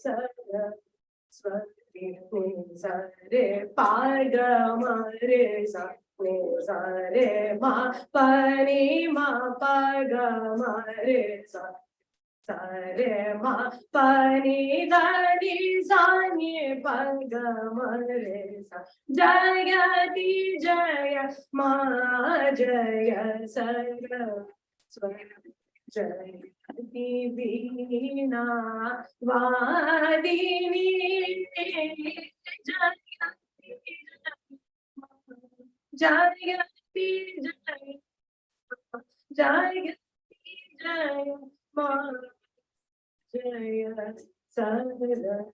सरस्वती सरे पाग मरे सा रे मा पनी मा पाग मरे सा रे मा पनी दानी सानी पाग मरे सा जयति जय मा जय सरस्वती जयति वीणा वादिनी जयति जय जयति जय मा जय Saraswati.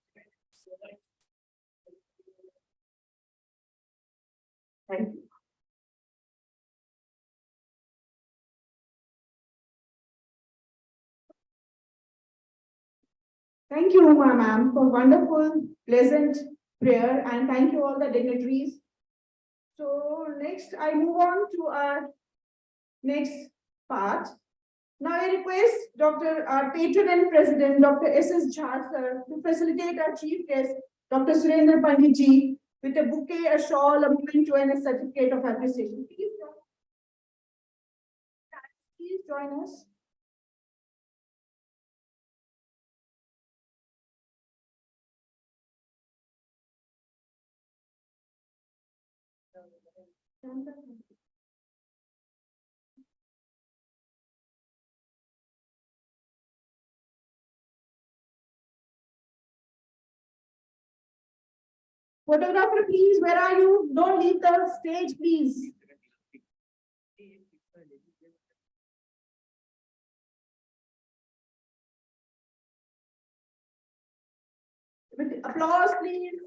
Thank you. Thank you, Uma ma'am, for wonderful, pleasant prayer, and thank you all the dignitaries. So next, I move on to our next part. Now I request Dr. our patron and president, Dr. S.S. Jha, sir, to facilitate our chief guest, Dr. Surendra Pandit ji, with a bouquet, a shawl, a memento, and a certificate of appreciation. Please join us. Photographer, please, where are you? Don't leave the stage, please. With applause, please.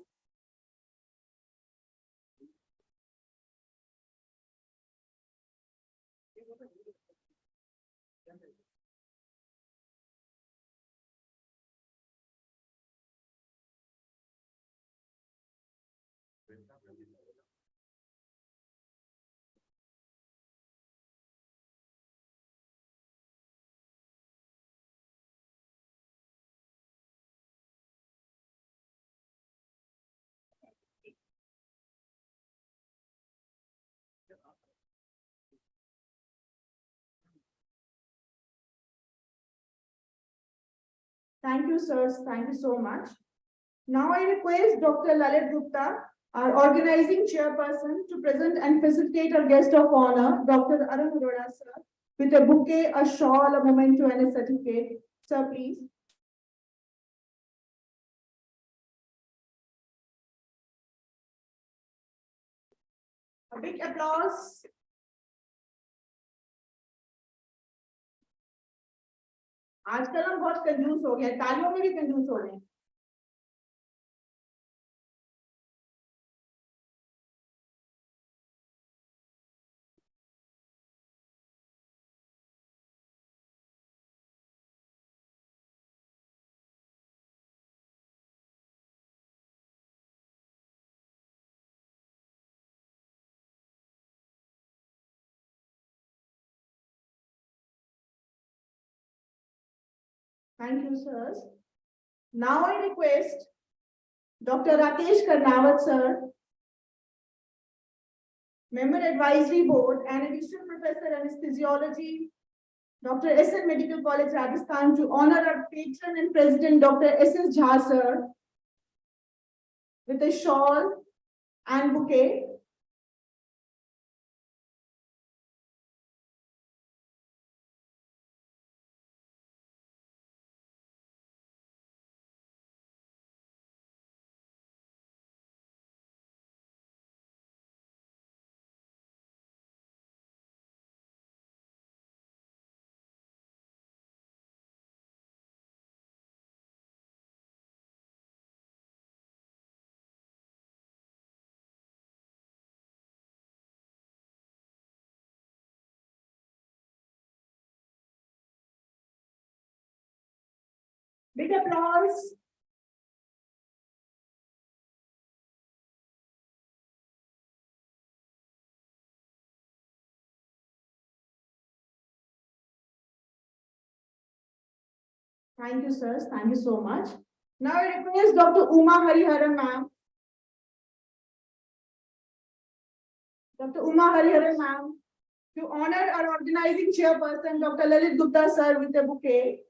Thank you, sirs. Thank you so much. Now I request Dr. Lalit Gupta, our organizing chairperson, to present and facilitate our guest of honor, Dr. Arun Arora, sir, with a bouquet, a shawl, a memento, and a certificate. Sir, please. A big applause. आजकल हम बहुत कंजूस हो गए, तालियों में भी कंजूस हो गए. Thank you, sirs. Now I request Dr. Rakesh Karnawat, sir, Member Advisory Board and Additional Professor Anesthesiology, Dr. S.N. Medical College, Rajasthan, to honor our patron and president, Dr. S.S. Jha, sir, with a shawl and bouquet. Big applause. Thank you, sirs. Thank you so much. Now I request Dr. Uma Hariharan, ma'am. Dr. Uma Hariharan, ma'am, to honor our organizing chairperson, Dr. Lalit Gupta, sir, with a bouquet.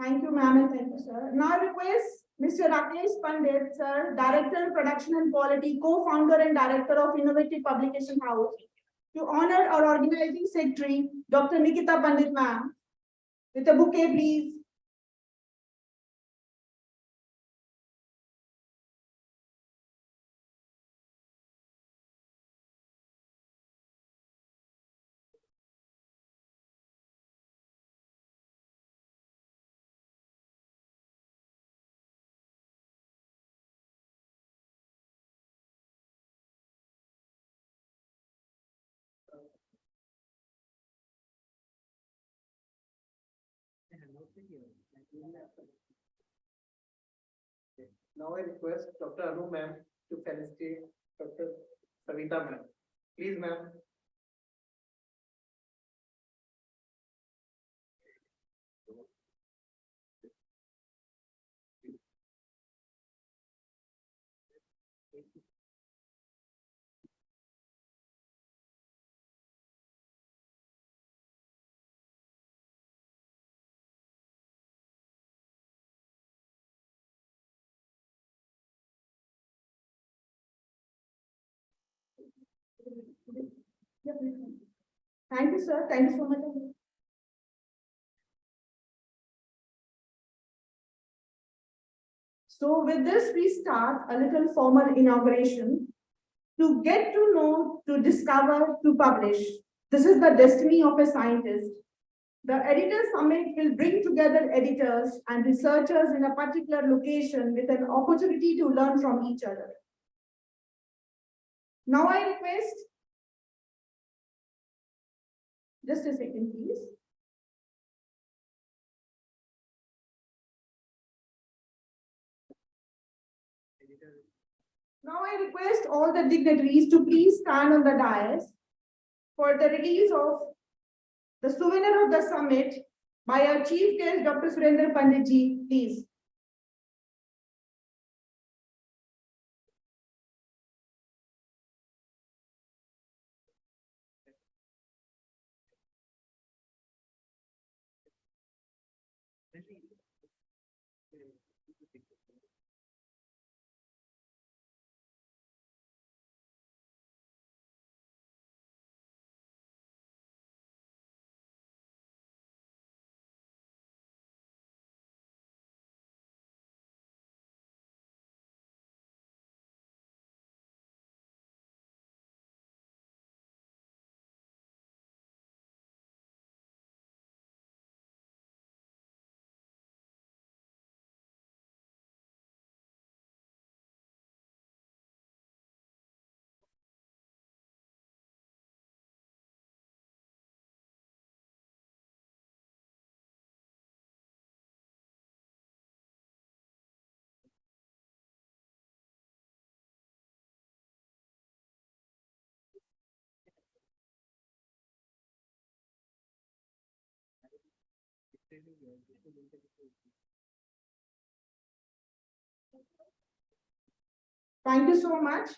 Thank you, ma'am, and thank you, sir. Now I request Mr. Rakesh Pandit, sir, Director, Production and Quality, Co-founder and Director of Innovative Publication House, to honor our organizing secretary, Dr. Nikita Pandit, ma'am, with a bouquet, please. Now I request Dr. Anu ma'am to felicitate Dr. Savita ma'am. Please, ma'am. Yeah, please. Thank you, sir. Thank you so much. So with this, we start a little formal inauguration. To get to know, to discover, to publish. This is the destiny of a scientist. The Editor Summit will bring together editors and researchers in a particular location with an opportunity to learn from each other. Now I request, just a second, please. Now I request all the dignitaries to please stand on the dais for the release of the souvenir of the summit by our chief guest, Dr. Surendra Panditji, please. Thank you so much.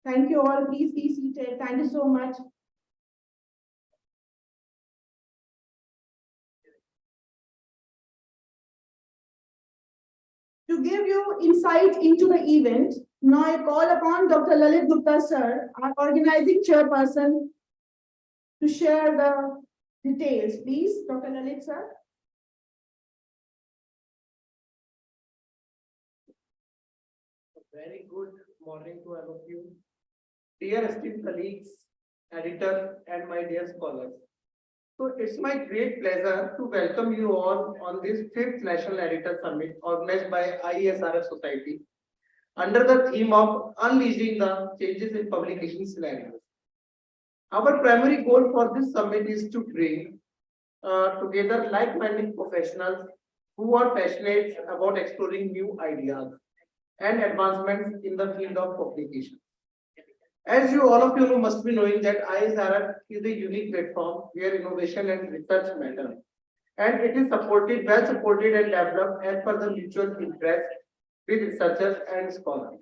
Thank you all. Please be seated. Thank you so much. To give you insight into the event, now I call upon Dr. Lalit Gupta, sir, our organizing chairperson, to share the details. Please, Dr. Lalit, sir. A very good morning to all of you. Dear esteemed colleagues, editors, and my dear scholars. So it's my great pleasure to welcome you all on this fifth National Editor Summit organized by IESRF Society under the theme of unleashing the changes in publication scenarios. Our primary goal for this summit is to bring together like-minded professionals who are passionate about exploring new ideas and advancements in the field of publication. As you all of you know, must be knowing that ISRF is a unique platform where innovation and research matter. And it is well supported and developed as per the mutual interest with researchers and scholars.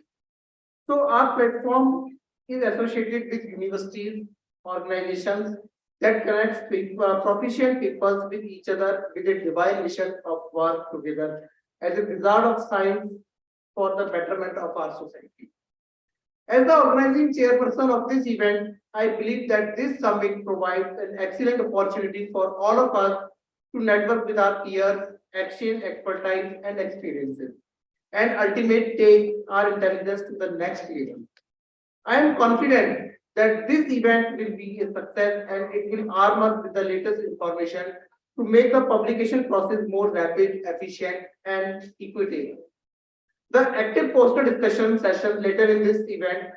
So our platform is associated with universities, organizations that connects proficient peoples with each other with a divine mission of work together as a result of science for the betterment of our society. As the organizing chairperson of this event, I believe that this summit provides an excellent opportunity for all of us to network with our peers, exchange expertise and experiences, and ultimately take our intelligence to the next level. I am confident that this event will be a success and it will arm us with the latest information to make the publication process more rapid, efficient, and equitable. The active poster discussion session later in this event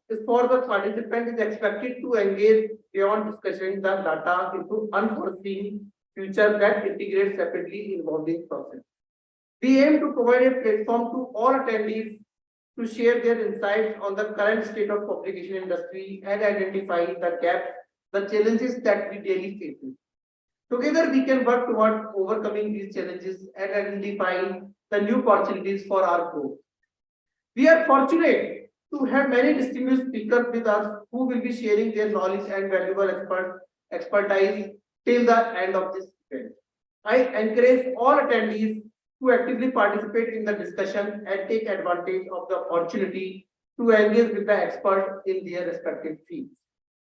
is for the participant is expected to engage beyond discussing the data into unforeseen future that integrates rapidly evolving process. We aim to provide a platform to all attendees to share their insights on the current state of publication industry and identify the gaps, the challenges that we daily face. Together, we can work toward overcoming these challenges and identifying the new opportunities for our growth. We are fortunate to have many distinguished speakers with us who will be sharing their knowledge and valuable expertise till the end of this event. I encourage all attendees to actively participate in the discussion and take advantage of the opportunity to engage with the experts in their respective fields.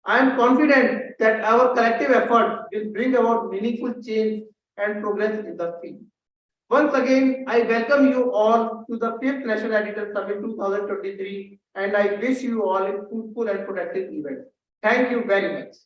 I am confident that our collective effort will bring about meaningful change and progress in the field. Once again, I welcome you all to the 5th National Editor Summit 2023 and I wish you all a fruitful and productive event. Thank you very much.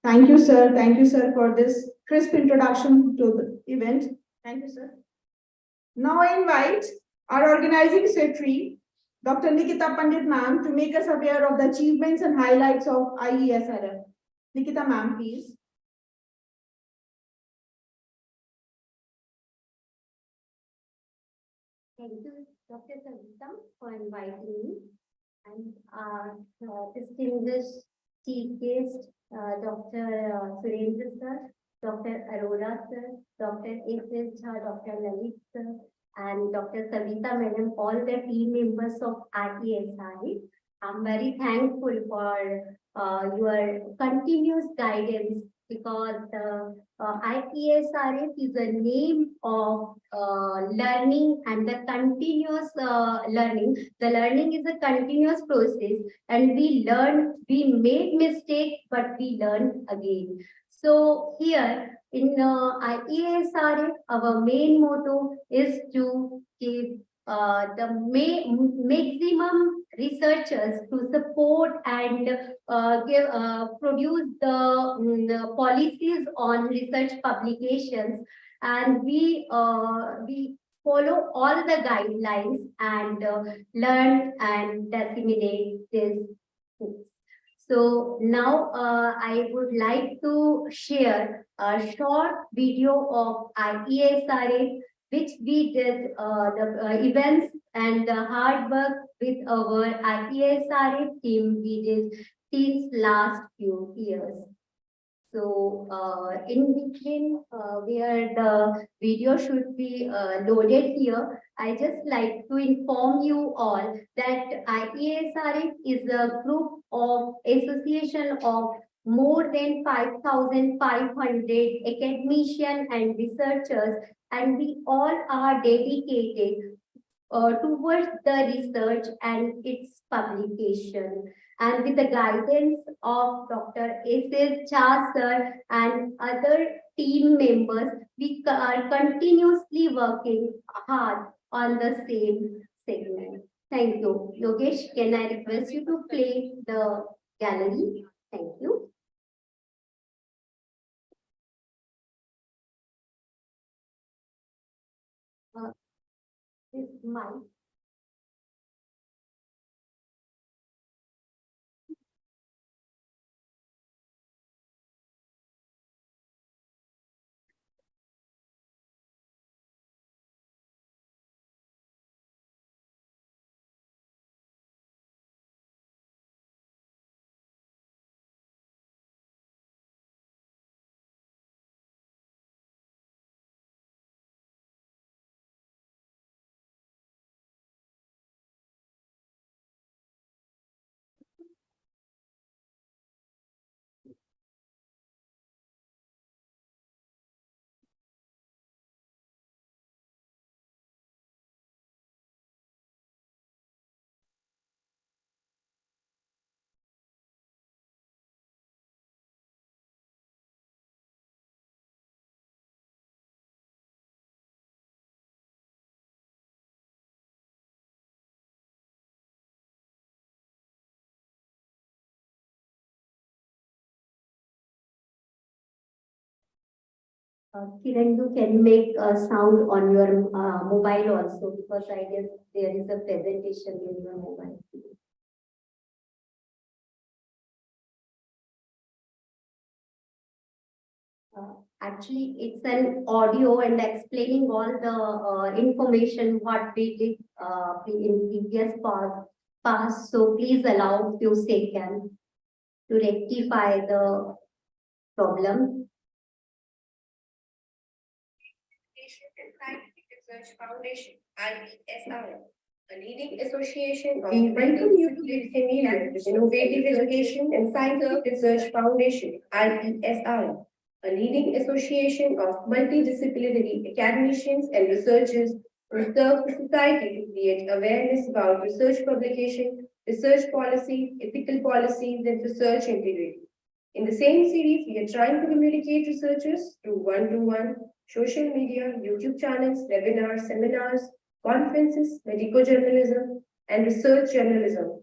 Thank you, sir. Thank you, sir, for this crisp introduction to the event. Thank you, sir. Now I invite our organizing secretary, Dr. Nikita Pandit ma'am, to make us aware of the achievements and highlights of IESRF. Nikita ma'am, please. Thank you, Dr. Savita, for inviting me. And distinguished chief guest, Dr. Surendra sir, Dr. Arora sir, Dr. S.S. Jha, Dr. Lalit sir, and Dr. Savita madam, all the team members of IESRF. I'm very thankful for your continuous guidance because IESRF is a name of learning and the continuous learning. The learning is a continuous process and we learn, we make mistakes, but we learn again. So here in IESRF, our main motto is to give the maximum researchers to support and produce the policies on research publications, and we follow all the guidelines and learn and disseminate this. So now I would like to share a short video of IESRF, which we did the events and the hard work with our IESRF team we did since last few years. So in between where the video should be loaded here, I just like to inform you all that IESRF is a group of association of more than 5,500 academicians and researchers, and we all are dedicated towards the research and its publication. And with the guidance of Dr. S.S. Jha sir and other team members, we are continuously working hard on the same segment. Thank you. Yogesh, can I request you to play the gallery? Thank you. This mic. Kiran, you can make a sound on your mobile also, because I guess there is a presentation in your mobile. Actually, it's an audio and explaining all the information what we did in previous past. So please allow few seconds to rectify the problem. And Scientific Research Foundation, IESRF, a leading association of We welcome you to this this seminar, Innovative Education and Scientific Research Foundation, IESRF, a leading association of multidisciplinary academicians and researchers who serve the society to create awareness about research publication, research policy, ethical policies, and research integrity. In the same series, we are trying to communicate researchers through one-to-one social media, YouTube channels, webinars, seminars, conferences, medical journalism, and research journalism.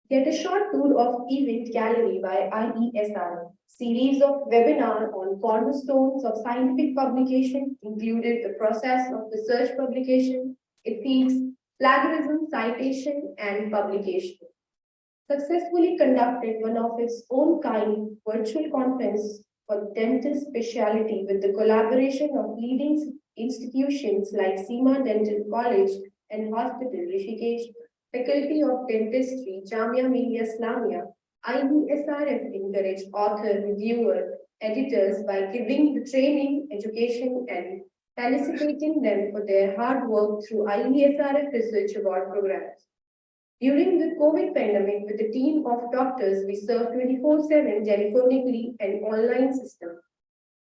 Get a short tour of Event Gallery by IESR, series of webinar on cornerstones of scientific publication, included the process of research publication, ethics, plagiarism, citation, and publication. Successfully conducted one of its own kind virtual conference for dental specialty with the collaboration of leading institutions like Seema Dental College and Hospital Rishikesh, Faculty of Dentistry, Jamia Millia Islamia. IESRF encouraged author, reviewer, editors by giving the training, education, and felicitating them for their hard work through IESRF Research Award programs. During the COVID pandemic, with a team of doctors, we served 24/7 telephonically and online system.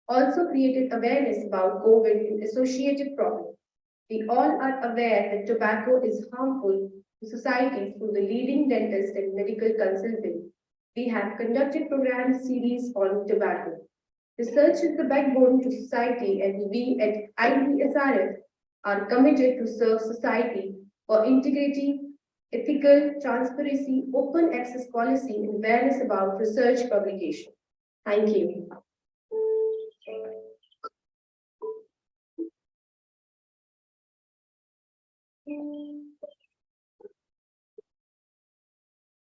Also created awareness about COVID and associated problems. We all are aware that tobacco is harmful to society through the leading dentist and medical consultant. We have conducted program series on tobacco. Research is the backbone to society, and we at IESRF are committed to serve society for integrity, ethical, transparency, open access policy, and awareness about research publication. Thank you.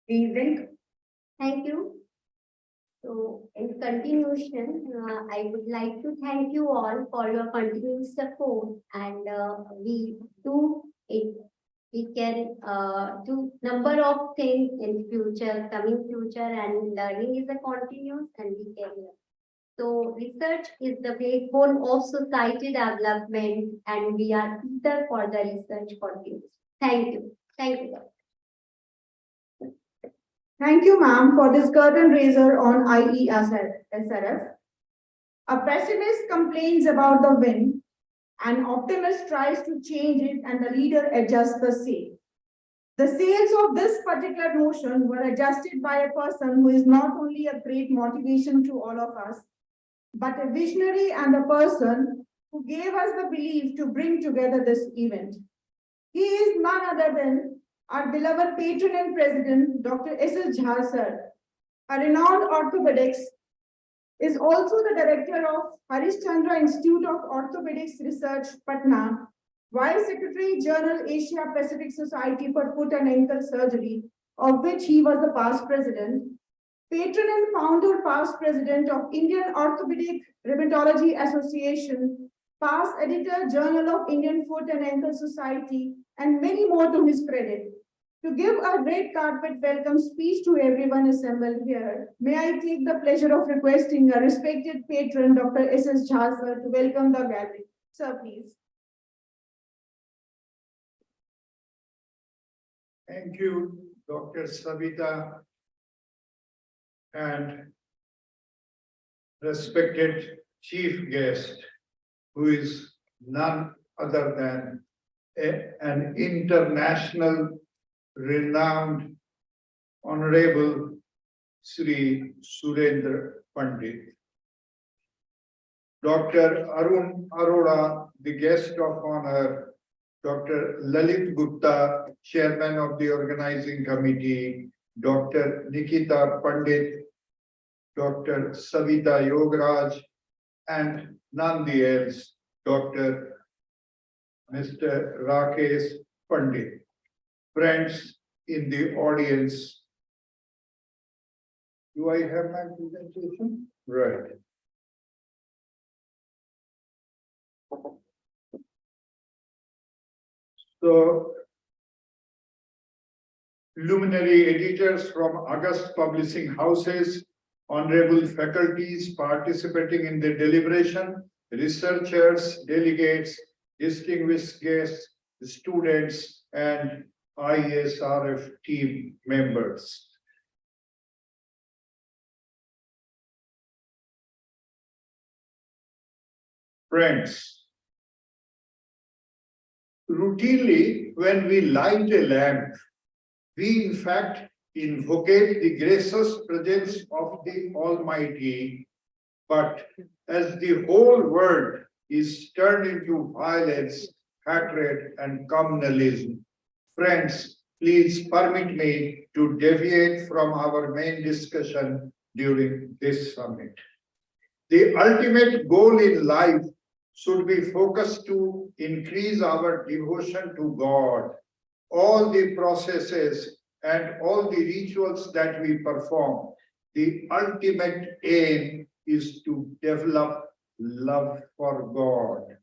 We welcome. Thank you. So in continuation, I would like to thank you all for your continuous support, and we do it. We can do number of things in future, coming future, and learning is a continuous, and we can learn. So research is the backbone of society development, and we are eager for the research continues. Thank you. Thank you. Thank you, ma'am, for this curtain raiser on IESRF. A pessimist complains about the wind, An optimist tries to change it and the leader adjusts the sail. The sails of this particular notion were adjusted by a person who is not only a great motivation to all of us, but a visionary and a person who gave us the belief to bring together this event. He is none other than our beloved patron and president, Dr. S.S. Jha sir, a renowned orthopedics, is also the director of Harish Chandra Institute of Orthopedics Research, Patna, Vice Secretary, Journal Asia Pacific Society for Foot and Ankle Surgery, of which he was the past president, patron and founder, past president of Indian Orthopedic Rheumatology Association, past editor, Journal of Indian Foot and Ankle Society, and many more to his credit. To give a red carpet welcome speech to everyone assembled here, may I take the pleasure of requesting a respected patron, Dr. S.S. Jha sir, to welcome the gathering. Sir, please. Thank you, Dr. Savita, and respected chief guest, who is none other than an international renowned Honorable Sri Surendra Pandit. Dr. Arun Arora, the guest of honor, Dr. Lalit Gupta, Chairman of the Organizing Committee, Dr. Nikita Pandit, Dr. Savita Yogaraj, and none else, Dr. Mr. Rakesh Pandit. Friends in the audience, do I have my presentation? Right. So, luminary editors from August publishing houses, honorable faculties participating in the deliberation, researchers, delegates, distinguished guests, students, and ISRF team members. Friends, routinely when we light a lamp, we in fact invocate the gracious presence of the Almighty, but as the whole world is turned into violence, hatred, and communalism, friends, please permit me to deviate from our main discussion during this summit. The ultimate goal in life should be focused to increase our devotion to God. All the processes and all the rituals that we perform, the ultimate aim is to develop love for God.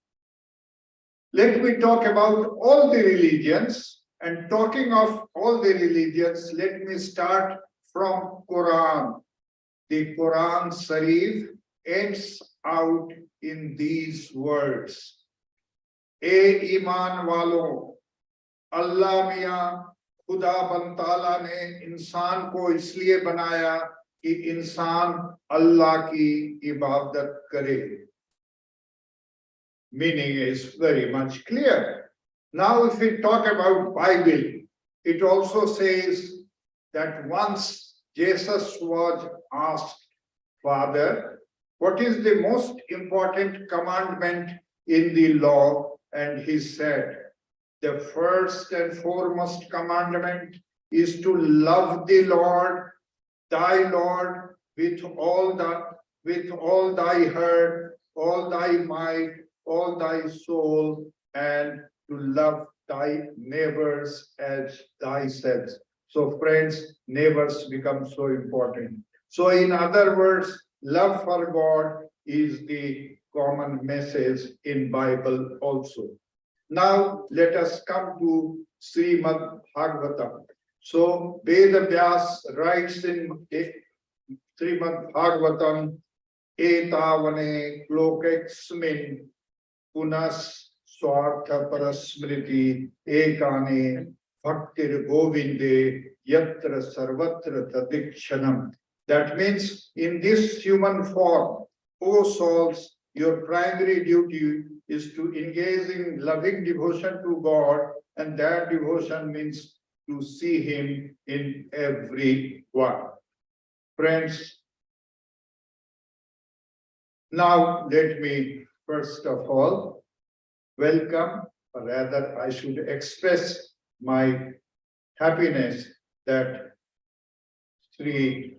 Let me talk about all the religions, and talking of all the religions, let me start from Quran. The Quran Sharif ends out in these words. E iman walo, Allah Miyan खुदा बन ताला ने इंसान को इसलिए बनाया कि इंसान अल्लाह की इबादत करे. Meaning is very much clear. Now if we talk about Bible, it also says that once Jesus was asked, Father, what is the most important commandment in the law? And he said, the first and foremost commandment is to love the Lord, thy Lord, with all thy heart, all thy might, all thy soul, and to love thy neighbors as thyself. So friends, neighbors become so important. So in other words, love for God is the common message in Bible also. Now let us come to Srimad Bhagavatam. So Veda Vyas writes in Srimad Bhagavatam, Etavane Lokexmin Punas Swartha Parasmriti Ekane Bhaktir Govinde Yatra Sarvatra Tadikshanam. That means in this human form, O souls, your primary duty is to engage in loving devotion to God, and that devotion means to see Him in everyone. Friends, now let me first of all welcome, or rather I should express my happiness that Sri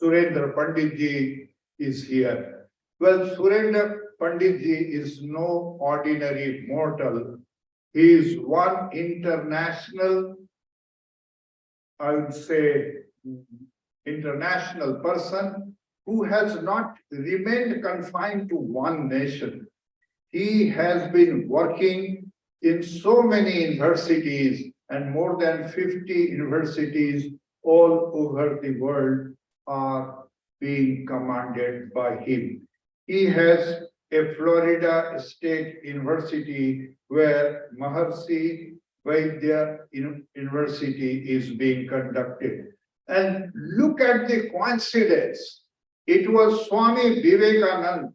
Surendra Pandit ji is here. Well, Surendra Pandit ji is no ordinary mortal. He is one international, I would say, international person who has not remained confined to one nation. He has been working in so many universities, and more than 50 universities all over the world are being commanded by him. He has a Florida State University where Maharishi Vaidya University is being conducted. And look at the coincidence. It was Swami Vivekananda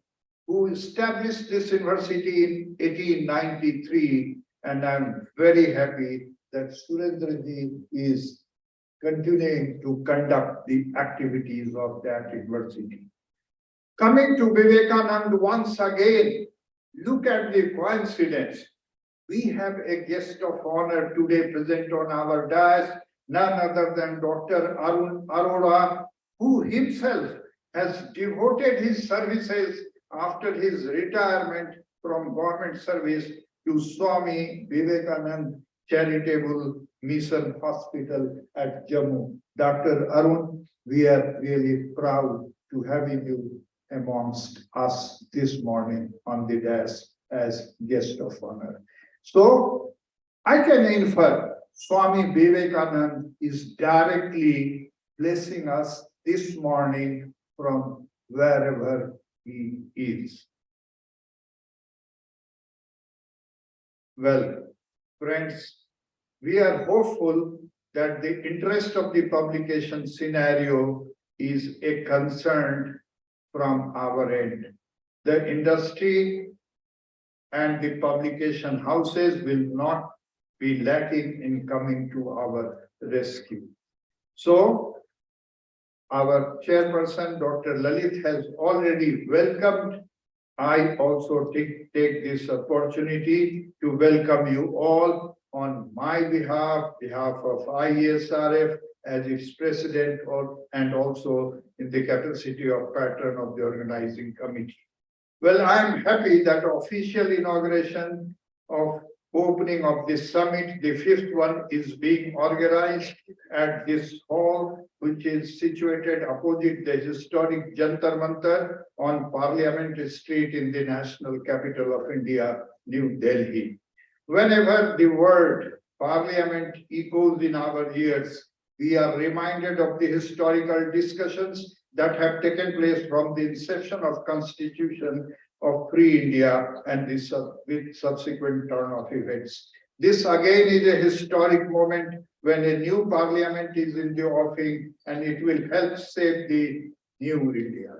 who established this university in 1893, and I'm very happy that Surendra ji is continuing to conduct the activities of that university. Coming to Vivekananda once again, look at the coincidence. We have a guest of honor today present on our dais, none other than Dr. Arun Arora, who himself has devoted his services after his retirement from government service to Swami Vivekananda Charitable Mission Hospital at Jammu. Dr. Arun, we are really proud to having you amongst us this morning on the dais as guest of honor. So I can infer Swami Vivekananda is directly blessing us this morning from wherever he is. Well, friends, we are hopeful that the interest of the publication scenario is a concern from our end. The industry and the publication houses will not be lacking in coming to our rescue. So, our chairperson, Dr. Lalit, has already welcomed. I also take this opportunity to welcome you all on my behalf of IESRF as its president, and also in the capacity of patron of the organizing committee. Well, I'm happy that official inauguration of opening of this summit, the 5th one, is being organized at this hall, which is situated opposite the historic Jantar Mantar on Parliament Street in the national capital of India, New Delhi. Whenever the word Parliament echoes in our ears, we are reminded of the historical discussions that have taken place from the inception of Constitution of Free India and this with subsequent turn of events. This again is a historic moment when a new parliament is in the offing, and it will help save the new India.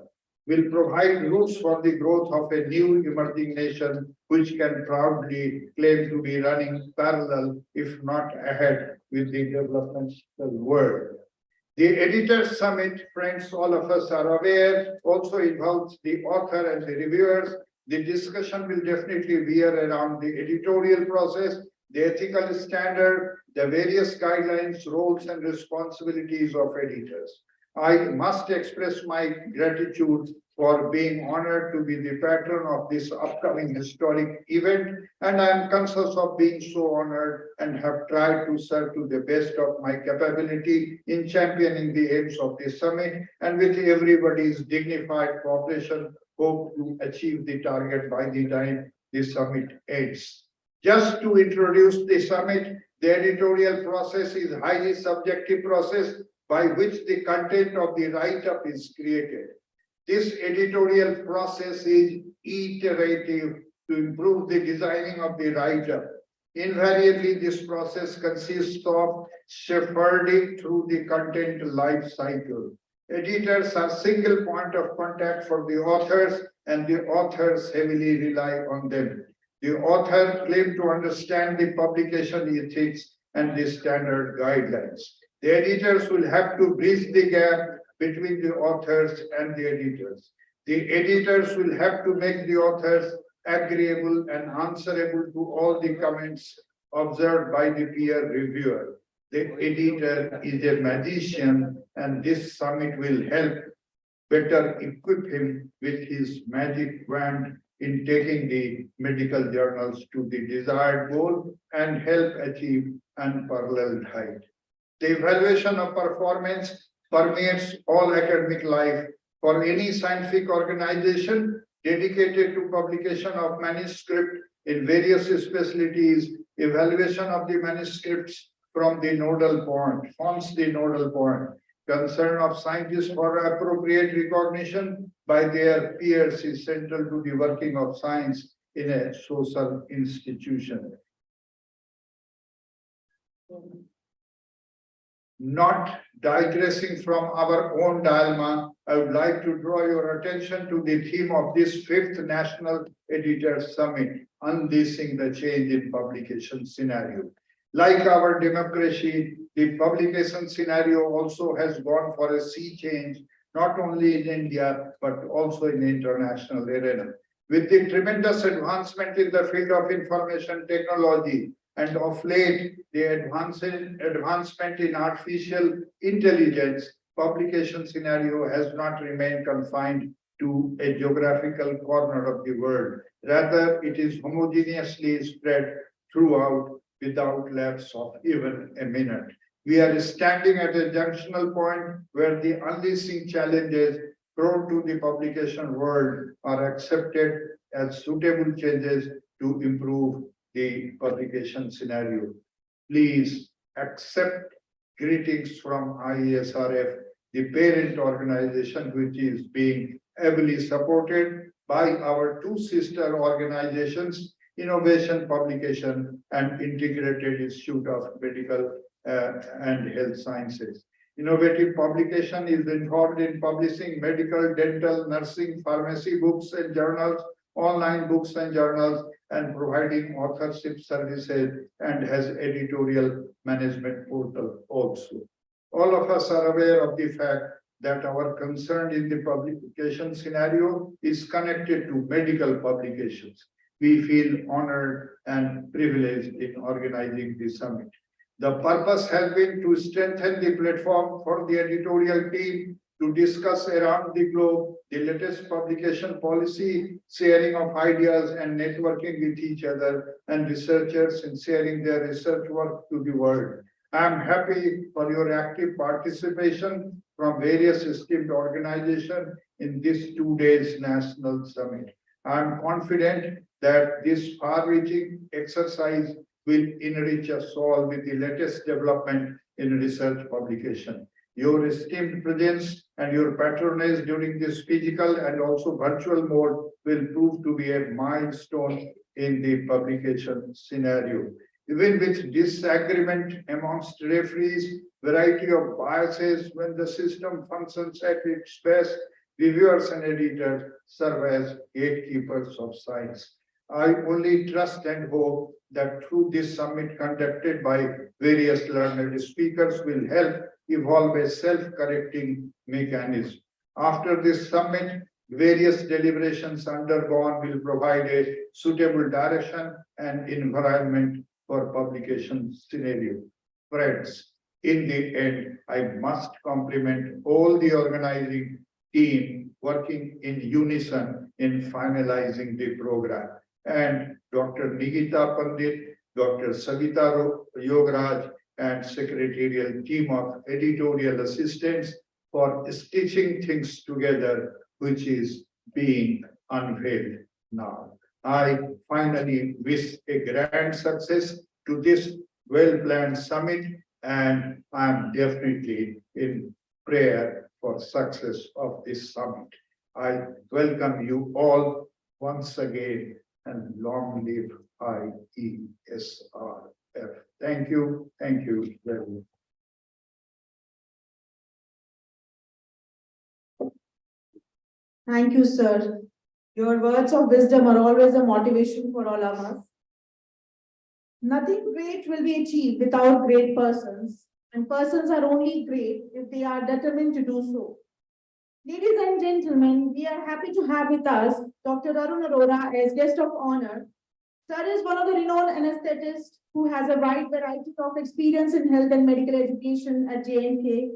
Will provide roots for the growth of a new emerging nation which can proudly claim to be running parallel, if not ahead, with the developmental world. The Editors Summit, friends, all of us are aware, also involves the author and the reviewers. The discussion will definitely veer around the editorial process, the ethical standard, the various guidelines, roles, and responsibilities of editors. I must express my gratitude for being honored to be the patron of this upcoming historic event, and I am conscious of being so honored and have tried to serve to the best of my capability in championing the aims of this summit, and with everybody's dignified cooperation, hope to achieve the target by the time the summit ends. Just to introduce the summit, the editorial process is a highly subjective process by which the content of the write-up is created. This editorial process is iterative to improve the designing of the write-up. Invariably, this process consists of shepherding through the content life cycle. Editors are single point of contact for the authors, and the authors heavily rely on them. The author claims to understand the publication ethics and the standard guidelines. The editors will have to bridge the gap between the authors and the editors. The editors will have to make the authors agreeable and answerable to all the comments observed by the peer reviewer. The editor is a magician, and this summit will help better equip him with his magic wand in taking the medical journals to the desired goal and help achieve unparalleled height. The evaluation of performance permeates all academic life. For any scientific organization dedicated to publication of manuscript in various specialties, evaluation of the manuscripts forms the nodal point. Concern of scientists for appropriate recognition by their peers is central to the working of science in a social institution. Not digressing from our own dilemma, I would like to draw your attention to the theme of this 5th National Editors Summit, Unleashing the Change in Publication Scenario. Like our democracy, the publication scenario also has gone for a sea change, not only in India, but also in the international arena. With the tremendous advancement in the field of information technology, and of late, the advancement in artificial intelligence, publication scenario has not remained confined to a geographical corner of the world. Rather, it is homogeneously spread throughout without lapse of even a minute. We are standing at a junctional point where the unleashing challenges brought to the publication world are accepted as suitable changes to improve the publication scenario. Please accept greetings from IESRF, the parent organization which is being heavily supported by our 2 sister organizations, Innovation Publication and Integrated Institute of Medical and Health Sciences. Innovative Publication is involved in publishing medical, dental, nursing, pharmacy books and journals, online books and journals, and providing authorship services, and has editorial management portal also. All of us are aware of the fact that our concern in the publication scenario is connected to medical publications. We feel honored and privileged in organizing this summit. The purpose has been to strengthen the platform for the editorial team to discuss around the globe the latest publication policy, sharing of ideas and networking with each other, and researchers in sharing their research work to the world. I am happy for your active participation from various esteemed organizations in this 2 days national summit. I am confident that this far-reaching exercise will enrich us all with the latest development in research publication. Your esteemed presence and your patronage during this physical and also virtual mode will prove to be a milestone in the publication scenario. Even with disagreement amongst referees, variety of biases when the system functions at its best, reviewers and editors serve as gatekeepers of science. I only trust and hope that through this summit conducted by various learned speakers will help evolve a self-correcting mechanism. After this summit, various deliberations undergone will provide a suitable direction and environment for publication scenario. Friends, in the end, I must compliment all the organizing team working in unison in finalizing the program, and Dr. Nigita Pandit, Dr. Savita Yogaraj, and secretarial team of editorial assistants for stitching things together, which is being unveiled now. I finally wish a grand success to this well-planned summit, and I'm definitely in prayer for success of this summit. I welcome you all once again, and long live IESRF. Thank you very much. Thank you, sir. Your words of wisdom are always a motivation for all of us. Nothing great will be achieved without great persons, and persons are only great if they are determined to do so. Ladies and gentlemen, we are happy to have with us Dr. Arun Arora as guest of honor. Sir is one of the renowned anesthetists who has a wide variety of experience in health and medical education at JNK,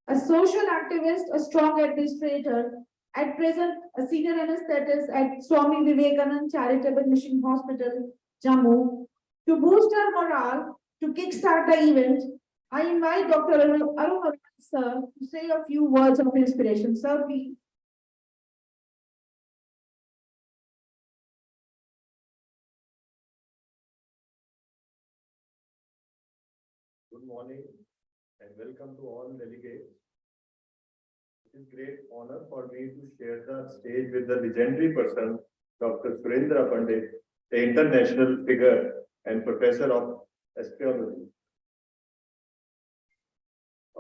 a social activist, a strong administrator, at present a senior anesthetist at Swami Vivekanand Charitable Mission Hospital, Jammu. To boost our morale, to kickstart the event, I invite Dr. Arun Arora, sir, to say a few words of inspiration. Sir, please. Good morning and welcome to all delegates. It is great honor for me to share the stage with the legendary person, Dr. Surendra Pandit, the international figure and professor of astrology.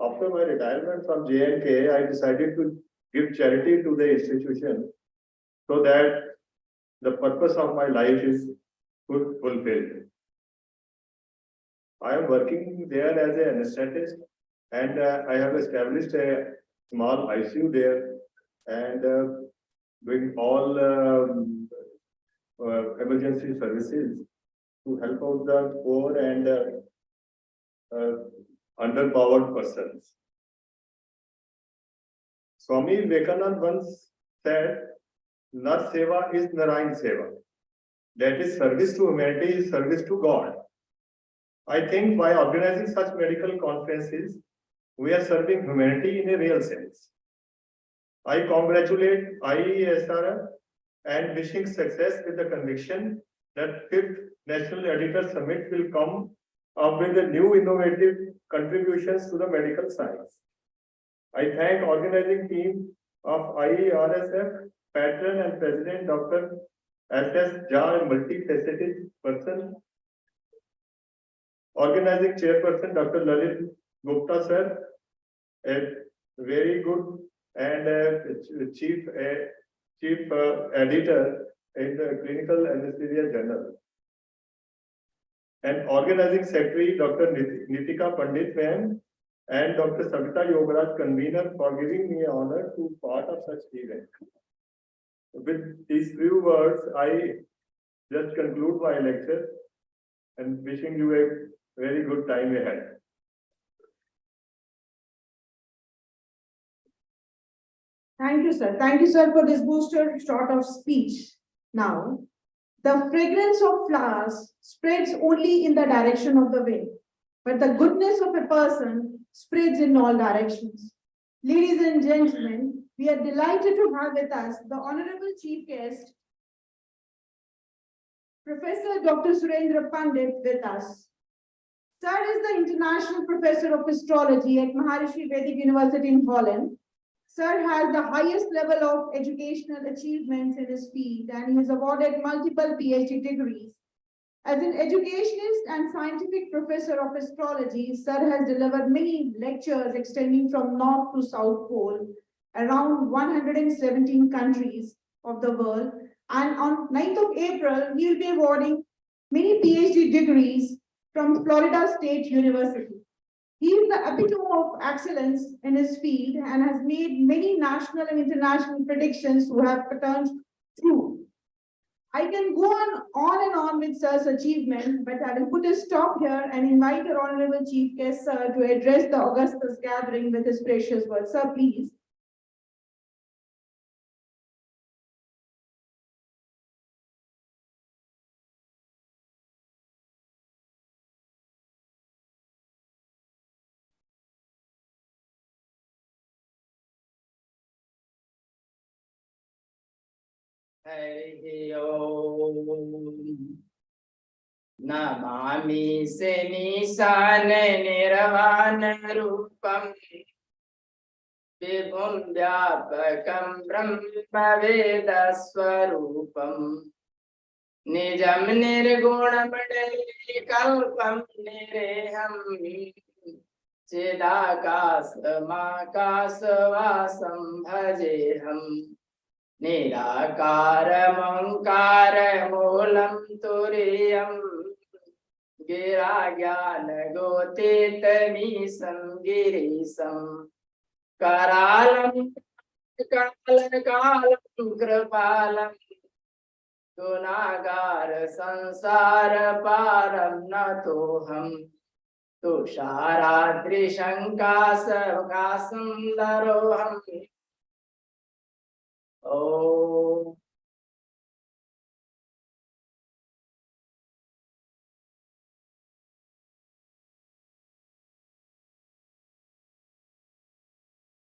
After my retirement from JNK, I decided to give charity to the institution so that the purpose of my life is fulfilled. I am working there as an anesthetist and I have established a small ICU there and doing all emergency services to help out the poor and underpowered persons. Swami Vivekananda once said, Nar Seva is Narayan Seva. That is service to humanity is service to God. I think by organizing such medical conferences, we are serving humanity in a real sense. I congratulate IESRF and wishing success with the conviction that 5th National Editor Summit will come up with the new innovative contributions to the medical science. I thank organizing team of IERSF, patron and president Dr. S.S. Jha, a multifaceted person. Organizing chairperson Dr. Lalit Gupta sir, a very good and chief editor in the Clinical Anesthesia Journal. And organizing secretary Dr. Nitika Pandit ma'am and Dr. Savita Yogaraj convener for giving me honor to be part of such event. With these few words, I just conclude my lecture and wishing you a very good time ahead. Thank you, sir. Thank you, sir, for this booster short of speech. Now, the fragrance of flowers spreads only in the direction of the wind, but the goodness of a person spreads in all directions. Ladies and gentlemen, we are delighted to have with us the Honorable Chief Guest, Professor Dr. Surendra Pandit with us. Sir is the International Professor of Astrology at Maharishi Vedic University in Holland. Sir has the highest level of educational achievements in his field and he has awarded multiple PhD degrees. As an educationist and scientific professor of astrology, Sir has delivered many lectures extending from North to South Pole, around 117 countries of the world. And on 9th of April, he will be awarding many PhD degrees from Florida State University. He is the epitome of excellence in his field and has made many national and international predictions who have turned true. I can go on and on with Sir's achievement, but I will put a stop here and invite our Honorable Chief Guest, Sir, to address the Augustus gathering with his precious words. Sir, please. Harihi Om Namami Senisane Nirvana Rupam Vibhum Vyapakam Brahma Veda Swarupam Nijam Nirguna Madali Kalpam Nireham Chidakasama Kasavasam Bhajeham निराकारमंकार मूलं तुरीयम् गिरा ज्ञान गोतीतमीशं गिरीशं करालं कालं कृपालं गुणागार संसार पारं नतोऽहं तुषाराद्रिशङ्कासकाशं दरोऽहम् ॐ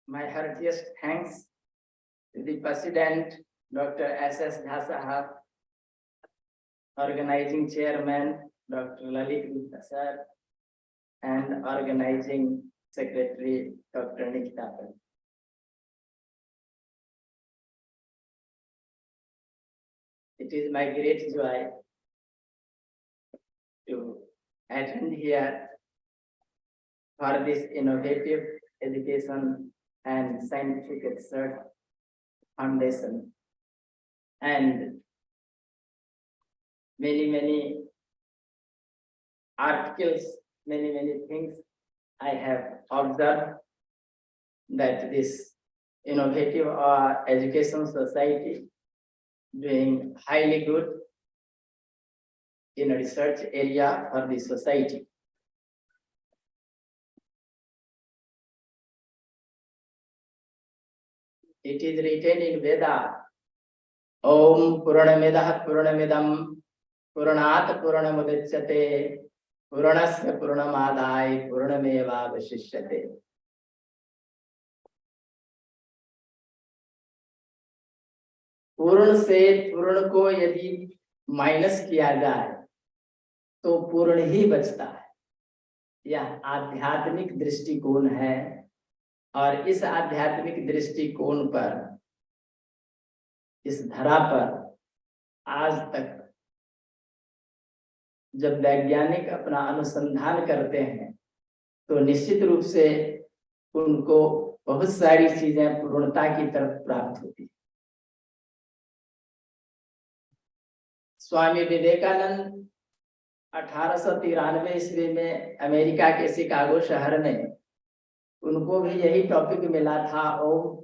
My heartiest thanks to the President, Dr. S.S. Jha Sahab, Organizing Chairman, Dr. Lalit Gupta Sir, and Organizing Secretary, Dr. Nikita Patel. It is my great joy to attend here for this innovative education and scientific research foundation, and many articles, many things I have observed that this innovative education society doing highly good in a research area for the society. It is written in Veda, Om Purnamidah Purnamidam Purnat Purnamudachyate Purnasya Purnamadai Purnameva Vashishyate. पूर्ण से पूर्ण को यदि minus किया जाए तो पूर्ण ही बचता है। यह आध्यात्मिक दृष्टिकोण है और इस आध्यात्मिक दृष्टिकोण पर इस धरा पर आज तक जब वैज्ञानिक अपना अनुसंधान करते हैं तो निश्चित रूप से उनको बहुत सारी चीजें पूर्णता की तरफ प्राप्त होती है। स्वामी विवेकानंद 1893 ईस्वी में अमेरिका के शिकागो शहर में उनको भी यही टॉपिक मिला था, ओम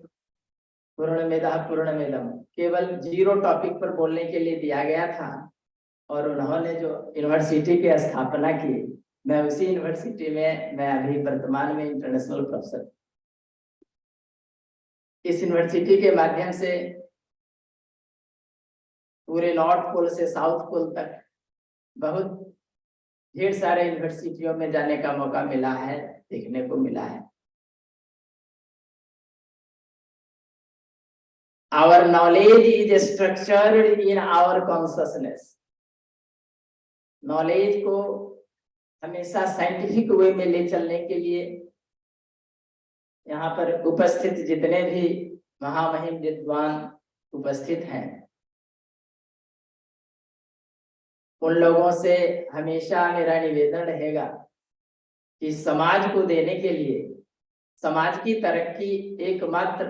पूर्णमेदः पूर्णमिदम्, केवल 0 टॉपिक पर बोलने के लिए दिया गया था और उन्होंने जो यूनिवर्सिटी की स्थापना की, मैं उसी यूनिवर्सिटी में मैं अभी वर्तमान में इंटरनेशनल प्रोफेसर। इस यूनिवर्सिटी के माध्यम से पूरे नॉर्थ पोल से साउथ पोल तक बहुत ढेर सारे यूनिवर्सिटियों में जाने का मौका मिला है, देखने को मिला है। Our knowledge is structured in our consciousness. Knowledge को हमेशा साइंटिफिक वे में ले चलने के लिए यहाँ पर उपस्थित जितने भी महामहिम विद्वान उपस्थित हैं, उन लोगों से हमेशा मेरा निवेदन रहेगा कि समाज को देने के लिए, समाज की तरक्की एकमात्र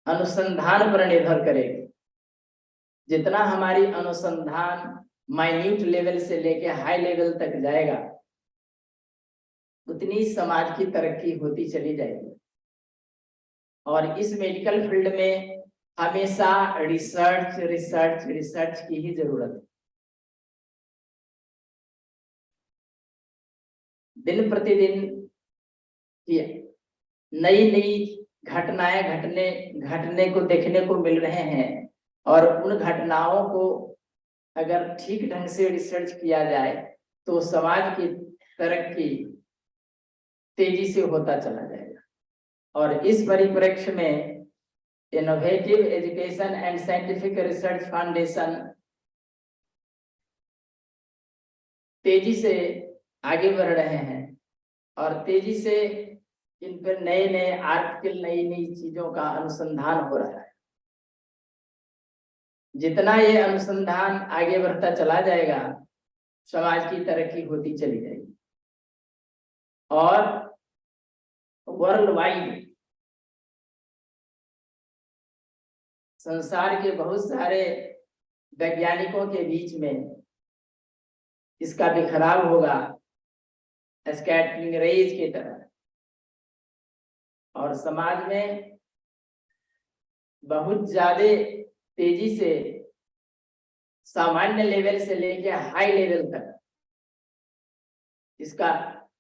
अनुसंधान पर निर्भर करेगी। जितना हमारी अनुसंधान माइन्यूट लेवल से लेके हाई लेवल तक जाएगा, उतनी समाज की तरक्की होती चली जाएगी। और इस मेडिकल फील्ड में हमेशा रिसर्च रिसर्च रिसर्च की ही जरूरत है। दिन प्रतिदिन की नई नई घटनाएं घटने को देखने को मिल रहे हैं और उन घटनाओं को अगर ठीक ढंग से रिसर्च किया जाए तो समाज की तरक्की तेजी से होता चला जाएगा। और इस परिप्रेक्ष्य में innovative education and scientific research foundation तेजी से आगे बढ़ रहे हैं और तेजी से इन पर नए नए आर्टिकल, नई नई चीजों का अनुसंधान हो रहा है। जितना ये अनुसंधान आगे बढ़ता चला जाएगा, समाज की तरक्की होती चली जाएगी और वर्ल्ड वाइड संसार के बहुत सारे वैज्ञानिकों के बीच में इसका बिखराव होगा स्कैटरिंग रेज की तरह, और समाज में बहुत ज्यादा तेजी से सामान्य लेवल से लेकर हाई लेवल तक इसका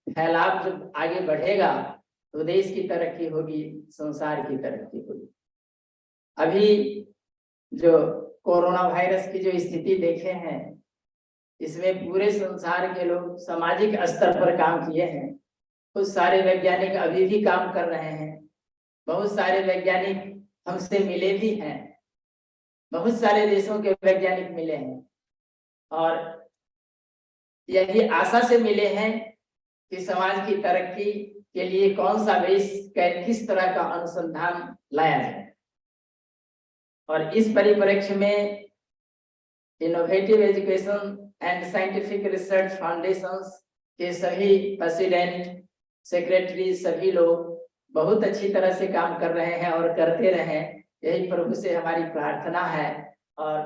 फैलाव जब आगे बढ़ेगा तो देश की तरक्की होगी, संसार की तरक्की होगी। अभी जो कोरोना वायरस की जो स्थिति देखे हैं, इसमें पूरे संसार के लोग सामाजिक स्तर पर काम किए हैं। कुछ सारे वैज्ञानिक अभी भी काम कर रहे हैं, बहुत सारे वैज्ञानिक हमसे मिले भी हैं, बहुत सारे देशों के वैज्ञानिक मिले हैं, और यही आशा से मिले हैं कि समाज की तरक्की के लिए कौन सा देश किस तरह का अनुसंधान लाया जाए। और इस परिप्रेक्ष्य में innovative education and scientific research foundations के सभी प्रेसिडेंट, सेक्रेटरी, सभी लोग बहुत अच्छी तरह से काम कर रहे हैं और करते रहें, यही प्रभु से हमारी प्रार्थना है। और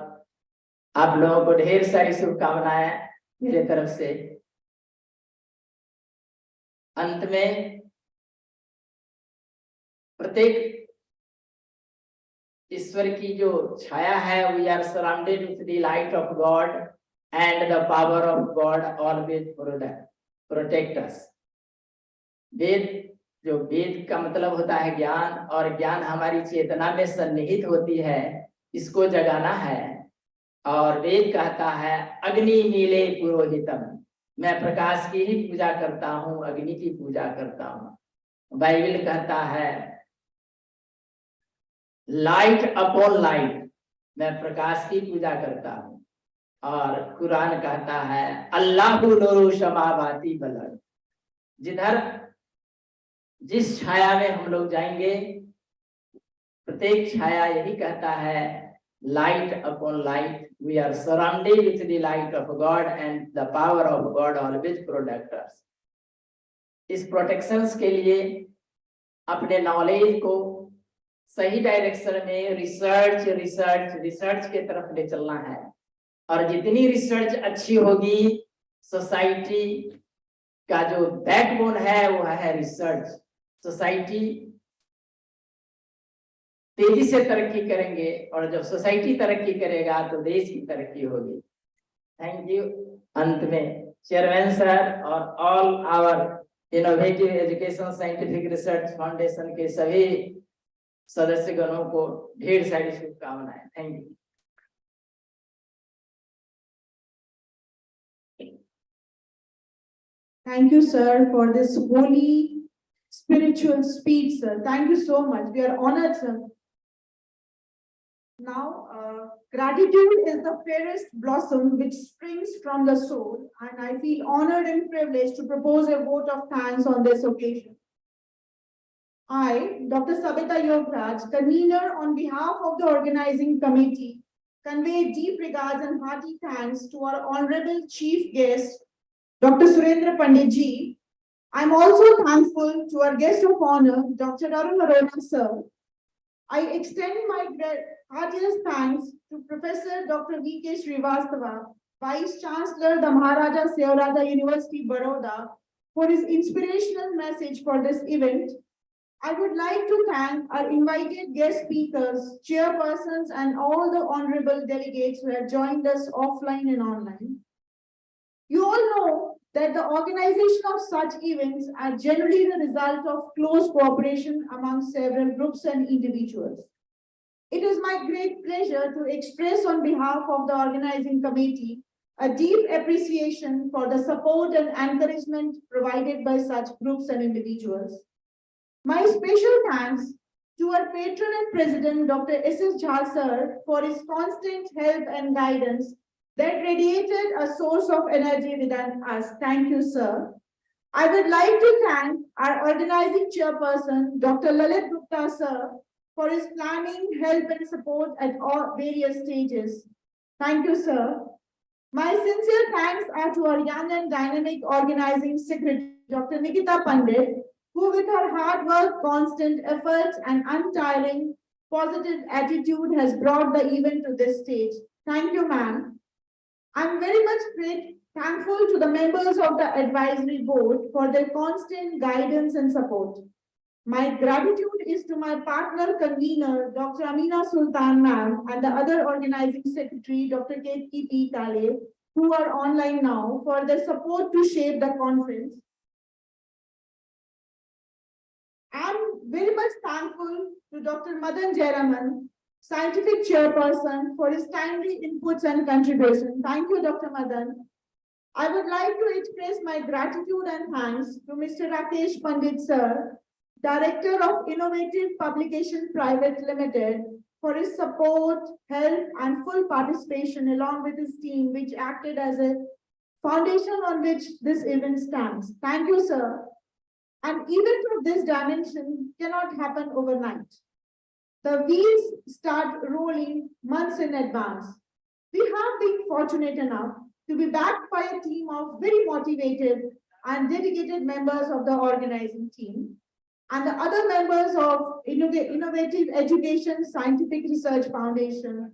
आप लोगों को ढेर सारी शुभकामनाएं मेरे तरफ से। अंत में प्रत्येक ईश्वर की जो छाया है, we are surrounded with the light of God and the power of God always protect us. Ved, जो वेद का मतलब होता है ज्ञान, और ज्ञान हमारी चेतना में सन्निहित होती है, इसको जगाना है। और वेद कहता है अग्नि नीले पुरोहितम, मैं प्रकाश की ही पूजा करता हूँ, अग्नि की पूजा करता हूँ। बाइबल कहता है लाइट अपॉन लाइट, मैं प्रकाश की पूजा करता हूँ। और कुरान कहता है अल्लाहु नूरु समावाती बलद, जिधर जिस छाया में हम लोग जाएंगे, प्रत्येक छाया यही कहता है light upon light, we are surrounded with the light of God and the power of God always protect us. इस प्रोटेक्शंस के लिए अपने नॉलेज को सही डायरेक्शन में रिसर्च के तरफ ले चलना है। और जितनी रिसर्च अच्छी होगी, सोसाइटी का जो बैकबोन है वो है रिसर्च। सोसाइटी तेजी से तरक्की करेंगे, और जब सोसाइटी तरक्की करेगा तो देश की तरक्की होगी। Thank you. अंत में चेयरमैन सर और all our innovative education scientific research foundation के सभी सदस्यगणों को ढेर सारी शुभकामनाएं। Thank you. Thank you, sir, for this holy spiritual speech, sir. Thank you so much. We are honored, sir. Now, gratitude is the fairest blossom which springs from the soul, and I feel honored and privileged to propose a vote of thanks on this occasion. I, Dr. Sabita Yograj, convener on behalf of the organizing committee, convey deep regards and hearty thanks to our honorable chief guest, Dr. Surendra Pandit ji. I am also thankful to our guest of honor, Dr. Arun Arora sir. I extend my heartiest thanks to Professor Dr. V.K. Srivastava, Vice Chancellor, the Maharaja Seyaraja University, Baroda, for his inspirational message for this event. I would like to thank our invited guest speakers, chairpersons, and all the honorable delegates who have joined us offline and online. You all know that the organization of such events are generally the result of close cooperation among several groups and individuals. It is my great pleasure to express on behalf of the organizing committee a deep appreciation for the support and encouragement provided by such groups and individuals. My special thanks to our patron and president, Dr. S.S. Jha sir, for his constant help and guidance that radiated a source of energy within us. Thank you, sir. I would like to thank our organizing chairperson, Dr. Lalit Gupta sir, for his planning, help, and support at all various stages. Thank you, sir. My sincere thanks are to our young and dynamic organizing secretary, Dr. Nikita Pandit, who with her hard work, constant efforts, and untiring positive attitude has brought the event to this stage. Thank you, ma'am. I'm very much thankful to the members of the advisory board for their constant guidance and support. My gratitude is to my partner convener, Dr. Amina Sultan ma'am, and the other organizing secretary, Dr. Ketki P. Kale, who are online now, for their support to shape the conference. I'm very much thankful to Dr. Madan Jayaraman, scientific chairperson, for his timely inputs and contributions. Thank you, Dr. Madan. I would like to express my gratitude and thanks to Mr. Rakesh Pandit, sir, Director of Innovative Publication Private Limited, for his support, help, and full participation along with his team, which acted as a foundation on which this event stands. Thank you, sir. An event of this dimension cannot happen overnight. The wheels start rolling months in advance. We have been fortunate enough to be backed by a team of very motivated and dedicated members of the organizing team and the other members of Innovative Education Scientific Research Foundation,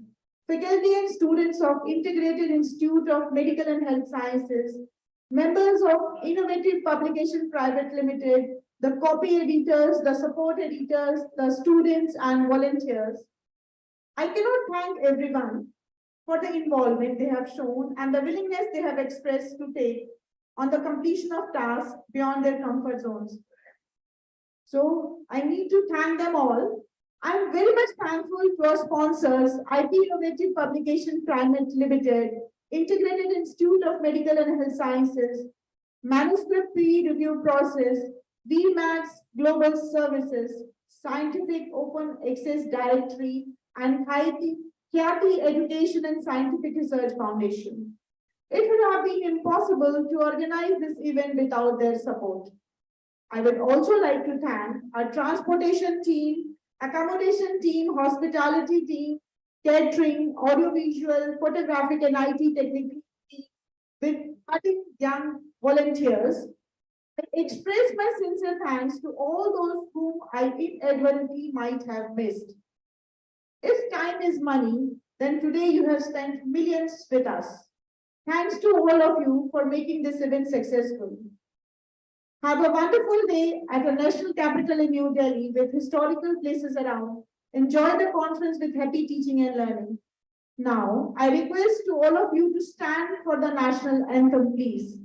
faculty and students of Integrated Institute of Medical and Health Sciences, members of Innovative Publication Private Limited, the copy editors, the support editors, the students and volunteers. I cannot thank everyone for the involvement they have shown and the willingness they have expressed to take on the completion of tasks beyond their comfort zones. So I need to thank them all. I'm very much thankful to our sponsors, IP Innovative Publication Private Limited, Integrated Institute of Medical and Health Sciences, Manuscript Peer Review Process, VMAX Global Services, Scientific Open Access Directory, and Kyati Education and Scientific Research Foundation. It would have been impossible to organize this event without their support. I would also like to thank our transportation team, accommodation team, hospitality team, catering, audiovisual, photographic, and IT technical team with cutting young volunteers. I express my sincere thanks to all those whom I inadvertently might have missed. If time is money, then today you have spent millions with us. Thanks to all of you for making this event successful. Have a wonderful day at the National Capital in New Delhi with historical places around. Enjoy the conference with happy teaching and learning. Now, I request to all of you to stand for the national anthem, please.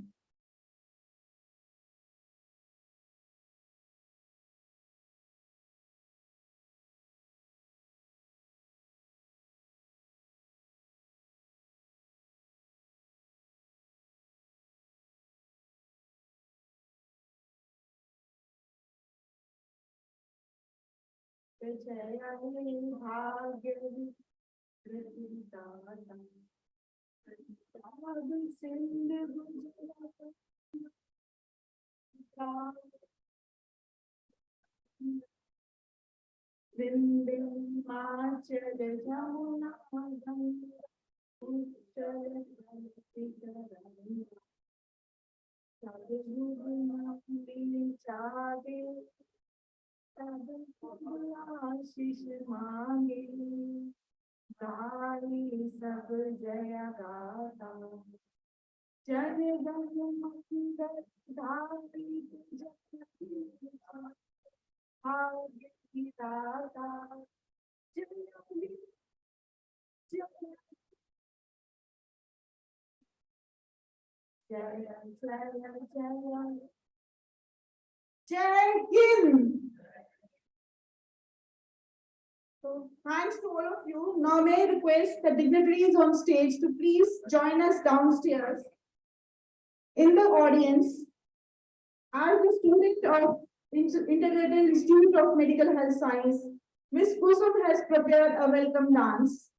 आशीष मांगे गाली सब जय गाता जन गण मंगल धारी भाग्य की दाता जय जय जय Hind. So thanks to all of you. Now may I request the dignitaries on stage to please join us downstairs in the audience. As the student of Integrated Institute of Medical Health Science, Ms. Kusum has prepared a welcome dance.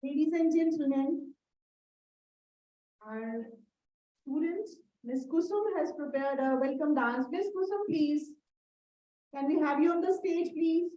Ladies and gentlemen, our student, Ms. Kusum, has prepared a welcome dance. Ms. Kusum, please. Can we have you on the stage, please?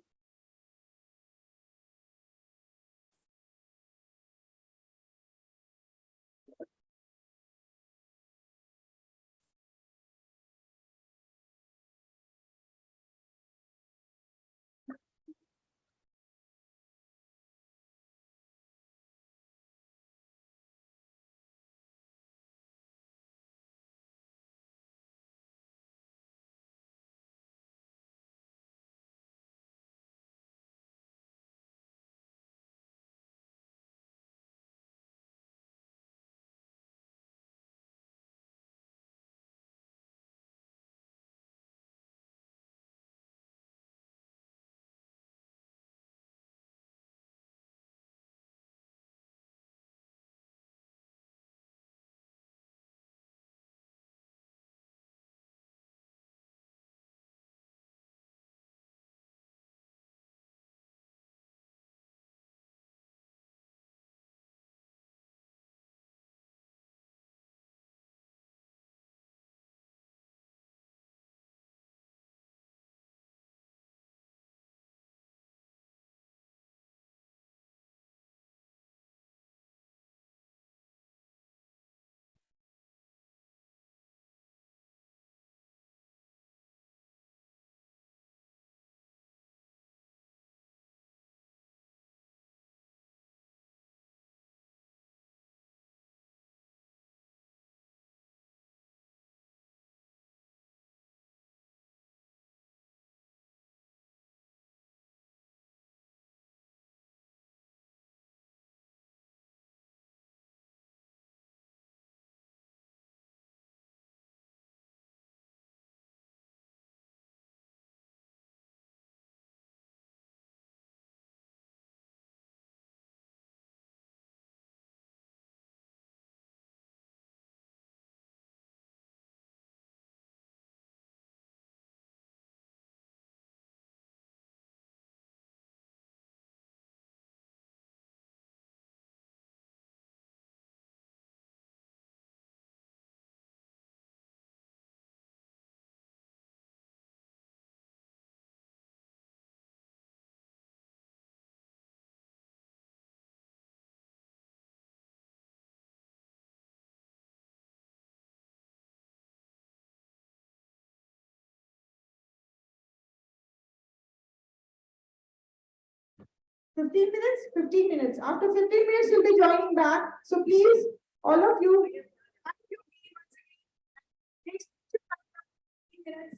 Fifteen minutes. After 15 minutes, you'll be joining back. So please, all of you. Next 15 minutes.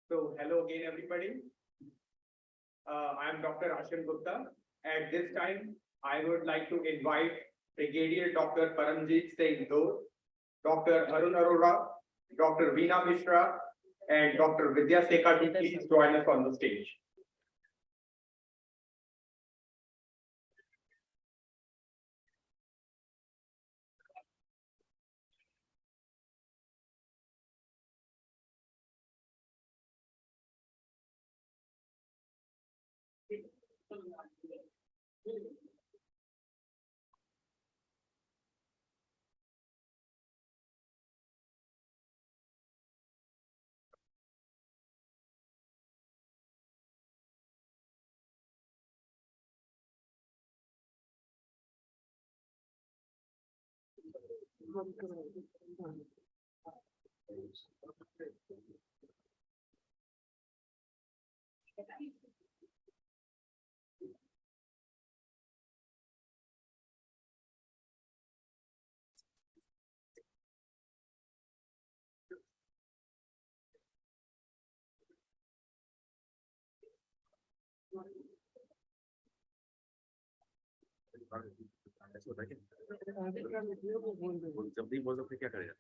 So hello again, everybody. I am Dr. Ashim Gupta. At this time, I would like to invite Brigadier Dr. Paramjit Singh Dor, Dr. Arun Arora, Dr. Veena Mishra, and Dr. Vidya Sekar to please join us on the stage. जब भी बोल सकते क्या करेगा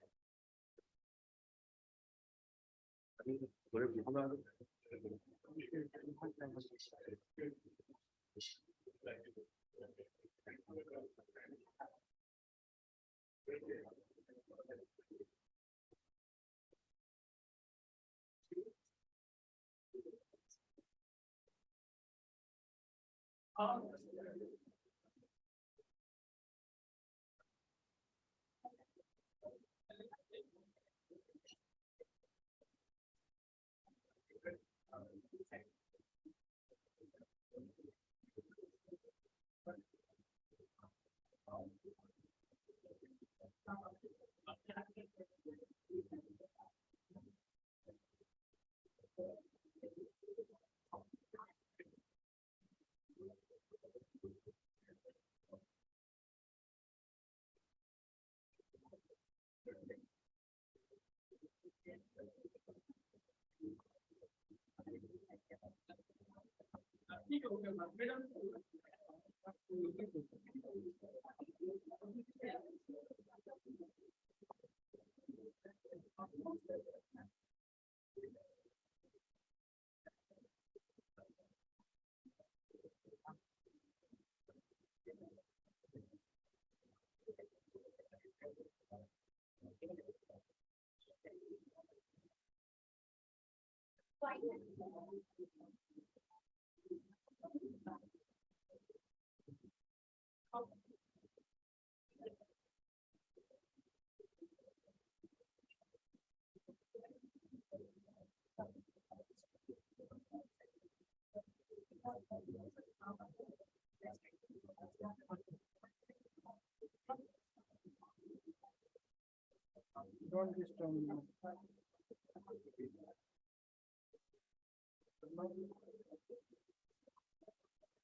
Don't disturb me.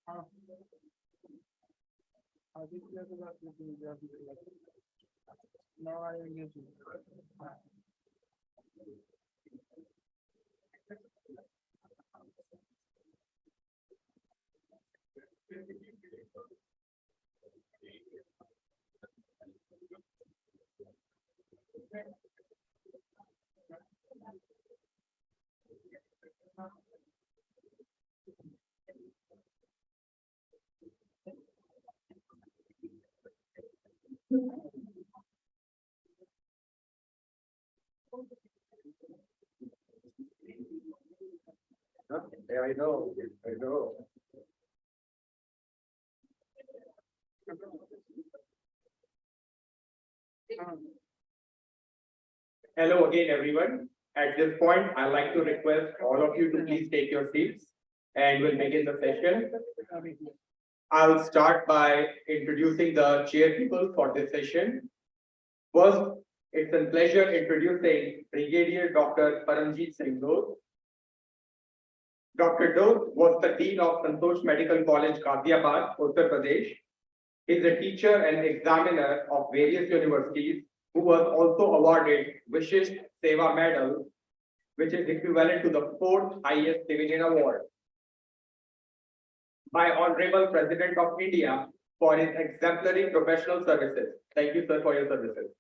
हाँ आदित्य के बात नहीं now I engage you. Yeah, I know, I know. Hello again, everyone. At this point, I'd like to request all of you to please take your seats and we'll begin the session. I'll start by introducing the chair people for this session. First, it's a pleasure introducing Brigadier Dr. Paramjit Singh Dor. Dr. Dhoot was the Dean of Santosh Medical College, Ghaziabad, Uttar Pradesh. He is a teacher and examiner of various universities who was also awarded Vishisht Seva Medal, which is equivalent to the fourth highest civilian award by Honorable President of India for his exemplary professional services. Thank you, sir, for your services.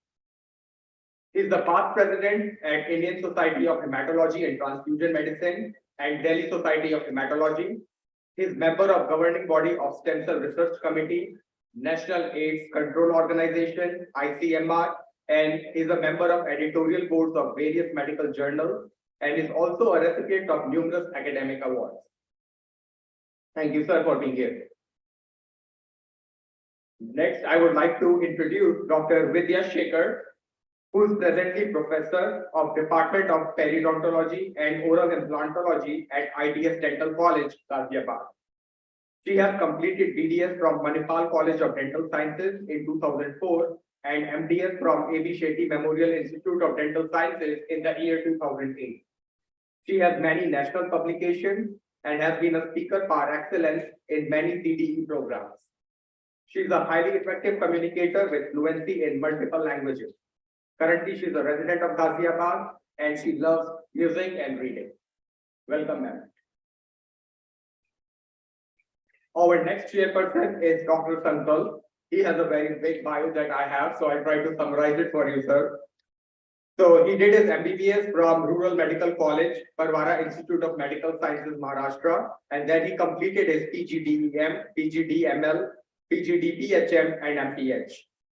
He is the past president at Indian Society of Hematology and Transfusion Medicine and Delhi Society of Hematology. He is member of governing body of Stem Cell Research Committee, National AIDS Control Organization, ICMR, and is a member of editorial boards of various medical journals and is also a recipient of numerous academic awards. Thank you, sir, for being here. Next, I would like to introduce Dr. Vidya Shekhar, who is presently Professor of Department of Periodontology and Oral Implantology at IDS Dental College, Ghaziabad. She has completed BDS from Manipal College of Dental Sciences in 2004 and MDS from A.B. Shetty Memorial Institute of Dental Sciences in the year 2008. She has many national publications and has been a speaker par excellence in many CDE programs. She is a highly effective communicator with fluency in multiple languages. Currently, she is a resident of Ghaziabad and she loves music and reading. Welcome, ma'am. Our next chairperson is Dr. Sankal. He has a very big bio that I have, so I try to summarize it for you, sir. So he did his MBBS from Rural Medical College, Parwara Institute of Medical Sciences, Maharashtra, and then he completed his PGDEM, PGDML, PGDPHM, and MPH.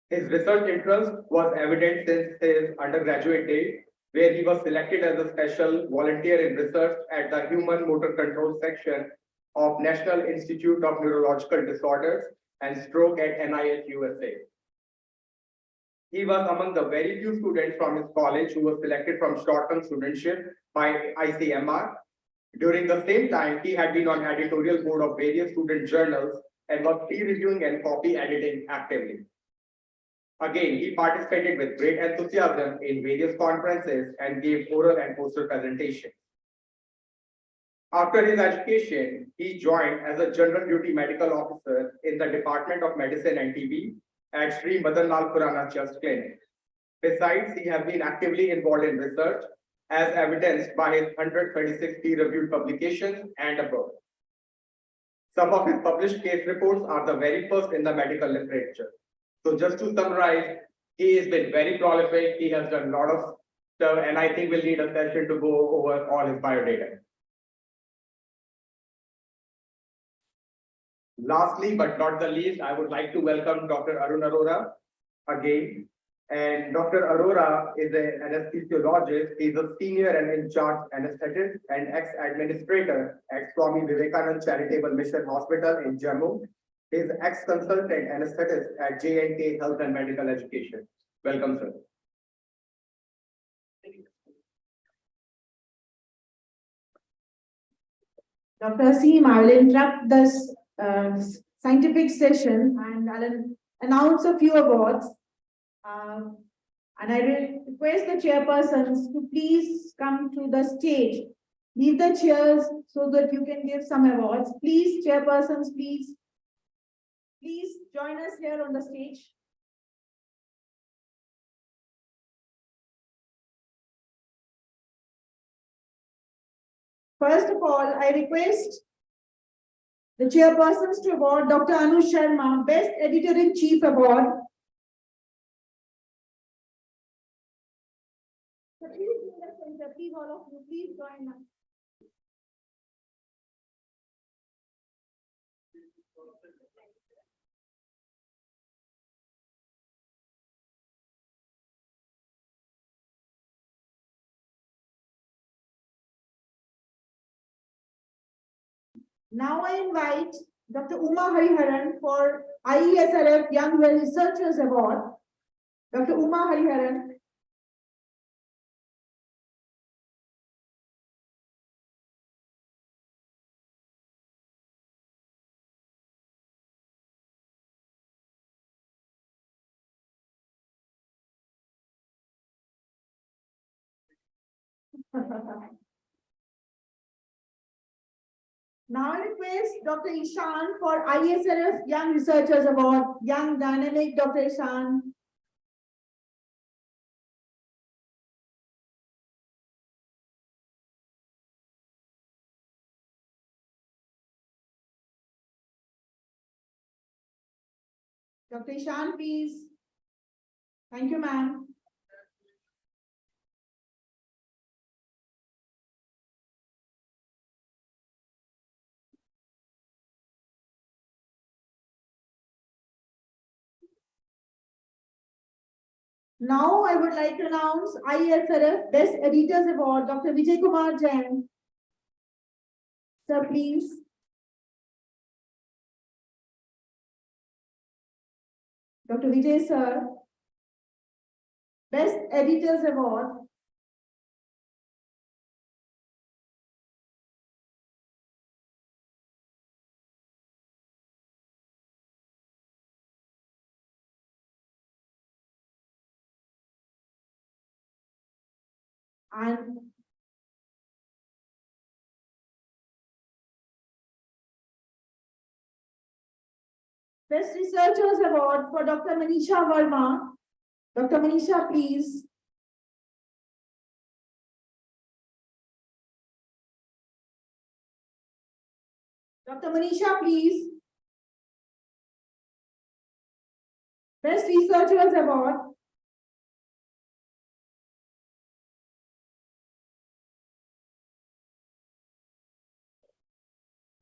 His research interest was evident since his undergraduate days, where he was selected as a special volunteer in research at the Human Motor Control section of National Institute of Neurological Disorders and Stroke at NIH USA. He was among the very few students from his college who was selected from short-term studentship by ICMR. During the same time, he had been on editorial board of various student journals and was peer reviewing and copy editing actively. Again, he participated with great enthusiasm in various conferences and gave oral and poster presentations. After his education, he joined as a general duty medical officer in the Department of Medicine and TB at Sri Madan Lal Khurana Chest Clinic. Besides, he has been actively involved in research, as evidenced by his 136 peer-reviewed publications and above. Some of his published case reports are the very first in the medical literature. So just to summarize, he has been very prolific. He has done a lot of stuff, and I think we'll need a session to go over all his biodata. Lastly, but not the least, I would like to welcome Dr. Arun Arora again. And Dr. Arora is an anesthesiologist. He's a senior and in charge anesthetist and ex-administrator at Swami Vivekanand Charitable Mission Hospital in Jammu. He is ex-consultant anesthetist at J&K Health and Medical Education. Welcome, sir. Dr. Aseem, I will interrupt this scientific session and I'll announce a few awards. And I will request the chairpersons to please come to the stage. Leave the chairs so that you can give some awards. Please, chairpersons, please join us here on the stage. First of all, I request the chairpersons to award Dr. Anu Sharma Best Editor-in-Chief Award. So please in the center, please all of you, please join us. Now I invite Dr. Uma Hariharan for IESRF Young Researchers Award. Dr. Uma Hariharan. Now I request Dr. Ishan for ISRF Young Researchers Award, Young Dynamic Dr. Ishan. Dr. Ishan, please. Thank you, ma'am. Now I would like to announce ISRF Best Editors Award, Dr. Vijay Kumar Jain. Sir, please. Dr. Vijay, sir. Best Editors Award. And Best Researchers Award for Dr. Manisha Verma. Dr. Manisha, please. Dr. Manisha, please. Best Researchers Award.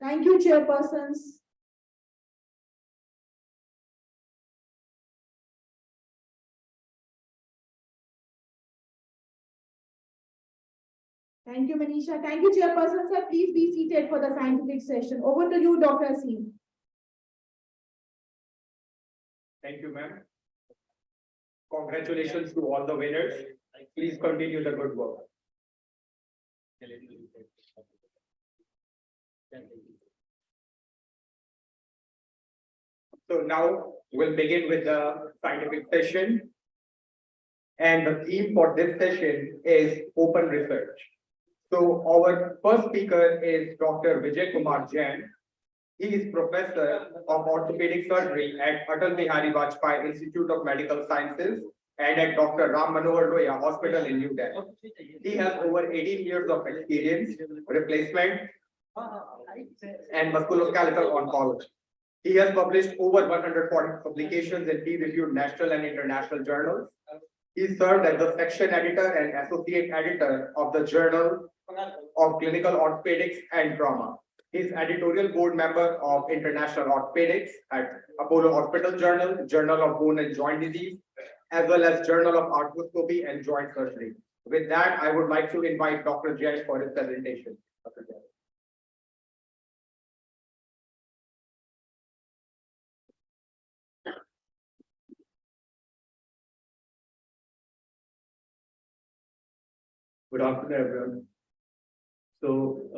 Thank you, chairpersons. Thank you, Manisha. Thank you, chairperson. Sir, please be seated for the scientific session. Over to you, Dr. Asim. Thank you, ma'am. Congratulations to all the winners. Please continue the good work. So now we'll begin with the scientific session. And the theme for this session is open research. So our first speaker is Dr. Vijay Kumar Jain. He is Professor of Orthopedic Surgery at Atal Bihari Vajpayee Institute of Medical Sciences and at Dr. Ram Manohar Lohia Hospital in New Delhi. He has over 18 years of experience, replacement, and musculoskeletal oncology. He has published over 140 publications in peer-reviewed national and international journals. He served as the section editor and associate editor of the Journal of Clinical Orthopedics and Trauma. He is editorial board member of International Orthopedics at Apollo Hospital Journal, Journal of Bone and Joint Disease, as well as Journal of Arthroscopy and Joint Surgery. With that, I would like to invite Dr. Jain for his presentation. Dr. Jain. Good afternoon, everyone. So,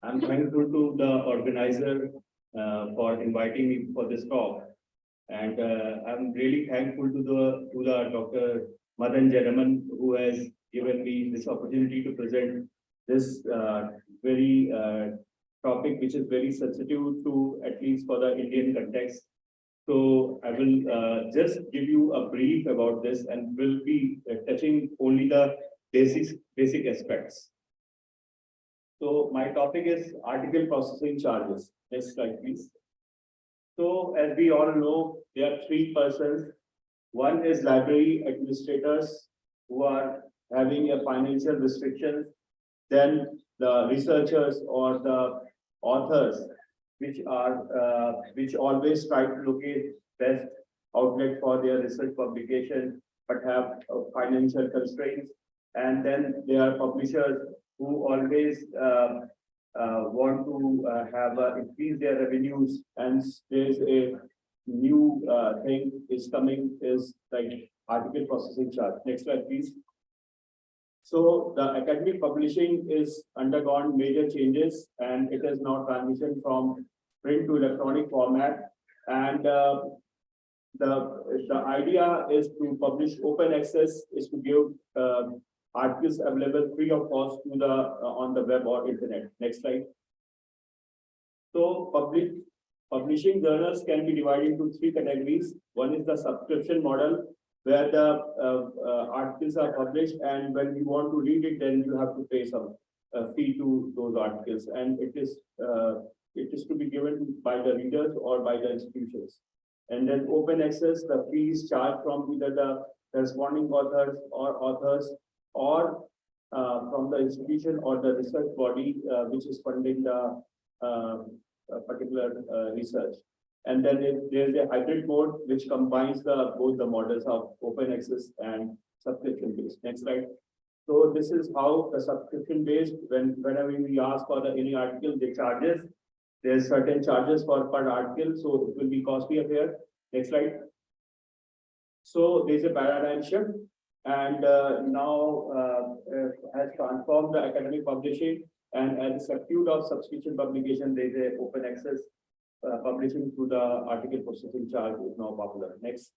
I'm thankful to the organizer for inviting me for this talk. And I'm really thankful to the Dr. Madan Jaraman, who has given me this opportunity to present this very topic, which is very sensitive to, at least for the Indian context. So I will just give you a brief about this and will be touching only the basic aspects. So my topic is article processing charges. Next slide, please. So as we all know, there are three persons. One is library administrators who are having a financial restrictions. Then the researchers or the authors, which always try to locate best outlet for their research publication, but have financial constraints. And then there are publishers who always want to increase their revenues, and there's a new thing is coming, is like article processing charge. Next slide, please. So the academic publishing is undergone major changes, and it has now transitioned from print to electronic format. And the idea is to publish open access, is to give articles available free of cost to the on the web or internet. Next slide. So publishing journals can be divided into three categories. One is the subscription model, where the articles are published, and when you want to read it, then you have to pay some fee to those articles, and it is to be given by the readers or by the institutions. And then open access, the fee is charged from either the corresponding authors or from the institution or the research body which is funding the particular research. And then there's a hybrid mode which combines both the models of open access and subscription based. Next slide. So this is how the subscription based, whenever we ask for any article, they charges. There's certain charges for per article, so it will be costly affair. Next slide. So there's a paradigm shift, and now has transformed the academic publishing, and as a substitute of subscription publication, there's a open access publishing through the article processing charge is now popular. Next.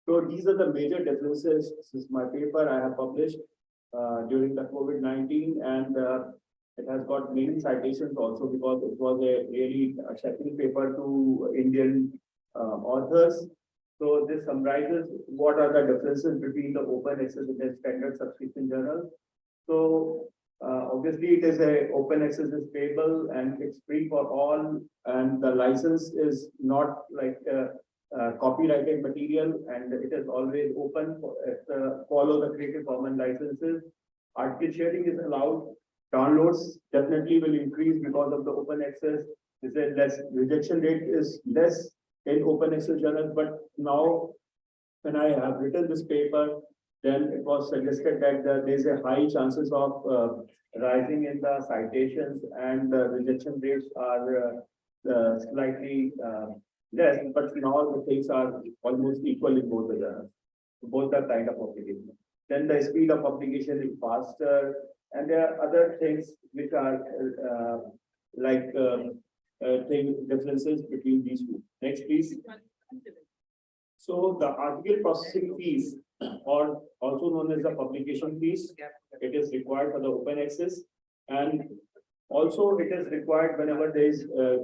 So these are the major differences. This is my paper I have published during the COVID-19, and it has got many citations also because it was a really shocking paper to Indian authors. So this summarizes what are the differences between the open access and the standard subscription journal. So obviously it is a open access is payable and it's free for all, and the license is not like copyrighted material, and it is always open for follow the Creative Commons licenses. Article sharing is allowed. Downloads definitely will increase because of the open access. Is a less rejection rate is less in open access journals, but now when I have written this paper, then it was suggested that there is a high chances of rising in the citations, and the rejection rates are slightly less, but now the things are almost equal in both the journals. Both are kind of publication. Then the speed of publication is faster, and there are other things which are differences between these two. Next, please. So the article processing fees, or also known as the publication fees, it is required for the open access, and also it is required whenever there is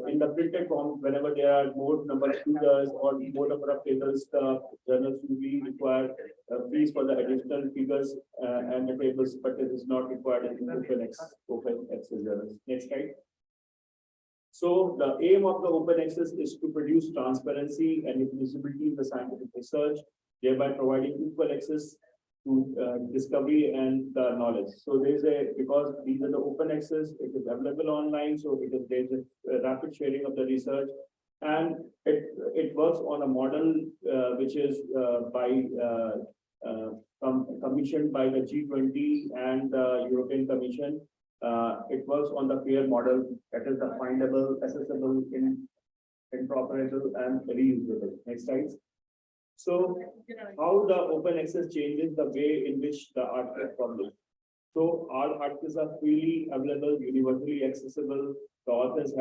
in the printed form, whenever there are more number of figures or more number of tables, the journals will be required fees for the additional figures and the tables, but it is not required in open access journals. Next slide. So the aim of the open access is to produce transparency and visibility in the scientific research, thereby providing equal access to discovery and the knowledge. So there's because these are the open access, it is available online, so there's a rapid sharing of the research, and it works on a model which is commissioned by the G20 and the European Commission. It works on the fair model, that is the findable, accessible, interoperable, and reusable. Next slide. So how the open access changes the way in which the article is published. So all articles are freely available, universally accessible. The authors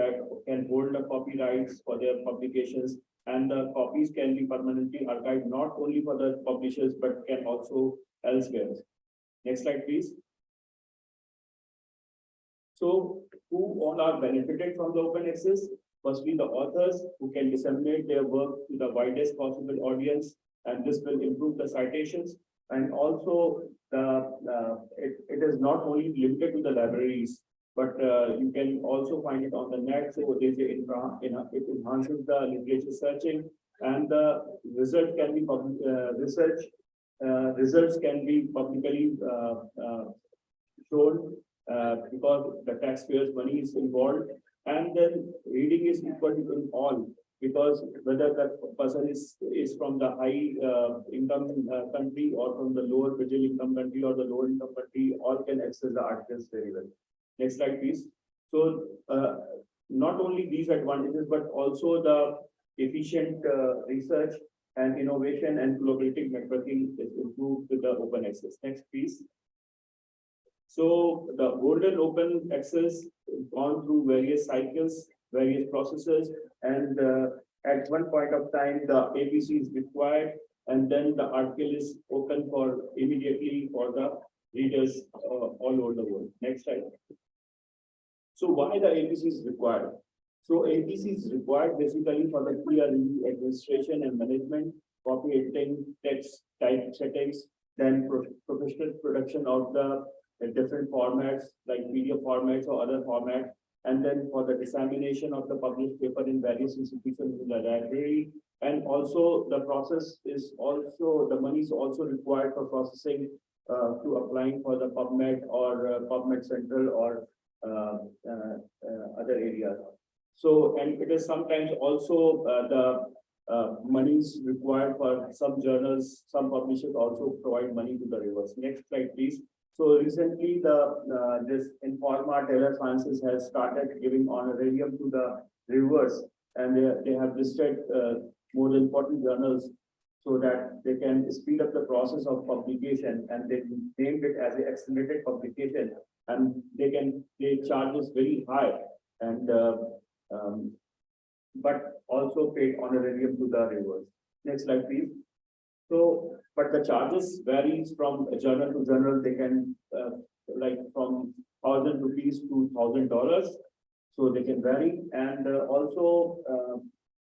can hold the copyrights for their publications, and the copies can be permanently archived not only for the publishers but can also elsewhere. Next slide, please. So who all are benefited from the open access? Firstly, the authors, who can disseminate their work to the widest possible audience, and this will improve the citations. And also, it is not only limited to the libraries, but you can also find it on the net. So it enhances the literature searching, and the result can be results can be publicly shown because the taxpayers' money is involved. And then reading is equal in all, because whether the person is from the high income country or from the lower middle income country or the lower income country, all can access the articles very well. Next slide, please. So not only these advantages, but also the efficient research and innovation and collaborative networking is improved with the open access. Next, please. So the golden open access gone through various cycles, various processes, and at one point of time, the ABC is required, and then the article is open for immediately for the readers all over the world. Next slide. So why the APC is required? So APC is required basically for the clear review, administration and management, copy editing, text type settings, then professional production of the different formats like PDF formats or other formats, and then for the dissemination of the published paper in various institutions in the library. And also the process is also, the money is also required for processing to applying for the PubMed or PubMed Central or other areas. So, and it is sometimes also the monies required for some journals, some publishers also provide money to the reviewers. Next slide, please. So recently, this Informa Taylor Sciences has started giving honorarium to the reviewers, and they have listed more than 40 journals so that they can speed up the process of publication, and they named it as an accelerated publication, and they charge us very high, and but also paid honorarium to the reviewers. Next slide, please. So, but the charges varies from journal to journal. They can like from 1,000 rupees to $1,000. So they can vary, and also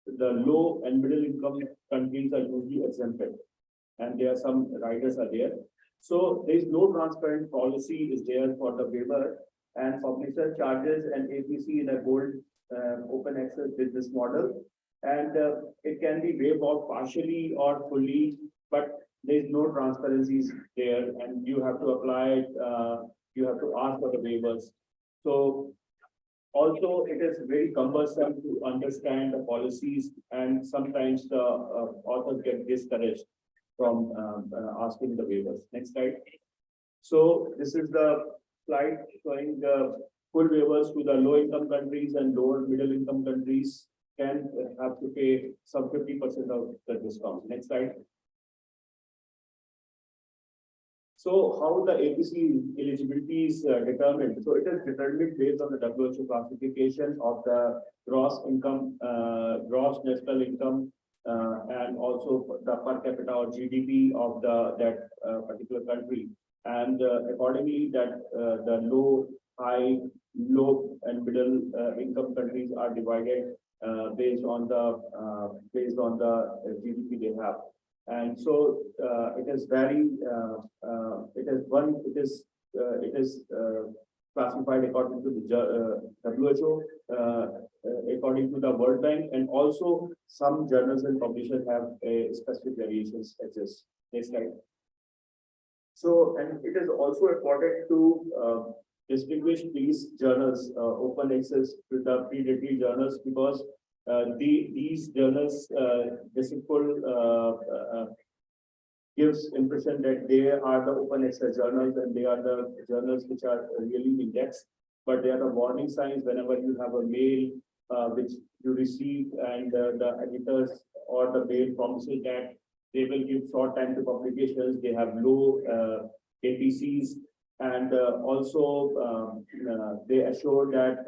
the low and middle income countries are usually exempted, and there are some riders are there. So there is no transparent policy is there for the waiver, and publisher charges and APC in a gold open access business model, and it can be waived off partially or fully, but there is no transparencies there, and you have to apply it, you have to ask for the waivers. So also it is very cumbersome to understand the policies, and sometimes the authors get discouraged from asking the waivers. Next slide. So this is the slide showing the full waivers to the low income countries, and lower middle income countries can have to pay some 50% of the discount. Next slide. So how the APC eligibility is determined? So it is determined based on the WHO classification of the gross income, gross national income, and also the per capita or GDP of that particular country. And accordingly, that the low, high, low, and middle income countries are divided based on the GDP they have. And so it is very it is classified according to the WHO, according to the World Bank, and also some journals and publishers have specific variations exist. Next slide. So, and it is also important to distinguish these journals, open access with the predatory journals, because these journals deceitful gives impression that they are the open access journals and they are the journals which are really indexed, but they are the warning signs whenever you have a mail which you receive, and the editors or the mail promises that they will give short time to publications, they have low APCs, and also they assure that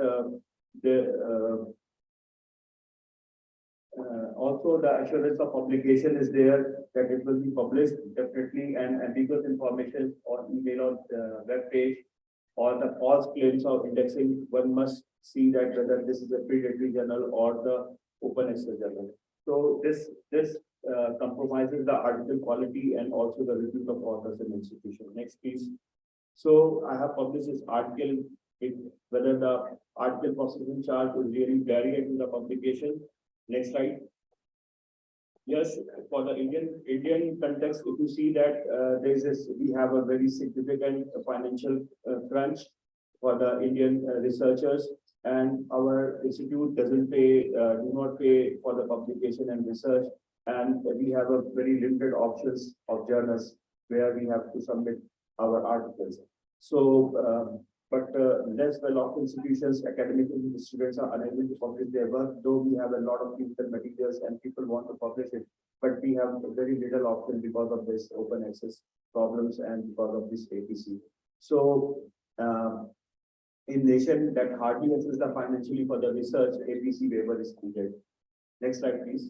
also the assurance of publication is there, that it will be published definitely, and ambiguous information on email or web page, or the false claims of indexing, one must see that whether this is a predatory journal or the open access journal. So this compromises the article quality and also the review of authors and institution. Next, please. So I have published this article, whether the article processing charge is really varied in the publication. Next slide. Yes, for the Indian context, if you see that we have a very significant financial crunch for the Indian researchers, and our institute do not pay for the publication and research, and we have a very limited options of journals where we have to submit our articles. So, but less well-off institutions, academic students are unable to publish their work, though we have a lot of clinical materials and people want to publish it, but we have very little option because of this open access problems and because of this APC. So, in nation that hardly access the financially for the research, APC waiver is needed. Next slide, please.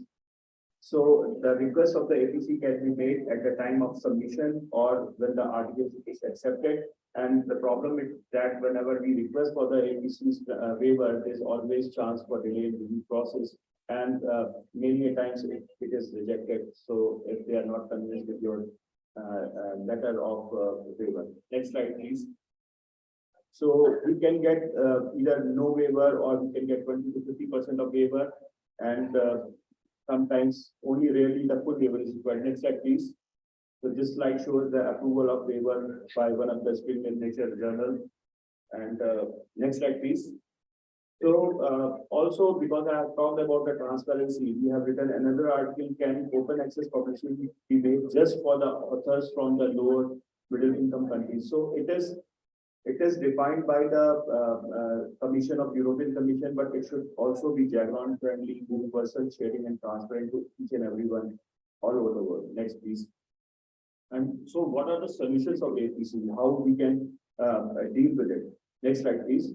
So the request of the APC can be made at the time of submission or when the article is accepted. And the problem is that whenever we request for the APC's waiver, there's always chance for delay in review process. And many a times it is rejected. So if they are not convinced with your letter of waiver. Next slide, please. So we can get either no waiver or we can get 20 to 50% of waiver, and sometimes only rarely the full waiver is required. Next slide, please. So this slide shows the approval of waiver by one of the skilled in nature journal. And next slide, please. So also because I have talked about the transparency, we have written another article, can open access publishing be made just for the authors from the lower middle income countries. So it is defined by the Commission of European Commission, but it should also be Jagron friendly, universal, sharing and transparent to each and everyone all over the world. Next, please. And so what are the solutions of APC? How we can deal with it? Next slide, please.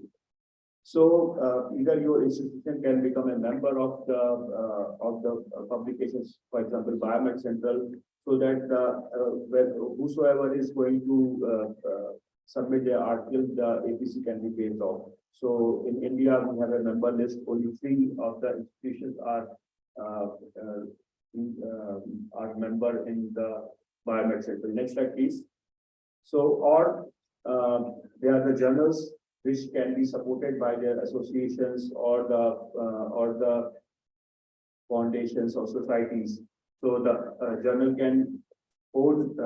So either your institution can become a member of the publications, for example, Biomed Central, so that whosoever is going to submit their article, the APC can be paid off. So in India, we have a member list. Only 3 of the institutions are member in the Biomed Central. Next slide, please. So, or there are the journals which can be supported by their associations or the foundations or societies. So the journal can hold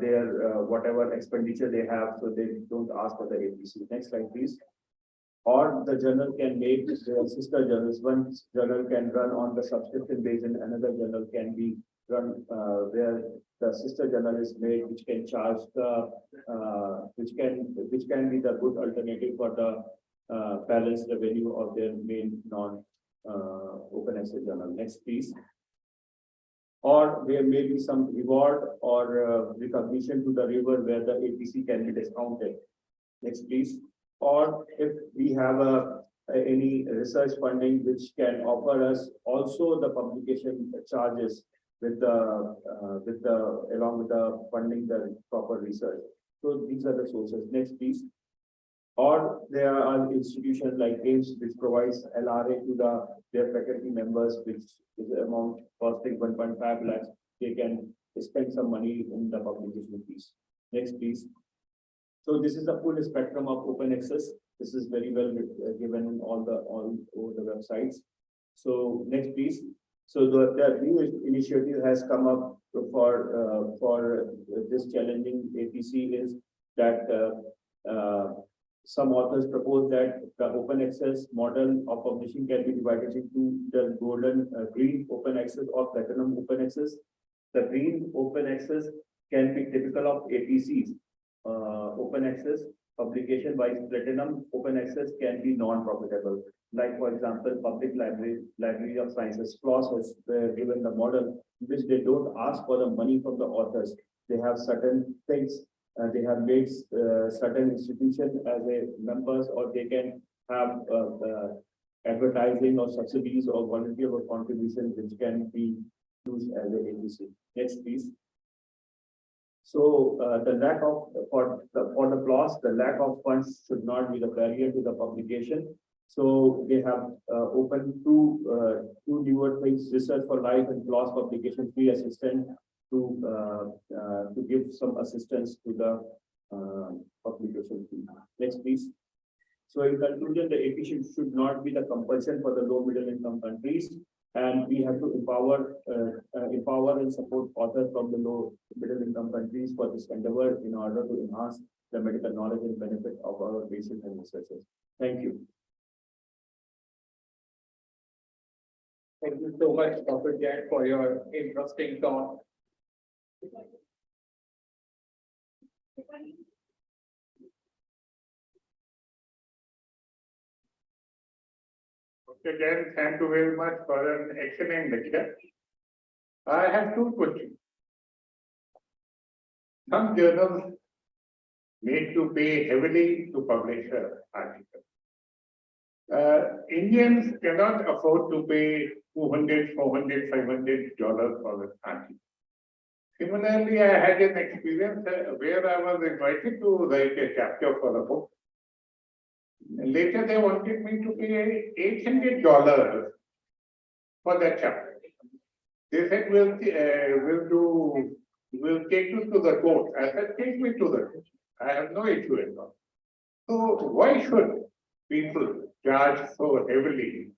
their whatever expenditure they have, so they don't ask for the APC. Next slide, please. Or the journal can make their sister journals. One journal can run on the subscription base, and another journal can be run where the sister journal is made, which can charge the which can be the good alternative for the balance revenue of their main non open access journal. Next, please. Or there may be some reward or recognition to the river where the APC can be discounted. Next, please. Or if we have any research funding which can offer us also the publication charges with the along with the funding the proper research. So these are the sources. Next, please. Or there are institutions like AIMS which provides LRA to their faculty members, which is amount costing 1.5 lakhs. They can spend some money in the publication fees. Next, please. So this is the full spectrum of open access. This is very well given in all over the websites. So next, please. So the new initiative has come up for this challenging APC is that some authors propose that the open access model of publishing can be divided into the golden green open access or platinum open access. The green open access can be typical of APCs. Open access publication by platinum open access can be non-profitable. Like for example, public library of sciences, PLOS has given the model in which they don't ask for the money from the authors. They have certain things. They have made certain institutions as a members, or they can have advertising or subsidies or volunteer or contribution which can be used as a APC. Next, please. So the lack of for the PLOS, the lack of funds should not be the barrier to the publication. So they have opened two newer things: Research for Life and PLOS publication free assistant to give some assistance to the publication fee. Next, please. So in conclusion, the APC should not be the compulsion for the low middle income countries, and we have to empower and support authors from the low middle income countries for this endeavor in order to enhance the medical knowledge and benefit of our patients and researchers. Thank you. Thank you so much, Dr. Jain, for your interesting talk. Dr. Jain, thank you very much for an excellent lecture. I have 2 questions. Some journals need to pay heavily to publish an article. Indians cannot afford to pay $200, $400, $500 for the party. Similarly, I had an experience where I was invited to write a chapter for a book. Later, they wanted me to pay $800 for that chapter. They said, we'll take you to the court. I said, take me to the court. I have no issue at all. So why should people charge so heavily,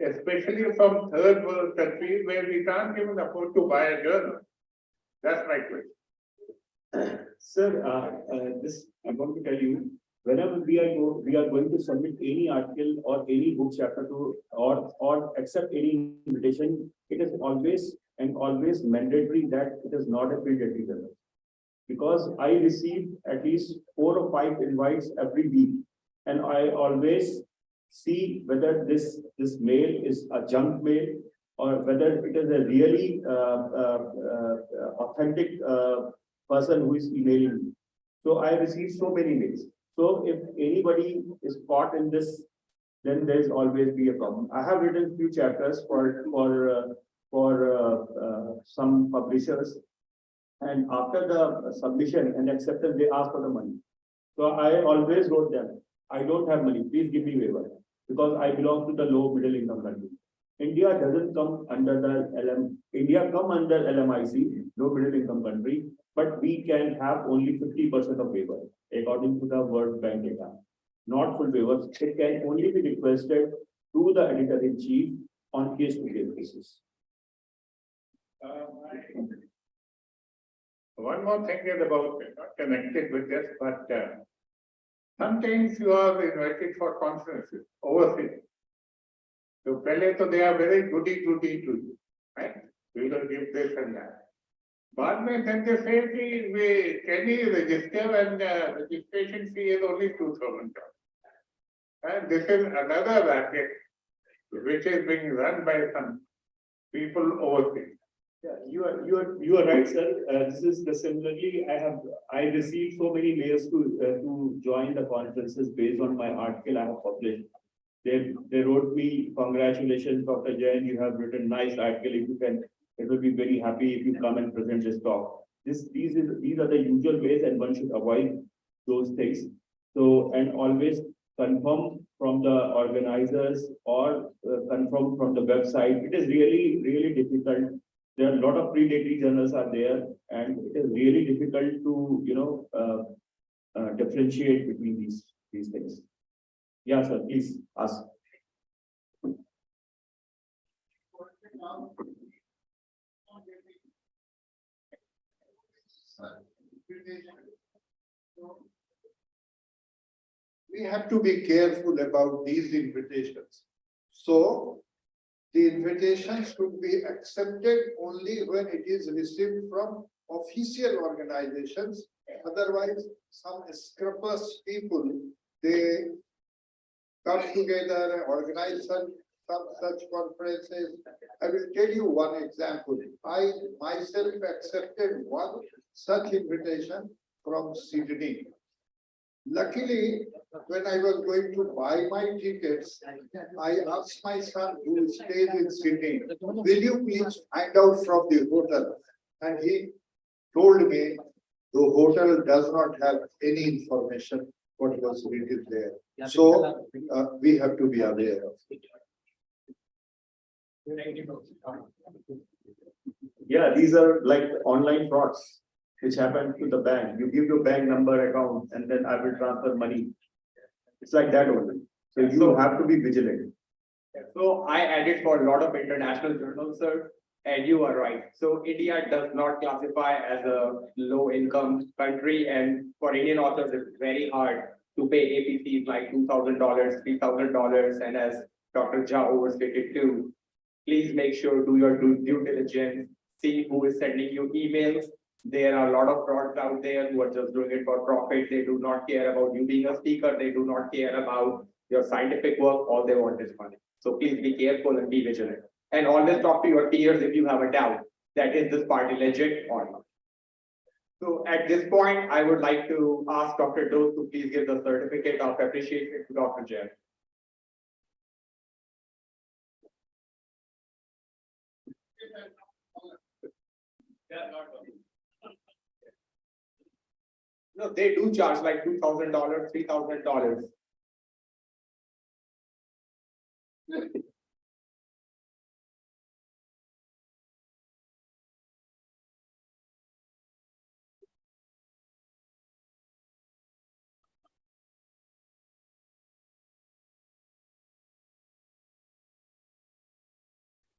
especially from third world countries where we can't even afford to buy a journal? That's my question. Sir, this, I'm going to tell you, whenever we are going to submit any article or any book chapter to, or accept any invitation, it is always mandatory that it is not a pediatric journal. Because I receive at least 4 or 5 invites every week, and I always see whether this mail is a junk mail or whether it is a really authentic person who is emailing me. So I receive so many mails. So if anybody is caught in this, then there's always be a problem. I have written few chapters for some publishers, and after the submission and acceptance, they ask for the money. So I always wrote them, I don't have money, please give me waiver, because I belong to the low middle income country. India doesn't come under the India come under LMIC, low middle income country, but we can have only 50% of waiver, according to the World Bank data. Not full waivers, it can only be requested to the editor-in-chief on case-to-case basis. One more thing is about, not connected with this, but sometimes you are invited for conferences overseas. So they are very goody to you, right? We will give this and that. But then they say, can you register, and registration fee is only $2,000. And this is another racket which is being run by some people overseas. Yeah, you are right, sir. This is the similarly. I received so many mails to join the conferences based on my article I have published. They wrote me, congratulations, Dr. Jain, you have written nice article. If you can, it will be very happy if you come and present this talk. These are the usual ways, and one should avoid those things. So, and always confirm from the organizers or confirm from the website. It is really difficult. There are a lot of predatory journals are there, and it is really difficult to differentiate between these things. Yeah, sir, please ask. We have to be careful about these invitations. So the invitation should be accepted only when it is received from official organizations. Otherwise, some scrupulous people, they come together, organize some such conferences. I will tell you one example. I myself accepted one such invitation from Sydney. Luckily, when I was going to buy my tickets, I asked my son who stays in Sydney, will you please find out from the hotel? And he told me the hotel does not have any information what was written there. So we have to be aware of it. Yeah, these are like online frauds which happen to the bank. You give your bank number, account, and then I will transfer money. It's like that only. So you have to be vigilant. So I added for a lot of international journals, sir, and you are right. So India does not classify as a low income country, and for Indian authors, it's very hard to pay APCs like $2,000, $3,000, and as Dr. Jha overstated too. Please make sure do your due diligence, see who is sending you emails. There are a lot of frauds out there who are just doing it for profit. They do not care about you being a speaker. They do not care about your scientific work. All they want is money. So please be careful and be vigilant. And always talk to your peers if you have a doubt that is this party legit or not. So at this point, I would like to ask Dr. Dose to please give the certificate of appreciation to Dr. Jain. No, they do charge like $2,000, $3,000.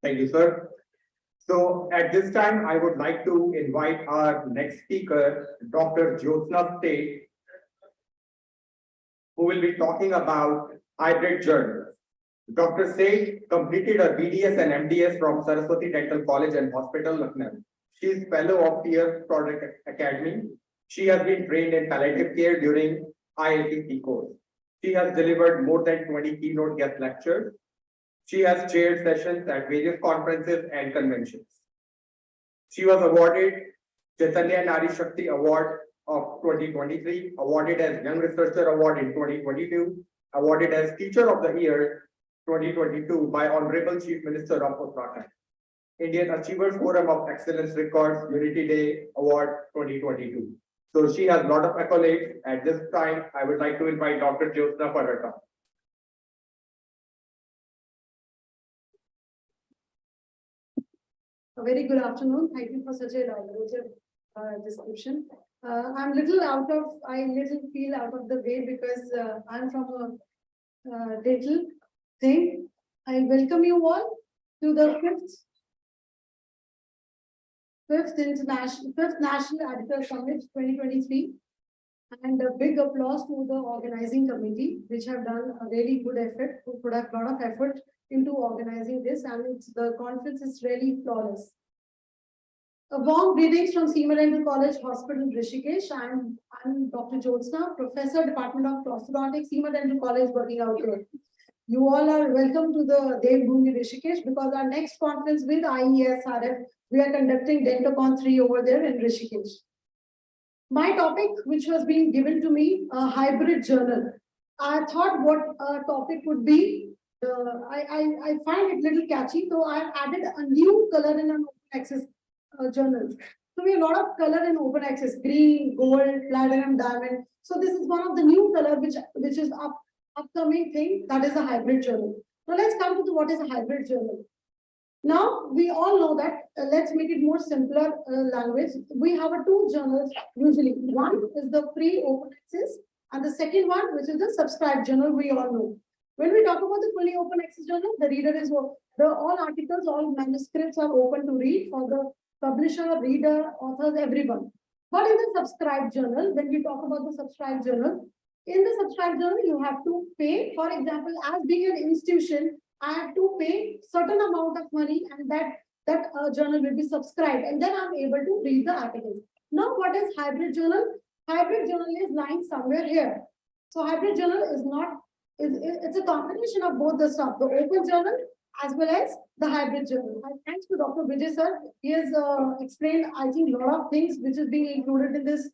Thank you, sir. So at this time, I would like to invite our next speaker, Dr. Jyotsna State, who will be talking about hybrid journals. Dr. Seth completed her BDS and MDS from Saraswati Dental College and Hospital, Lucknow. She is fellow of Pierce Product Academy. She has been trained in palliative care during IACC course. She has delivered more than 20 keynote guest lectures. She has chaired sessions at various conferences and conventions. She was awarded Chaitanya Nari Shakti Award of 2023, awarded as Young Researcher Award in 2022, awarded as Teacher of the Year 2022 by Honorable Chief Minister of Uttarakhand. Indian Achievers Forum of Excellence Records Unity Day Award 2022. So she has a lot of accolades. At this time, I would like to invite Dr. Jyotsna for her talk. A very good afternoon. Thank you for such a elaborate description. I little feel out of the way because I'm from a dental thing. I welcome you all to the fifth National Editor Summit 2023. And a big applause to the organizing committee, which have done a really good effort, who put a lot of effort into organizing this, and the conference is really flawless. A warm greetings from Seema Dental College Hospital, Rishikesh. I'm Dr. Jyotsna, Professor, Department of Prosthodontics, Seema Dental College, working out here. You all are welcome to the Devbhoomi Rishikesh, because our next conference with IESRF, we are conducting DentoCon 3 over there in Rishikesh. My topic, which was being given to me, a hybrid journal. I thought what a topic would be. I find it little catchy, so I've added a new color in an open access journal. So we have a lot of color in open access: green, gold, platinum, diamond. So this is one of the new color which is upcoming thing, that is a hybrid journal. Now let's come to what is a hybrid journal. Now we all know that, let's make it more simpler language. We have two journals usually. One is the free open access, and the second one, which is the subscribed journal, we all know. When we talk about the fully open access journal, the reader is all articles, all manuscripts are open to read for the publisher, reader, authors, everyone. But in the subscribed journal, when we talk about the subscribed journal, in the subscribed journal, you have to pay. For example, as being an institution, I have to pay certain amount of money, and that journal will be subscribed, and then I'm able to read the articles. Now, what is hybrid journal? Hybrid journal is lying somewhere here. So hybrid journal is not, it's a combination of both the stuff, the open journal as well as the hybrid journal. Thanks to Dr. Vijay sir. He has explained, I think, a lot of things which is being included in this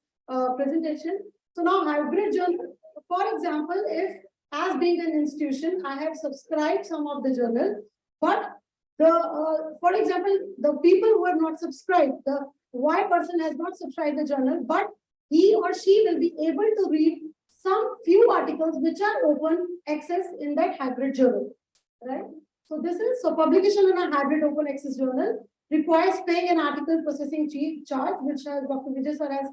presentation. So now hybrid journal, for example, if as being an institution, I have subscribed some of the journal, but for example, the people who have not subscribed, the Y person has not subscribed the journal, but he or she will be able to read some few articles which are open access in that hybrid journal, right? So this is, so publication in a hybrid open access journal requires paying an article processing charge, which Dr. Vijay sir has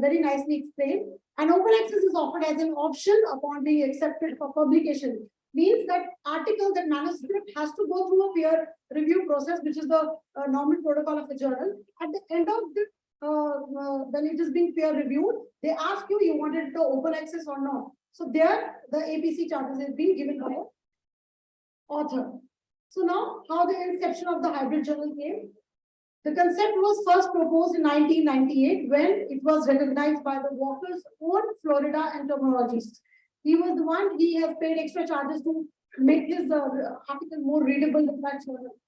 very nicely explained. And open access is offered as an option upon being accepted for publication. Means that article, that manuscript has to go through a peer review process, which is the normal protocol of a journal. At the end of the when it is being peer reviewed, they ask you wanted the open access or not. So there the APC charges is being given by author. So now, how the inception of the hybrid journal came? The concept was first proposed in 1998 when it was recognized by the Walker's own Florida entomologist. He was the one, he has paid extra charges to make his article more readable in that journal.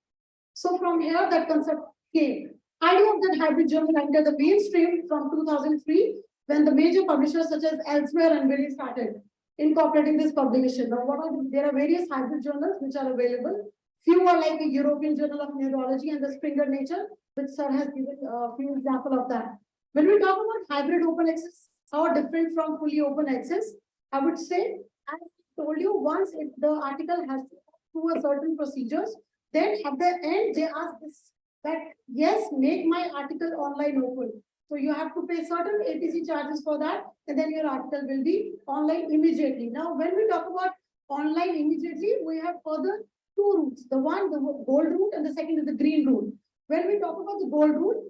So from here, that concept came. Idea of that hybrid journal entered the mainstream from 2003 when the major publishers such as Elsewhere and Wiley started incorporating this publication. Now, there are various hybrid journals which are available. Few are like the European Journal of Neurology and the Springer Nature, which sir has given a few examples of that. When we talk about hybrid open access, how different from fully open access, I would say, as I told you, once if the article has to go through a certain procedures, then at the end, they ask this, that yes, make my article online open. So you have to pay certain ATC charges for that, and then your article will be online immediately. Now, when we talk about online immediately, we have further two routes. The one, the gold route, and the second is the green route. When we talk about the gold route,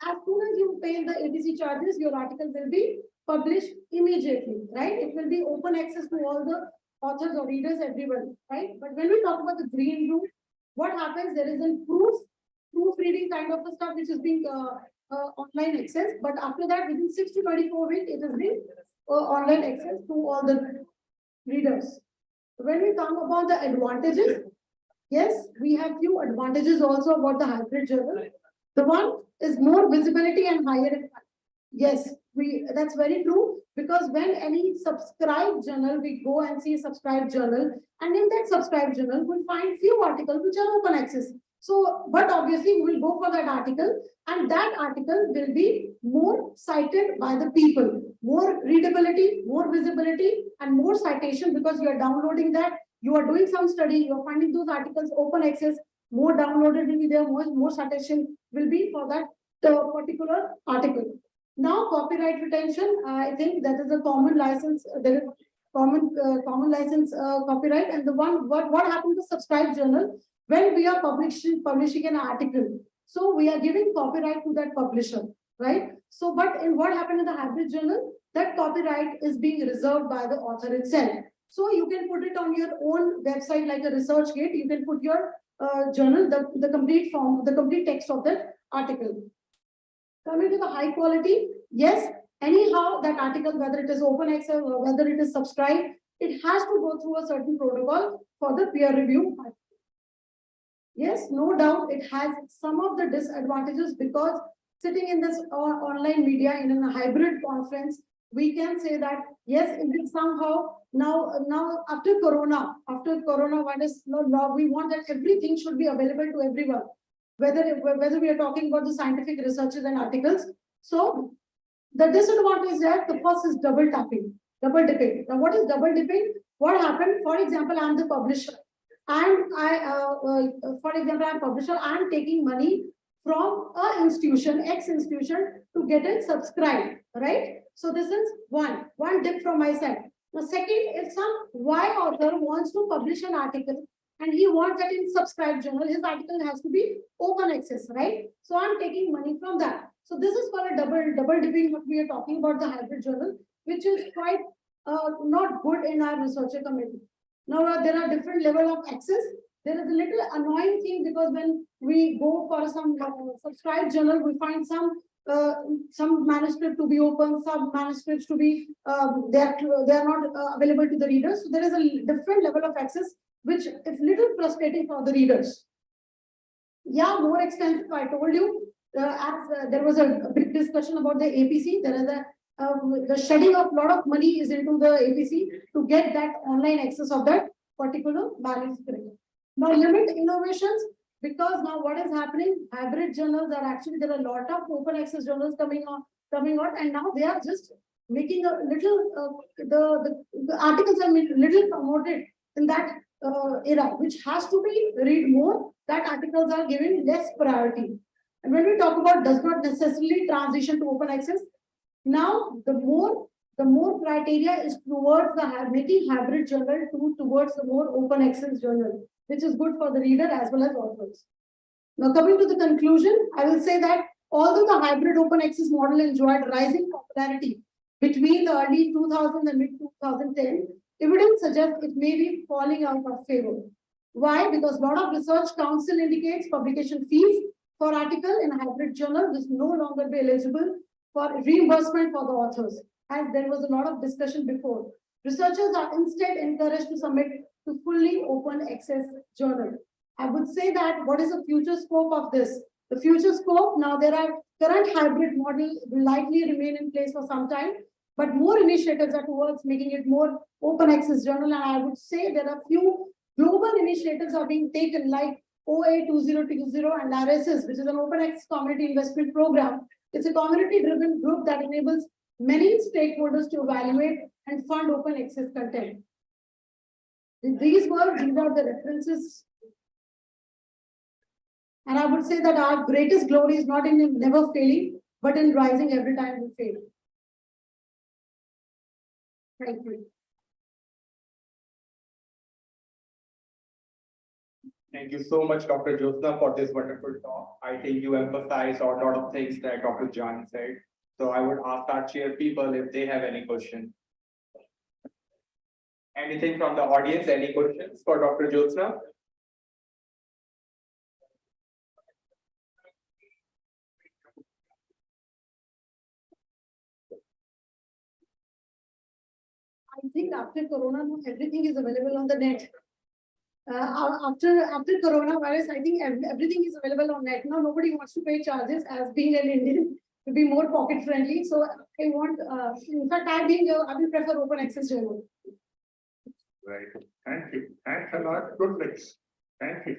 as soon as you pay the ATC charges, your article will be published immediately, right? It will be open access to all the authors or readers, everyone, right? But when we talk about the green route, what happens? There is a proofreading kind of a stuff which is being online access, but after that, within 6 to 24 weeks, it has been online access to all the readers. When we talk about the advantages, yes, we have few advantages also about the hybrid journal. The one is more visibility and higher impact. Yes, that's very true, because when any subscribed journal, we go and see a subscribed journal, and in that subscribed journal, we'll find few articles which are open access. So, but obviously we'll go for that article, and that article will be more cited by the people, more readability, more visibility, and more citation, because you are downloading that, you are doing some study, you are finding those articles open access, more downloaded will be there, more citation will be for that particular article. Now, copyright retention, I think that is a common license, there is common license copyright, and the one, what happened to subscribed journal, when we are publishing an article, so we are giving copyright to that publisher, right? So, but in what happened in the hybrid journal, that copyright is being reserved by the author itself. So you can put it on your own website like a ResearchGate, you can put your journal, the complete form, the complete text of that article. Coming to the high quality, yes, anyhow, that article, whether it is open access or whether it is subscribed, it has to go through a certain protocol for the peer review. Yes, no doubt, it has some of the disadvantages, because sitting in this online media in a hybrid conference, we can say that, yes, it is somehow now after coronavirus law, we want that everything should be available to everyone, whether we are talking about the scientific researches and articles. So the disadvantage is that the first is double dipping. Now, what is double dipping? What happened? For example, I'm the publisher, and I'm taking money from a institution, X institution, to get it subscribed, right? So this is one dip from my side. The second, if some Y author wants to publish an article and he wants that in subscribed journal, his article has to be open access, right? So I'm taking money from that. So this is called a double dipping, what we are talking about, the hybrid journal, which is quite not good in our researcher community. Now, there are different level of access. There is a little annoying thing, because when we go for some subscribed journal, we find some manuscript to be open, some manuscripts to be they are not available to the readers. So there is a different level of access, which is little frustrating for the readers. Yeah, more expensive. I told you, there was a big discussion about the APC. There is the shedding of lot of money is into the APC to get that online access of that particular manuscript. Now, limit innovations, because now what is happening? Hybrid journals are actually, there are a lot of open access journals coming out, and now they are just making a little the articles are little promoted in that era, which has to be read more. That articles are given less priority. And when we talk about does not necessarily transition to open access, now the more criteria is towards the making hybrid journal towards the more open access journal, which is good for the reader as well as authors. Now, coming to the conclusion, I will say that although the hybrid open access model enjoyed rising popularity between the early 2000 and mid 2010, evidence suggests it may be falling out of favor. Why? Because a lot of research council indicates publication fees for article in a hybrid journal will no longer be eligible for reimbursement for the authors, as there was a lot of discussion before. Researchers are instead encouraged to submit to fully open access journal. I would say that what is the future scope of this? The future scope, now there are current hybrid model will likely remain in place for some time, but more initiatives are towards making it more open access journal. And I would say there are few global initiatives are being taken, like OA 2020 and RSS, which is an open access community investment program, It's a community-driven group that enables many stakeholders to evaluate and fund open access content. These are the references. And I would say that our greatest glory is not in never failing, but in rising every time we fail. Thank you. Thank you so much, Dr. Jyotsna, for this wonderful talk. I think you emphasized on a lot of things that Dr. John said. So I would ask our chair people if they have any questions. Anything from the audience? Any questions for Dr. Jyotsna? I think after Corona, now everything is available on the net. After coronavirus, I think everything is available on net. Now nobody wants to pay charges as being an Indian to be more pocket friendly. So I want, in fact, I will prefer open access journal. Right. Thank you. Thanks a lot. Good mix. Thank you.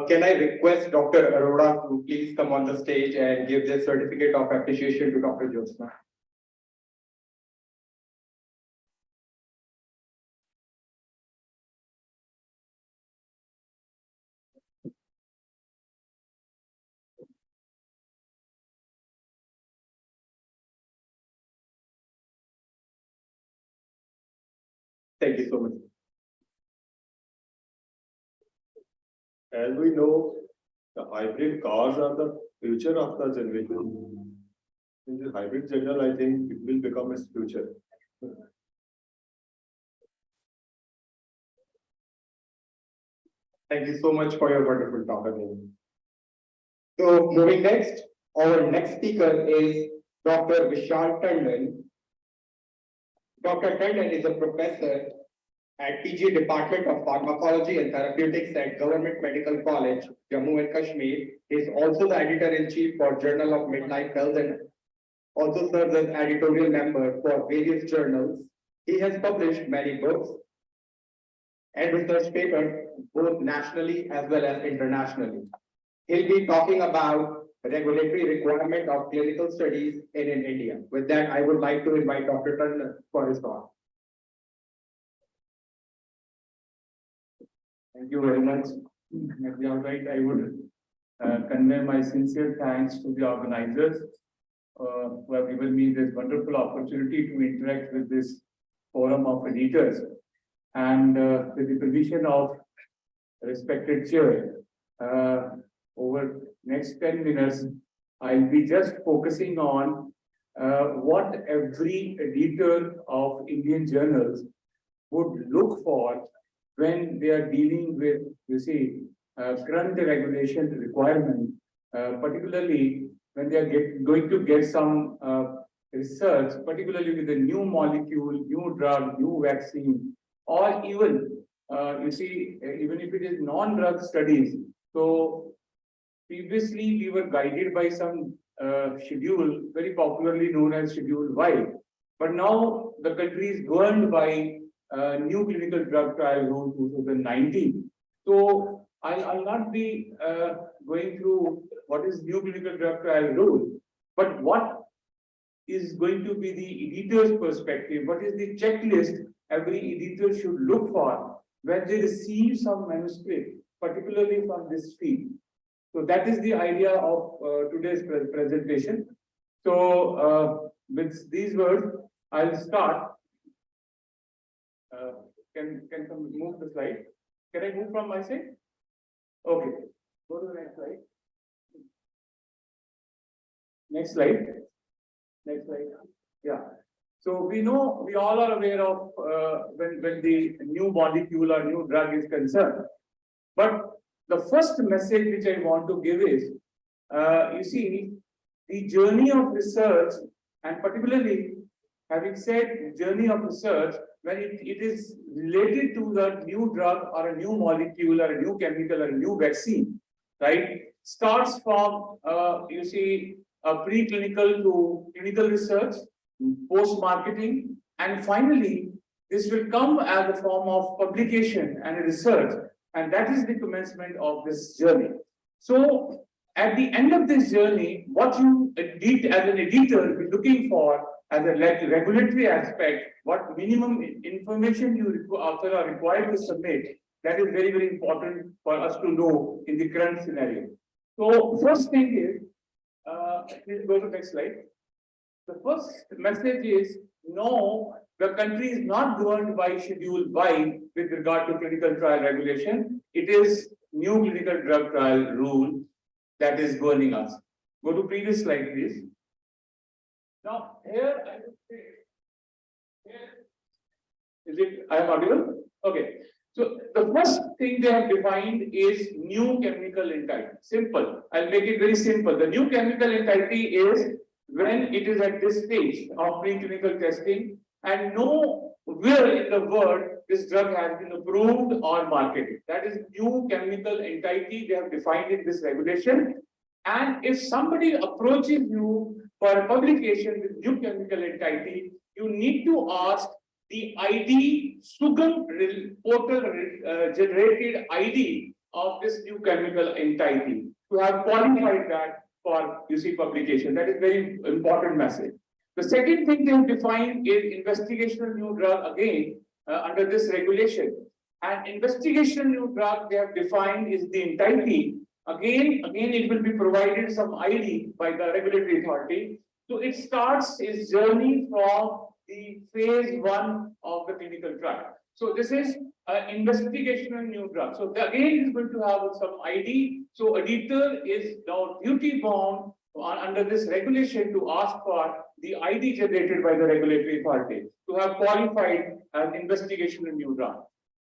Can I request Dr. Arora to please come on the stage and give this certificate of appreciation to Dr. Jyotsna? Thank you so much. As we know, the hybrid cars are the future of the generation. In the hybrid general, I think it will become its future. Thank you so much for your wonderful talk again. So moving next, our next speaker is Dr. Vishal Tandon. Dr. Tandon is a professor at PG Department of Pharmacology and Therapeutics at Government Medical College, Jammu and Kashmir. He is also the editor-in-chief for Journal of Midlife Health and also serves as editorial member for various journals. He has published many books and research papers, both nationally as well as internationally. He'll be talking about regulatory requirement of clinical studies in India. With that, I would like to invite Dr. Tandon for his talk. Thank you very much. If you are right, I would convey my sincere thanks to the organizers who have given me this wonderful opportunity to interact with this forum of editors. And with the permission of respected chair, over next 10 minutes, I'll be just focusing on what every editor of Indian journals would look for when they are dealing with, you see, current regulation requirement, particularly when they are going to get some research, particularly with a new molecule, new drug, new vaccine, or even, you see, even if it is non-drug studies. So previously we were guided by some schedule, very popularly known as Schedule Y. But now the country is governed by new clinical drug trial rule 2019. So I'll not be going through what is new clinical drug trial rule, but what is going to be the editor's perspective, what is the checklist every editor should look for when they receive some manuscript, particularly from this field. So that is the idea of today's presentation. So with these words, I'll start. Can move the slide? Can I move from my side? Okay. Go to the next slide. Next slide. Next slide. Yeah. So we know, we all are aware of when the new molecule or new drug is concerned. But the first message which I want to give is, you see, the journey of research, and particularly having said journey of research, when it is related to the new drug or a new molecule or a new chemical or a new vaccine, right, starts from, you see, a preclinical to clinical research, post-marketing, and finally, this will come as a form of publication and research, and that is the commencement of this journey. So at the end of this journey, what you did as an editor be looking for as a regulatory aspect, what minimum information you are required to submit, that is very, very important for us to know in the current scenario. So first thing is, please go to next slide. The first message is, no, the country is not governed by Schedule Y with regard to clinical trial regulation. It is new clinical drug trial rule that is governing us. Go to previous slide, please. Now, here I would say, I am audible? Okay. So the first thing they have defined is new chemical entity. Simple. I'll make it very simple. The new chemical entity is when it is at this stage of preclinical testing and nowhere in the world this drug has been approved or marketed. That is new chemical entity they have defined in this regulation. And if somebody approaches you for a publication with new chemical entity, you need to ask the ID, Sugam portal generated ID of this new chemical entity to have qualified that for publication. That is very important message. The second thing they have defined is investigational new drug again under this regulation. And investigational new drug they have defined is the entity. Again, it will be provided some ID by the regulatory authority. So it starts its journey from the phase 1 of the clinical trial. So this is investigational new drug. So again, it's going to have some ID. So editor is now duty bound under this regulation to ask for the ID generated by the regulatory authority to have qualified as investigational new drug.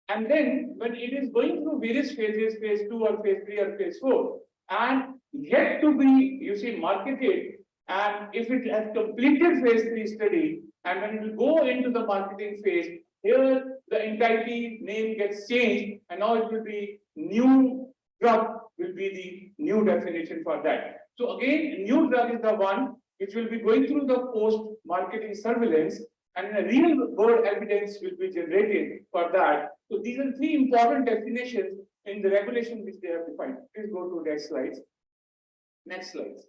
And then when it is going through various phases, phase 2 or phase 3 or phase 4, and yet to be, marketed, and if it has completed phase 3 study, and when it will go into the marketing phase, here the entity name gets changed, and now it will be new drug will be the new definition for that. So again, new drug is the one which will be going through the post-marketing surveillance, and a real world evidence will be generated for that. So these are 3 important definitions in the regulation which they have defined. Please go to next slides. Next slide.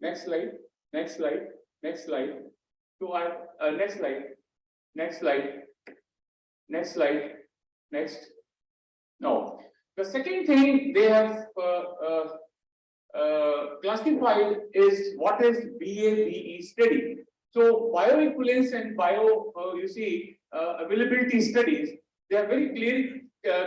Next slide. Next slide. Next slide. So next slide. Next slide. Next slide. Next. No. The second thing they have classified is what is BA/BE study. So bioequivalence and availability studies, they are very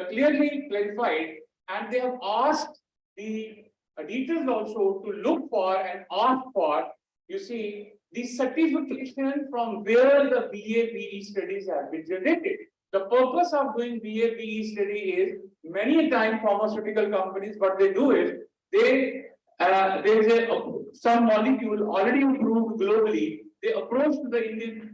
clearly clarified, and they have asked the editors also to look for and ask for, the certification from where the BA/BE studies have been generated. The purpose of doing BA/BE study is many times pharmaceutical companies, what they do is there is some molecule already approved globally. They approach to the Indian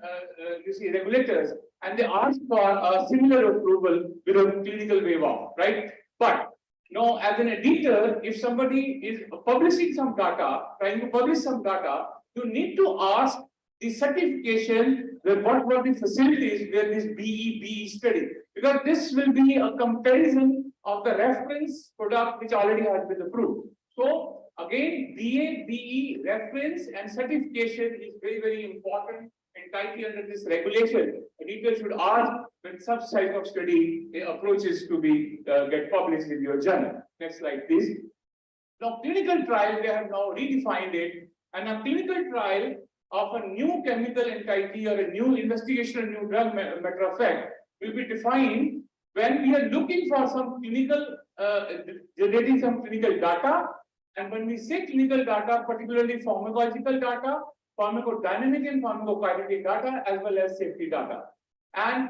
regulators and they ask for a similar approval with a clinical waiver, right? But now, as an editor, if somebody is publishing some data, trying to publish some data, you need to ask the certification that what were the facilities where this BE/BE study, because this will be a comparison of the reference product which already has been approved. So again, BA/BE reference and certification is very, very important and tightly under this regulation. Editor should ask when such type of study approaches to be get published in your journal. Next slide, please. Now, clinical trial, they have now redefined it, and a clinical trial of a new chemical entity or a new investigational new drug, matter of fact, will be defined when we are looking for some clinical, generating some clinical data. And when we say clinical data, particularly pharmacological data, pharmacodynamic and pharmacokinetic data, as well as safety data. And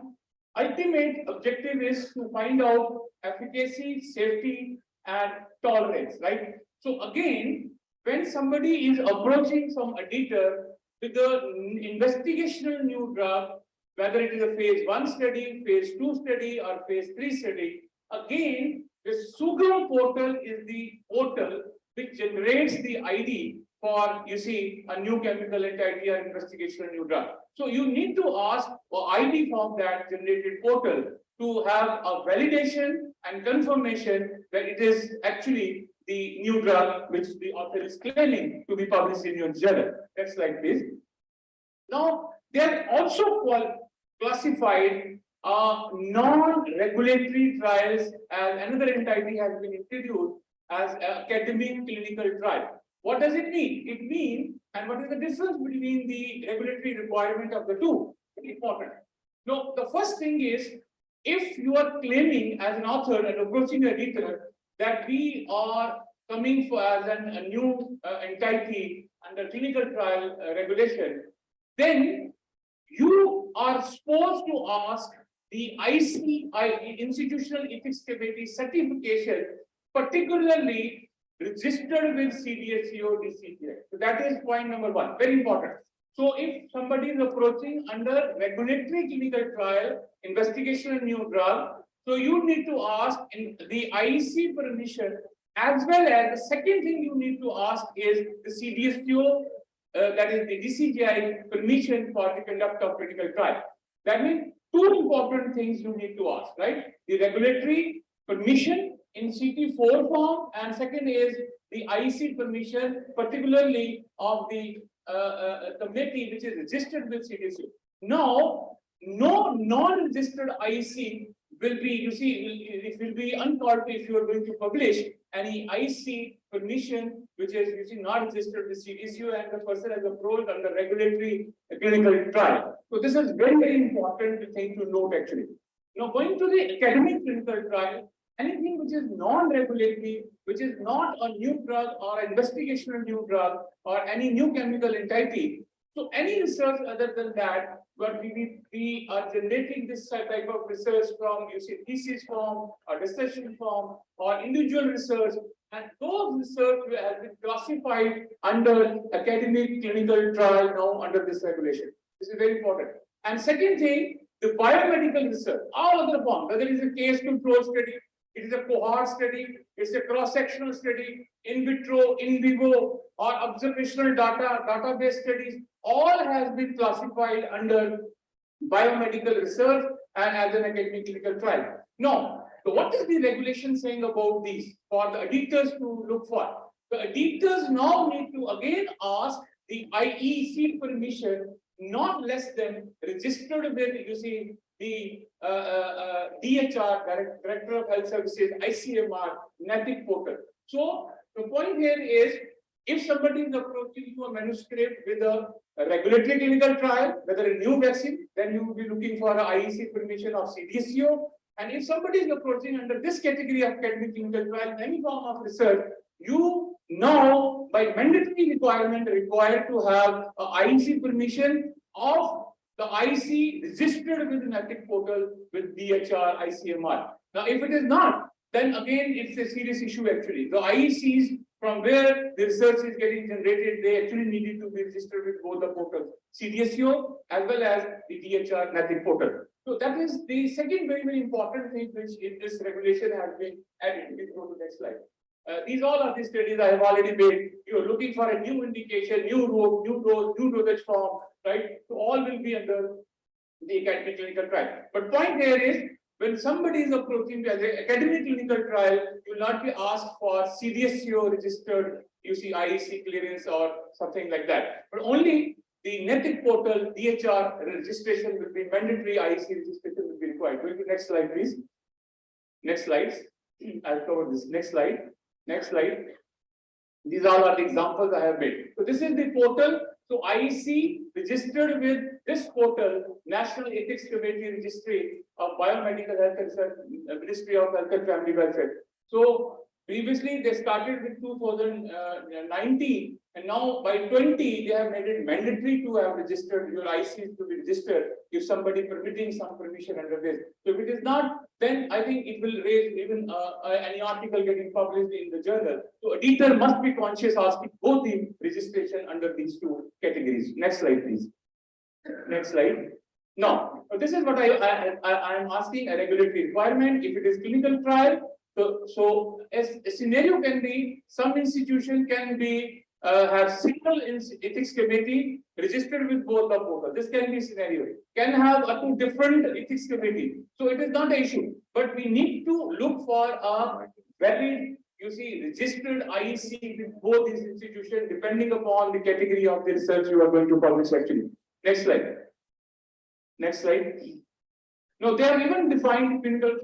ultimate objective is to find out efficacy, safety, and tolerance, right? So again, when somebody is approaching some editor with the investigational new drug, whether it is a phase 1 study, phase 2 study, or phase 3 study, again, the Sugam portal is the portal which generates the ID for, a new chemical entity or investigational new drug. So you need to ask for ID from that generated portal to have a validation and confirmation that it is actually the new drug which the author is claiming to be published in your journal. Next slide, please. Now, they are also classified non-regulatory trials, and another entity has been introduced as academic clinical trial. What does it mean? It means, and what is the difference between the regulatory requirement of the two? Very important. Now, the first thing is, if you are claiming as an author and approaching an editor that we are coming for as a new entity under clinical trial regulation, then you are supposed to ask the Institutional Ethics Committee certification, particularly registered with CDSCO DCGI. So that is point number one, very important. So if somebody is approaching under regulatory clinical trial, investigation of new drug, so you need to ask in the IEC permission, as well as the second thing you need to ask is the CDSCO, that is the DCGI permission for the conduct of clinical trial. That means two important things you need to ask, right? The regulatory permission in CT4 form, and second is the IEC permission, particularly of the committee which is registered with CDSCO. Now, no non-registered IEC will be, you see, it will be uncalled if you are going to publish any IEC permission which is, you see, not registered with CDSCO and the person has approached under regulatory clinical trial. So this is very, very important thing to note actually. Now, going to the academic clinical trial, anything which is non-regulatory, which is not a new drug or investigational new drug or any new chemical entity. So any research other than that, but we are generating this type of research from, you see, thesis form or discussion form or individual research, and those research have been classified under academic clinical trial now under this regulation. This is very important. And second thing, the biomedical research, all other form, whether it is a case control study, it is a cohort study, it's a cross-sectional study, in vitro, in vivo, or observational data, database studies, all has been classified under biomedical research and as an academic clinical trial. Now, so what is the regulation saying about these for the editors to look for? The editors now need to again ask the IEC permission, not less than registered with, you see, the DHR, Director of Health Services, ICMR, NATIC portal. So the point here is, if somebody is approaching to a manuscript with a regulatory clinical trial, whether a new vaccine, then you will be looking for an IEC permission of CDSCO. And if somebody is approaching under this category of academic clinical trial, any form of research, you now, by mandatory requirement, required to have an IEC permission of the IEC registered with the NATIC portal with DHR, ICMR. Now, if it is not, then again, it's a serious issue actually. The IECs from where the research is getting generated, they actually needed to be registered with both the portals, CDSCO as well as the DHR NATIC portal. So that is the second very, very important thing which in this regulation has been added. Please go to the next slide. These all are the studies I have already made. You are looking for a new indication, new rope, new dose, new dosage form, right? So all will be under the academic clinical trial. But point here is, when somebody is approaching the academic clinical trial, you will not be asked for CDSCO registered, you see, IEC clearance or something like that. But only the NATIC portal, DHR registration will be mandatory, IEC registration will be required. Go to the next slide, please. Next slides. I'll cover this. Next slide. Next slide. These all are the examples I have made. So this is the portal. So IEC registered with this portal, National Ethics Committee Registry of Biomedical Health and Ministry of Health and Family Welfare. So previously they started with 2019, and now by 20 they have made it mandatory to have registered your IECs to be registered if somebody permitting some permission under this. So if it is not, then I think it will raise even any article getting published in the journal. So editor must be conscious asking both the registration under these two categories. Next slide, please. Next slide. Now, this is what I am asking, a regulatory requirement. If it is clinical trial, so a scenario can be, some institution can be have single ethics committee registered with both the portal. This can be scenario. Can have up to different ethics committee. So it is not an issue, but we need to look for a valid you see registered IEC with both these institutions depending upon the category of the research you are going to publish actually. Next slide. Next slide. Now, they are even defined clinical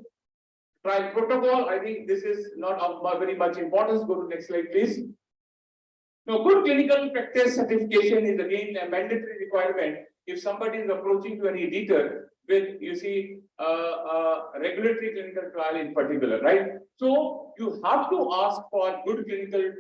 trial protocol. I think this is not of very much importance. Go to next slide, please. Now, good clinical practice certification is again a mandatory requirement if somebody is approaching to an editor with, you see, regulatory clinical trial in particular, right? So you have to ask for good clinical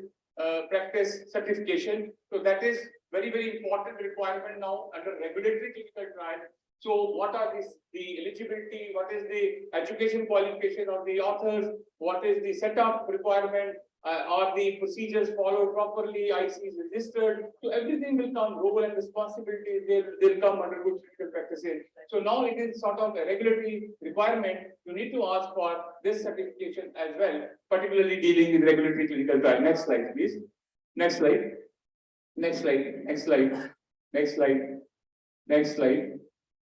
practice certification. So that is very, very important requirement now under regulatory clinical trial. So what are the eligibility, what is the education qualification of the authors, what is the setup requirement, are the procedures followed properly, IC is registered. So everything will come, role and responsibility, they'll come under good clinical practices. So now it is sort of a regulatory requirement. You need to ask for this certification as well, particularly dealing with regulatory clinical trial. Next slide, please. Next slide. Next slide. Next slide. Next slide. Next slide.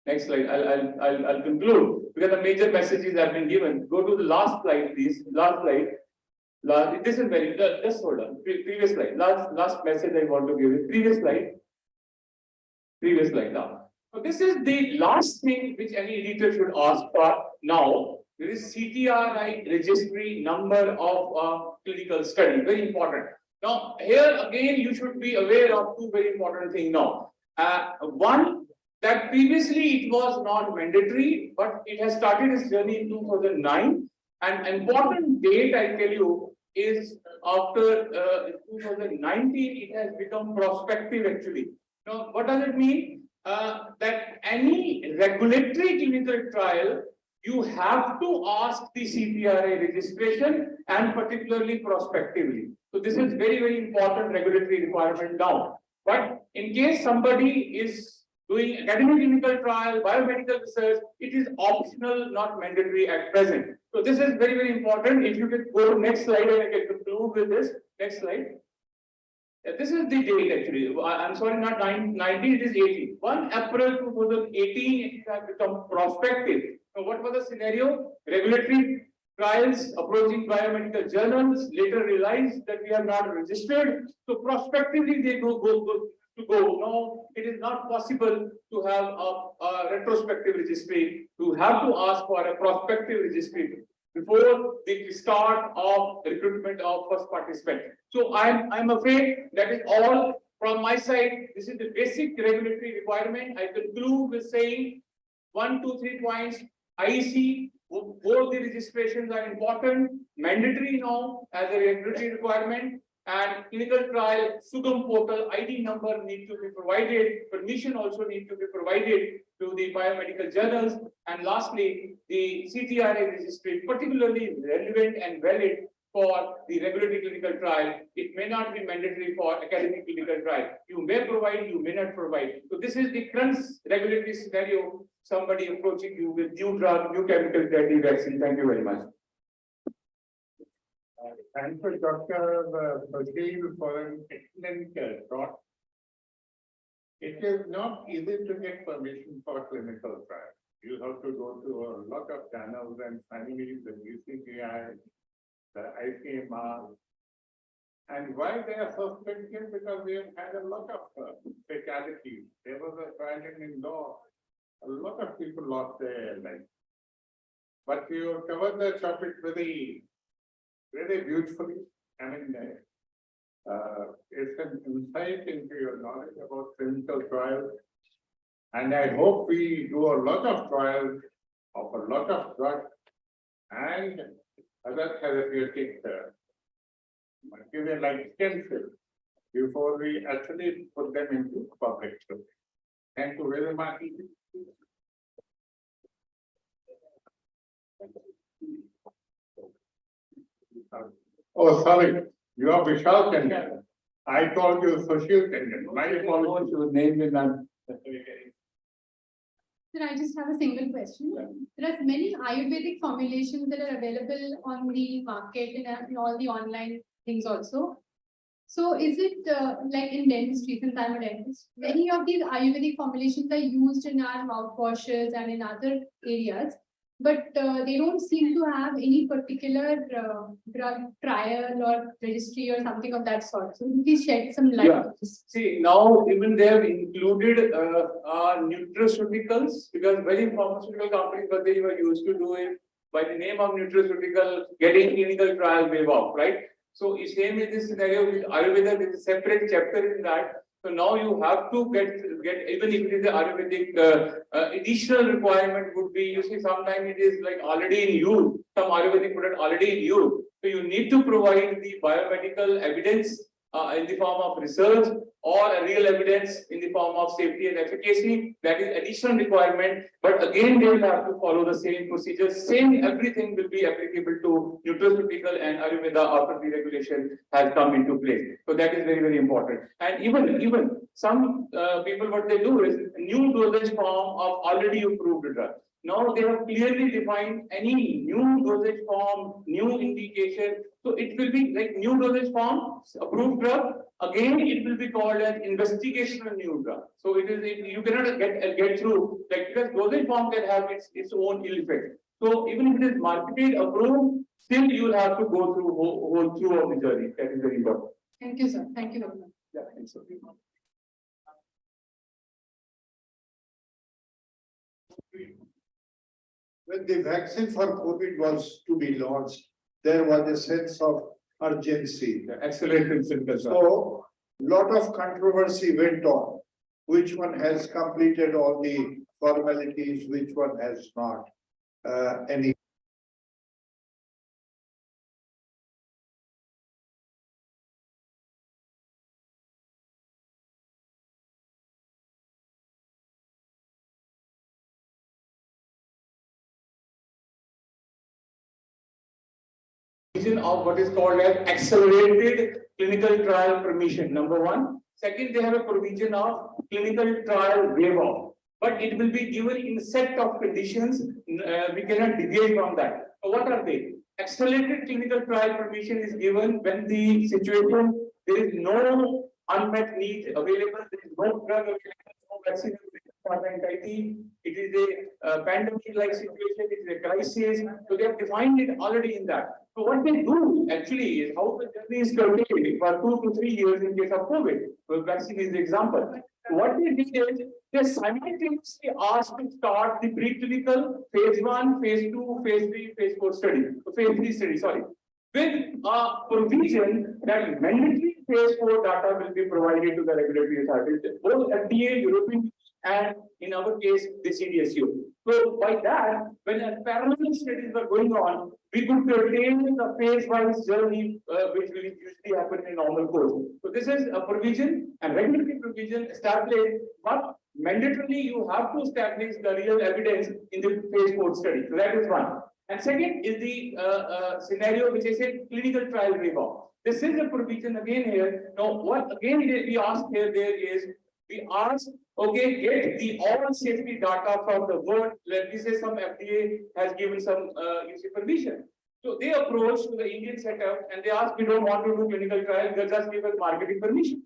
Next slide. I'll conclude because the major messages have been given. Go to the last slide, please. Last slide. This is very, just hold on. Previous slide. Last message I want to give you. Previous slide. Previous slide now. So this is the last thing which any editor should ask for now. There is CTRI registry number of clinical study. Very important. Now, here again, you should be aware of two very important things now. One, that previously it was not mandatory, but it has started its journey in 2009. And important date, I tell you, is after 2019, it has become prospective actually. Now, what does it mean? That any regulatory clinical trial, you have to ask the CTRI registration and particularly prospectively. So this is very, very important regulatory requirement now. But in case somebody is doing academic clinical trial, biomedical research, it is optional, not mandatory at present. So this is very, very important. If you can go to next slide and I can conclude with this. Next slide. This is the date actually. I'm sorry, not 19, it is 18. 1 April 2018, it has become prospective. Now, what was the scenario? Regulatory trials approaching biomedical journals later realized that we are not registered. So prospectively they go. No, it is not possible to have a retrospective registry. You have to ask for a prospective registry before the start of recruitment of first participant. So I'm afraid that is all from my side. This is the basic regulatory requirement. I conclude with saying 1, 2, 3 points. IEC, both the registrations are important, mandatory now as a regulatory requirement. And clinical trial SUGAM portal ID number need to be provided, permission also need to be provided to the biomedical journals. And lastly, the CTRI registry, particularly relevant and valid for the regulatory clinical trial. It may not be mandatory for academic clinical trial. You may provide, you may not provide. So this is the current regulatory scenario. Somebody approaching you with new drug, new chemical deadly vaccine. Thank you very much. Thank you, Dr. Bajil, for an excellent talk. It is not easy to get permission for clinical trial. You have to go to a lot of channels and finally the UCGI, the ICMR. And why they are so strict? Because we have had a lot of fatalities. There was a trial in Indore. A lot of people lost their life. But you covered the topic very beautifully. I mean, it's an insight into your knowledge about clinical trials. And I hope we do a lot of trials of a lot of drugs and other therapeutic material like stem cells before we actually put them into public use. Thank you very much. Oh, sorry, you are Vishal Tandon. I told you Sushil Tandon. My apologies. Your name is not. Sir, I just have a single question. There are many Ayurvedic formulations that are available on the market in all the online things also. So is it like in dentistry, since I'm a dentist, many of these Ayurvedic formulations are used in our mouthwashes and in other areas. but they don't seem to have any particular drug trial or registry or something of that sort. So please shed some light Yeah. on this. See, now even they have included nutraceuticals, because very pharmaceutical companies, what they were used to do is by the name of nutraceutical, getting clinical trial waiver off, right? So it's same in this scenario with Ayurveda, there is a separate chapter in that. So now you have to get even if it is the Ayurvedic additional requirement would be, you see, sometimes it is like already in you, some Ayurvedic product already in you. So you need to provide the biomedical evidence in the form of research or a real evidence in the form of safety and efficacy. That is additional requirement, but again they will have to follow the same procedures. Same everything will be applicable to nutraceutical and Ayurveda after the regulation has come into place. So that is very, very important. And even some people, what they do is new dosage form of already approved drug. Now they have clearly defined any new dosage form, new indication. So it will be like new dosage form, approved drug. Again, it will be called as investigational new drug. So it is, you cannot get through, like, because dosage form can have its own ill effect. So even if it is marketed, approved, still you will have to go through whole through of the journey. That is very important. Thank you, sir. Thank you very much. Yeah, thanks. When the vaccine for COVID was to be launched, there was a sense of urgency. Accelerated symptoms. So, lot of controversy went on. Which one has completed all the formalities, which one has not? Any Of what is called as accelerated clinical trial permission, number one. Second, they have a provision of clinical trial waiver, but it will be given in set of conditions. We cannot deviate from that. So what are they? Accelerated clinical trial permission is given when the situation, there is no unmet need available, there is no drug available, no vaccine available for the entity. It is a pandemic-like situation, it is a crisis. So they have defined it already in that. So what they do actually is how the journey is curtailed for 2 to 3 years in case of COVID. So vaccine is the example. What they did is they simultaneously asked to start the preclinical phase 1, phase 2, phase 3, phase 4 study, phase 3 study, sorry, with a provision that mandatory phase 4 data will be provided to the regulatory authorities, both FDA, European, and in our case, the CDSU. So by that, when parallel studies were going on, we could curtail the phase-wise journey, which will usually happen in normal course. So this is a provision and regulatory provision established, but mandatorily you have to establish the real evidence in the phase 4 study. So that is one. And second is the scenario which I said clinical trial waiver. This is a provision again here. Now, what again we ask here there is, we ask, okay, get the all safety data from the world. Let me say some FDA has given some permission. So they approach to the Indian setup and they ask, we don't want to do clinical trial, they just give us marketing permission.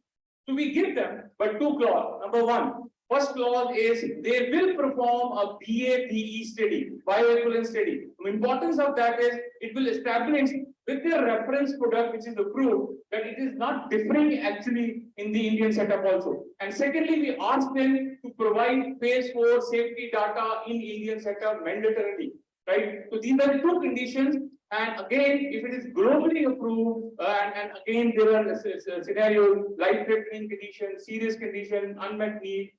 So we give them, but 2 clauses. Number 1, first clause is they will perform a BA/BE study, bioequivalence study. The importance of that is it will establish with their reference product, which is approved, that it is not differing actually in the Indian setup also. And secondly, we ask them to provide phase 4 safety data in Indian setup mandatorily, right? So these are the 2 conditions. And again, if it is globally approved, and again, there are scenarios, life-threatening condition, serious condition, unmet need,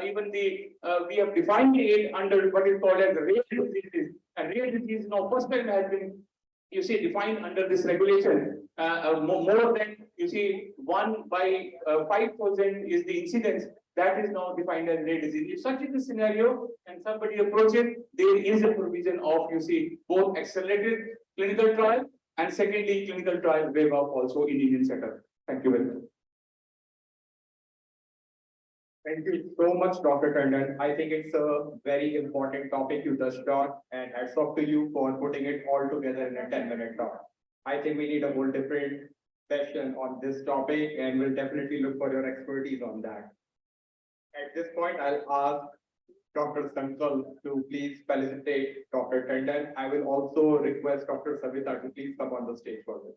even we have defined it under what is called as rare diseases. And rare disease now first time has been, you see, defined under this regulation. More than, you see, 1 by 5,000 is the incidence. That is now defined as rare disease. If such is the scenario and somebody approaches, there is a provision of, you see, both accelerated clinical trial and secondly, clinical trial waiver also in Indian setup. Thank you very much. Thank you so much, Dr. Tandon. I think it's a very important topic you touched on, and hats off to you for putting it all together in a 10-minute talk. I think we need a whole different session on this topic, and we'll definitely look for your expertise on that. At this point, I'll ask Dr. Sankal to please felicitate Dr. Tandon. I will also request Dr. Savita to please come on the stage for this.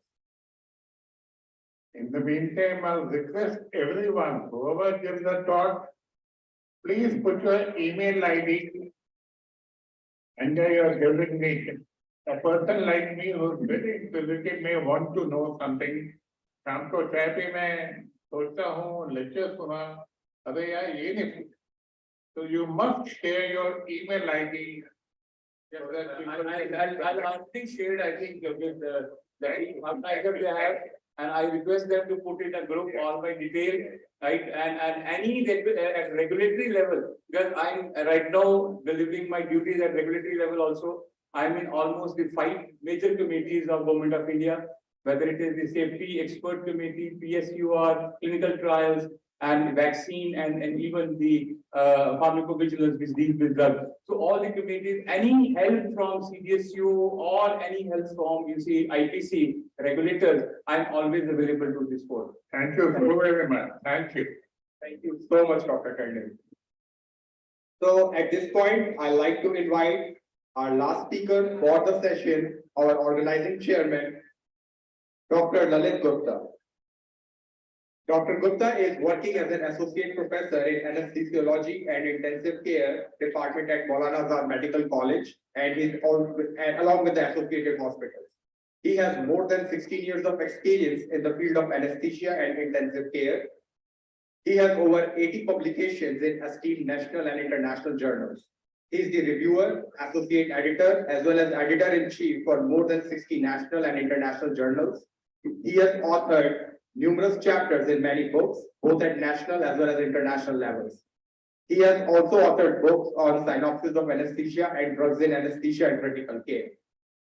In the meantime, I'll request everyone, whoever gives the talk, please put your email ID under your designation. A person like me who's very inquisitive may want to know something. शाम को चाय पे मैं सोचता हूँ lecture सुना, अबे यार ये नहीं. So you must share your email ID. I'll already shared, I think, with the team, either they have, and I request them to put in a group all my detail, right? And any at regulatory level, because I'm right now delivering my duties at regulatory level also. I'm in almost the 5 major committees of Government of India, whether it is the Safety Expert Committee, PSUR, clinical trials, and vaccine, and even the pharmacovigilance, which deals with drugs. So all the committees, any help from CDSU or any help from IPC regulators, I'm always available to this forum. Thank you so very much. Thank you. Thank you so much, Dr. Tandon. So at this point, I'd like to invite our last speaker for the session, our organizing chairman, Dr. Lalit Gupta. Dr. Gupta is working as an associate professor in anesthesiology and intensive care department at Maulana Azad Medical College, and along with the associated hospitals. He has more than 16 years of experience in the field of anesthesia and intensive care. He has over 80 publications in esteemed national and international journals. He is the reviewer, associate editor, as well as editor-in-chief for more than 60 national and international journals. He has authored numerous chapters in many books, both at national as well as international levels. He has also authored books on synopsis of anesthesia and drugs in anesthesia and critical care.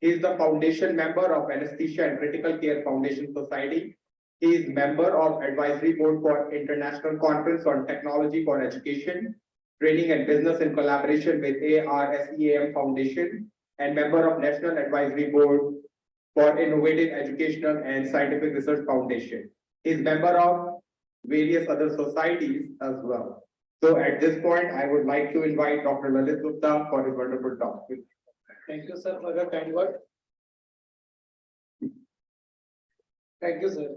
He is the foundation member of Anesthesia and Critical Care Foundation Society. He is member of advisory board for International Conference on Technology for Education, Training and Business in collaboration with ARSEAM Foundation, and member of National Advisory Board for Innovative Educational and Scientific Research Foundation. He is member of various other societies as well. So at this point, I would like to invite Dr. Lalit Gupta for his wonderful talk. Thank you, sir, for your kind word. Thank you, sir.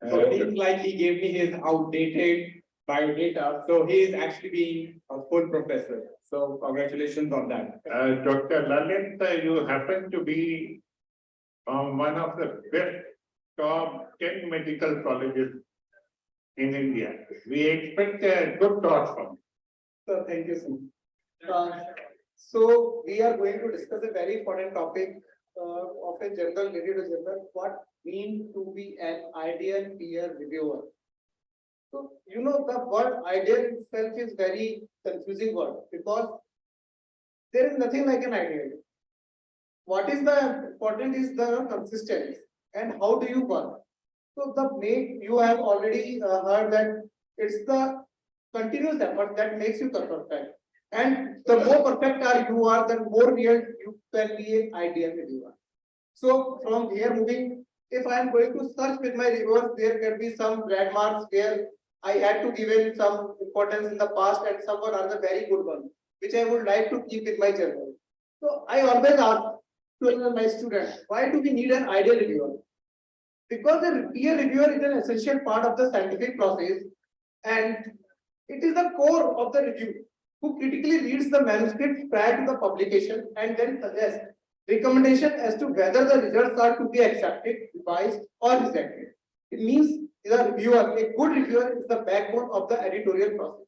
So it seems like he gave me his outdated biodata, so he is actually being a full professor. So congratulations on that. Dr. Lalit, you happen to be one of the best top 10 medical colleges in India. We expect a good talk from you. So thank you, sir. So we are going to discuss a very important topic of a general, related to general, what mean to be an ideal peer reviewer. So, you know, the word ideal itself is very confusing word because there is nothing like an ideal. What is the important is the consistency and how do you work. So you have already heard that it's the continuous effort that makes you perfect. And the more perfect you are, the more real you can be an ideal reviewer. So from here moving, if I am going to search with my reviewers, there can be some red marks where I had to give in some importance in the past and some are the very good ones, which I would like to keep in my journal. So I always ask to my students, why do we need an ideal reviewer? Because a peer reviewer is an essential part of the scientific process and it is the core of the review, who critically reads the manuscript prior to the publication and then suggests recommendation as to whether the results are to be accepted, revised, or rejected. It means the reviewer, a good reviewer is the backbone of the editorial process.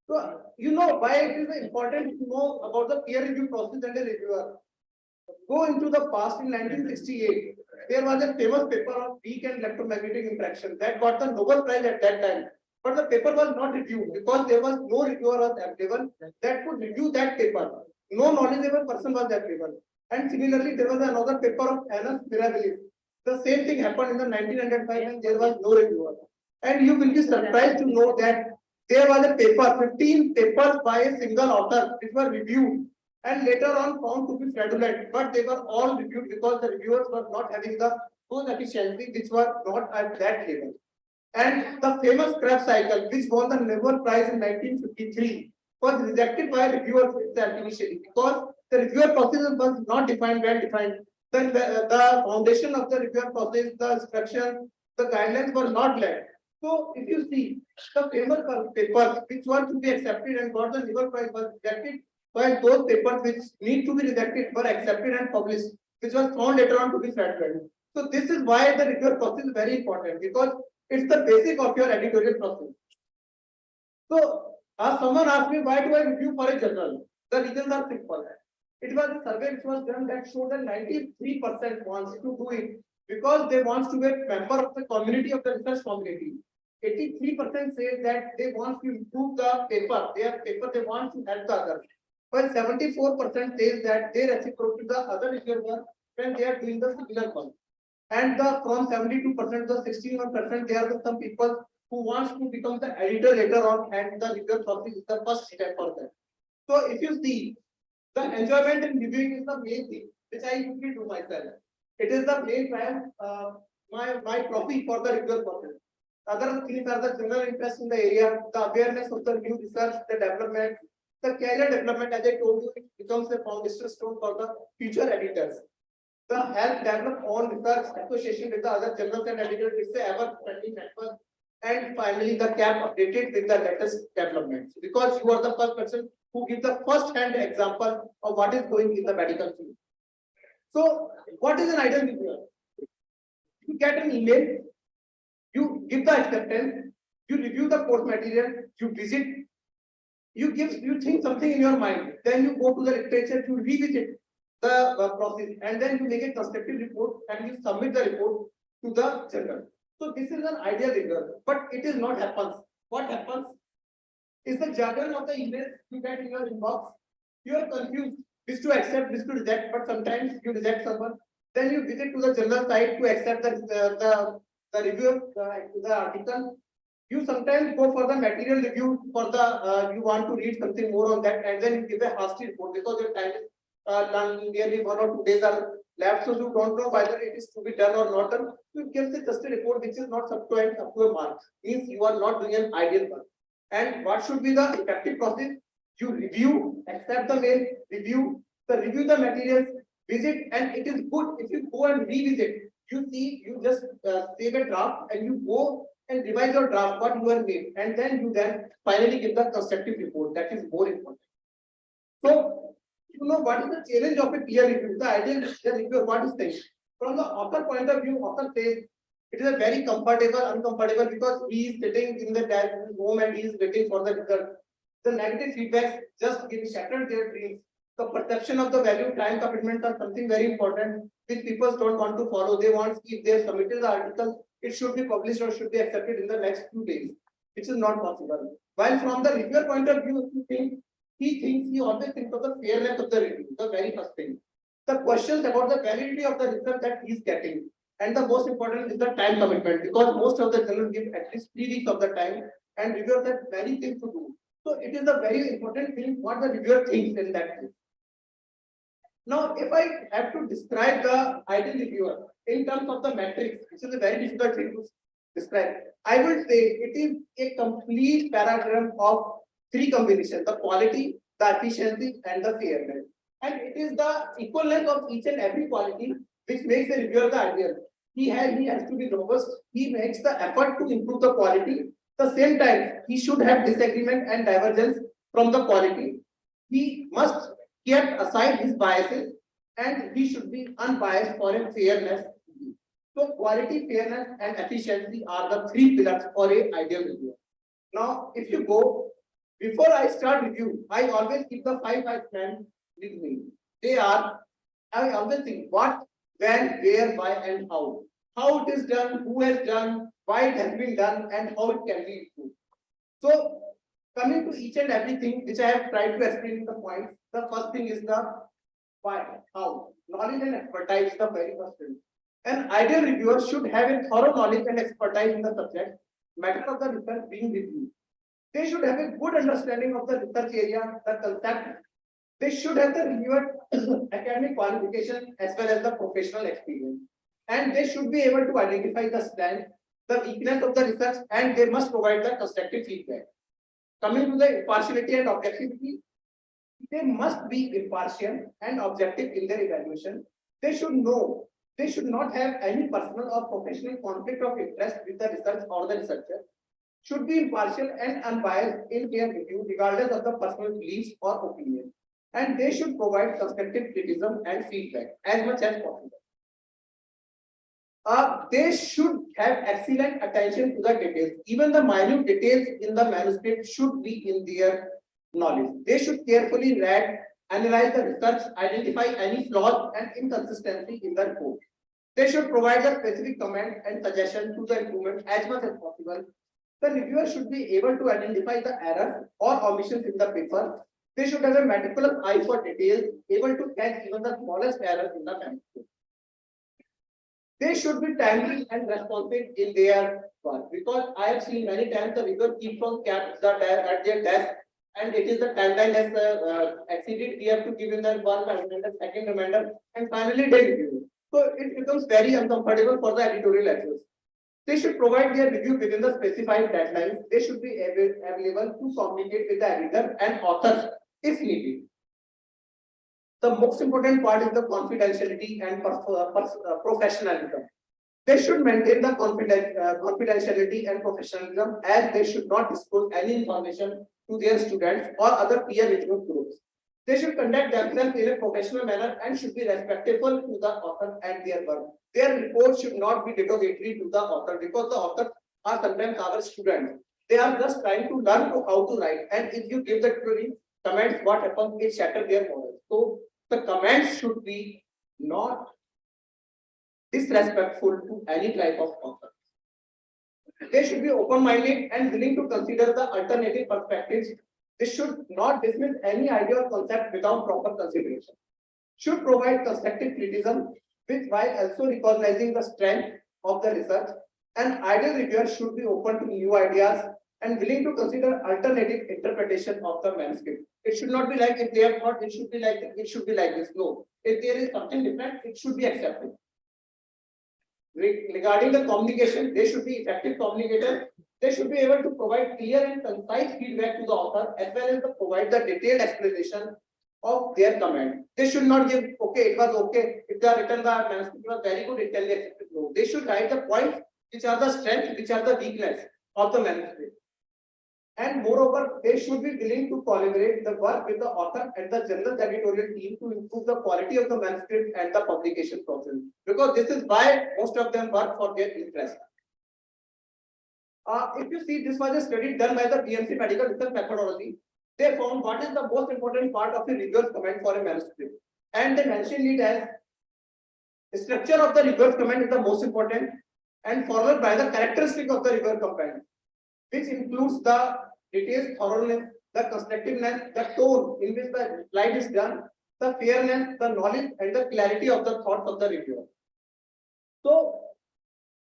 So, you know why it is important to know about the peer review process and a reviewer. Go into the past in 1968. There was a famous paper on weak and electromagnetic interaction that got the Nobel Prize at that time. But the paper was not reviewed because there was no reviewer available that could review that paper. No knowledgeable person was that paper. And similarly, there was another paper of Annus Mirabilis. The same thing happened in the 1905 and there was no reviewer. And you will be surprised to know that there was a paper, 15 papers by a single author which were reviewed and later on found to be fraudulent, but they were all reviewed because the reviewers were not having the those efficiency which were not at that level. And the famous Krebs cycle, which won the Nobel Prize in 1953, was rejected by reviewer itself initially because the reviewer process was not well defined. The foundation of the reviewer process, the structure, the guidelines were not laid. So if you see the papers which were to be accepted and got the Nobel Prize was rejected, while those papers which need to be rejected were accepted and published, which was found later on to be flat-footed. So this is why the reviewer process is very important because it's the basic of your editorial process. So someone asked me why do I review for a journal? The reasons are simple. It was a survey which was done that showed that 93% wants to do it because they want to be a member of the community of the research community. 83% say that they want to improve the paper, their paper, they want to help the others. While 74% says that they reciprocate to the other reviewers when they are doing the similar work. And from 72% to 61%, there are some people who wants to become the editor later on, and the reviewer process is the first step for them. So if you see, the enjoyment in reviewing is the main thing, which I usually do myself. It is the main time, my trophy for the reviewer process. Other things are the general interest in the area, the awareness of the new research, the development, the career development, as I told you, it becomes a foundation stone for the future editors. The help develop own research association with the other journals and editors, it's a ever-friendly network. And finally, the CAP updated with the latest developments because you are the first person who gives the first-hand example of what is going in the medical field. So, what is an ideal reviewer? You get an email, you give the acceptance, you review the course material, you visit, you think something in your mind, then you go to the literature to revisit the process, and then you make a constructive report and you submit the report to the journal. So this is an ideal reviewer, but it is not happens. What happens is the jargon of the email you get in your inbox. You are confused, which to accept, which to reject, but sometimes you reject someone. Then you visit to the journal site to accept the review, the article. You sometimes go for the material review for the you want to read something more on that, and then you give a hasty report because your time is nearly 1 or 2 days are left, so you don't know whether it is to be done or not done. You give just a report which is not up to a mark. Means you are not doing an ideal work. And what should be the effective process? You review, accept the mail, review the materials, visit, and it is good if you go and revisit. You see, you just save a draft and you go and revise your draft, what you have made, and then you finally give the constructive report. That is more important. So, you know what is the challenge of a peer review? The ideal peer reviewer, what is this? From the author point of view, author says it is a very uncomfortable because he is sitting in the home and he is waiting for the result. The negative feedbacks just give shattered their dreams. The perception of the value, time commitments are something very important which people don't want to follow. They want, if they have submitted the article, it should be published or should be accepted in the next few days, which is not possible. While from the reviewer point of view, he always thinks of the fairness of the review, the very first thing. The questions about the validity of the result that he is getting. And the most important is the time commitment because most of the journals give at least 3 weeks of the time and reviewers have many things to do. So it is a very important thing what the reviewer thinks in that case. Now, if I have to describe the ideal reviewer in terms of the metrics, which is a very difficult thing to describe, I would say it is a complete paradigm of 3 combinations: the quality, the efficiency, and the fairness. And it is the equalness of each and every quality which makes a reviewer the ideal. He has to be robust. He makes the effort to improve the quality. At the same time, he should have disagreement and divergence from the quality. He must keep aside his biases and he should be unbiased for a fairness. So quality, fairness, and efficiency are the 3 pillars for a ideal reviewer. Now, if you go, before I start review, I always keep the 5 men with me. I always think what, when, where, why, and how. How it is done, who has done, why it has been done, and how it can be improved. So, coming to each and everything which I have tried to explain in the points, the first thing is the why, how. Knowledge and expertise is the very first thing. An ideal reviewer should have a thorough knowledge and expertise in the subject matter of the research being reviewed. They should have a good understanding of the research area, the concept. They should have the reviewer academic qualification as well as the professional experience. And they should be able to identify the strength, the weakness of the research, and they must provide the constructive feedback. Coming to the impartiality and objectivity, they must be impartial and objective in their evaluation. They should know, they should not have any personal or professional conflict of interest with the research or the researcher. Should be impartial and unbiased in their review regardless of the personal beliefs or opinion. And they should provide constructive criticism and feedback as much as possible. They should have excellent attention to the details. Even the minute details in the manuscript should be in their knowledge. They should carefully read, analyze the research, identify any flaws and inconsistency in the report. They should provide a specific comment and suggestion to the improvement as much as possible. The reviewer should be able to identify the errors or omissions in the paper. They should have a meticulous eye for details, able to catch even the smallest errors in the manuscript. They should be timely and responsive in their work, because I have seen many times the reviewer keeps on kept at their desk, and it is the timeline has exceeded. We have to give in the one reminder, second reminder, and finally they review. So it becomes very uncomfortable for the editorial access. They should provide their review within the specified deadlines. They should be available to communicate with the editor and authors if needed. The most important part is the confidentiality and professionalism. They should maintain the confidentiality and professionalism, as they should not disclose any information to their students or other peer reviewed groups. They should conduct themselves in a professional manner and should be respectful to the author and their work. Their report should not be derogatory to the author, because the authors are sometimes our students. They are just trying to learn how to write, and if you give the comments, what happens? It shatters their morals. So the comments should be not disrespectful to any type of author. They should be open-minded and willing to consider the alternative perspectives. They should not dismiss any idea or concept without proper consideration. Should provide constructive criticism, while also recognizing the strength of the research. An ideal reviewer should be open to new ideas and willing to consider alternative interpretation of the manuscript. It should not be like, if they have thought it should be like this. No, if there is something different, it should be accepted. Regarding the communication, they should be effective communicators. They should be able to provide clear and concise feedback to the author, as well as to provide the detailed explanation of their comment. They should not give, okay, it was okay. If they are written the manuscript was very good, it can be accepted. No, they should write the points which are the strength, which are the weakness of the manuscript. And moreover, they should be willing to collaborate the work with the author and the general editorial team to improve the quality of the manuscript and the publication process. Because this is why most of them work for their interest. If you see, this was a study done by the BMC Medical Research Methodology. They found what is the most important part of the reviewer's comment for a manuscript. And they mentioned it as the structure of the reviewer's comment is the most important, and followed by the characteristic of the reviewer comment, which includes the details, thoroughness, the constructiveness, the tone in which the slide is done, the fairness, the knowledge, and the clarity of the thoughts of the reviewer. So,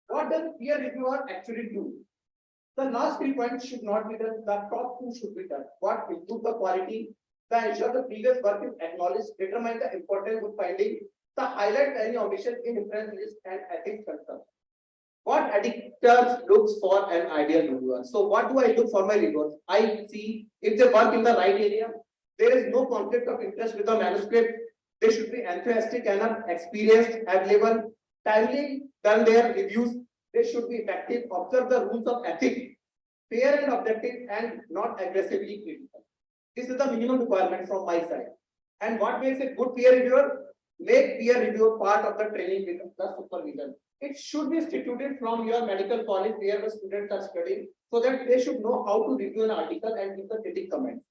what does peer reviewer actually do? The last 3 points should not be done. The top 2 should be done. What? Improve the quality, the ensure the previous work is acknowledged, determine the importance of finding, the highlight any omission in reference list and ethics concerns. What editors looks for an ideal reviewer? So what do I look for my reviewers? I see if they work in the right area, there is no conflict of interest with the manuscript, they should be enthusiastic enough, experienced, available, timely done their reviews, they should be effective, observe the rules of ethics, fair and objective, and not aggressively critical. This is the minimum requirement from my side. And what makes a good peer reviewer? Make peer review part of the training with the supervision. It should be instituted from your medical college where the students are studying, so that they should know how to review an article and give the critic comments.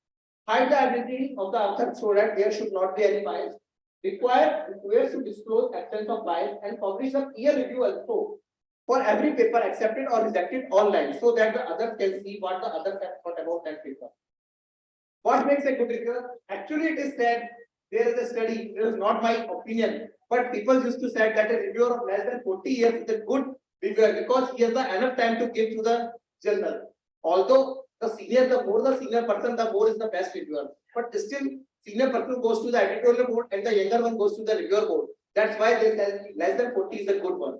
Hide the identity of the author so that there should not be any bias. Require reviewers to disclose absence of bias and publish a peer review also for every paper accepted or rejected online, so that the others can see what the others have thought about that paper. What makes a good reviewer? Actually, it is said, there is a study, it is not my opinion, but people used to say that a reviewer of less than 40 years is a good reviewer because he has enough time to give to the journal. Although the more the senior person, the more is the best reviewer. But still, senior person goes to the editorial board and the younger one goes to the reviewer board. That's why they say less than 40 is a good one.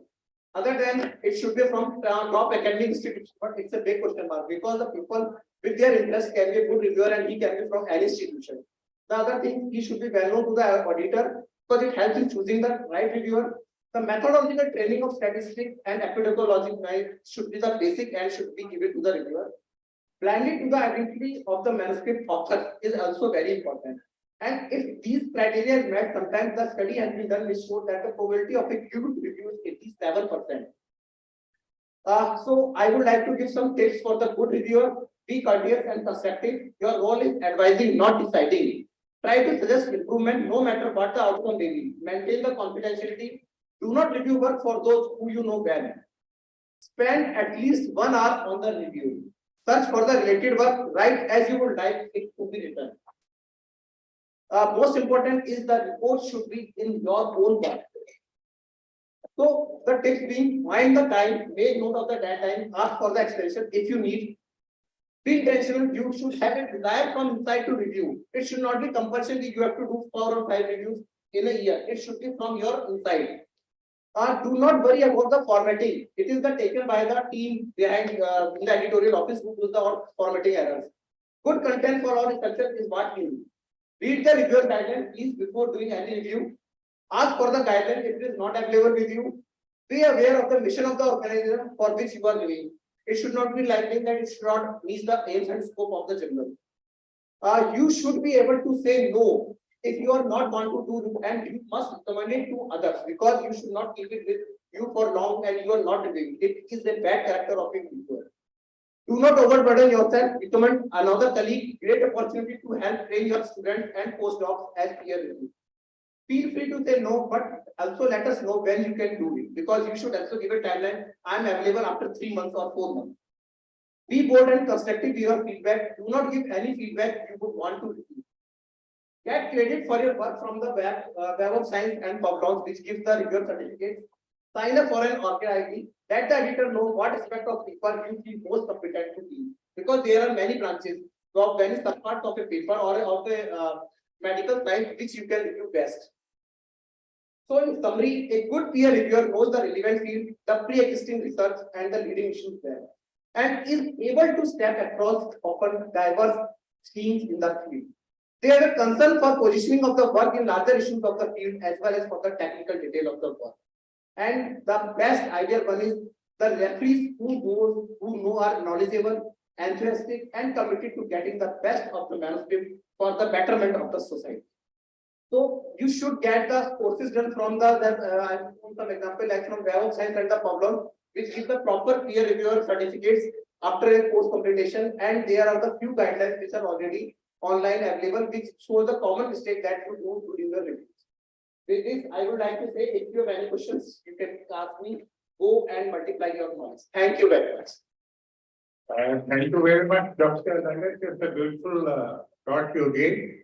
Other than it should be from top academic institution, but it's a big question mark because the people with their interest can be a good reviewer and he can be from any institution. The other thing, he should be well known to the auditor because it helps in choosing the right reviewer. The methodological training of statistics and epidemiology should be the basic and should be given to the reviewer. Blinding to the identity of the manuscript author is also very important. And if these criteria is met, sometimes the study has been done which showed that the probability of a good review is 87%. So I would like to give some tips for the good reviewer. Be courteous and constructive. Your role is advising, not deciding. Try to suggest improvement no matter what the outcome may be. Maintain the confidentiality. Do not review work for those who you know well. Spend at least 1 hour on the review. Search for the related work, write as you would like it to be written. Most important is the report should be in your own work. So the tips being, find the time, make note of the deadline, ask for the extension if you need. Be intentional, you should have a desire from inside to review. It should not be compulsory you have to do 4 or 5 reviews in a year. It should be from your inside. Do not worry about the formatting. It is the taken by the team behind in the editorial office who does the formatting errors. Good content for all researchers is what you need. Read the reviewer guideline, please, before doing any review. Ask for the guideline if it is not available with you. Be aware of the mission of the organization for which you are reviewing. It should not be likely that it should not meet the aims and scope of the journal. You should be able to say no if you are not want to do, and you must recommend it to others because you should not keep it with you for long and you are not reviewing. It is a bad character of a reviewer. Do not overburden yourself. Recommend another colleague. Great opportunity to help train your students and postdocs as peer review. Feel free to say no, but also let us know when you can do it because you should also give a timeline. I am available after 3 months or 4 months. Be bold and constructive with your feedback. Do not give any feedback you would want to receive. Get credit for your work from the Web of Science and Publications, which gives the reviewer certificates. Sign up for an ORCID ID. Let the editor know what aspect of paper you feel most competent to do. Because there are many branches of many subparts of a paper or of a medical science which you can review best. So in summary, a good peer reviewer knows the relevant field, the pre-existing research and the leading issues there, and is able to step across often diverse themes in the field. They have a concern for positioning of the work in larger issues of the field as well as for the technical detail of the work. And the best ideal one is the referees who know are knowledgeable, enthusiastic, and committed to getting the best of the manuscript for the betterment of the society. So you should get the courses done from the I've shown some example like from Web of Science and the Publications, which give the proper peer reviewer certificates after a course completion, and there are the few guidelines which are already online available, which show the common mistake that you do during the reviews. With this, I would like to say, if you have any questions, you can ask me. Go and multiply your knowledge. Thank you very much. Thank you very much, Dr. Nagar. It's a beautiful thought you gave.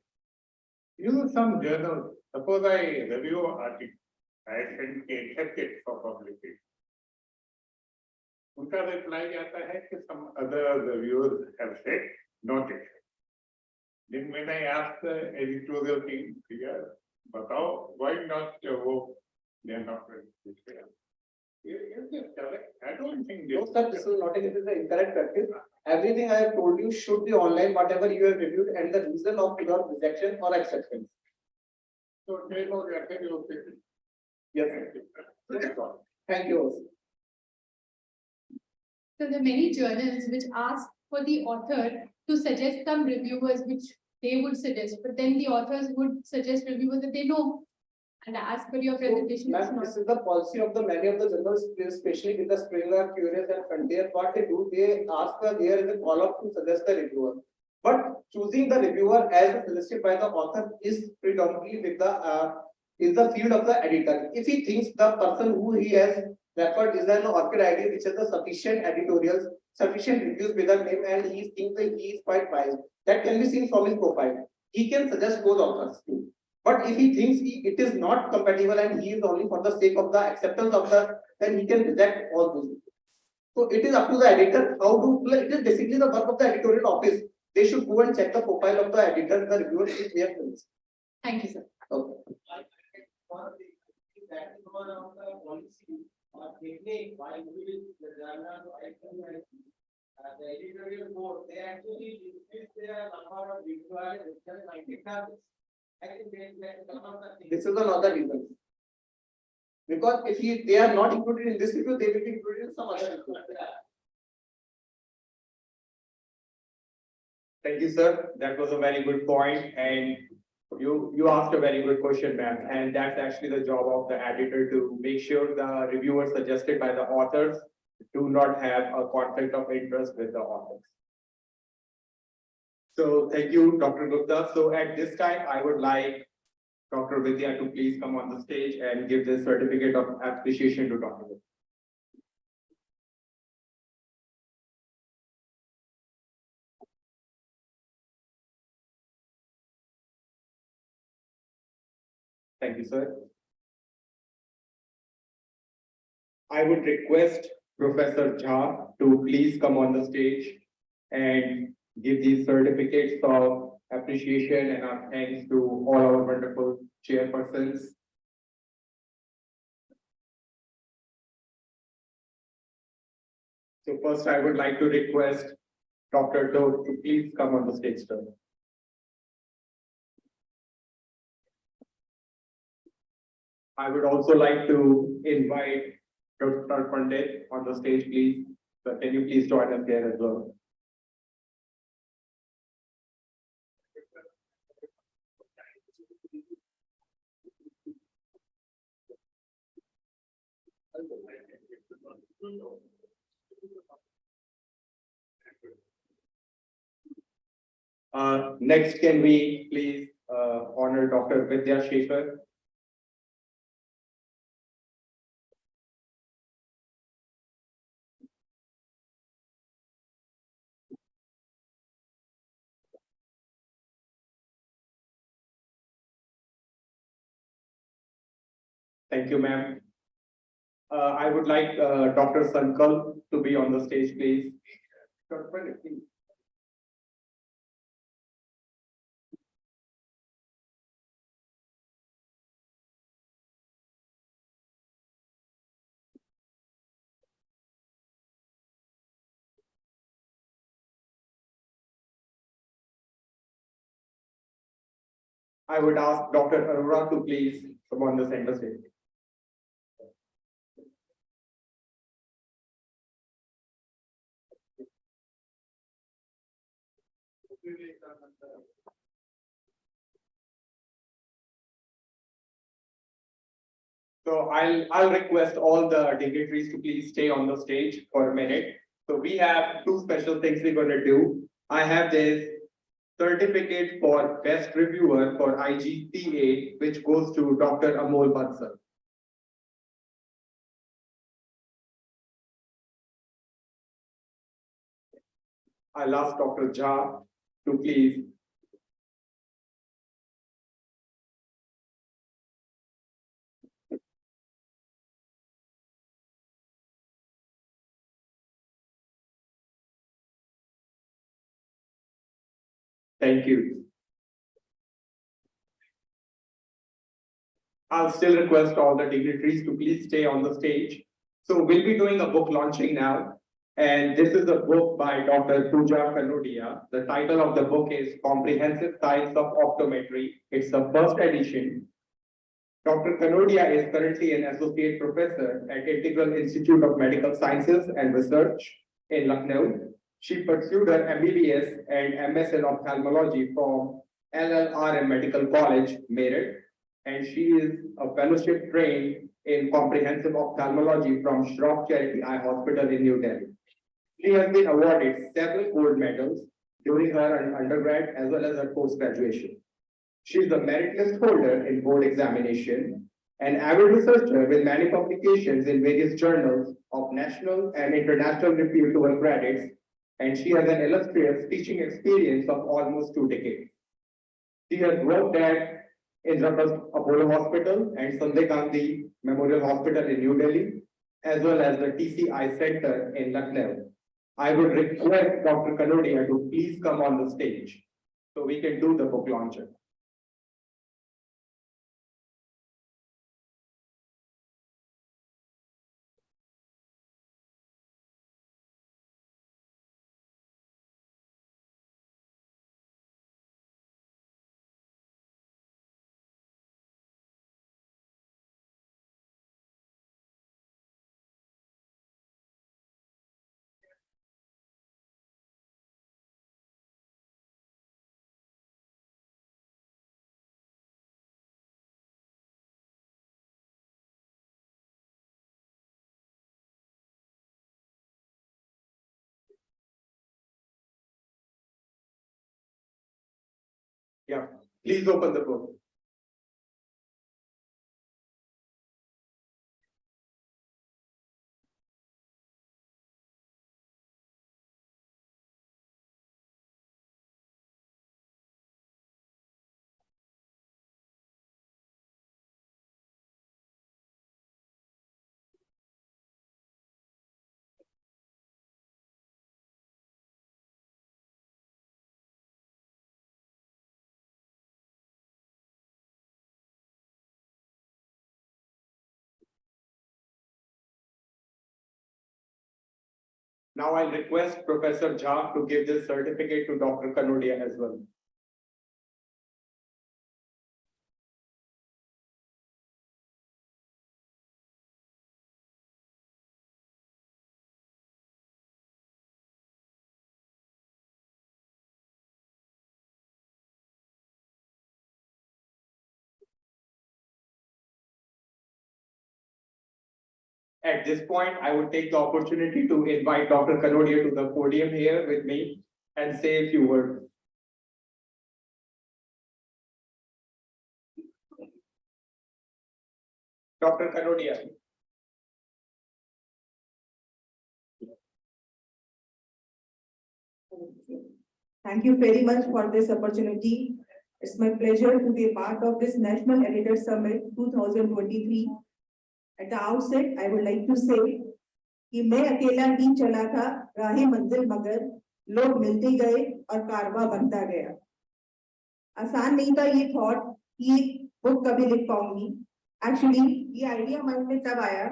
Use some journal. Suppose I review an article, I accept it for publication. उनका reply आता है कि some other reviewers have said not accept. Then when I ask the editorial team, बताओ why not they are not ready to share. I don't think No, sir, this is not a, this is the incorrect practice. Everything I have told you should be online, whatever you have reviewed, and the reason of your rejection or acceptance. So they know that they will take it. Yes, thank you. Also. So there are many journals which ask for the author to suggest some reviewers which they would suggest, but then the authors would suggest reviewers that they know. And as per your presentation, it's Ma'am, not. this is the policy of the many of the journals, especially with the Springer, Curious, and Frontier. What they do, they ask there is a call up to suggest the reviewer. But choosing the reviewer as suggested by the author is predominantly with the field of the editor. If he thinks the person who he has referred is an ORCID ID which has the sufficient editorials, sufficient reviews with the name, and he thinks that he is quite biased, that can be seen from his profile. He can suggest those authors too. But if he thinks it is not compatible and he is only for the sake of the acceptance of the, then he can reject all those. So it is up to the editor how to, it is basically the work of the editorial office. They should go and check the profile of the editor, the reviewer is there. Thank you, sir. Okay. or technique by which the journal the editorial board, they actually increase their number of visual 90 classes. I think this is another reason. Because if they are not included in this review, they will be included in some other review. Thank you, sir. That was a very good point, and you asked a very good question, ma'am. And that's actually the job of the editor to make sure the reviewers suggested by the authors do not have a conflict of interest with the authors. So thank you, Dr. Gupta. So at this time, I would like Dr. Vidya to please come on the stage and give the certificate of appreciation to Dr. Gupta. Thank you, sir. I would request Professor Jha to please come on the stage and give these certificates of appreciation and our thanks to all our wonderful chairpersons. So first, I would like to request Dr. Doe to please come on the stage, sir. I would also like to invite Dr. Pandit on the stage, please. So can you please join us here as well? Next, can we please honor Dr. Vidya Shekhar? Thank you, ma'am. I would like Dr. Sankal to be on the stage, please. Dr. Pandit, please. I would ask Dr. Arora to please come on the center stage. So I'll request all the dignitaries to please stay on the stage for a minute. So we have two special things we're going to do. I have this certificate for best reviewer for IGCA, which goes to Dr. Amol Bansal. I'll ask Dr. Jha to please. Thank you. I'll still request all the dignitaries to please stay on the stage. So we'll be doing a book launching now. And this is a book by Dr. Pooja Kanodia. The title of the book is Comprehensive Science of Optometry. It's the first edition. Dr. Kanodia is currently an associate professor at Integral Institute of Medical Sciences and Research in Lucknow. She pursued her MBBS and MS in ophthalmology from LLRM Medical College, Meerut, and she is a fellowship trained in comprehensive ophthalmology from Shroff Charity Eye Hospital in New Delhi. She has been awarded several gold medals during her undergrad as well as her post-graduation. She is a merit list holder in board examination, an avid researcher with many publications in various journals of national and international repute to her credits, and she has an illustrious teaching experience of almost 2 decades. She has worked at Indraprasth Apollo Hospital and Sanjay Gandhi Memorial Hospital in New Delhi, as well as the TCI Center in Lucknow. I would request Dr. Kanodia to please come on the stage so we can do the book launching. Please open the floor. Now I'll request Professor Jha to give this certificate to Dr. Kanodia as well. At this point, I would take the opportunity to invite Dr. Kanodia to the podium here with me and say a few words. Dr. Kanodia. Thank you very much for this opportunity. It's my pleasure to be a part of this National Editor Summit 2023. At the outset, I would like to say कि मैं अकेला नहीं चला था राहे मंजिल मगर लोग मिलते गए और कारवा बनता गया आसान नहीं था ये थॉट कि बुक कभी लिख पाऊंगी एक्चुअली ये आइडिया माइंड में तब आया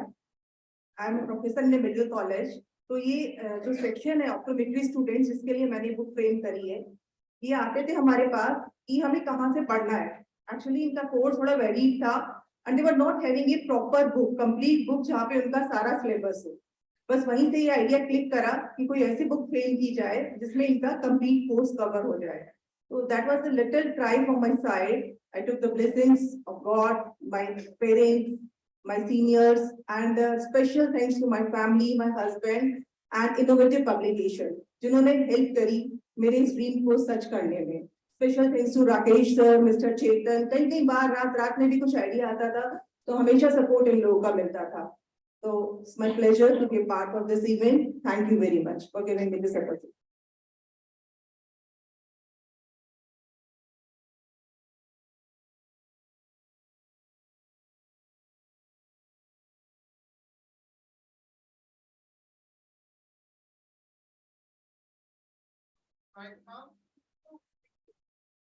I am professor in middle college तो ये जो सेक्शन है ऑप्टोमेट्री स्टूडेंट्स जिसके लिए मैंने बुक फ्रेम करी है ये आते थे हमारे पास कि हमें कहाँ से पढ़ना है एक्चुअली इनका कोर्स थोड़ा वेरीड था and they were not having a proper book complete book जहाँ पे उनका सारा सिलेबस हो बस वहीं से ये आइडिया क्लिक करा कि कोई ऐसी बुक फ्रेम की जाए जिसमें इनका कंप्लीट कोर्स कवर हो जाए तो that was a little try from my side I took the blessings of God my parents my seniors and special thanks to my family, my husband and innovative publication जिन्होंने help करी मेरे इस dream को सच करने में special thanks to Rakesh sir mister Chetan कई बार रात में भी कुछ आइडिया आता था तो हमेशा सपोर्ट इन लोगों का मिलता था तो it's my pleasure to be part of this event thank you very much for giving me this opportunity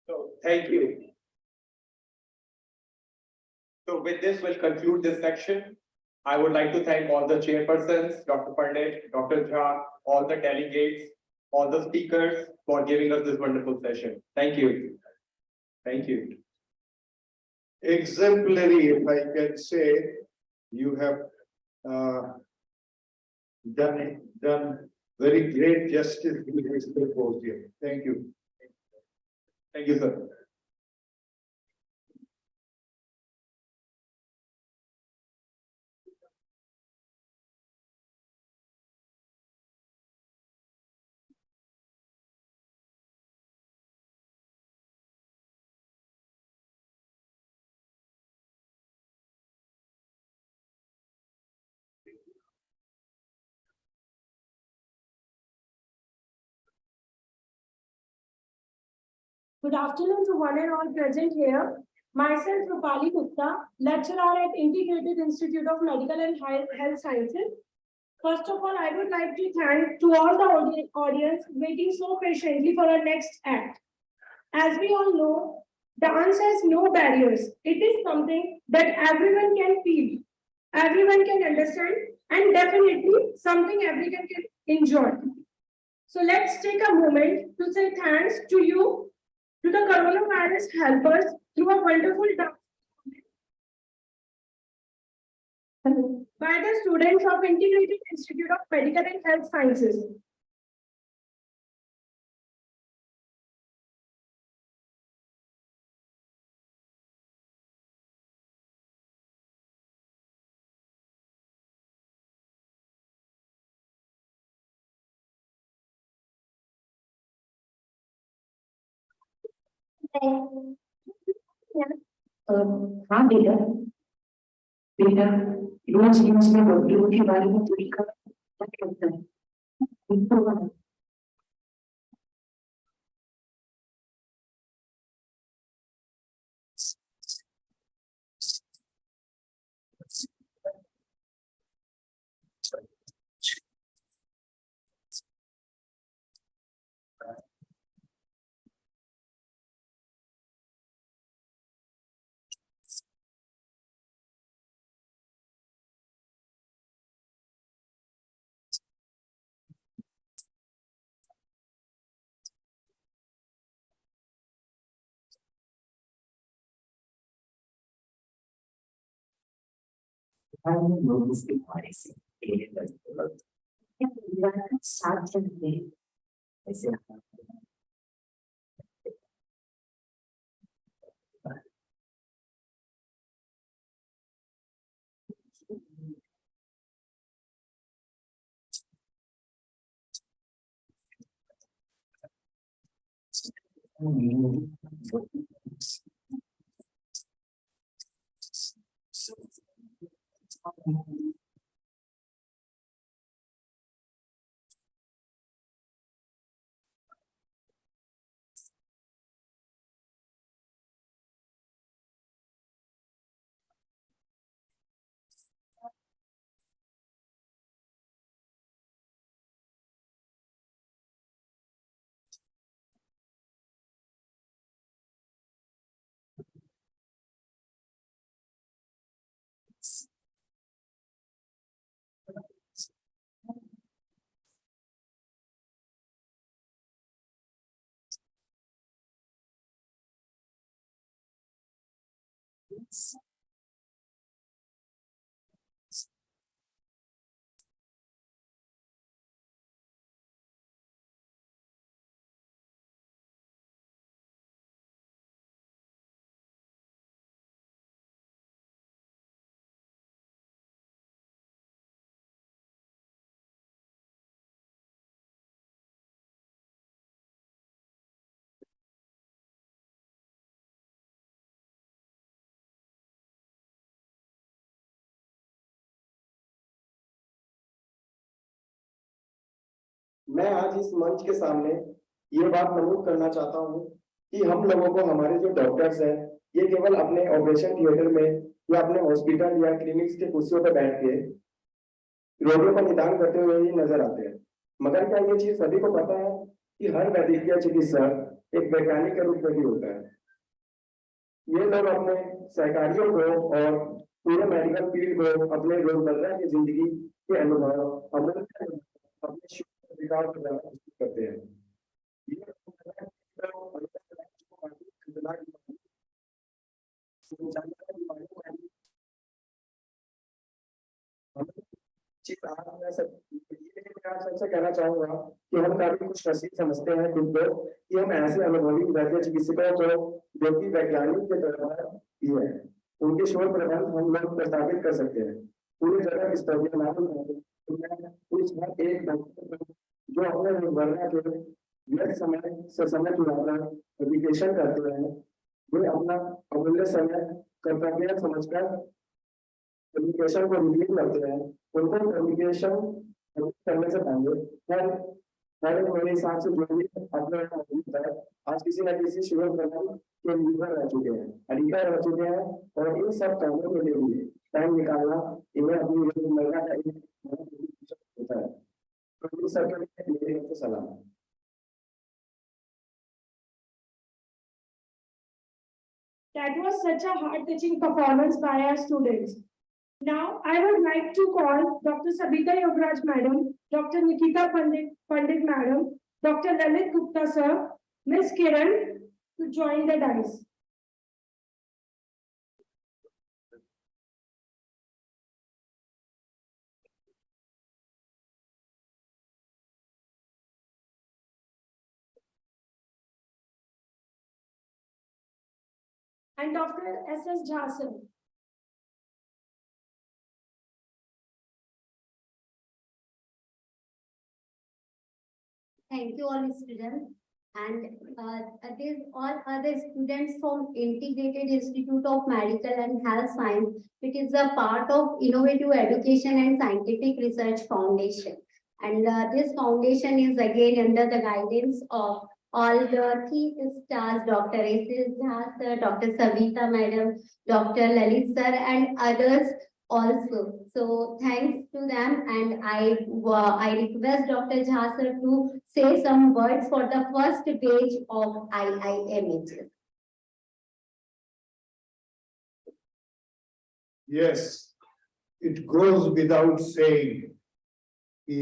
So thank you. So with this, we'll conclude this section. I would like to thank all the chairpersons, Dr. Pandit, Dr. Jha, all the delegates, all the speakers for giving us this wonderful session. Thank you. Thank you. Exemplary, if I can say, you have done very great justice to this symposium. Thank you. Thank you, sir. Good afternoon to one and all present here. Myself, Rupali Gupta, lecturer at Integrated Institute of Medical and Health Sciences. First of all, I would like to thank to all the audience waiting so patiently for our next act. As we all know, dance has no barriers. It is something that everyone can feel, everyone can understand, and definitely something everyone can enjoy. So let's take a moment to say thanks to you, to the coronavirus helpers through a wonderful dance by the students of Integrated Institute of Medical and Health Sciences. हाँ बेटा, बेटा रोज news में बबलू के बारे में पूरी खबर क्या कहता है? बिल्कुल। लोग इसके बारे से साथ चलते हैं ऐसे मैं आज इस मंच के सामने ये बात नमूद करना चाहता हूँ कि हम लोगों को हमारे जो डॉक्टर्स हैं ये केवल अपने ऑपरेशन थिएटर में या अपने हॉस्पिटल या क्लिनिक्स के कुर्सियों पर बैठ के रोगियों का निदान करते हुए ही नजर आते हैं, मगर क्या ये चीज सभी को पता है कि हर वैद्यकीय चिकित्सक एक वैज्ञानिक के रूप में भी होता है। ये लोग अपने सहकारियों को और पूरे मेडिकल फील्ड को अपने रोजमर्रा की जिंदगी के अनुभव अपने विकास करते हैं। सबसे कहना चाहूंगा कि हम काफी कुछ नसीब समझते हैं खुद को कि हम ऐसे अनुभवी वैद्य चिकित्सकों को जो कि वैज्ञानिक के तरह ही है, उनके शोध प्रबंध हम लोग प्रस्तावित कर सकते हैं पूरी जगह इस तरह उस एक डॉक्टर जो अपने रोजमर्रा के व्यस्त समय से समय चुनाकर एजुकेशन करते हैं, वे अपना अमूल्य समय कर्तव्य समझकर कम्युनिकेशन को रिव्यू करते हैं। उनको कम्युनिकेशन करने से पहले हर मेरे हिसाब से जो भी अपना मौजूद है, आज किसी न किसी शुगर प्रबंध के लीडर रह चुके हैं, अधिकार रह चुके हैं, और इन सब कामों के लिए टाइम निकालना इन्हें अपनी रोजमर्रा का एक होता है। तो इन सब के लिए मेरी सलाह है। That was such a heart-touching performance by our students. Now, I would like to call Dr. Sabita Yogaraj Madam, Dr. Nikita Pandit Madam, Dr. Lalit Gupta Sir, Ms. Kiran to join the dais. And Dr. S.S. Jha Sir. Thank you all students. And there's all other students from Integrated Institute of Medical and Health Science, which is a part of Innovative Education and Scientific Research Foundation. And this foundation is again under the guidance of all the key stars, Dr. S.S. Jha sir, Dr. Savita madam, Dr. Lalit sir, and others also. So thanks to them, and I request Dr. Jha sir to say some words for the first page of IIMHS. Yes, it goes without saying, कि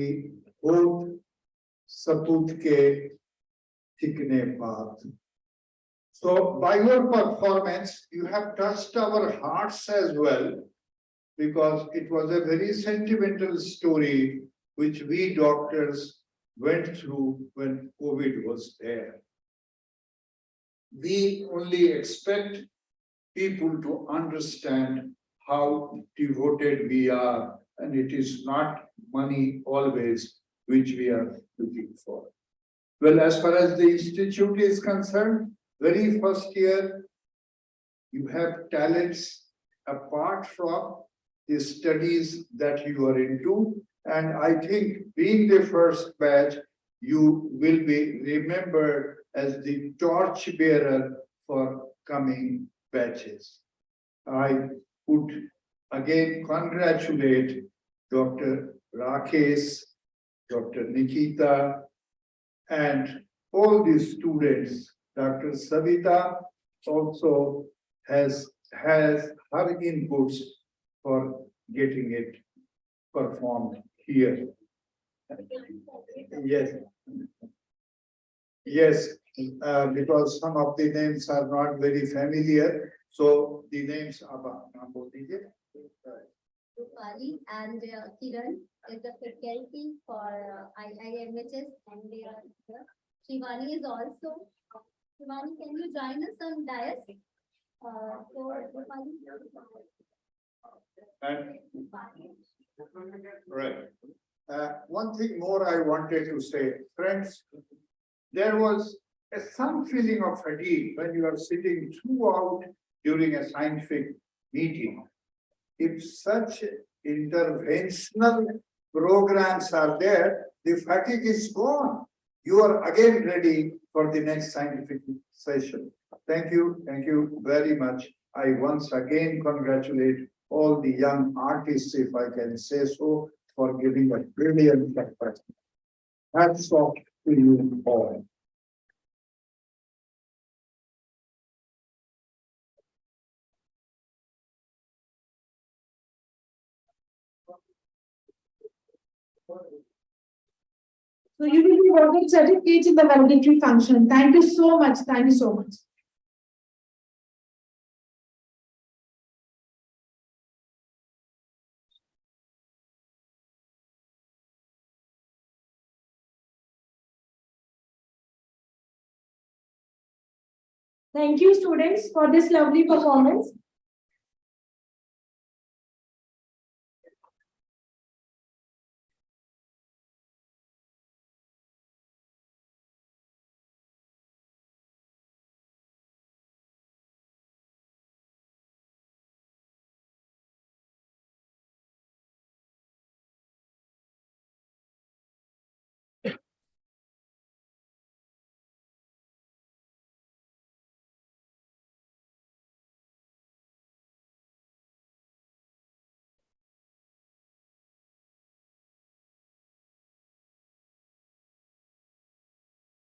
होठ सपूत के थिकने पात. So by your performance, you have touched our hearts as well, because it was a very sentimental story which we doctors went through when COVID was there. We only expect people to understand how devoted we are, and it is not money always which we are looking for. Well, as far as the institute is concerned, very first year, you have talents apart from the studies that you are into. And I think being the first batch, you will be remembered as the torch bearer for coming batches. I would again congratulate Dr. Rakesh, Dr. Nikita, and all the students. Dr. Savita also has her inputs for getting it performed here. Yes. Yes, because some of the names are not very familiar. So the names are Rupali and Kiran is the faculty for IIMHS, and they are here. Shivani is also. Shivani, can you join us on dais? Rupali. And right. One thing more I wanted to say, friends, there was some feeling of fatigue when you are sitting throughout during a scientific meeting. If such interventional programs are there, the fatigue is gone. You are again ready for the next scientific session. Thank you very much. I once again congratulate all the young artists, if I can say so, for giving a brilliant performance. Hats off to you all. So you will be awarded certificates in the valedictory function. Thank you so much. Thank you so much. Thank you, students, for this lovely performance.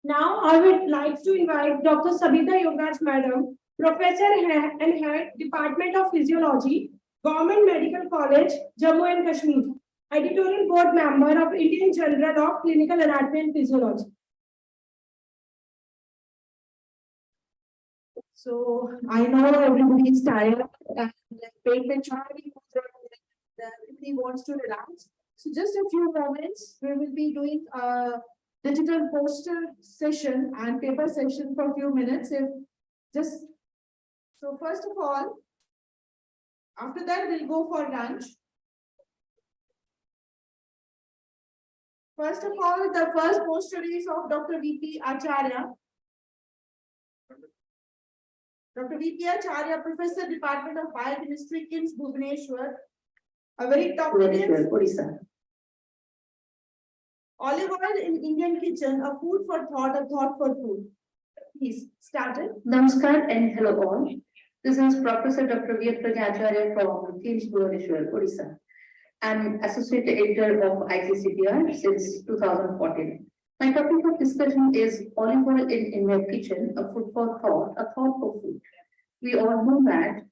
Now, I would like to invite Dr. Sabita Yogaraj Madam, Professor and Head, Department of Physiology, Government Medical College, Jammu and Kashmir, Editorial Board Member of Indian Journal of Clinical Anatomy and Physiology. So I know everybody is tired and everybody wants to relax. So just a few moments, we will be doing a digital poster session and paper session for a few minutes. So first of all, after that we'll go for lunch. First of all, the first poster is of Dr. V.P. Acharya. Dr. V.P. Acharya, Professor, Department of Biochemistry, KIMS, Bhubaneswar. A very top Odisha. olive oil in Indian kitchen, a food for thought, a thought for food. Please, started. Namaskar and hello all. This is Professor Dr. V.P. Acharya from KIMS, Bhubaneswar, Odisha. I'm Associate Editor of ICCPR since 2014. My topic of discussion is olive oil in Indian kitchen, a food for thought, a thought for food. We all know that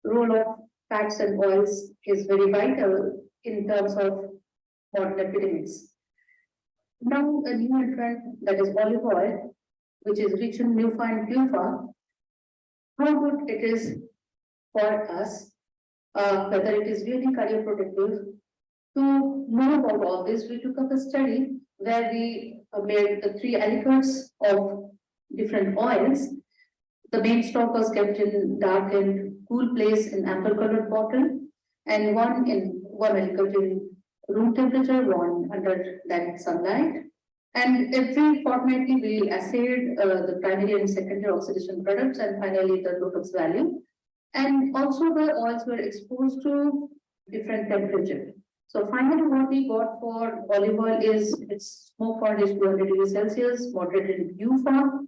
role of fats and oils is very vital in terms of modern epidemics. Now, a new entrant, that is olive oil, which is rich in Nufa and Clufa, how good it is for us, whether it is really cardioprotective. To know about all this, we took up a study where we made the 3 aliquots of different oils. The main stock was kept in dark and cool place in amber colored bottle, and one aliquot in room temperature, one under direct sunlight. And every fortnightly we assayed the primary and secondary oxidation products and finally the Totex value. And also the oils were exposed to different temperature. So finally what we got for olive oil is its smoke point is 200 degrees Celsius, moderated UFA,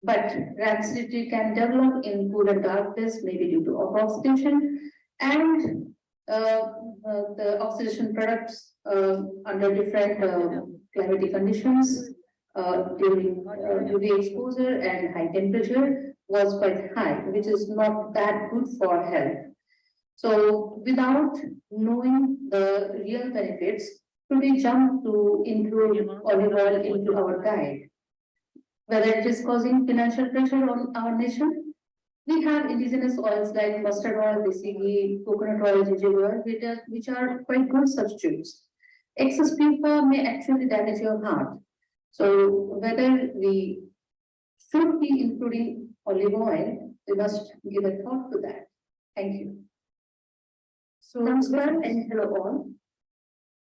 but rancidity can develop in cool and dark place, maybe due to oxidation, and the oxidation products under different climatic conditions during UV exposure and high temperature was quite high, which is not that good for health. So without knowing the real benefits, should we jump to include olive oil into our diet? Whether it is causing financial pressure on our nation, we have indigenous oils like mustard oil, desi ghee, coconut oil, ginger oil, which are quite good substitutes. Excess PFA may actually damage your heart. So whether we should be including olive oil, we must give a thought to that. Thank you. So, Namaskar and hello all.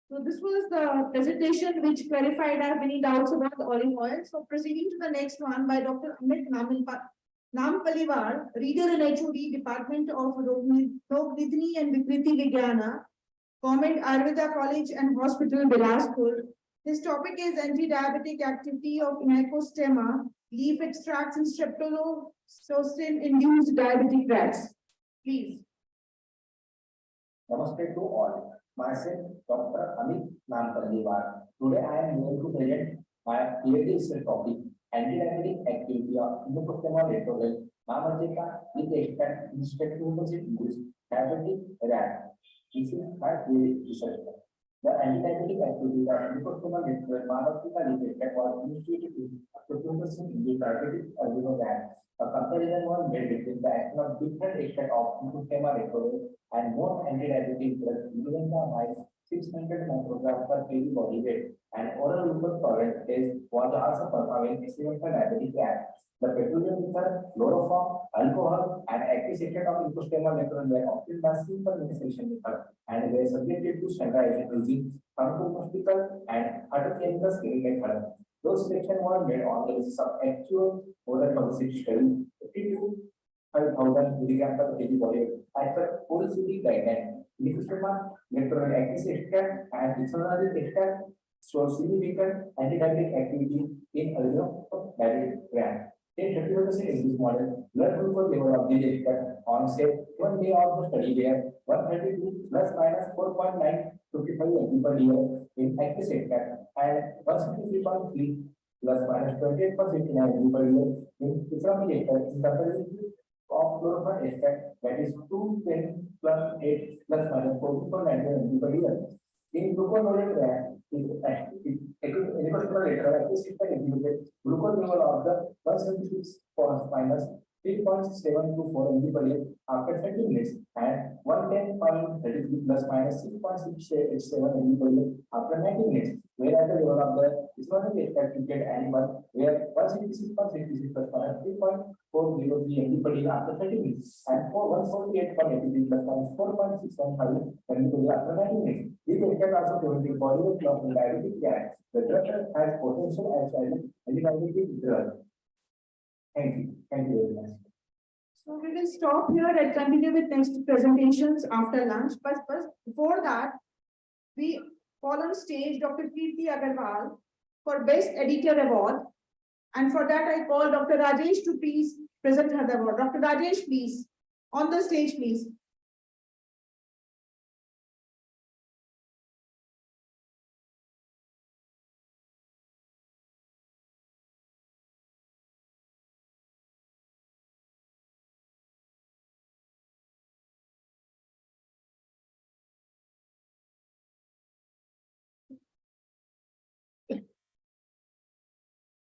So this was the presentation which clarified our many doubts about the olive oil. So proceeding to the next one by Dr. Amit Nampaliwal, Reader in HOD, Department of Rognidhi and Vikriti Vigyana, Government Ayurveda College and Hospital, Bilaspur. This topic is anti-diabetic activity of Onychostema, leaf extracts and streptozotocin-induced diabetic rats. Please. Namaste to all. Myself, Dr. Amit Nampaliwal. Today I am going to present my PhD topic, anti-diabetic activity of Onychostema retrovirus, Mammatica with extract in streptozotocin-induced diabetic rat. This is my PhD research. The anti-diabetic activity of Onychostema retrovirus, Mammatica with extract was initiated with streptozotocin-induced diabetic rat. A comparison was made between the action of different extract of Onychostema retrovirus and more anti-diabetic drugs given the mice 600 micrograms per kg body weight, and oral glucose tolerance test was also performed in experimental diabetic rats. The petroleum ether, chloroform, alcohol, and active citrate of Onychostema retrovirus were obtained by simple administration method and were subjected to standardization using pharmacochemical and photochemical screening method. Those selection was made on the basis of actual oral toxicity study 52,500 milligrams per kg body weight as per OECD guideline. Onychostema retrovirus active extract and isonazid extract show significant anti-diabetic activity in diabetic rat. In 30% in this model, blood glucose level of these extract on say 1 day of the study were 132 plus minus 4.955 mg per year in active extract and 163.3 plus minus 28.59 mg per year in economic extract in comparison of chloroform extract, that is 210 plus 8 plus minus 14.99 mg per year. In glucose rat, Onychostema retrovirus exhibited glucose level of the 176 minus 8.724 MB per year after 30 minutes and 110.33 plus minus 6.687 MB per year after 90 minutes. Whereas the level of the economic expected animal where 166.66 plus minus 3.403 MB per year after 30 minutes and 148.83 plus minus 4.615 MB per year after 90 minutes. This effect also prevented body weight loss in diabetic cats. The drug has potential as an anti-diabetic drug. Thank you. Thank you very much. So we will stop here and continue with next presentations after lunch. But before that, we call on stage Dr. Kirti Agarwal for Best Editor Award. And for that, I call Dr. Rajesh to please present her the award. Dr. Rajesh, please, on the stage, please.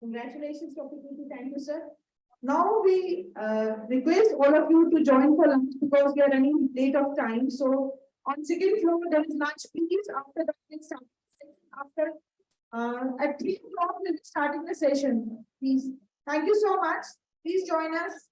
Congratulations, Dr. Kirti. Thank you, sir. Now we request all of you to join for lunch because we are running late of time. So on second floor, there is lunch, please. After that, we'll start after at 3 o'clock, we'll be starting the session. Please. Thank you so much. Please join us.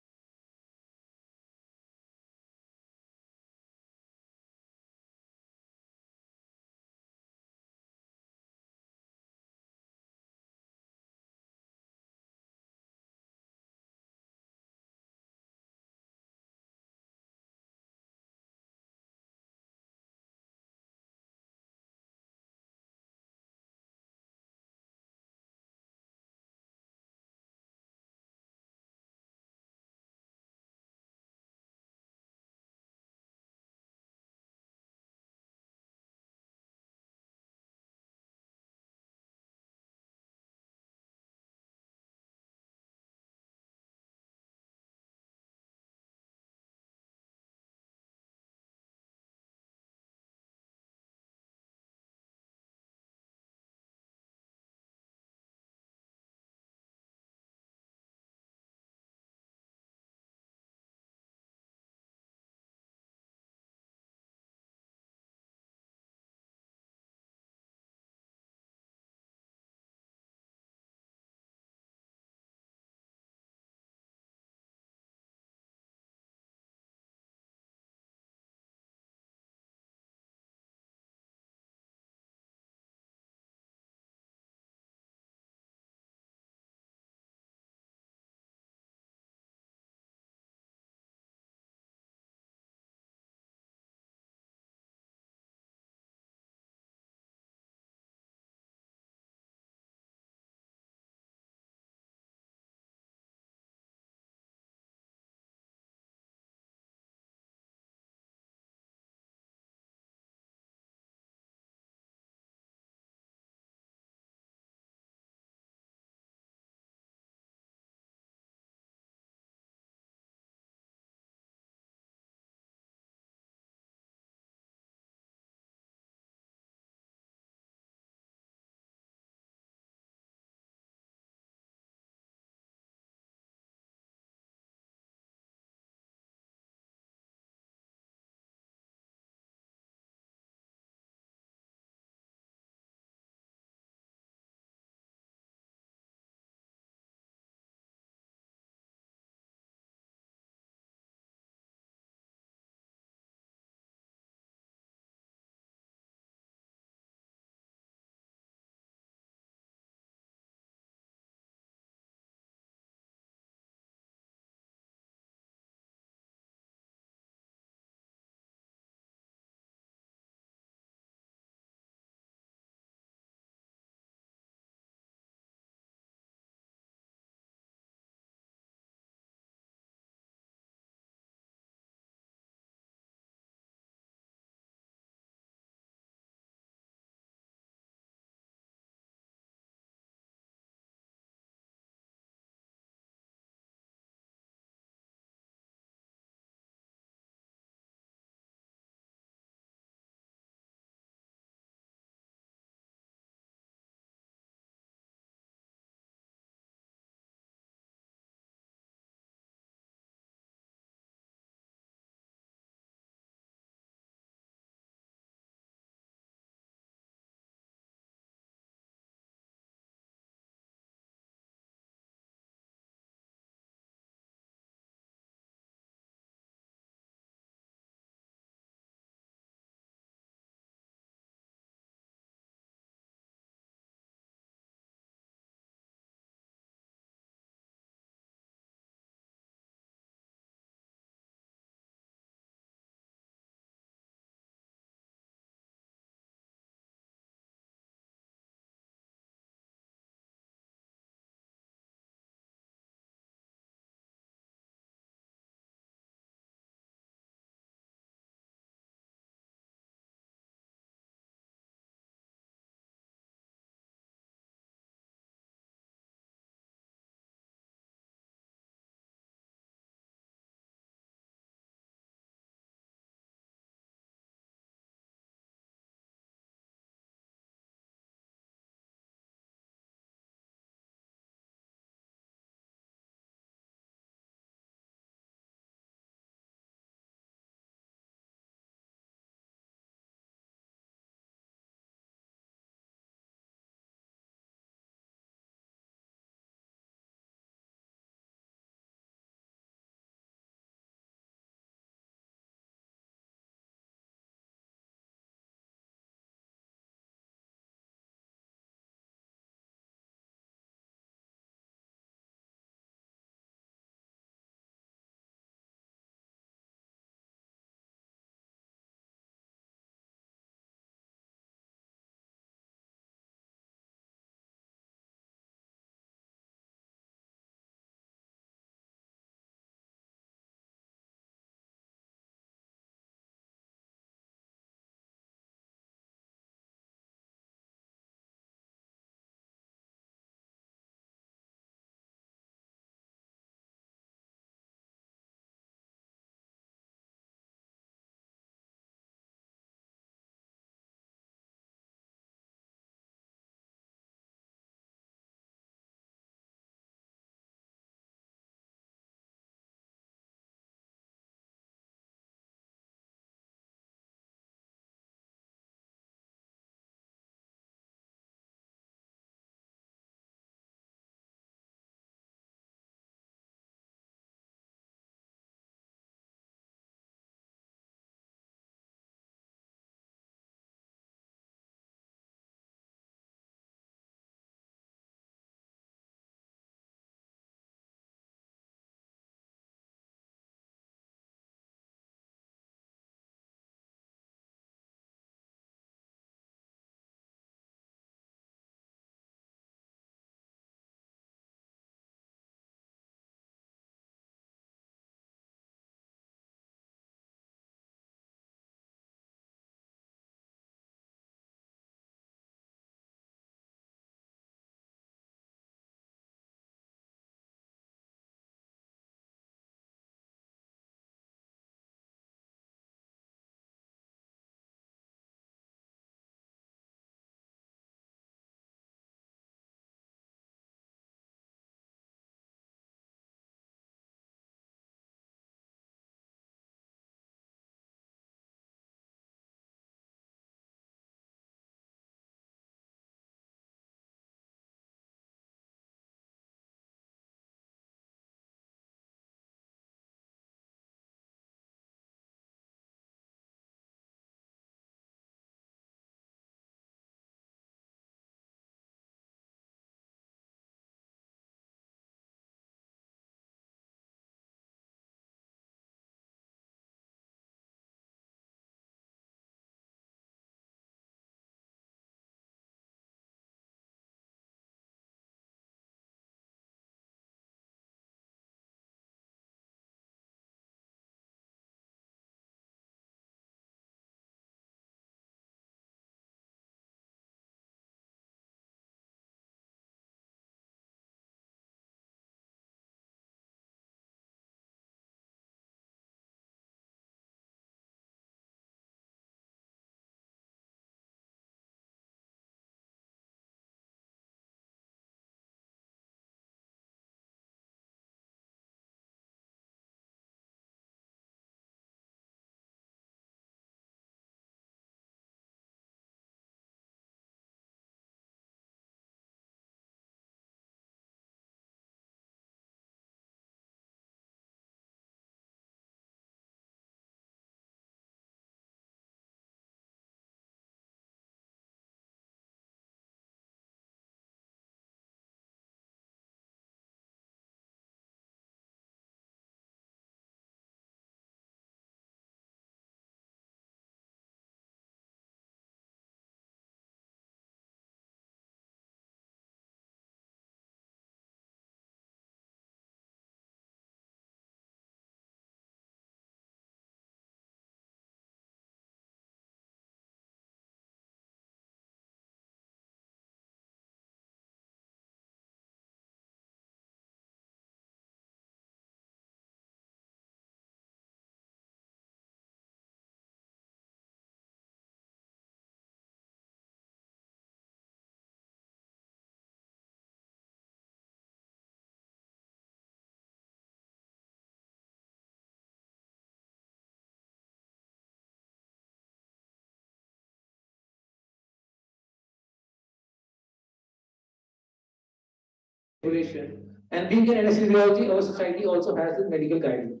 regulation. And being an anesthesiology, our society also has the medical guidelines.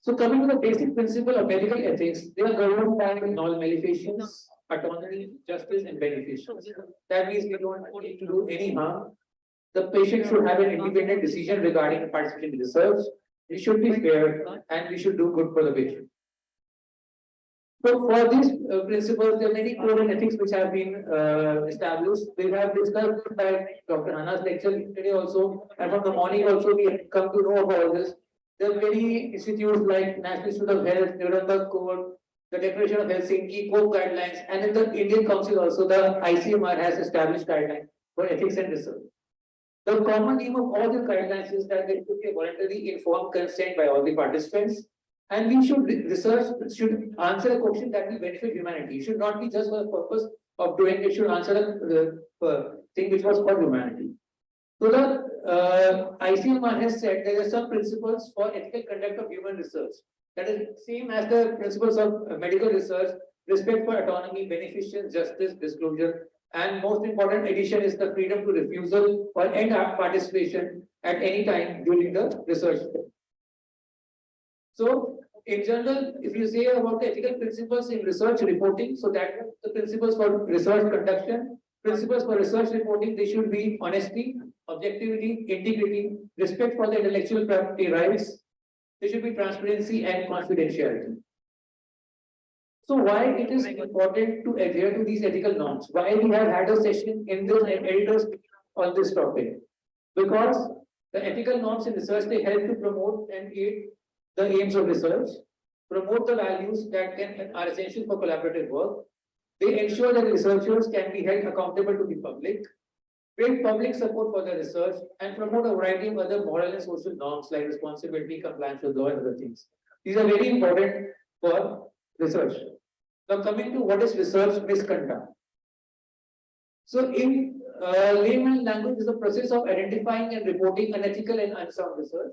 So coming to the basic principle of medical ethics, they are governed by non-maleficence, autonomy, justice, and beneficence. That means we don't need to do any harm. The patient should have an independent decision regarding participation in research. It should be fair, and we should do good for the patient. So for these principles, there are many code and ethics which have been established. We have discussed by Dr. Hannah's lecture today also, and from the morning also we have come to know about this. There are many institutes like National Institute of Health, Nuremberg Code, the Declaration of Helsinki, COPE guidelines, and in the Indian Council also, the ICMR has established guidelines for ethics and research. The common aim of all these guidelines is that there should be a voluntary informed consent by all the participants. And we should research should answer a question that will benefit humanity. It should not be just for the purpose of doing it, should answer the thing which was for humanity. So the ICMR has said there are some principles for ethical conduct of human research. That is same as the principles of medical research, respect for autonomy, beneficence, justice, disclosure, and most important addition is the freedom to refusal or end participation at any time during the research. So in general, if you say about the ethical principles in research reporting, so that the principles for research conduction, principles for research reporting, they should be honesty, objectivity, integrity, respect for the intellectual property rights. There should be transparency and confidentiality. So why it is important to adhere to these ethical norms? Why we have had a session in this editors on this topic? Because the ethical norms in research, they help to promote and aid the aims of research, promote the values that are essential for collaborative work. They ensure that researchers can be held accountable to the public, build public support for the research, and promote a variety of other moral and social norms like responsibility, compliance with law, and other things. These are very important for research. Now coming to what is research misconduct. So in layman language is the process of identifying and reporting unethical and unsound research.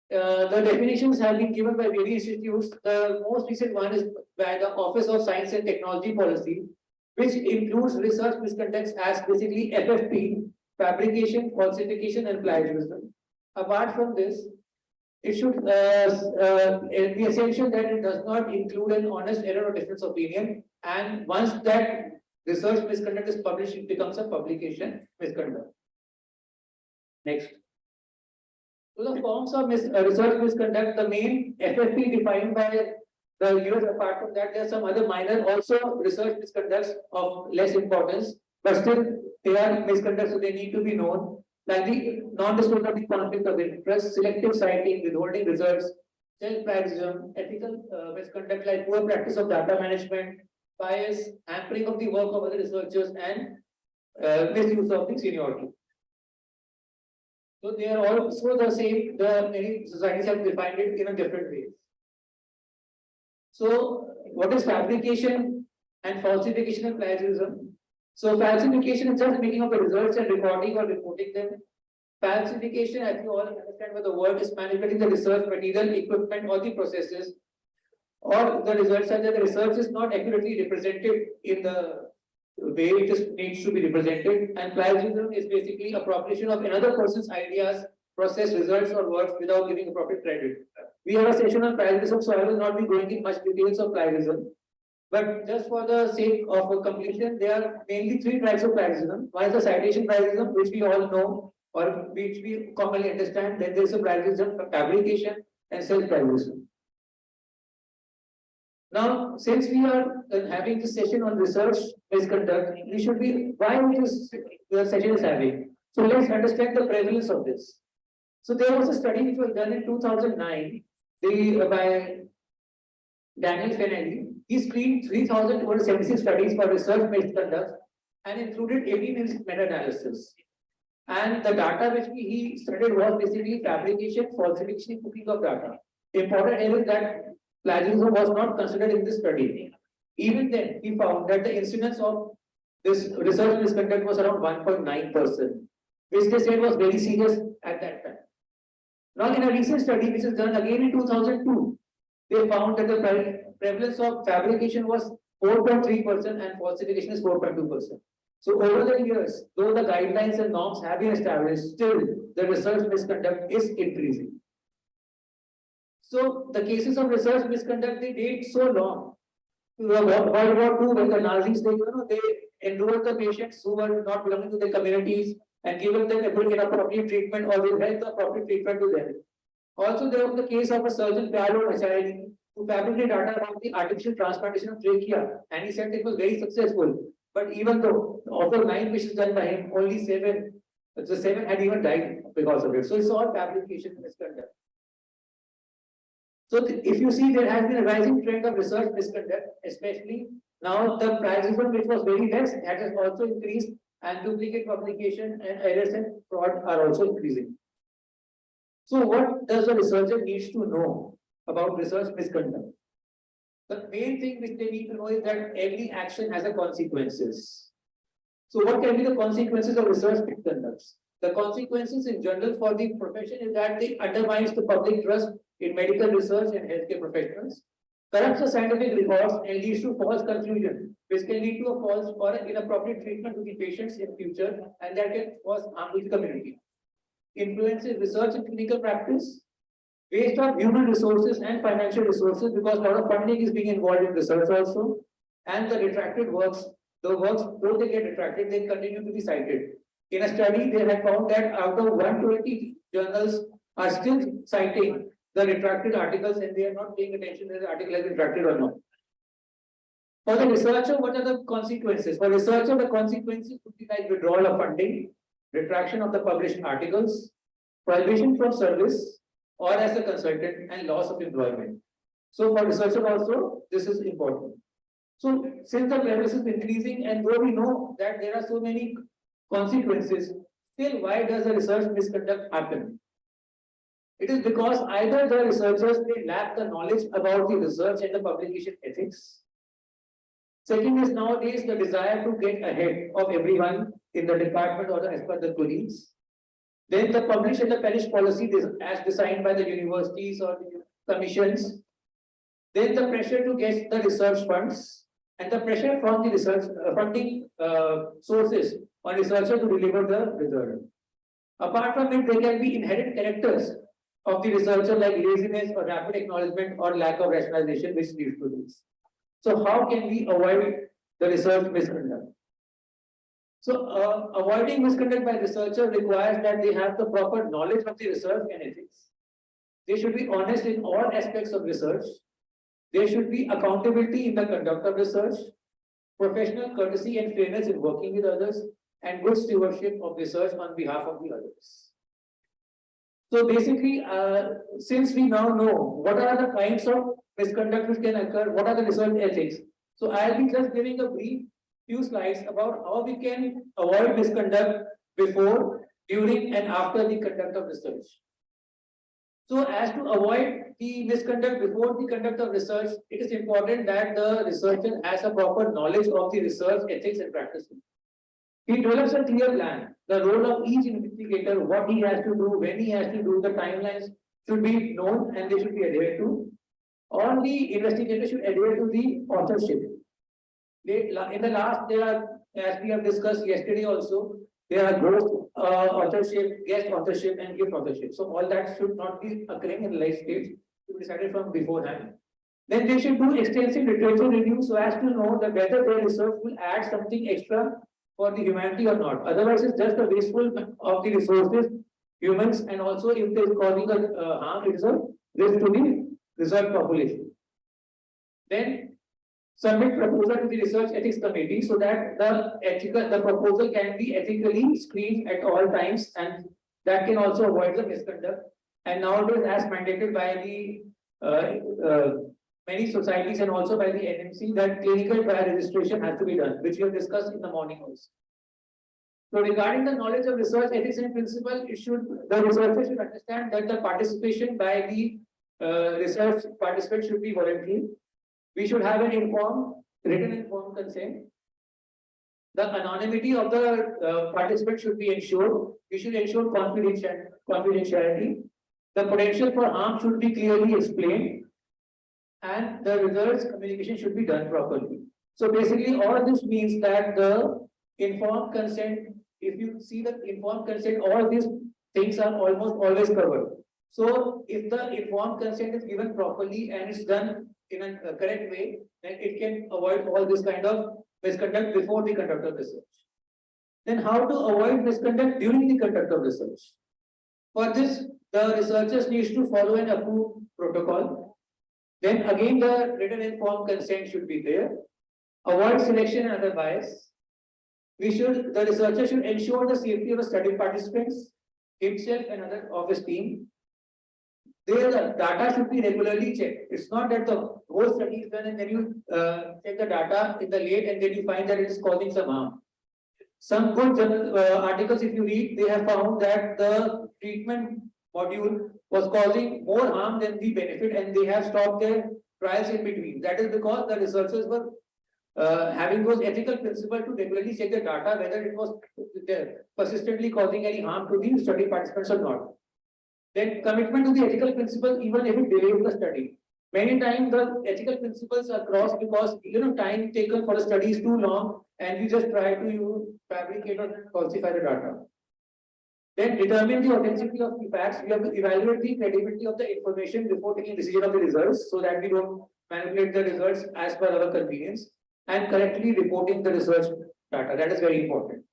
The definitions have been given by various institutes. The most recent one is by the Office of Science and Technology Policy, which includes research misconduct as basically FFP, fabrication, falsification, and plagiarism. Apart from this, it should be essential that it does not include an honest error or difference of opinion. And once that research misconduct is published, it becomes a publication misconduct. Next. So the forms of research misconduct, the main FFP defined by the US. Apart from that, there are some other minor also research misconducts of less importance, but still they are misconduct, so they need to be known. Like the non-disclosure of the conflict of interest, selective citing, withholding results, self-plagiarism, ethical misconduct like poor practice of data management, bias, hampering of the work of other researchers, and misuse of the seniority. So they are also the same. The many societies have defined it in a different way. So what is fabrication and falsification and plagiarism? So falsification is just making up the results and recording or reporting them. Falsification, as you all understand what the word is, manipulating the research material, equipment, or the processes, or the results such that the research is not accurately represented in the way it needs to be represented. And plagiarism is basically appropriation of another person's ideas, process, results, or works without giving appropriate credit. We have a session on plagiarism, so I will not be going in much details of plagiarism. But just for the sake of completion, there are mainly three types of plagiarism. One is the citation plagiarism, which we all know or which we commonly understand. Then there is a plagiarism, fabrication, and self-plagiarism. Now, since we are having this session on research misconduct, we should be why this session is having. So let's understand the prevalence of this. So there was a study which was done in 2009 by Daniel Fennelly. He screened 3,276 studies for research misconduct and included 18 meta-analysis. And the data which he studied was basically fabrication, falsification, cooking of data. Important here is that plagiarism was not considered in this study. Even then, he found that the incidence of this research misconduct was around 1.9%, which they said was very serious at that time. Now, in a recent study, which is done again in 2002, they found that the prevalence of fabrication was 4.3% and falsification is 4.2%. So over the years, though the guidelines and norms have been established, still the research misconduct is increasing. So the cases of research misconduct, they date so long. World War II, when the Nazis, they enrolled the patients who were not belonging to their communities and given them inappropriate treatment or withheld the appropriate treatment to them. Also, there was the case of a surgeon, Pialo Machiavelli, who fabricated data about the artificial transplantation of trachea, and he said it was very successful. But even though of the 9 patients done by him, only 7, the 7 had even died because of it. So it's all fabrication and misconduct. So if you see, there has been a rising trend of research misconduct, especially now the plagiarism, which was very less, that has also increased, and duplicate publication and errors and fraud are also increasing. So what does a researcher needs to know about research misconduct? The main thing which they need to know is that every action has a consequences. So what can be the consequences of research misconduct? The consequences in general for the profession is that it undermines the public trust in medical research and healthcare professionals, corrupts the scientific records and leads to false conclusion, which can lead to a false or inappropriate treatment to the patients in future, and that can cause harm to the community. Influences research and clinical practice, waste of human resources and financial resources, because a lot of funding is being involved in research also, and the retracted works, the works, though they get retracted, they continue to be cited. In a study, they have found that out of 120 journals are still citing the retracted articles, and they are not paying attention whether the article has been retracted or not. For the researcher, what are the consequences? For researcher, the consequences could be like withdrawal of funding, retraction of the published articles, prohibition from service or as a consultant, and loss of employment. So for researcher also, this is important. So since the prevalence is increasing, and though we know that there are so many consequences, still why does the research misconduct happen? It is because either the researchers, they lack the knowledge about the research and the publication ethics. Second is nowadays the desire to get ahead of everyone in the department or as per the colleagues. Then the publish and the perish policy as designed by the universities or the commissions. Then the pressure to get the research funds and the pressure from the research funding sources on researcher to deliver the result. Apart from it, there can be inherent characters of the researcher like laziness or rapid acknowledgement or lack of rationalization which leads to this. So how can we avoid the research misconduct? So avoiding misconduct by researcher requires that they have the proper knowledge of the research and ethics. They should be honest in all aspects of research. There should be accountability in the conduct of research, professional courtesy and fairness in working with others, and good stewardship of research on behalf of the others. So basically, since we now know what are the kinds of misconduct which can occur, what are the research ethics. So I'll be just giving a brief few slides about how we can avoid misconduct before, during, and after the conduct of research. So as to avoid the misconduct before the conduct of research, it is important that the researcher has a proper knowledge of the research ethics and practices. He develops a clear plan, the role of each investigator, what he has to do, when he has to do, the timelines should be known and they should be adhered to. All the investigators should adhere to the authorship. In the last, there are, as we have discussed yesterday also, there are ghost authorship, guest authorship, and gift authorship. So all that should not be occurring in the life stage, to be decided from beforehand. Then they should do extensive literature review so as to know that whether their research will add something extra for the humanity or not. Otherwise, it's just a wasteful of the resources, humans, and also if it is causing a harm, it is a risk to the research population. Then submit proposal to the research ethics committee so that the proposal can be ethically screened at all times, and that can also avoid the misconduct. And nowadays, as mandated by the many societies and also by the NMC, that clinical trial registration has to be done, which we have discussed in the morning also. So regarding the knowledge of research ethics and principle, the researcher should understand that the participation by the research participant should be voluntary. We should have an written informed consent. The anonymity of the participant should be ensured. We should ensure confidentiality. The potential for harm should be clearly explained, and the results communication should be done properly. So basically, all this means that the Informed consent, if you see the informed consent, all these things are almost always covered. So if the informed consent is given properly and it's done in a correct way, then it can avoid all this kind of misconduct before the conduct of research. Then how to avoid misconduct during the conduct of research? For this, the researchers need to follow an approved protocol. Then again, the written informed consent should be there. Avoid selection and other bias. The researcher should ensure the safety of the study participants, himself and other of his team. There, the data should be regularly checked. It's not that the whole study is done and then you check the data in the late and then you find that it is causing some harm. Some good journal articles, if you read, they have found that the treatment module was causing more harm than the benefit, and they have stopped their trials in between. That is because the researchers were having those ethical principles to regularly check the data, whether it was persistently causing any harm to the study participants or not. Then commitment to the ethical principles, even if it delays the study. Many times the ethical principles are crossed because time taken for the study is too long, and you just try to fabricate or falsify the data. Then determine the authenticity of the facts. We have to evaluate the credibility of the information before taking decision of the results, so that we don't manipulate the results as per our convenience, and correctly reporting the research data. That is very important.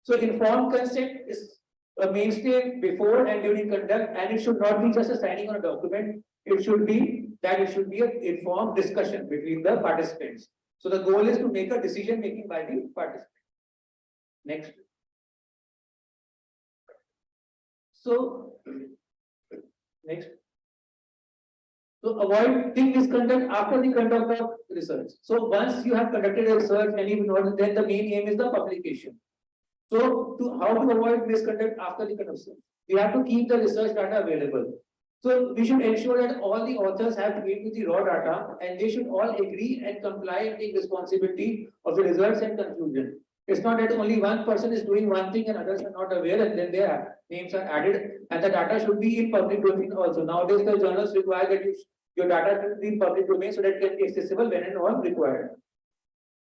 So informed consent is a mainstay before and during conduct, and it should not be just a signing on a document. It should be an informed discussion between the participants. So the goal is to make a decision making by the participant. Next. So next. So avoiding misconduct after the conduct of research. So once you have conducted a research and you know, then the main aim is the publication. So how to avoid misconduct after the conduct? We have to keep the research data available. So we should ensure that all the authors have agreed with the raw data, and they should all agree and comply and take responsibility of the results and conclusion. It's not that only one person is doing one thing and others are not aware, and then their names are added, and the data should be in public domain also. Nowadays, the journals require that your data should be in public domain so that it can be accessible when and all required.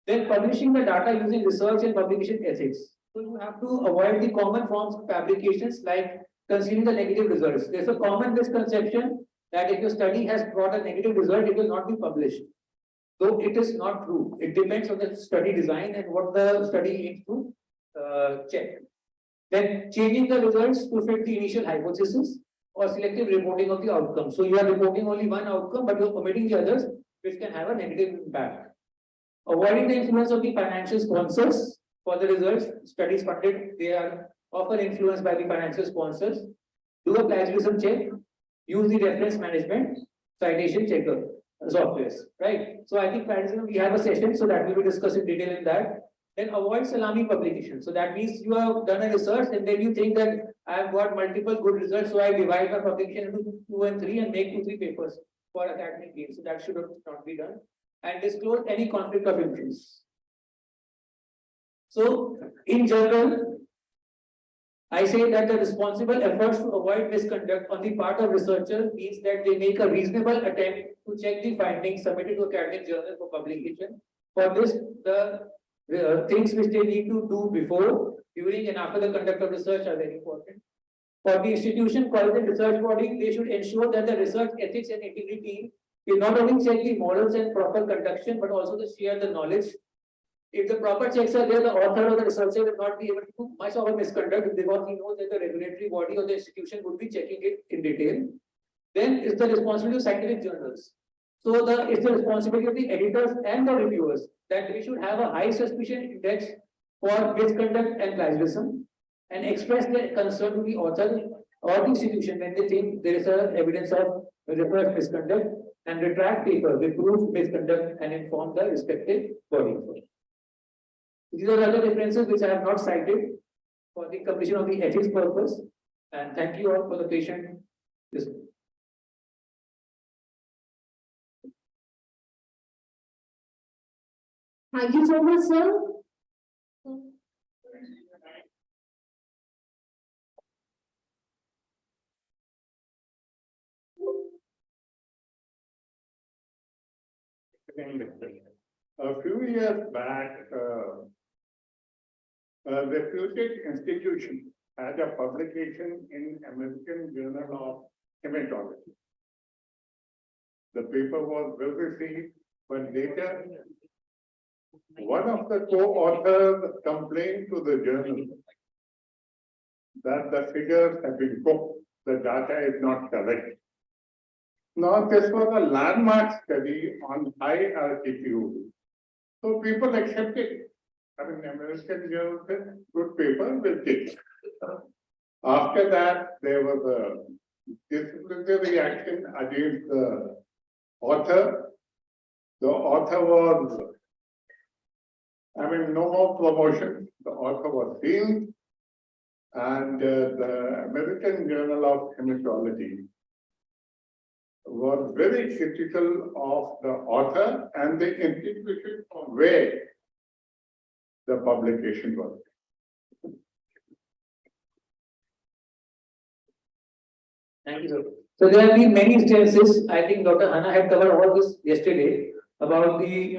Then publishing the data using research and publication ethics. So you have to avoid the common forms of fabrications like concealing the negative results. There's a common misconception that if your study has brought a negative result, it will not be published. Though it is not true. It depends on the study design and what the study aims to check. Then changing the results to fit the initial hypothesis, or selective reporting of the outcome. So you are reporting only one outcome, but you're omitting the others, which can have a negative impact. Avoiding the influence of the financial sponsors for the results. Studies funded, they are often influenced by the financial sponsors. Do a plagiarism check. Use the reference management citation checker softwares, right? So I think plagiarism, we have a session, so that we will discuss in detail in that. Then avoid salami publication. So that means you have done a research and then you think that I have got multiple good results, so I divide my publication into 2 and 3 and make 2-3 papers for academic gain. So that should not be done. And disclose any conflict of interest. So in general, I say that the responsible efforts to avoid misconduct on the part of researchers means that they make a reasonable attempt to check the findings submitted to academic journal for publication. For this, the things which they need to do before, during and after the conduct of research are very important. For the institution called the research body, they should ensure that the research ethics and integrity will not only check the models and proper conduction, but also to share the knowledge. If the proper checks are there, the author or the researcher will not be able to do much of a misconduct because he knows that the regulatory body or the institution would be checking it in detail. Then it's the responsibility of scientific journals. So it's the responsibility of the editors and the reviewers that they should have a high suspicion index for misconduct and plagiarism, and express their concern to the author or the institution when they think there is evidence of research misconduct, and retract paper with proof misconduct and inform the respective body. These are other differences which I have not cited for the completion of the ethics purpose, and thank you all for the patient listening. Thank you so much, sir. A few years back, a reputed institution had a publication in American Journal of Hematology. The paper was well received, but later one of the co-authors complained to the journal that the figures have been cooked, the data is not correct. Now, this was a landmark study on high altitude. So people accepted it. I mean, American Journal said, good paper, we'll take it. After that, there was a disciplinary action against the author. The author was, I mean, no more promotion. The author was sealed. And the American Journal of Hematology was very critical of the author and the institution from where the publication was. Thank you, sir. So there have been many instances, I think Dr. Anna had covered all this yesterday, about the,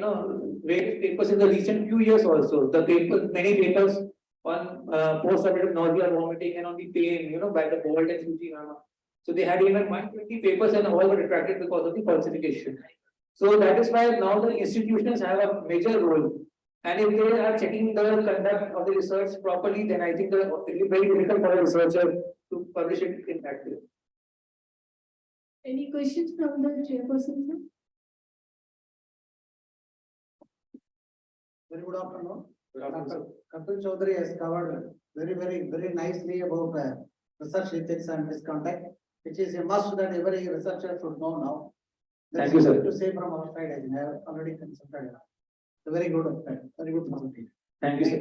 various papers in the recent few years also. The papers, many papers on post-operative nausea, vomiting, and on the pain, by the Bolt and Fujiyama. So they had even 120 papers and all were retracted because of the falsification. So that is why now the institutions have a major role. And if they are checking the conduct of the research properly, then I think it will be very difficult for a researcher to publish it in that way. Any questions from the chairperson, sir? Very good afternoon. Dr. Kapil Chaudhary has covered very nicely about research ethics and misconduct, which is a must that every researcher should know now. Thank you, sir. To say from our side, I think I have already consulted. It's a very good presentation. Thank you, sir.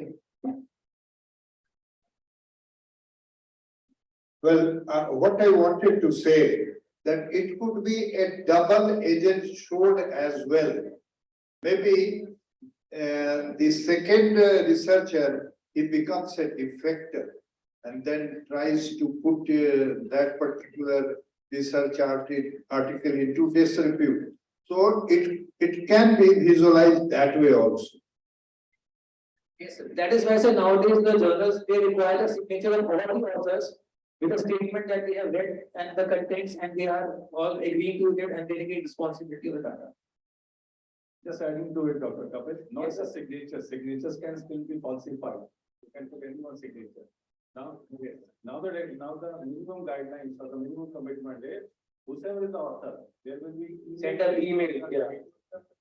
Well, what I wanted to say that it could be a double-edged sword as well. Maybe the second researcher, he becomes a defector and then tries to put that particular research article into disrepute. So it can be visualized that way also. Yes, sir. That is why, sir, nowadays the journals, they require the signature of all the authors with a statement that they have read and the contents and they are all agreeing to it and they take responsibility of the data. Just adding to it, Dr. Kapil, not just signatures. Signatures can still be falsified. You can put anyone's signature. Now the minimum guidelines or the minimum commitment is whoever is the author, there will be Send an email, yeah.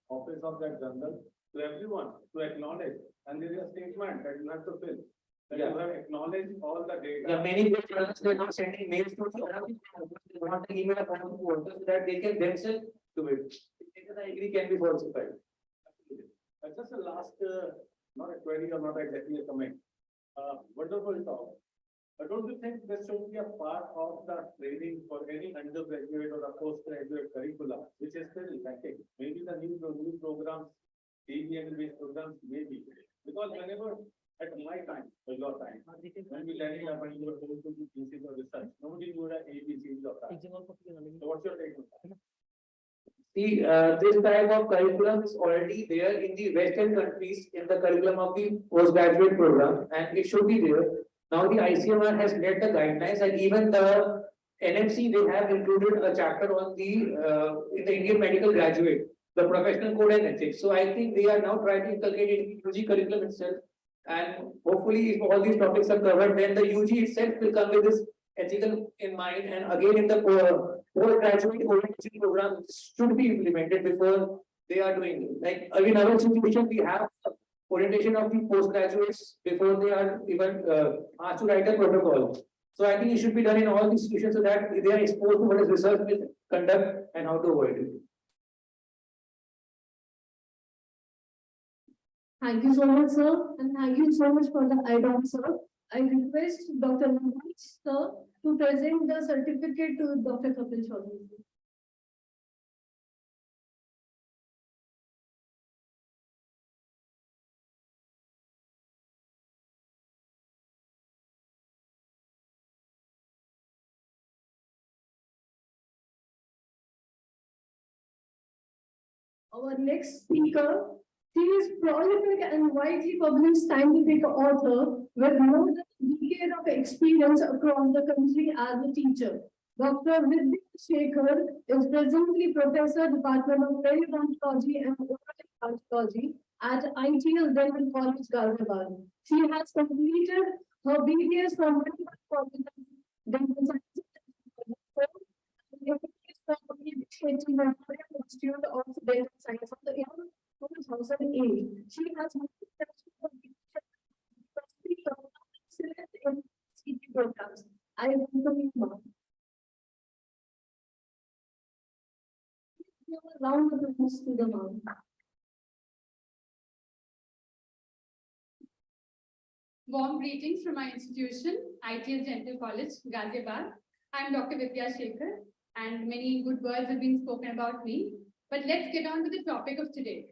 office of that journal to everyone to acknowledge, and there is a statement that you have to fill. That you have acknowledged all the data. Yeah, many journals, they are not sending mails to the authors. They want an email upon the authors so that they can themselves do it. I agree can be falsified. Just a last, not a query or not exactly a comment. Wonderful talk. But don't you think this should be a part of the training for any undergraduate or a postgraduate curricula, which is still lacking? Maybe the new programs, ABM-based programs, maybe. Because whenever, at my time, or your time, when we learning about you were going to do thesis or research, nobody knew that ABC of that. So what's your take on that? See, this type of curriculum is already there in the Western countries in the curriculum of the postgraduate program, and it should be there. Now the ICMR has made the guidelines, and even the NMC, they have included a chapter on the in the Indian medical graduate, the professional code and ethics. So I think they are now trying to inculcate it in UG curriculum itself, and hopefully, if all these topics are covered, then the UG itself will come with this ethical in mind, and again in the postgraduate orientation program should be implemented before they are doing it. Like in our institution, we have orientation of the postgraduates before they are even asked to write a protocol. So I think it should be done in all institutions so that they are exposed to what is research will conduct and how to avoid it. Thank you so much, sir, and thank you so much for the item, sir. I request Dr. Naresh, sir, to present the certificate to Dr. Kapil Chaudhary. Our next speaker She is prolific and widely published scientific author with more than a decade of experience across the country as a teacher. Dr. Vidya Shekhar is presently Professor, Department of Periodontology and Oral Odontology at ITL Dental College, Ghaziabad. She has completed her BDS from Medical College of Dental Sciences Institute of Dental Science of the year 2008. She has programs. I welcome you, ma'am. Give a round of applause to the ma'am. Warm greetings from my institution, ITS Dental College, Ghaziabad. I am Dr. Vidya Shekhar, and many good words have been spoken about me. But let's get on to the topic of today.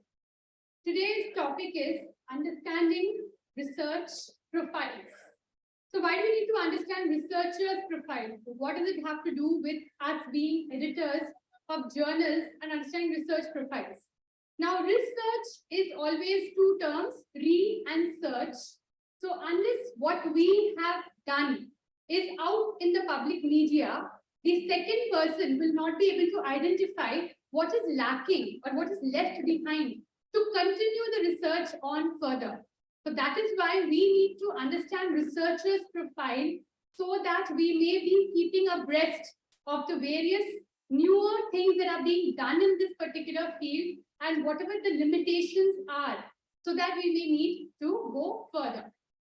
Today's topic is understanding research profiles. So why do we need to understand researchers' profiles? What does it have to do with us being editors of journals and understanding research profiles? Now, research is always two terms, re and search. So unless what we have done is out in the public media, the second person will not be able to identify what is lacking or what is left behind to continue the research on further. So that is why we need to understand researchers' profile so that we may be keeping abreast of the various newer things that are being done in this particular field and whatever the limitations are, so that we may need to go further.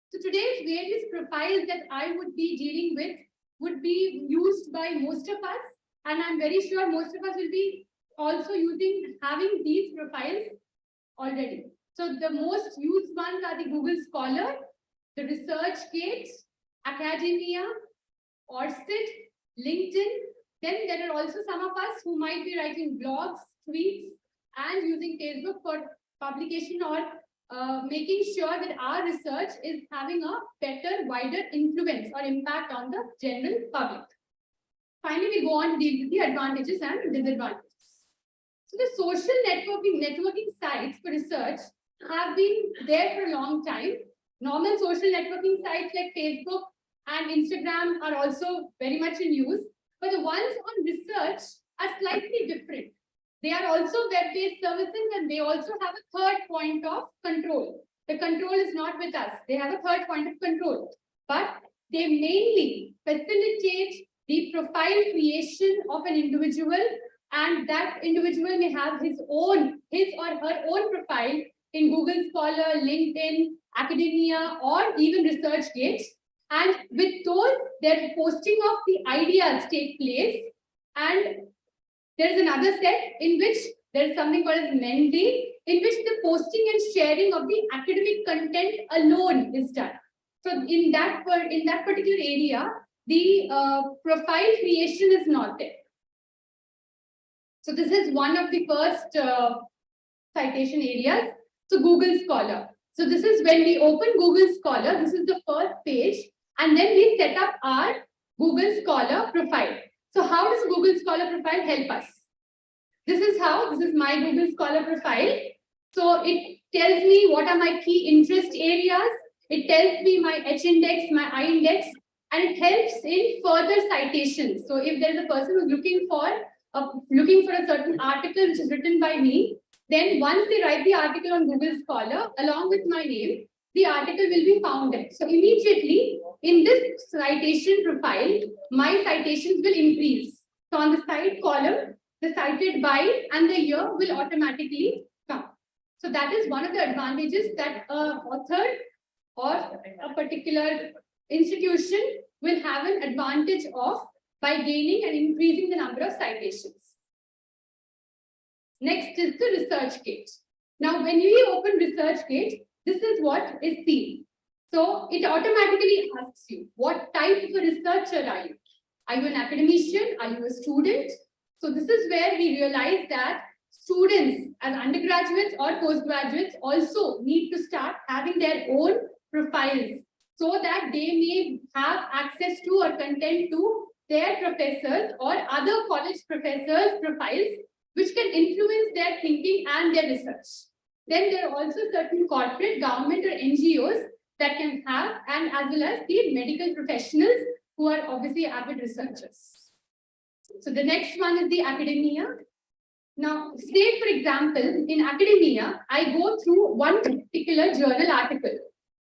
So today's various profiles that I would be dealing with would be used by most of us, and I'm very sure most of us will be also having these profiles already. So the most used ones are the Google Scholar, the ResearchGate, Academia, ORCID, LinkedIn. Then there are also some of us who might be writing blogs, tweets, and using Facebook for publication or making sure that our research is having a better, wider influence or impact on the general public. Finally, we go on to deal with the advantages and disadvantages. So the social networking sites for research have been there for a long time. Normal social networking sites like Facebook and Instagram are also very much in use, but the ones on research are slightly different. They are also web-based services, and they also have a third point of control. The control is not with us. They have a third point of control, but they mainly facilitate the profile creation of an individual, and that individual may have his or her own profile in Google Scholar, LinkedIn, Academia, or even ResearchGate. And with those, their posting of the ideas take place, and there is another set in which there is something called as Mendeley, in which the posting and sharing of the academic content alone is done. So in that particular area, the profile creation is not there. So this is one of the first citation areas. So Google Scholar. So this is when we open Google Scholar, this is the first page, and then we set up our Google Scholar profile. So how does Google Scholar profile help us? This is my Google Scholar profile. So it tells me what are my key interest areas. It tells me my H index, my I index, and it helps in further citations. So if there is a person who's looking for a certain article which is written by me, then once they write the article on Google Scholar along with my name, the article will be found there. So immediately in this citation profile, my citations will increase. So on the cite column, the cited by and the year will automatically come. So that is one of the advantages that an author or a particular institution will have an advantage of by gaining and increasing the number of citations. Next is the ResearchGate. Now, when we open ResearchGate, this is what is seen. So it automatically asks you, what type of a researcher are you? Are you an academician? Are you a student? So this is where we realize that students as undergraduates or postgraduates also need to start having their own profiles so that they may have access to or content to their professors or other college professors' profiles, which can influence their thinking and their research. Then there are also certain corporate, government or NGOs that can have, and as well as the medical professionals who are obviously avid researchers. So the next one is the academia. Now, say for example, in academia, I go through one particular journal article.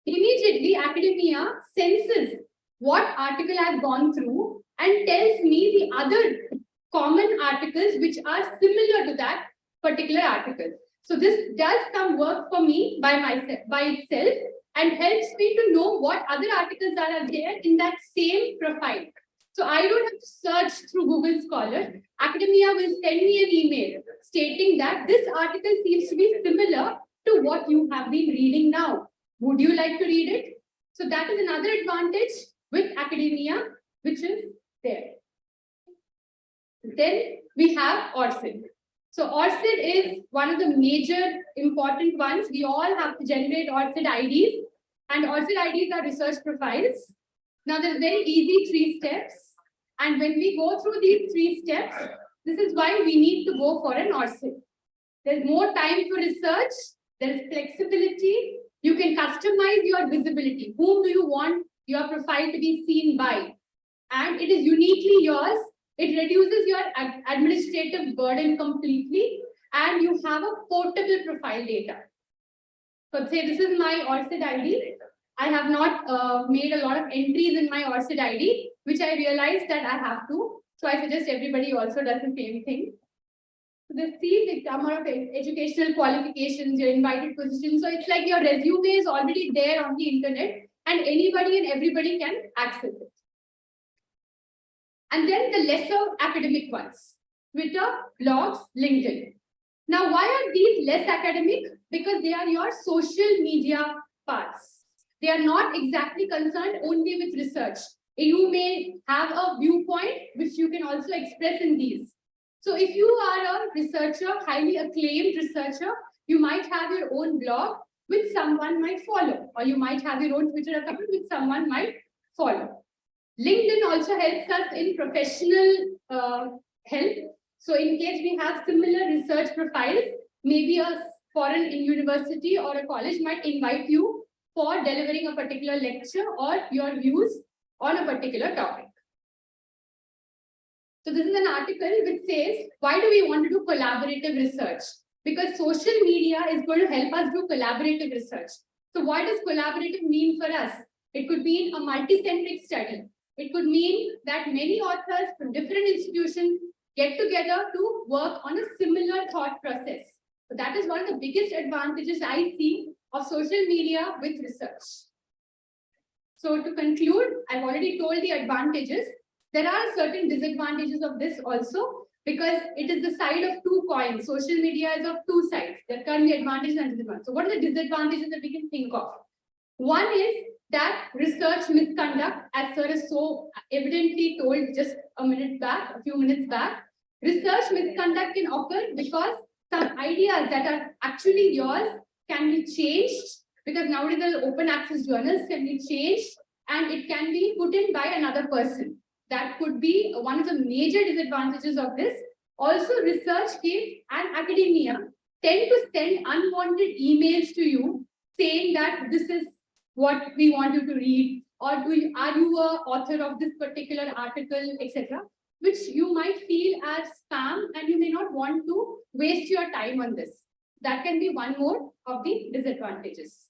Immediately, academia senses what article I've gone through and tells me the other common articles which are similar to that particular article. So this does some work for me by itself and helps me to know what other articles are there in that same profile. So I don't have to search through Google Scholar. Academia will send me an email stating that this article seems to be similar to what you have been reading now. Would you like to read it? So that is another advantage with academia, which is there. Then we have ORCID. So ORCID is one of the major important ones. We all have to generate ORCID IDs, and ORCID IDs are research profiles. Now there's very easy 3 steps. And when we go through these 3 steps, this is why we need to go for an ORCID. There's more time for research. There is flexibility. You can customize your visibility. Whom do you want your profile to be seen by? And it is uniquely yours. It reduces your administrative burden completely. And you have a portable profile data. So say this is my ORCID ID. I have not made a lot of entries in my ORCID ID, which I realized that I have to. So I suggest everybody also does the same thing. So they see the amount of educational qualifications, your invited position. So it's like your resume is already there on the internet and anybody and everybody can access it. And then the lesser academic ones, Twitter, blogs, LinkedIn. Now, why are these less academic? Because they are your social media parts. They are not exactly concerned only with research. You may have a viewpoint which you can also express in these. So if you are a researcher, highly acclaimed researcher, you might have your own blog which someone might follow, or you might have your own Twitter account which someone might follow. LinkedIn also helps us in professional help. So in case we have similar research profiles, maybe a foreign university or a college might invite you for delivering a particular lecture or your views on a particular topic. So this is an article which says, why do we want to do collaborative research? Because social media is going to help us do collaborative research. So what does collaborative mean for us? It could mean a multi-centric study. It could mean that many authors from different institutions get together to work on a similar thought process. So that is one of the biggest advantages I see of social media with research. So to conclude, I've already told the advantages. There are certain disadvantages of this also, because it is the side of 2 coins. Social media is of 2 sides. There can be advantages and disadvantages. So what are the disadvantages that we can think of? One is that research misconduct, as sir is so evidently told just a few minutes back. Research misconduct can occur because some ideas that are actually yours can be changed, because nowadays there are open access journals can be changed and it can be put in by another person. That could be one of the major disadvantages of this. Also, research teams and academia tend to send unwanted emails to you saying that this is what we want you to read, or are you an author of this particular article, etc., which you might feel as spam and you may not want to waste your time on this. That can be one more of the disadvantages.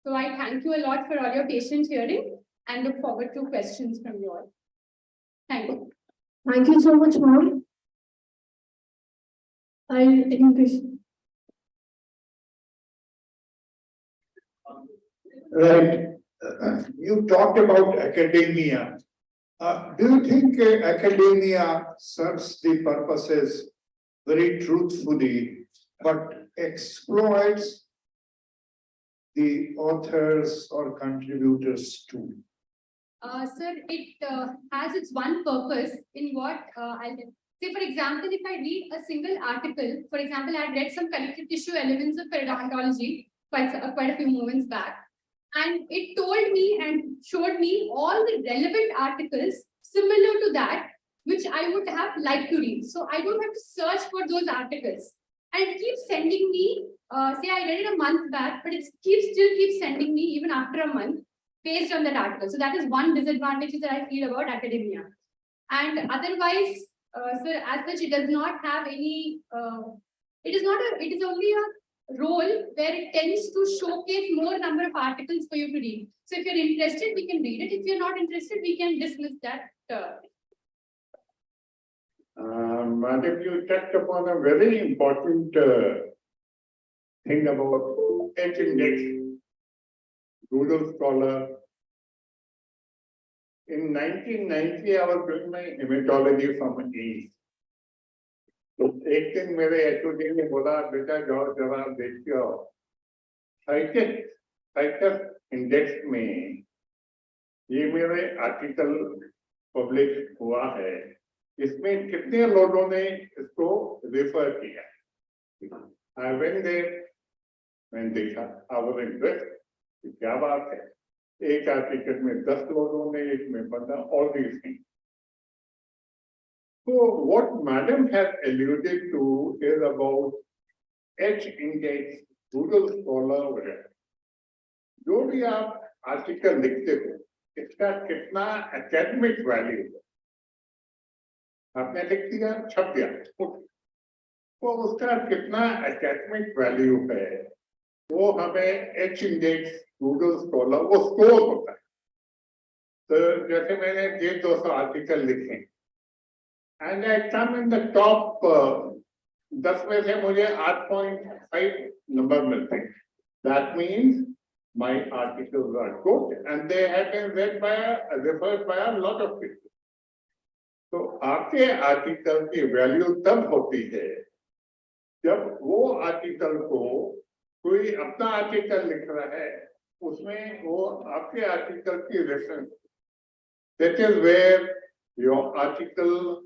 So I thank you a lot for all your patient hearing and look forward to questions from you all. Thank you. Thank you so much, ma'am. I'll take a question. Right. You talked about academia. Do you think academia serves the purposes very truthfully, but exploits the authors or contributors too? Sir, it has its one purpose in what I'll say. For example, if I read a single article, for example, I read some connective tissue elements of periodontology quite a few moments back, and it told me and showed me all the relevant articles similar to that, which I would have liked to read. So I don't have to search for those articles. and it keeps sending me, say I read it a month back, but it still keeps sending me even after a month based on that article. So that is one disadvantage that I feel about academia. And otherwise, sir, as such, it does not have any, it is only a role where it tends to showcase more number of articles for you to read. So if you're interested, we can read it. If you're not interested, we can dismiss that. Madam, you touched upon a very important thing about H index, Google Scholar. In 1990, I was doing my hematology from East. तो एक दिन मेरे HOD ने बोला बेटा जाओ जरा देखियो साइटस इंडेक्स में ये मेरे आर्टिकल पब्लिश हुआ है इसमें कितने लोगों ने इसको रेफर किया आई वेंट देयर मैंने देखा आई वाज इम्प्रेस्ड क्या बात है एक आर्टिकल में 10 लोगों ने एक में 15 all these things. So what Madam has alluded to is about H index, Google Scholar वगैरह. जो भी आप आर्टिकल लिखते हो, इसका कितना एकेडमिक वैल्यू है? आपने लिख दिया, छप गया, तो उसका कितना एकेडमिक वैल्यू है? वो हमें H index, Google Scholar वो स्कोर होता है. तो जैसे मैंने 150-200 आर्टिकल लिखे. And I come in the top 10 में से मुझे 8.5 नंबर मिलते हैं. That means my articles are good and they have been read referred by a lot of people. तो आपके आर्टिकल की वैल्यू तब होती है जब वो आर्टिकल को कोई अपना आर्टिकल लिख रहा है उसमें वो आपके आर्टिकल की reference. That is where your article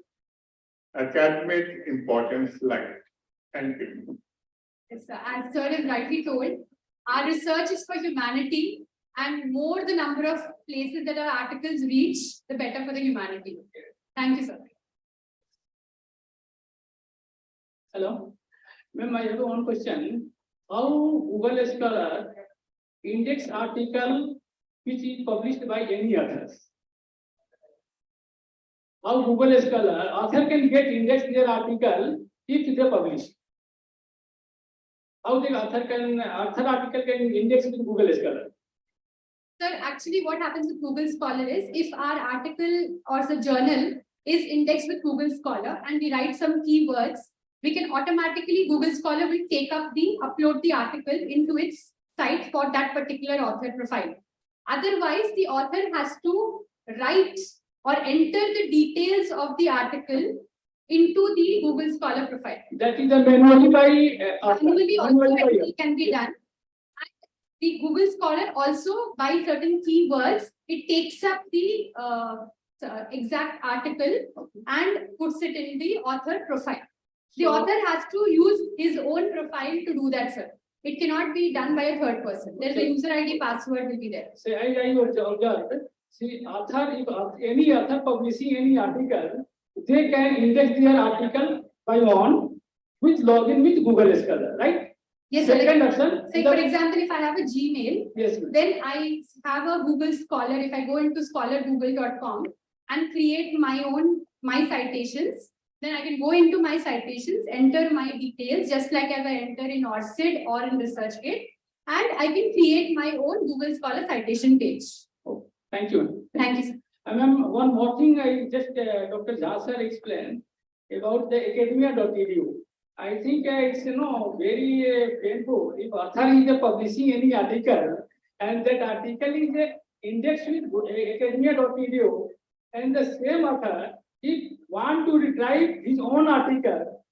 academic importance lies. Thank you. Yes, sir. As sir is rightly told, our research is for humanity, and more the number of places that our articles reach, the better for the humanity. Thank you, sir. Hello, ma'am, I have one question. How Google Scholar index article which is published by any others? How Google Scholar author can get index their article if they publish? How the author article can index with Google Scholar? Sir, actually what happens with Google Scholar is if our article or the journal is indexed with Google Scholar and we write some keywords, we can automatically, Google Scholar will upload the article into its site for that particular author profile. Otherwise, the author has to write or enter the details of the article into the Google Scholar profile. That is the manually by Manually also it can be done. And the Google Scholar also by certain keywords, it takes up the exact article and puts it in the author profile. The author has to use his own profile to do that, sir. It cannot be done by a third person. There's a user ID password will be there. Say I observed. See, if any author publishing any article, they can index their article by own with login with Google Scholar, right? Yes, Second sir. option. Say, for example, if I have a Gmail, yes, then I have a Google Scholar. If I go into scholargoogle.com and create my citations, then I can go into my citations, enter my details, just like as I enter in ORCID or in ResearchGate, and I can create my own Google Scholar citation page. Oh, thank you. Thank you, sir. Ma'am, one more thing I just Dr. Jha sir explained about the academia.edu. I think it's very painful if author is publishing any article and that article is indexed with academia.edu and the same author if want to retrieve his own article,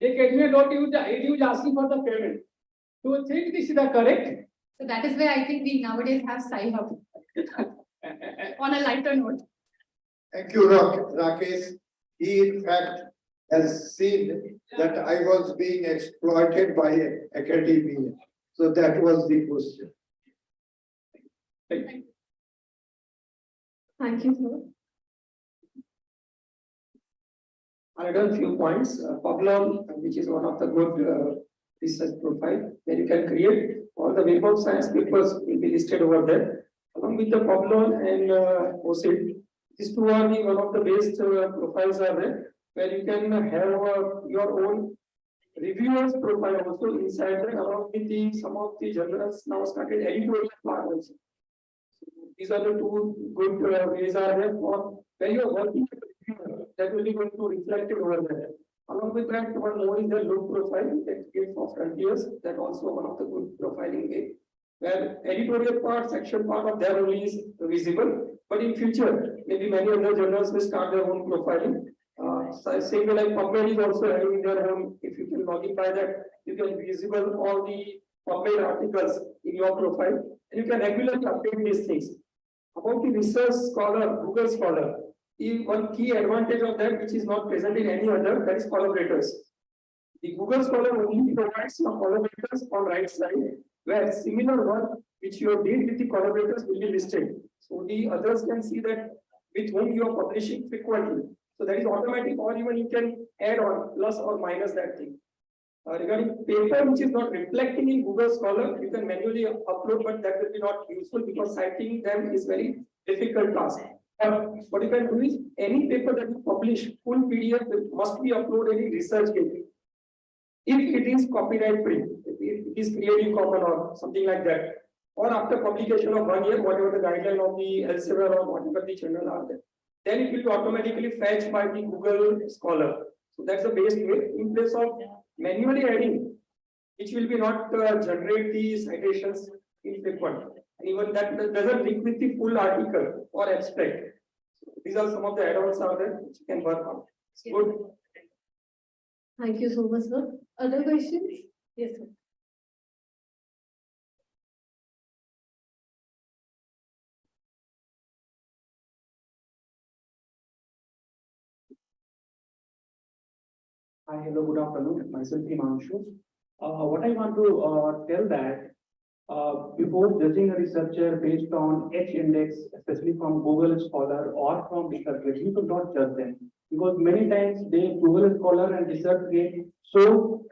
academia.edu is asking for the payment. Do you think this is the correct? So that is where I think we nowadays have Sci-Hub. On a lighter note. Thank you, Rakesh. He in fact has seen that I was being exploited by academia. So that was the question. Thank you, sir. I've done few points. Publon, which is one of the good research profile, where you can create all the Web of Science papers will be listed over there. Along with the Publon and OSIT, these two are the one of the best profiles are there, where you can have your own reviewers profile also inside there, along with the some of the journals now started editorial part also. So these are the two good ways are there for when you are working with a reviewer, that will be going to reflect it over there. Along with that, one more is the look profile that gives for frontiers, that also one of the good profiling way, where editorial part, section part of their only is visible, but in future, maybe many other journals will start their own profiling. Same way like PubMed is also having their own, if you can modify that, you can visible all the PubMed articles in your profile, and you can regularly update these things. About the research scholar, Google Scholar, one key advantage of that, which is not present in any other, that is collaborators. The Google Scholar only provides some collaborators on right side, where similar work which you have did with the collaborators will be listed. So the others can see that with whom you are publishing frequently. So that is automatic, or even you can add on plus or minus that thing. Regarding paper which is not reflecting in Google Scholar, you can manually upload, but that will be not useful because citing them is very difficult task. What you can do is any paper that you publish, full PDF must be uploaded in ResearchGate. If it is copyright free, if it is Creative Commons or something like that, or after publication of 1 year, whatever the guideline of the Elsevier or whatever the journal are there, then it will be automatically fetched by the Google Scholar. So that's the best way, in place of manually adding, which will be not generate the citations infrequent. And even that doesn't link with the full article or abstract. So these are some of the add-ons are there which you can work on. Good. Thank you so much, sir. Other questions? Yes, sir. Hi, hello, good afternoon. Myself, Himanshu. What I want to tell that before judging a researcher based on H index, especially from Google Scholar or from ResearchGate, you should not judge them because many times they Google Scholar and ResearchGate show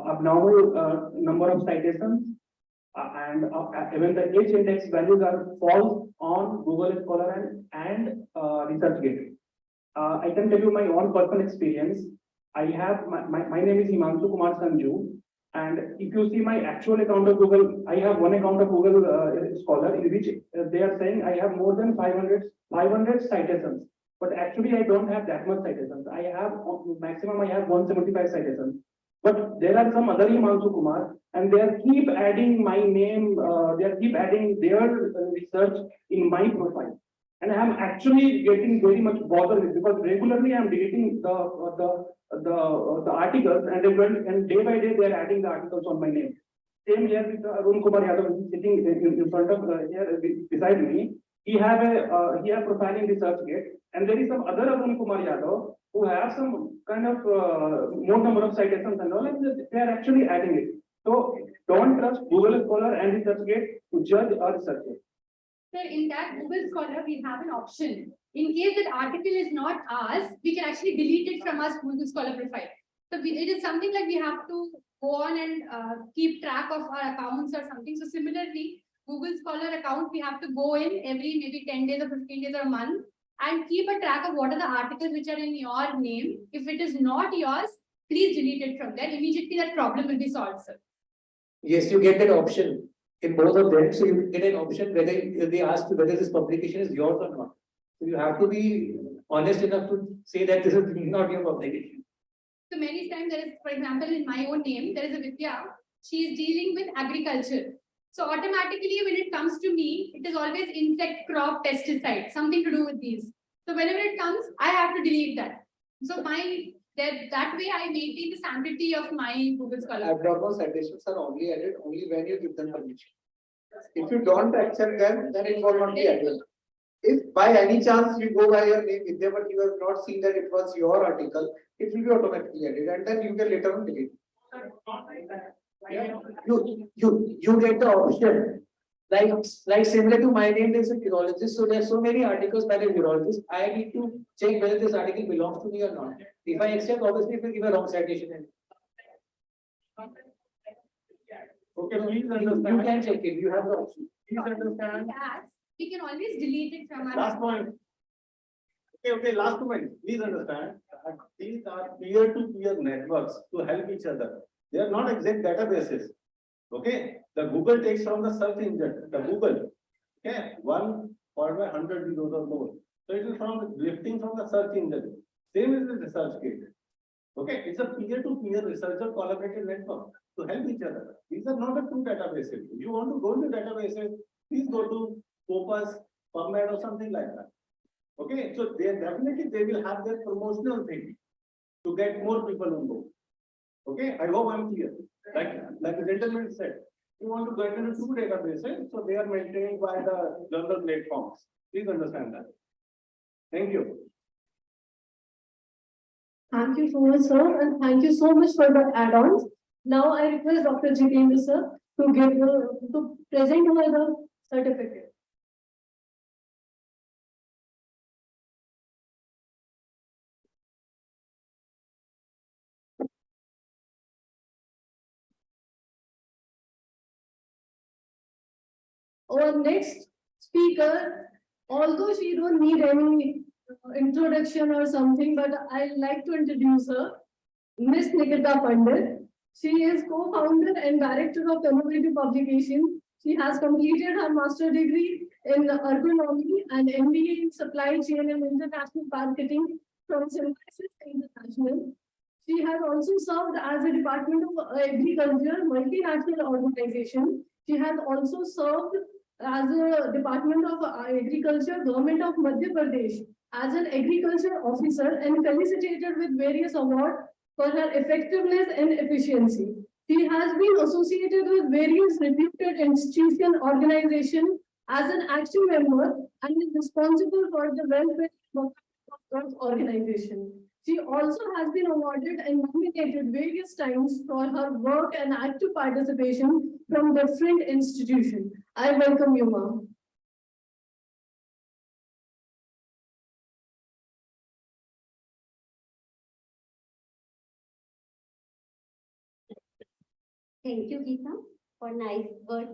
abnormal number of citations and even the H index values are false on Google Scholar and ResearchGate. I can tell you my own personal experience. I have my name is Himanshu Kumar Sanju, and if you see my actual account of Google, I have one account of Google Scholar in which they are saying I have more than 500 citations, but actually I don't have that much citations. I have maximum I have 175 citations. But there are some other Himanshu Kumar, and they are keep adding my name. They are keep adding their research in my profile. And I am actually getting very much bothered with because regularly I am deleting the articles and day by day they are adding the articles on my name. Same here with Arun Kumar Yadav sitting in front of here beside me. He have profile in ResearchGate, and there is some other Arun Kumar Yadav who have some kind of more number of citations and all, and they are actually adding it. So don't trust Google Scholar and ResearchGate to judge a researcher. Sir, in that Google Scholar, we have an option. In case that article is not ours, we can actually delete it from our Google Scholar profile. So it is something like we have to go on and keep track of our accounts or something. So similarly, Google Scholar account, we have to go in every maybe 10 days or 15 days or a month and keep a track of what are the articles which are in your name. If it is not yours, please delete it from there. Immediately that problem will be solved, sir. Yes, you get that option in both of them. So you get an option whether they ask whether this publication is yours or not. So you have to be honest enough to say that this is not your publication. So many times there is, for example, in my own name, there is a Vidya. She is dealing with agriculture. So automatically when it comes to me, it is always insect, crop, pesticide, something to do with these. So whenever it comes, I have to delete that. So that way I maintain the sanctity of my Google Scholar. Abnormal citations are only added only when you give them permission. If you don't accept them, then it will not be added. If by any chance you go by your name Vidya, but you have not seen that it was your article, it will be automatically added, and then you can later on delete. You get the option Like similar to my name, there's a virologist, so there's so many articles by the virologist. I need to check whether this article belongs to me or not. If I accept, obviously, it will give a wrong citation. Okay, please You understand. can check it, you have the option. Please understand. Yes, we can always delete it from our. Last point. Okay, last point. Please understand. These are peer-to-peer networks to help each other. They are not exact databases. Okay, the Google takes from the search engine, the Google. Okay, 1 followed by 100 zeros or more. So it is from lifting from the search engine. Same as the research kit. Okay, it's a peer-to-peer researcher collaborative network to help each other. These are not the two databases. If you want to go into databases, please go to Scopus, PubMed or something like that. Okay, so they will have their promotional thing to get more people on board. Okay, I hope I'm clear. Like the gentleman said, you want to get into two databases, so they are maintained by the journal platforms. Please understand that. Thank you. Thank you so much, sir, and thank you so much for the add-ons. Now I request Dr. Jitendra sir to present her the certificate. Our next speaker, although she don't need any introduction or something, but I like to introduce her, Miss Nikita Pandit. She is co-founder and director of Innovative Publication. She has completed her master degree in ergonomy and MBA in supply chain and international marketing from Symbiosis International. She has also served as a Department of Agriculture multinational organization. She has also served as a Department of Agriculture, Government of Madhya Pradesh, as an agriculture officer and felicitated with various awards for her effectiveness and efficiency. She has been associated with various reputed institution organizations as an active member and is responsible for the welfare of those organizations. She also has been awarded and nominated various times for her work and active participation from different institutions. I welcome you, ma'am. Thank you, Geeta, for nice words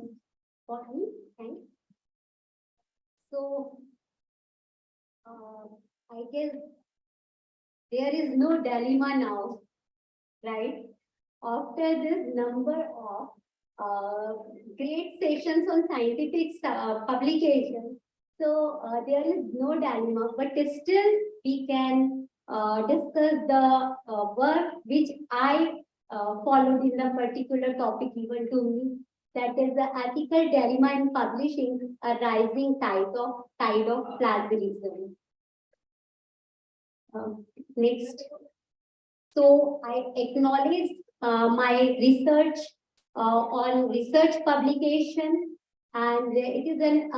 for me. Thanks. So, I guess there is no dilemma now, right? After this number of great sessions on scientific publication, so there is no dilemma, but still we can discuss the work which I followed in the particular topic given to me, that is the ethical dilemma in publishing, a rising tide of plagiarism. Next. So I acknowledge my research on research publication, and it is an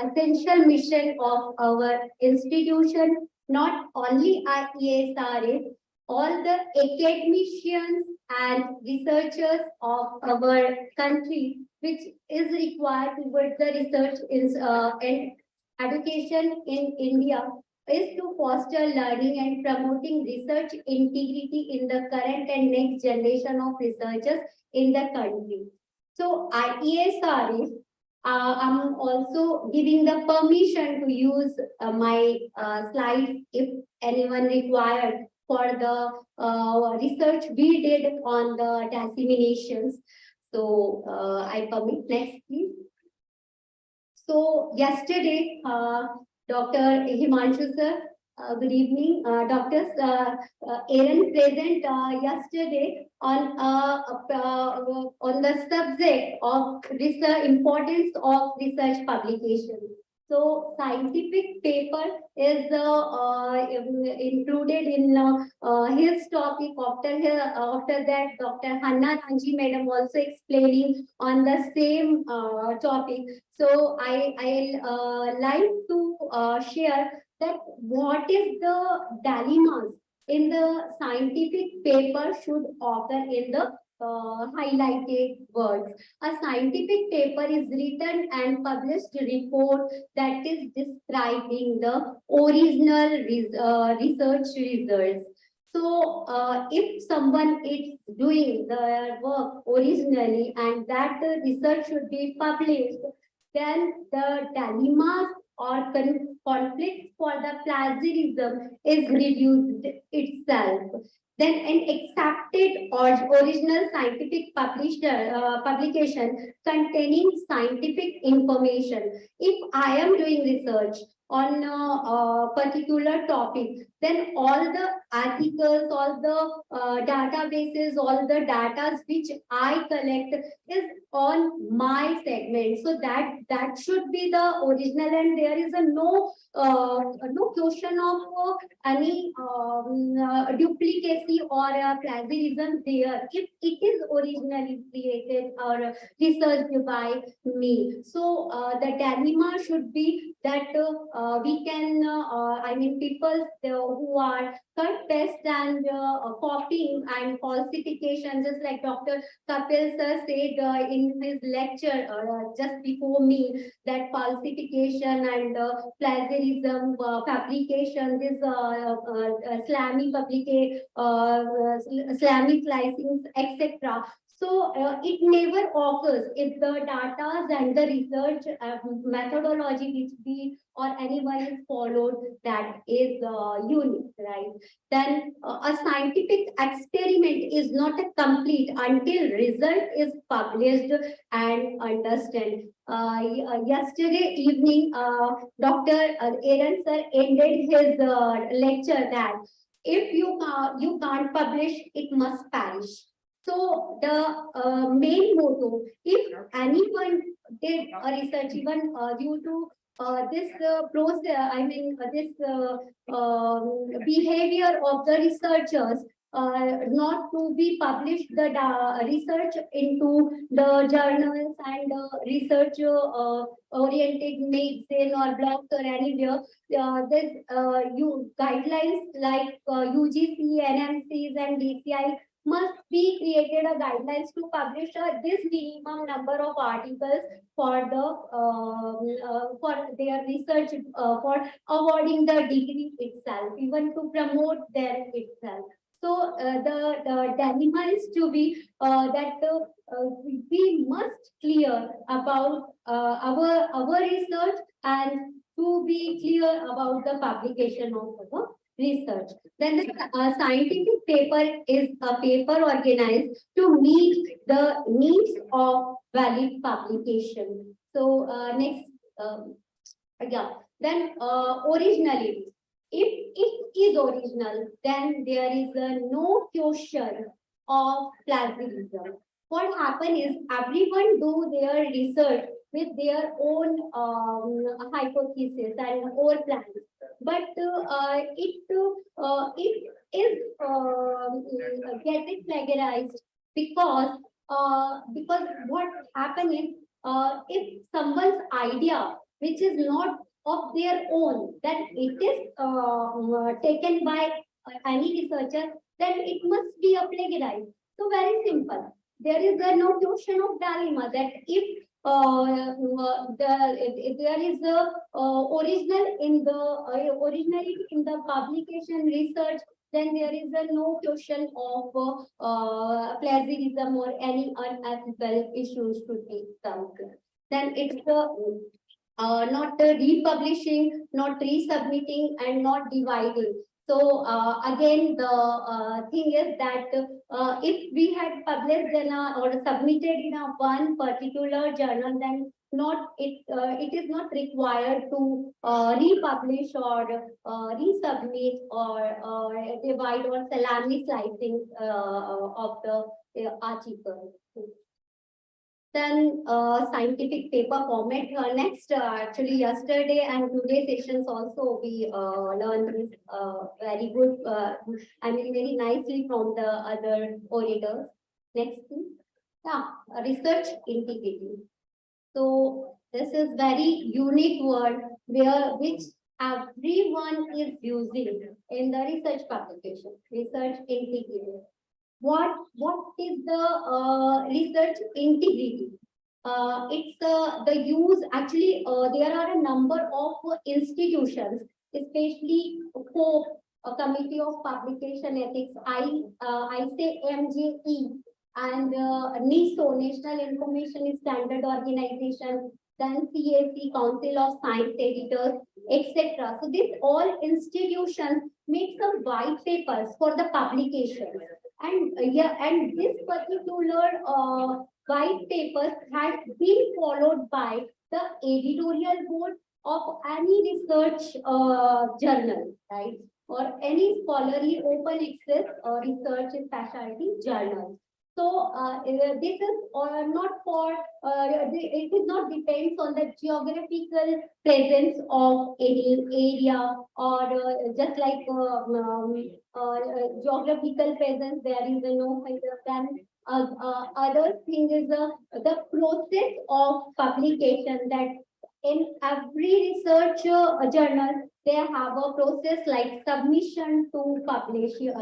essential mission of our institution, not only our ESRS, all the academicians and researchers of our country, which is required towards the research and education in India, is to foster learning and promoting research integrity in the current and next generation of researchers in the country. So IESRS, I'm also giving the permission to use my slides if anyone required for the research we did on the disseminations. So I permit. Next, please. So yesterday, Dr. Himanshu sir, good evening. Doctors, Aaron present yesterday on the subject of research, importance of research publication. So scientific paper is included in his topic. After that, Dr. Hanna Ranji madam also explaining on the same topic. So I'll like to share that what is the dilemmas in the scientific paper should occur in the highlighted words. A scientific paper is written and published report that is describing the original research results. So if someone is doing their work originally and that the research should be published, then the dilemmas or conflicts for the plagiarism is reduced itself. Then an accepted or original scientific publication containing scientific information. If I am doing research on a particular topic, then all the articles, all the databases, all the data which I collect is on my segment. So that should be the original, and there is a no question of any duplicacy or plagiarism there if it is originally created or researched by me. So the dilemma should be that we can, I mean, people who are cut paste and copying and falsification, just like Dr. Kapil sir said in his lecture just before me, that falsification and plagiarism, fabrication, this Islamic Islamic licensing, etc. So it never occurs if the data and the research methodology which we or anyone is followed, that is unique, right? Then a scientific experiment is not a complete until result is published and understood. Yesterday evening, Dr. Aaron sir ended his lecture that if you can't publish, it must perish. So the main motto, if anyone did a research even due to this process, I mean this behavior of the researchers, not to be published the research into the journals and research oriented magazine or blogs or anywhere. There's guidelines like UGC, NMCs and DCI must be created a guidelines to publish this minimum number of articles for the for their research for awarding the degree itself, even to promote them itself. So the dilemma is to be that we must clear about our research and to be clear about the publication of the research. Then the scientific paper is a paper organized to meet the needs of valid publication. So next, yeah. Then originality. If it is original, then there is no question of plagiarism. What happens is everyone do their research with their own hypothesis and own plans, but it is getting plagiarized because what happens is if someone's idea which is not of their own, then it is taken by any researcher, then it must be a plagiarized. So very simple. There is no question of dilemma that if there is the original in the originality in the publication research, then there is no question of plagiarism or any unethical issues to be solved. Then it's the not republishing, not resubmitting, and not dividing. So again, the thing is that if we had published in or submitted in a one particular journal, then it is not required to republish or resubmit or divide or salami slicing of the article. Then scientific paper format. Next, actually yesterday and today sessions also we learned this very good, I mean very nicely from the other orators. Next please. Yeah, research integrity. So this is very unique word which everyone is using in the research publication, research integrity. what is the research integrity? It's the use, actually, there are a number of institutions, especially COPE, a Committee of Publication Ethics, I say MJE, and NISO, National Information Standard Organization, then CAC, Council of Science Editors, etc. So these all institutions make some white papers for the publications. And and this particular white papers had been followed by the editorial board of any research journal, right? Or any scholarly open access research specialty journal. So this is not for, it is not depends on the geographical presence of any area, or just like geographical presence, there is no then other thing is the process of publication, that in every research journal, they have a process like submission to publication,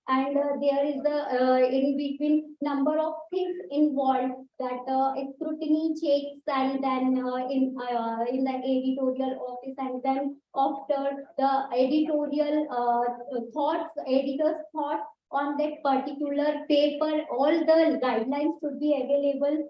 and there is a in between number of things involved, that scrutiny checks, and then in the editorial office, and then after the editorial thoughts, editors' thoughts on that particular paper, all the guidelines should be available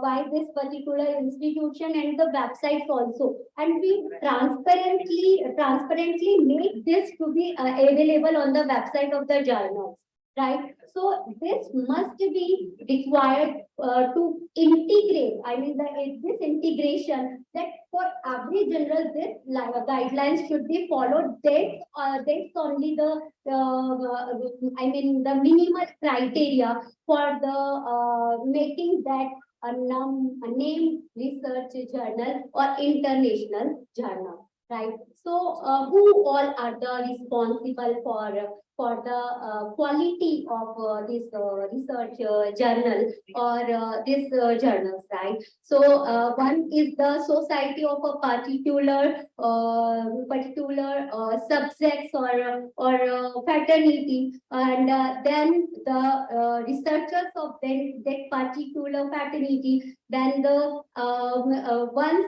by this particular institution and the websites also, and we transparently make this to be available on the website of the journals, right? So this must be required to integrate, I mean this integration, that for every journal this guidelines should be followed. That's only the I mean the minimal criteria for the making that a named research journal or international journal, right? So who all are the responsible for the quality of this research journal or this journals, right? So one is the society of a particular subjects or fraternity, and then the researchers of that particular fraternity. Then the once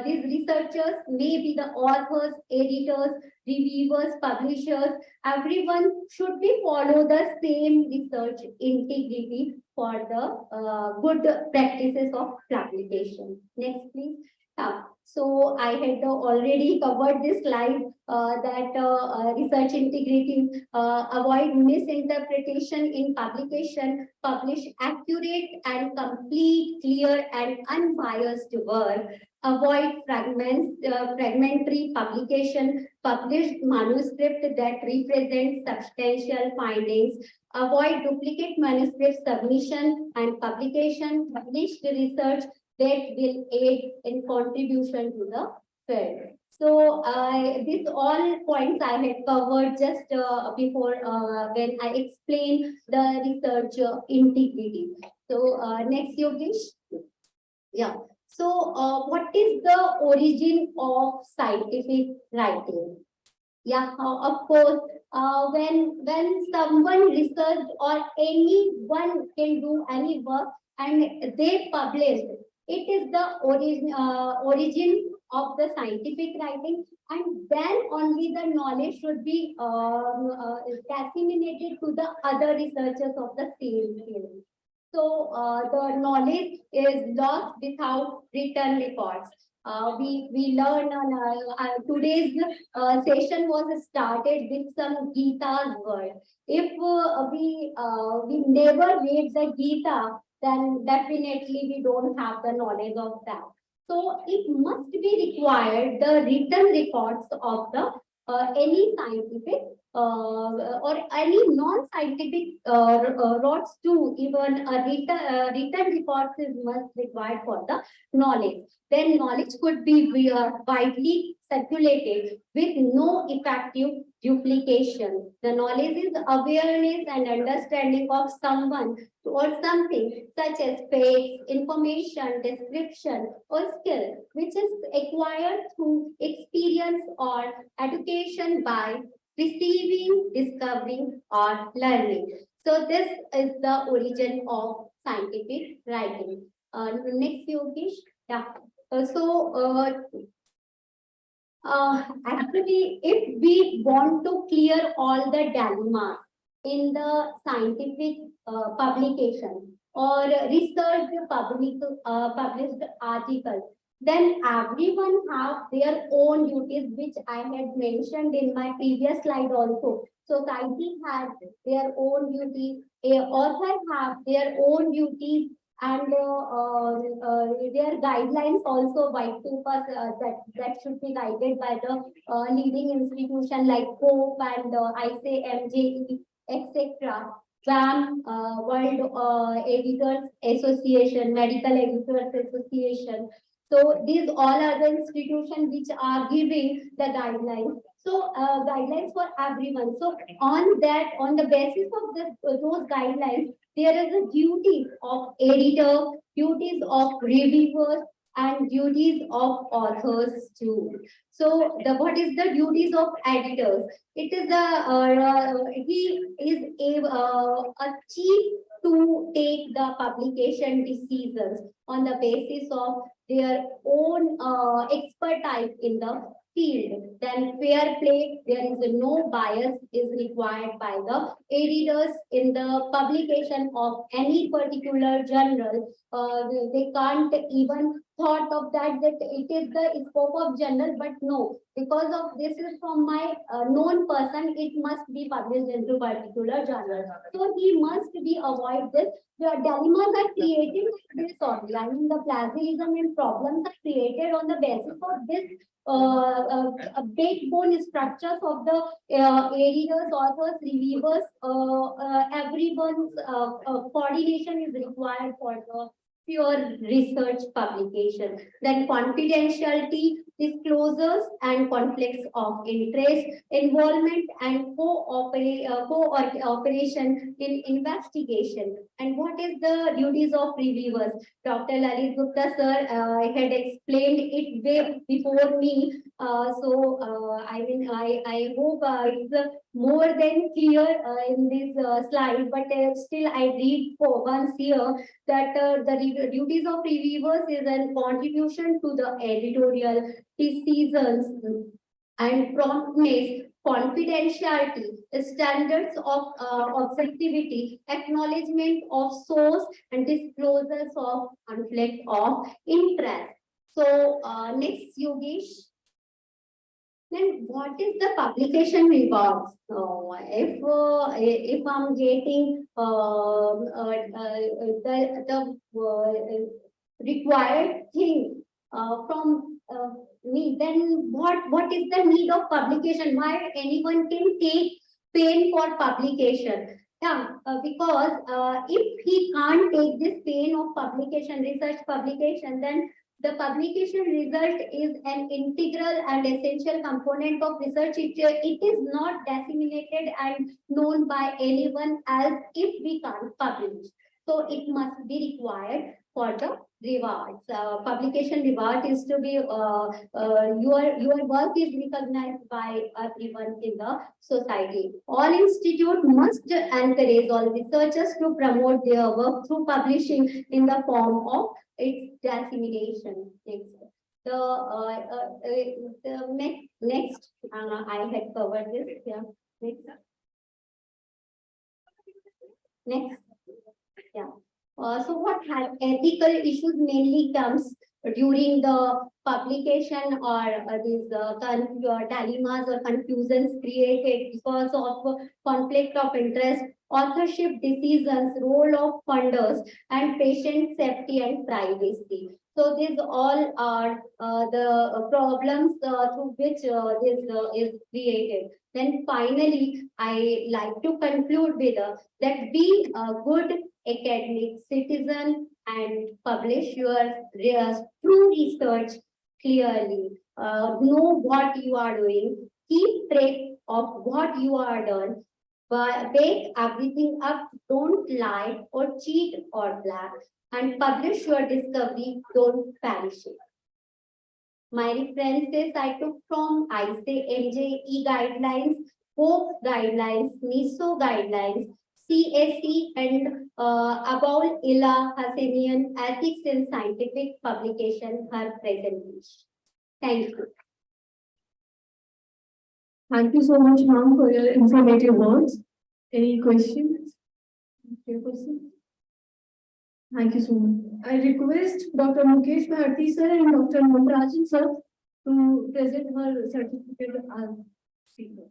these researchers may be the authors, editors, reviewers, publishers, everyone should be follow the same research integrity for the good practices of publication. Next, please. So I had already covered this slide that research integrity, avoid misinterpretation in publication, publish accurate and complete, clear and unbiased work, avoid fragmentary publication, publish manuscript that represent substantial findings, avoid duplicate manuscript submission and publication, published research that will aid in contribution to the field. So these all points I had covered just before when I explained the research integrity. So next, Yogesh. Yeah. So what is the origin of scientific writing? Yeah, of course, when someone researched or anyone can do any work and they publish, it is the origin of the scientific writing, and then only the knowledge should be disseminated to the other researchers of the same field. So the knowledge is lost without written records. We learn on today's session was started with some Gita's word. If we never read the Gita, then definitely we don't have the knowledge of that. So it must be required the written records of the any scientific or any non-scientific rods too. Even written records is must required for the knowledge. Then knowledge could be widely circulated with no effective duplication. The knowledge is awareness and understanding of someone or something, such as facts, information, description, or skill, which is acquired through experience or education by receiving, discovering, or learning. So this is the origin of scientific writing. Next, Yogesh. Yeah. Actually, if we want to clear all the dilemmas in the scientific publication or research published article, then everyone have their own duties, which I had mentioned in my previous slide also. Society has their own duties, a author have their own duties, and their guidelines also, white papers that should be guided by the leading institution like Pope and ICMJE, etc. WAM, World Editors Association, Medical Editors Association. So these all are the institutions which are giving the guidelines. So guidelines for everyone. So on the basis of those guidelines, there is a duty of editor, duties of reviewers, and duties of authors too. So what is the duties of editors? It is he is a chief to take the publication decisions on the basis of their own expertise in the field. Then fair play, there is no bias is required by the editors in the publication of any particular journal. They can't even thought of that it is the scope of journal, but no, because of this is from my known person, it must be published into particular journal. So he must be avoid this. The dilemmas are created this only. I mean, the plagiarism and problems are created on the basis of this backbone structures of the editors, authors, reviewers. Everyone's coordination is required for the pure research publication. Then confidentiality, disclosures and conflicts of interest, involvement and cooperation in investigation. And what is the duties of reviewers? Dr. Lalit Gupta sir had explained it way before me. I hope it's more than clear in this slide, but still I read for once here that the duties of reviewers is a contribution to the editorial decisions and promptness, confidentiality, standards of objectivity, acknowledgement of source, and disclosures of conflict of interest. So next, Yogesh. Then what is the publication rewards? If I'm getting the required thing from me, then what is the need of publication? Why anyone can take pain for publication? Yeah, because if he can't take this pain of publication, research publication, then the publication result is an integral and essential component of research. It is not disseminated and known by anyone else if we can't publish. So it must be required for the rewards. Publication reward is to be your work is recognized by everyone in the society. All institute must encourage all researchers to promote their work through publishing in the form of its dissemination. Next, I had covered this. Yeah. Next. Yeah. So what ethical issues mainly comes during the publication or these dilemmas or confusions created because of conflict of interest, authorship decisions, role of funders, and patient safety and privacy. So these all are the problems through which this is created. Then finally, I like to conclude with that be a good academic citizen and publish your true research clearly. Know what you are doing. Keep track of what you are done. But bake everything up. Don't lie or cheat or black. And publish your discovery. Don't perish it. My references I took from ICMJE guidelines, Pope guidelines, NISO guidelines, CSE and Abul Ila Hassanian Ethics in Scientific Publication, her presentation. Thank you. Thank you so much, ma'am, for your informative words. Any questions? Your question? Thank you so much. I request Dr. Mukesh Bharti sir and Dr. Namrajan sir to present her certificate as speaker.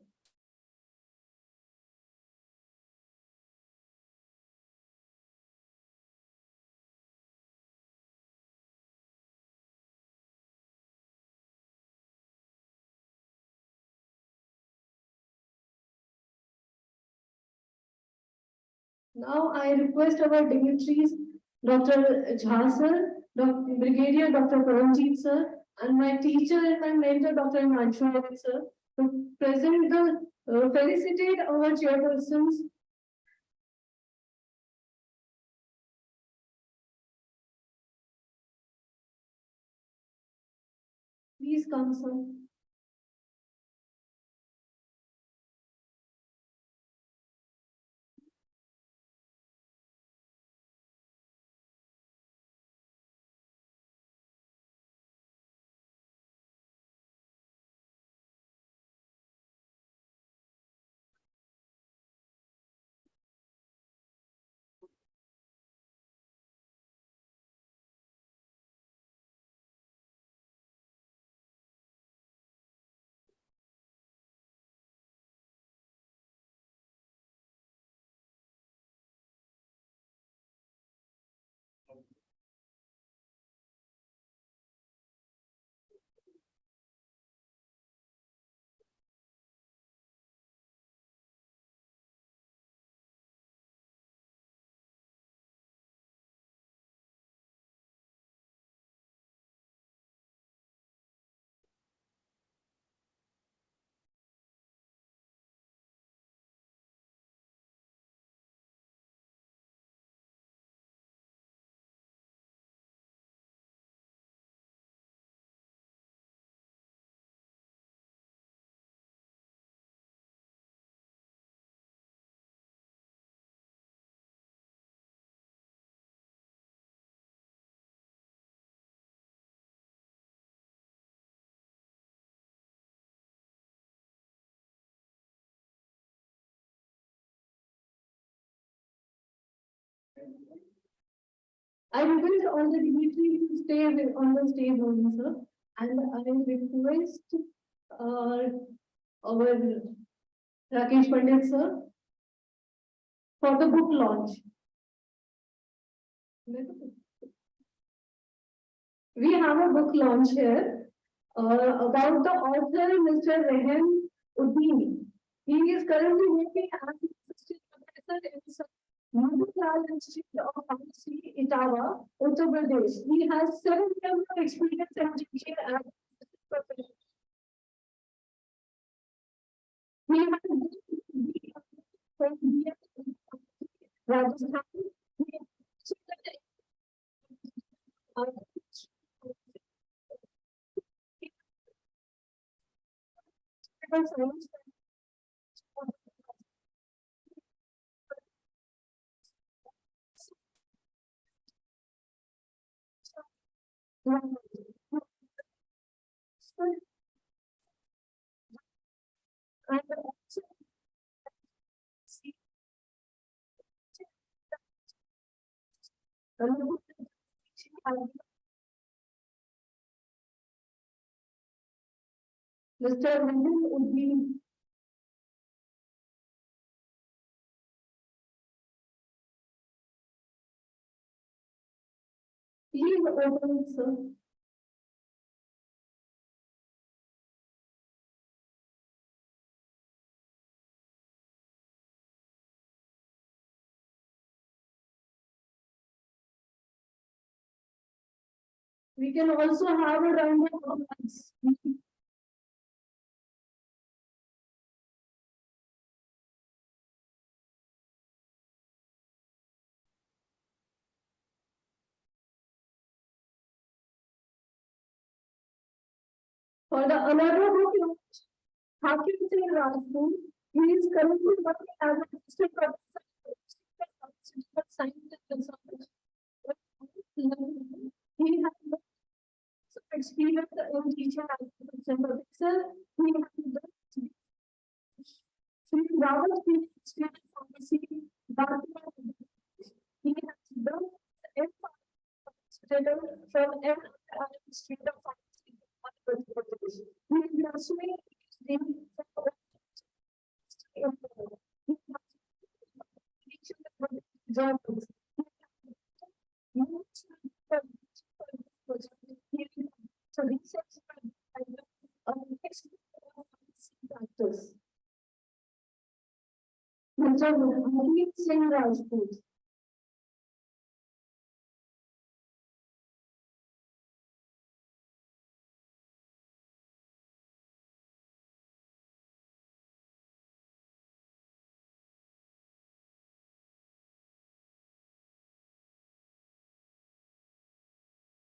Now I request our dignitaries, Dr. Jha sir, Brigadier Dr. Paramjeet sir, and my teacher and my mentor, Dr. Himanshu sir, to present the felicitate our chairpersons. Please come, sir. I request all the dignitaries to stay on the stage only, sir. And I request our Rakesh Pandit, sir, for the book launch. We have a book launch here about the author, Mr. Rehan Uddini. He is currently working as an assistant professor in Motilal Institute of Pharmacy, Etawah, Uttar Pradesh. He has 7 years of experience in teaching as assistant professor. He has from Rajasthan. Mr. Rehan Uddini. Please open, sir. We can also have a round of applause. For the another book launch, Hakim Singh Rajput, he is currently working as an assistant professor science and research. He has experience in teaching as a professor. He has Sri Rawat State Pharmacy, Bhartiya. He has done from Institute of Pharmacy. He is pursuing journals. So research factors. Mr. Mohan Singh Rajput.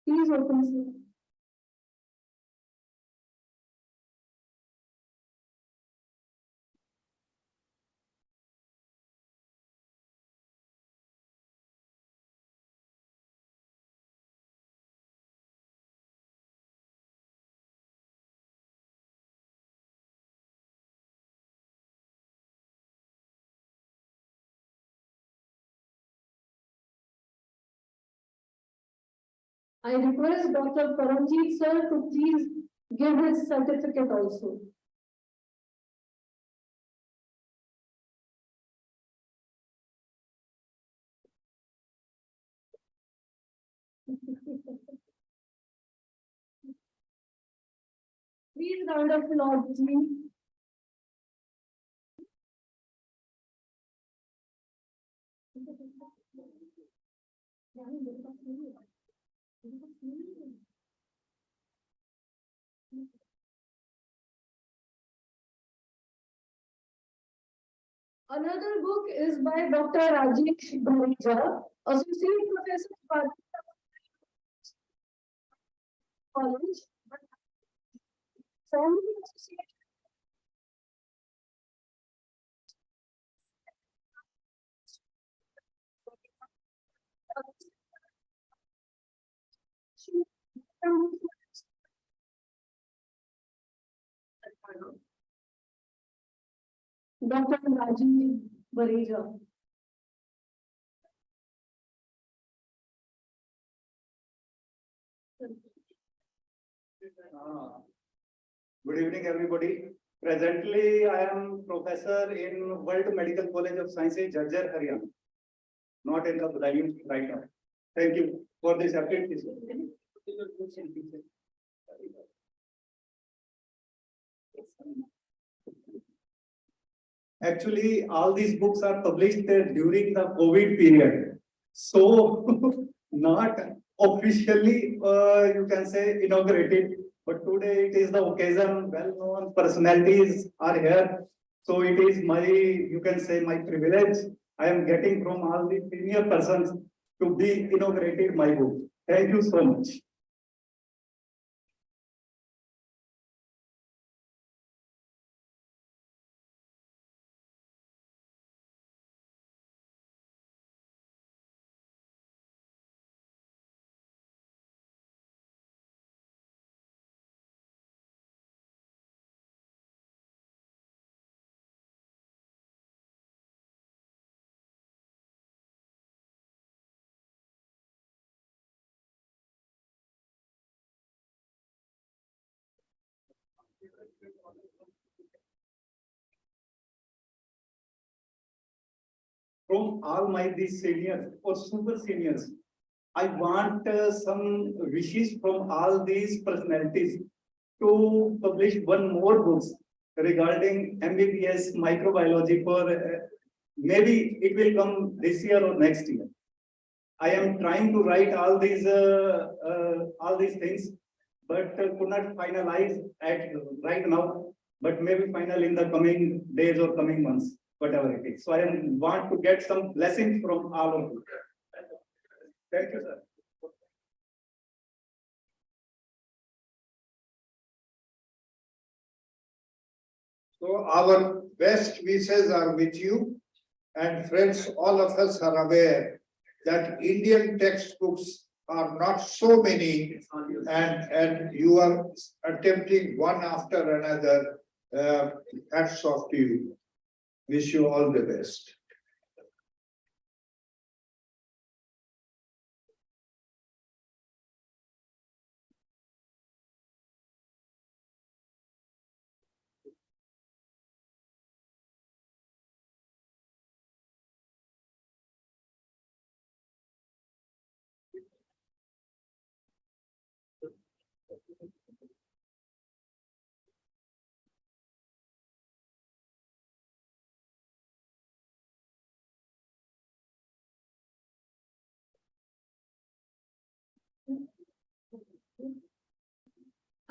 Please open, sir. I request Dr. Paramjeet sir to please give his certificate also. Please round of applause, please. Another book is by Dr. Rajesh Bharija, Associate Professor of College, formerly Associate. Dr. Rajesh Bharija. Good evening, everybody. Presently, I am professor in World Medical College of Sciences, Jhajjar, Haryana. Not in the Budaun right now. Thank you for this opportunity. Actually, all these books are published during the COVID period. So, not officially, you can say inaugurated, but today it is the occasion, well-known personalities are here. So it is my, you can say my privilege. I am getting from all the senior persons to be inaugurated my book. Thank you so much. From all my these seniors or super seniors, I want some wishes from all these personalities to publish one more books regarding MBBS microbiology for maybe it will come this year or next year. I am trying to write all these things, but could not finalize at right now. But maybe final in the coming days or coming months, whatever it is. So I want to get some blessings from all of you. Thank you, sir. So our best wishes are with you, and friends, all of us are aware that Indian textbooks are not so many, and you are attempting one after another. Hats off to you. Wish you all the best.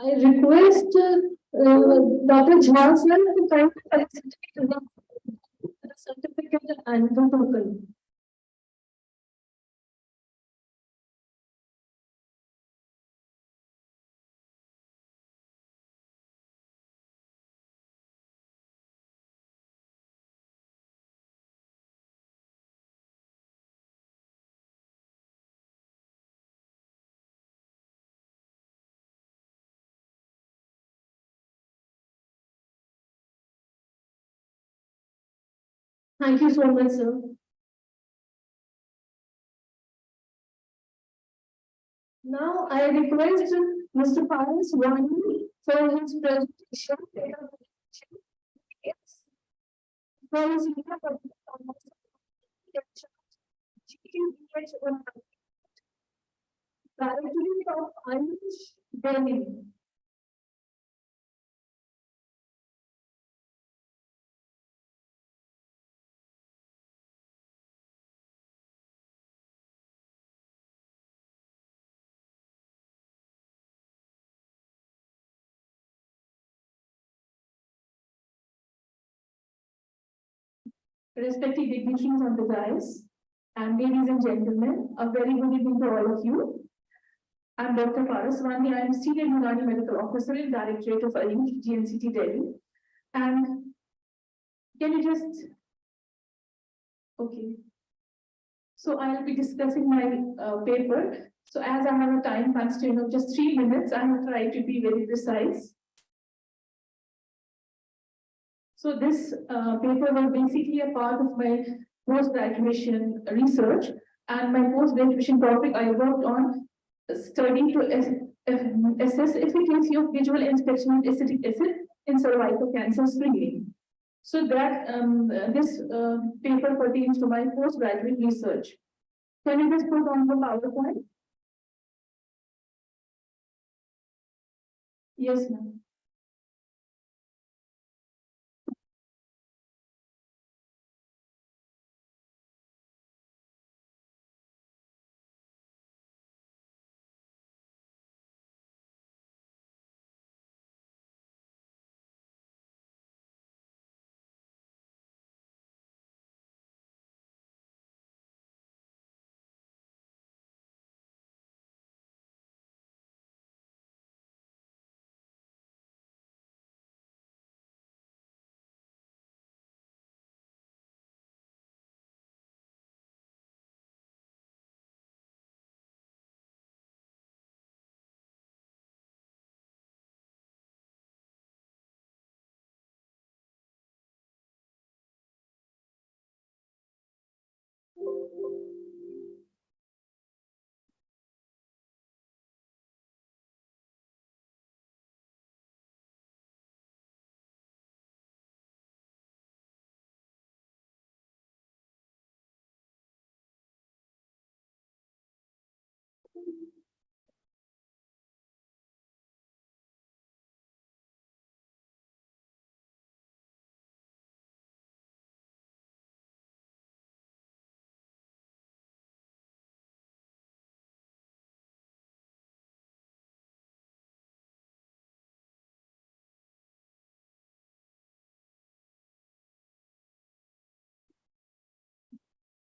I request Dr. Johnson to kind of facilitate the certificate and the token. Thank you so much, sir. Now I request Mr. Paras Wani for his presentation. Yes. For his Directorate of Irish Delhi. Respected dignitaries on the dais, and ladies and gentlemen, a very good evening to all of you. I'm Dr. Paras Wani. I am Senior Unani Medical Officer in Directorate of Ayush, GNCT Delhi. And can you just, okay. So I'll be discussing my paper. So as I have a time constraint of just 3 minutes, I will try to be very precise. So this paper was basically a part of my post-graduation research, and my post-graduation topic I worked on studying to assess efficacy of visual inspection with acetic acid in cervical cancer screening. So that this paper pertains to my postgraduate research. Can you just put on the PowerPoint? Yes, ma'am.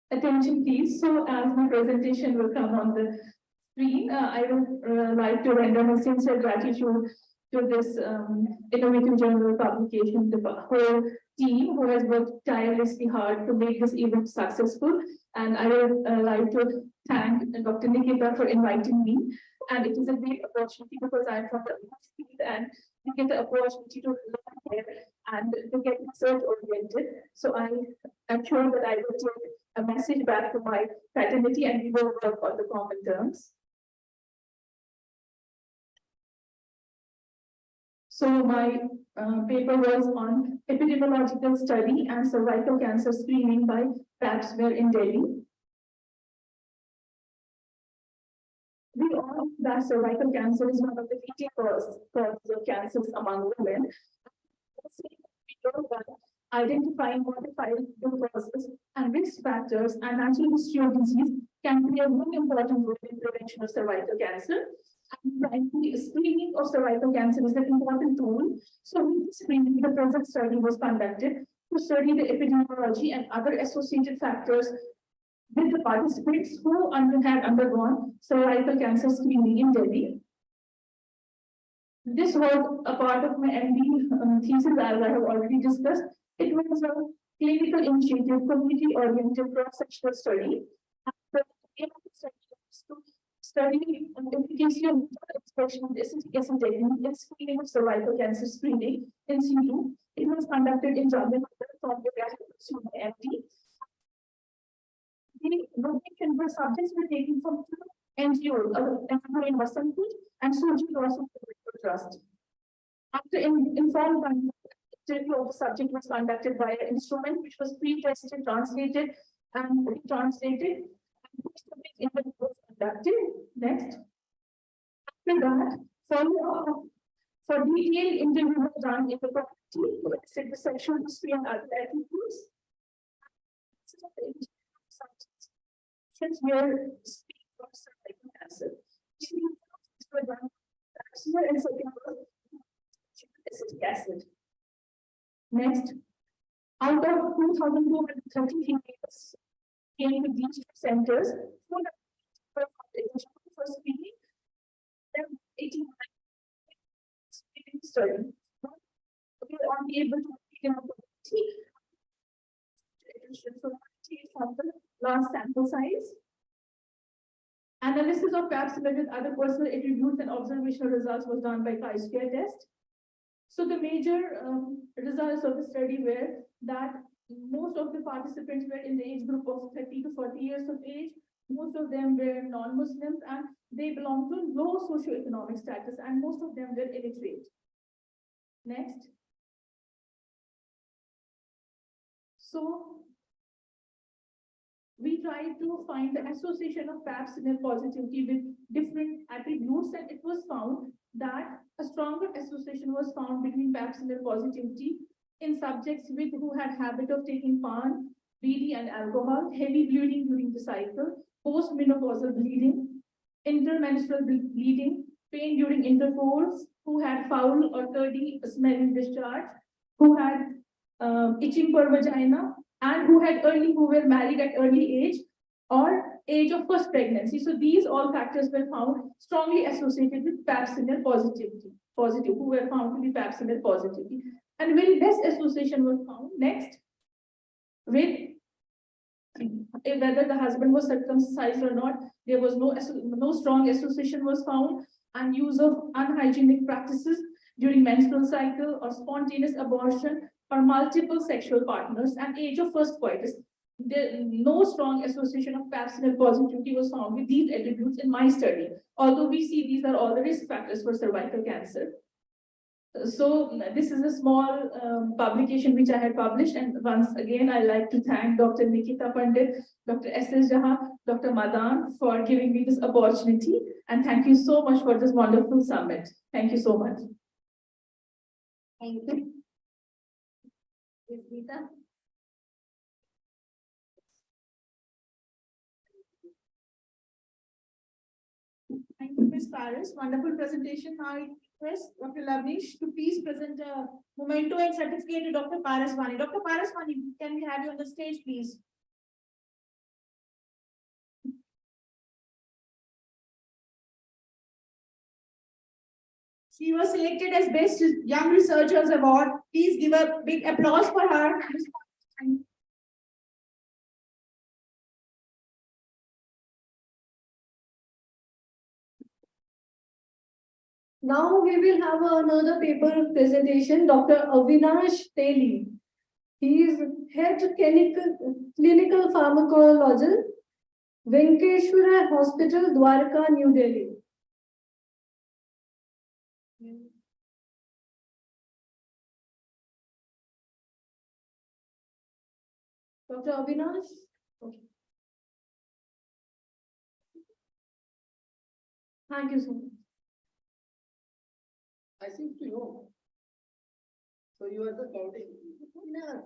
Attention please. So as my presentation will come on the screen, I would like to render my sincere gratitude to this innovative journal publication, the whole team who has worked tirelessly hard to make this event successful. And I would like to thank Dr. Nikita for inviting me. And it is a great opportunity because I'm from the field and we get the opportunity to learn here and to get research oriented. So I am sure that I will take a message back to my fraternity and we will work on the common terms. So my paper was on epidemiological study and cervical cancer screening by Pap smear in Delhi. We all know that cervical cancer is one of the leading causes of cancers among women. We know that identifying modifiable causes and risk factors and natural history of disease can play a very important role in prevention of cervical cancer. And screening of cervical cancer is an important tool. So with screening, the present study was conducted to study the epidemiology and other associated factors with the participants who had undergone cervical cancer screening in Delhi. This was a part of my MD thesis, as I have already discussed. It was a clinical initiative, community-oriented cross-sectional study. The aim of the study was to study the efficacy of expression of SSTS technique in screening of cervical cancer screening in situ. It was conducted in Jammu from the MD. The location where subjects were taken from two NGOs, in Vasanpur and Suji Rossum Trust. After informed by the interview of the subject was conducted by an instrument which was pre-tested, translated, and retranslated. Interview was conducted. Next. After that, for detailed interview was done in the property, the sexual history and other attributes. Since we are speaking of cervical cancer, and second acetic acid. Next, out of 2,230 females came to these two centers for screening, 89 study. We are unable to take from the last sample size. Analysis of Pap smear with other personal attributes and observational results was done by chi-square test. So the major results of the study were that most of the participants were in the age group of 30 to 40 years of age. Most of them were non-Muslims and they belonged to low socioeconomic status and most of them were illiterate. Next. So we tried to find the association of Pap smear positivity with different attributes, and it was found that a stronger association was found between Pap smear positivity in subjects who had habit of taking pan, BD and alcohol, heavy bleeding during the cycle, post-menopausal bleeding, intermenstrual bleeding, pain during intercourse, who had foul or dirty smelling discharge, who had itching per vagina, and who were married at early age or age of first pregnancy. So these all factors were found strongly associated with Pap smear positivity, who were found to be Pap smear positivity. And very less association was found next with whether the husband was circumcised or not. There was no strong association was found, and use of unhygienic practices during menstrual cycle or spontaneous abortion or multiple sexual partners and age of first coitus. No strong association of Pap smear positivity was found with these attributes in my study, although we see these are all the risk factors for cervical cancer. So this is a small publication which I had published, and once again I like to thank Dr. Nikita Pandit, Dr. S.S. Jha, Dr. Madan for giving me this opportunity, and thank you so much for this wonderful summit. Thank you so much. Thank you. Ms. Geeta? Thank you, Ms. Paris. Wonderful presentation. I request Dr. Lavnish to please present a memento and certificate to Dr. Paris Vani. Dr. Paris Vani, can we have you on the stage, please? She was selected as Best Young Researchers Award. Please give a big applause for her. Now we will have another paper presentation, Dr. Avinash Teli. He is Head Clinical Pharmacologist, Venkateshwara Hospital, Dwarka, New Delhi. Dr. Avinash? Okay. Thank you so much. I seem to know. So you are the counting. Yeah,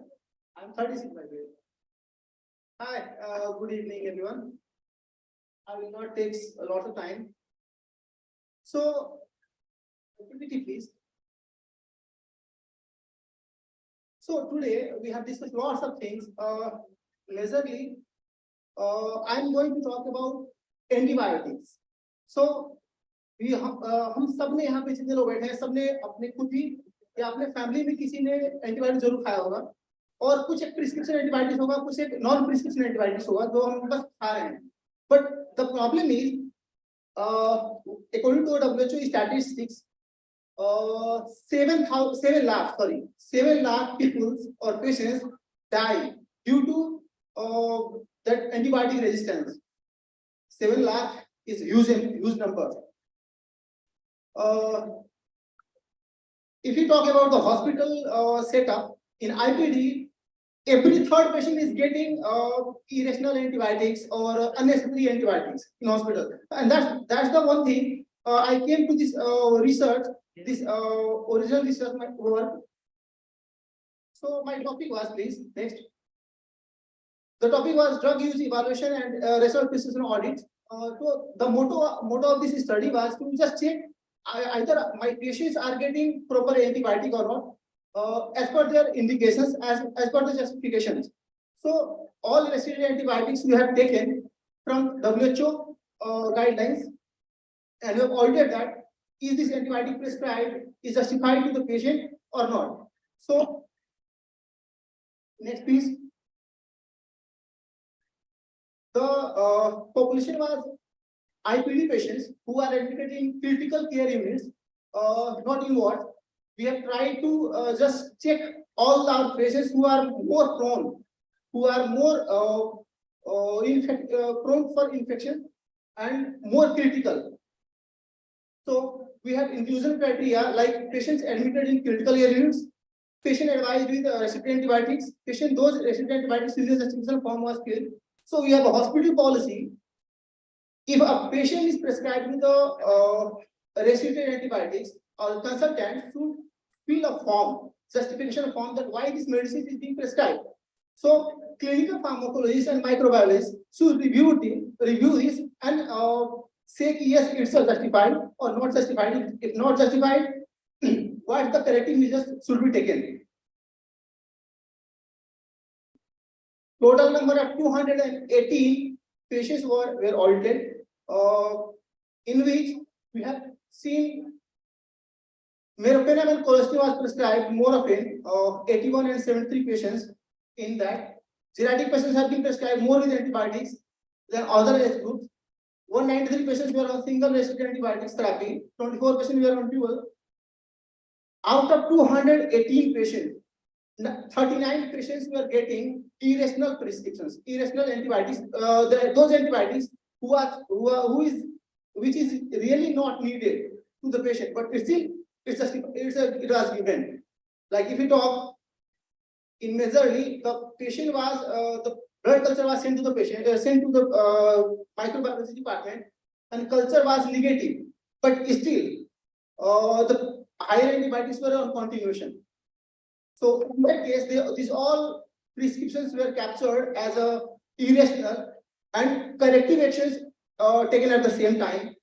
I'm 36 by the way. Hi, good evening, everyone. I will not take a lot of time. So, PPT please. So today we have discussed lots of things. Majorly, I'm going to talk about antibiotics. So हम सब ने यहाँ पे जितने लोग बैठे हैं सबने अपने खुद ही या अपने फैमिली में किसी ने एंटीबायोटिक जरूर खाया होगा और कुछ एक प्रिस्क्रिप्शन एंटीबायोटिक्स होगा कुछ एक नॉन प्रिस्क्रिप्शन एंटीबायोटिक्स होगा जो हम बस खा रहे हैं but the problem is according to WHO statistics 7 lakh people or patients die due to that antibiotic resistance. 7 lakh is huge number. If you talk about the hospital setup in IPD, every third patient is getting irrational antibiotics or unnecessary antibiotics in hospital, and that's the one thing I came to this research, this original research work. So my topic was, please next. The topic was drug use evaluation and research precision audit. So the motto of this study was to just check either my patients are getting proper antibiotic or not, as per their indications, as per the justifications. So all restricted antibiotics we have taken from WHO guidelines, and we have audited that is this antibiotic prescribed is justified to the patient or not. So next please. The population was IPD patients who are admitted in critical care units, not in wards. We have tried to just check all our patients who are more prone, who are more prone for infection and more critical. So we have inclusion criteria like patients admitted in critical care units, patient advised with restricted antibiotics, patient those restricted antibiotics serious justification form was filled. So we have a hospital policy. If a patient is prescribed with the restricted antibiotics, or consultant should fill a form, justification form that why this medicine is being prescribed. So clinical pharmacologists and microbiologists should review this and say yes, it's justified or not justified. If not justified, what the corrective measures should be taken. Total number of 218 patients were audited, in which we have seen meropenem and colistin was prescribed morphine, 81 and 73 patients in that. Geriatric patients have been prescribed more with antibiotics than other age groups. 193 patients were on single restricted antibiotics therapy, 24 patients were on dual. Out of 218 patients, 39 patients were getting irrational prescriptions, irrational antibiotics. Those antibiotics which is really not needed to the patient, but still it was given. Like if you talk in majorly, the patient was the blood culture was sent to the patient, sent to the microbiology department, and culture was negative, but still the higher antibiotics were on continuation. So in that case, these all prescriptions were captured as a irrational and corrective actions taken at the same time.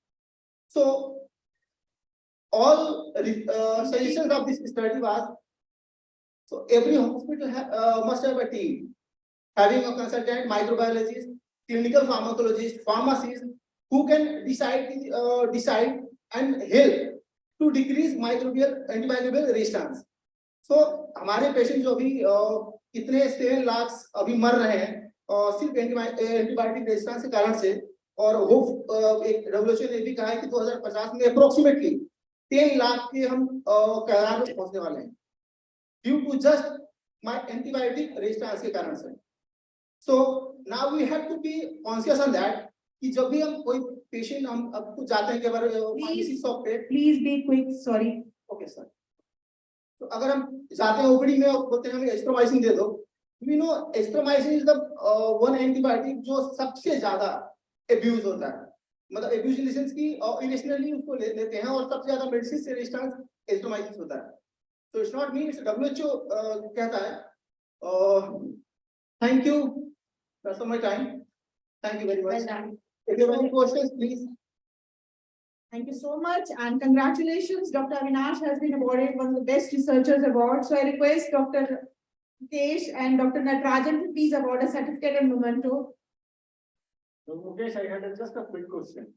So all suggestions of this study was, so every hospital must have a team having a consultant, microbiologist, clinical pharmacologist, pharmacist who can decide and help to decrease antimicrobial resistance. So हमारे patient जो अभी कितने 7 लाख अभी मर रहे हैं सिर्फ antibiotic resistance के कारण से, और होप एक WHO ने भी कहा है कि 2050 में अप्रोक्सीमेटली 10 लाख के हम कगार में पहुंचने वाले हैं due to just my antibiotic resistance के कारण से. So now we have to be conscious on that कि जब भी हम कोई पेशेंट हम अब कुछ जाते हैं कि अगर फार्मेसी शॉप पे, Please be quick, sorry. Okay sir, तो अगर हम जाते हैं ओपीडी में और बोलते हैं हमें एस्ट्रोमाइसिन दे दो, we know azithromycin is the one antibiotic जो सबसे ज्यादा एब्यूज होता है, मतलब एब्यूज इन द सेंस कि इरेशनली उसको लेते हैं और सबसे ज्यादा मेडिसिन से रेजिस्टेंस एस्ट्रोमाइसिन होता है. तो it's not me, it's WHO कहता है. Thank you for my time, thank you very much. If you have any questions, please. Thank you so much and congratulations. Dr. Avinash has been awarded one of the best researchers award. So I request Dr. Mukesh and Dr. Natarajan to please award a certificate and memento. So Mukesh, I had just a quick question.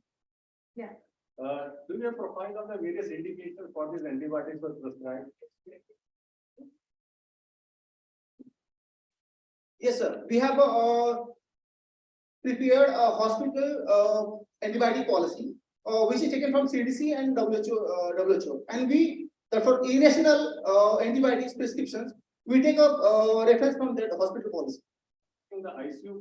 Yeah. Do you have profile of the various indications for these antibiotics were prescribed? Yes, sir. We have prepared a hospital antibiotic policy, which is taken from CDC and WHO. And we, for irrational antibiotics prescriptions, we take a reference from that hospital policy. In the ICU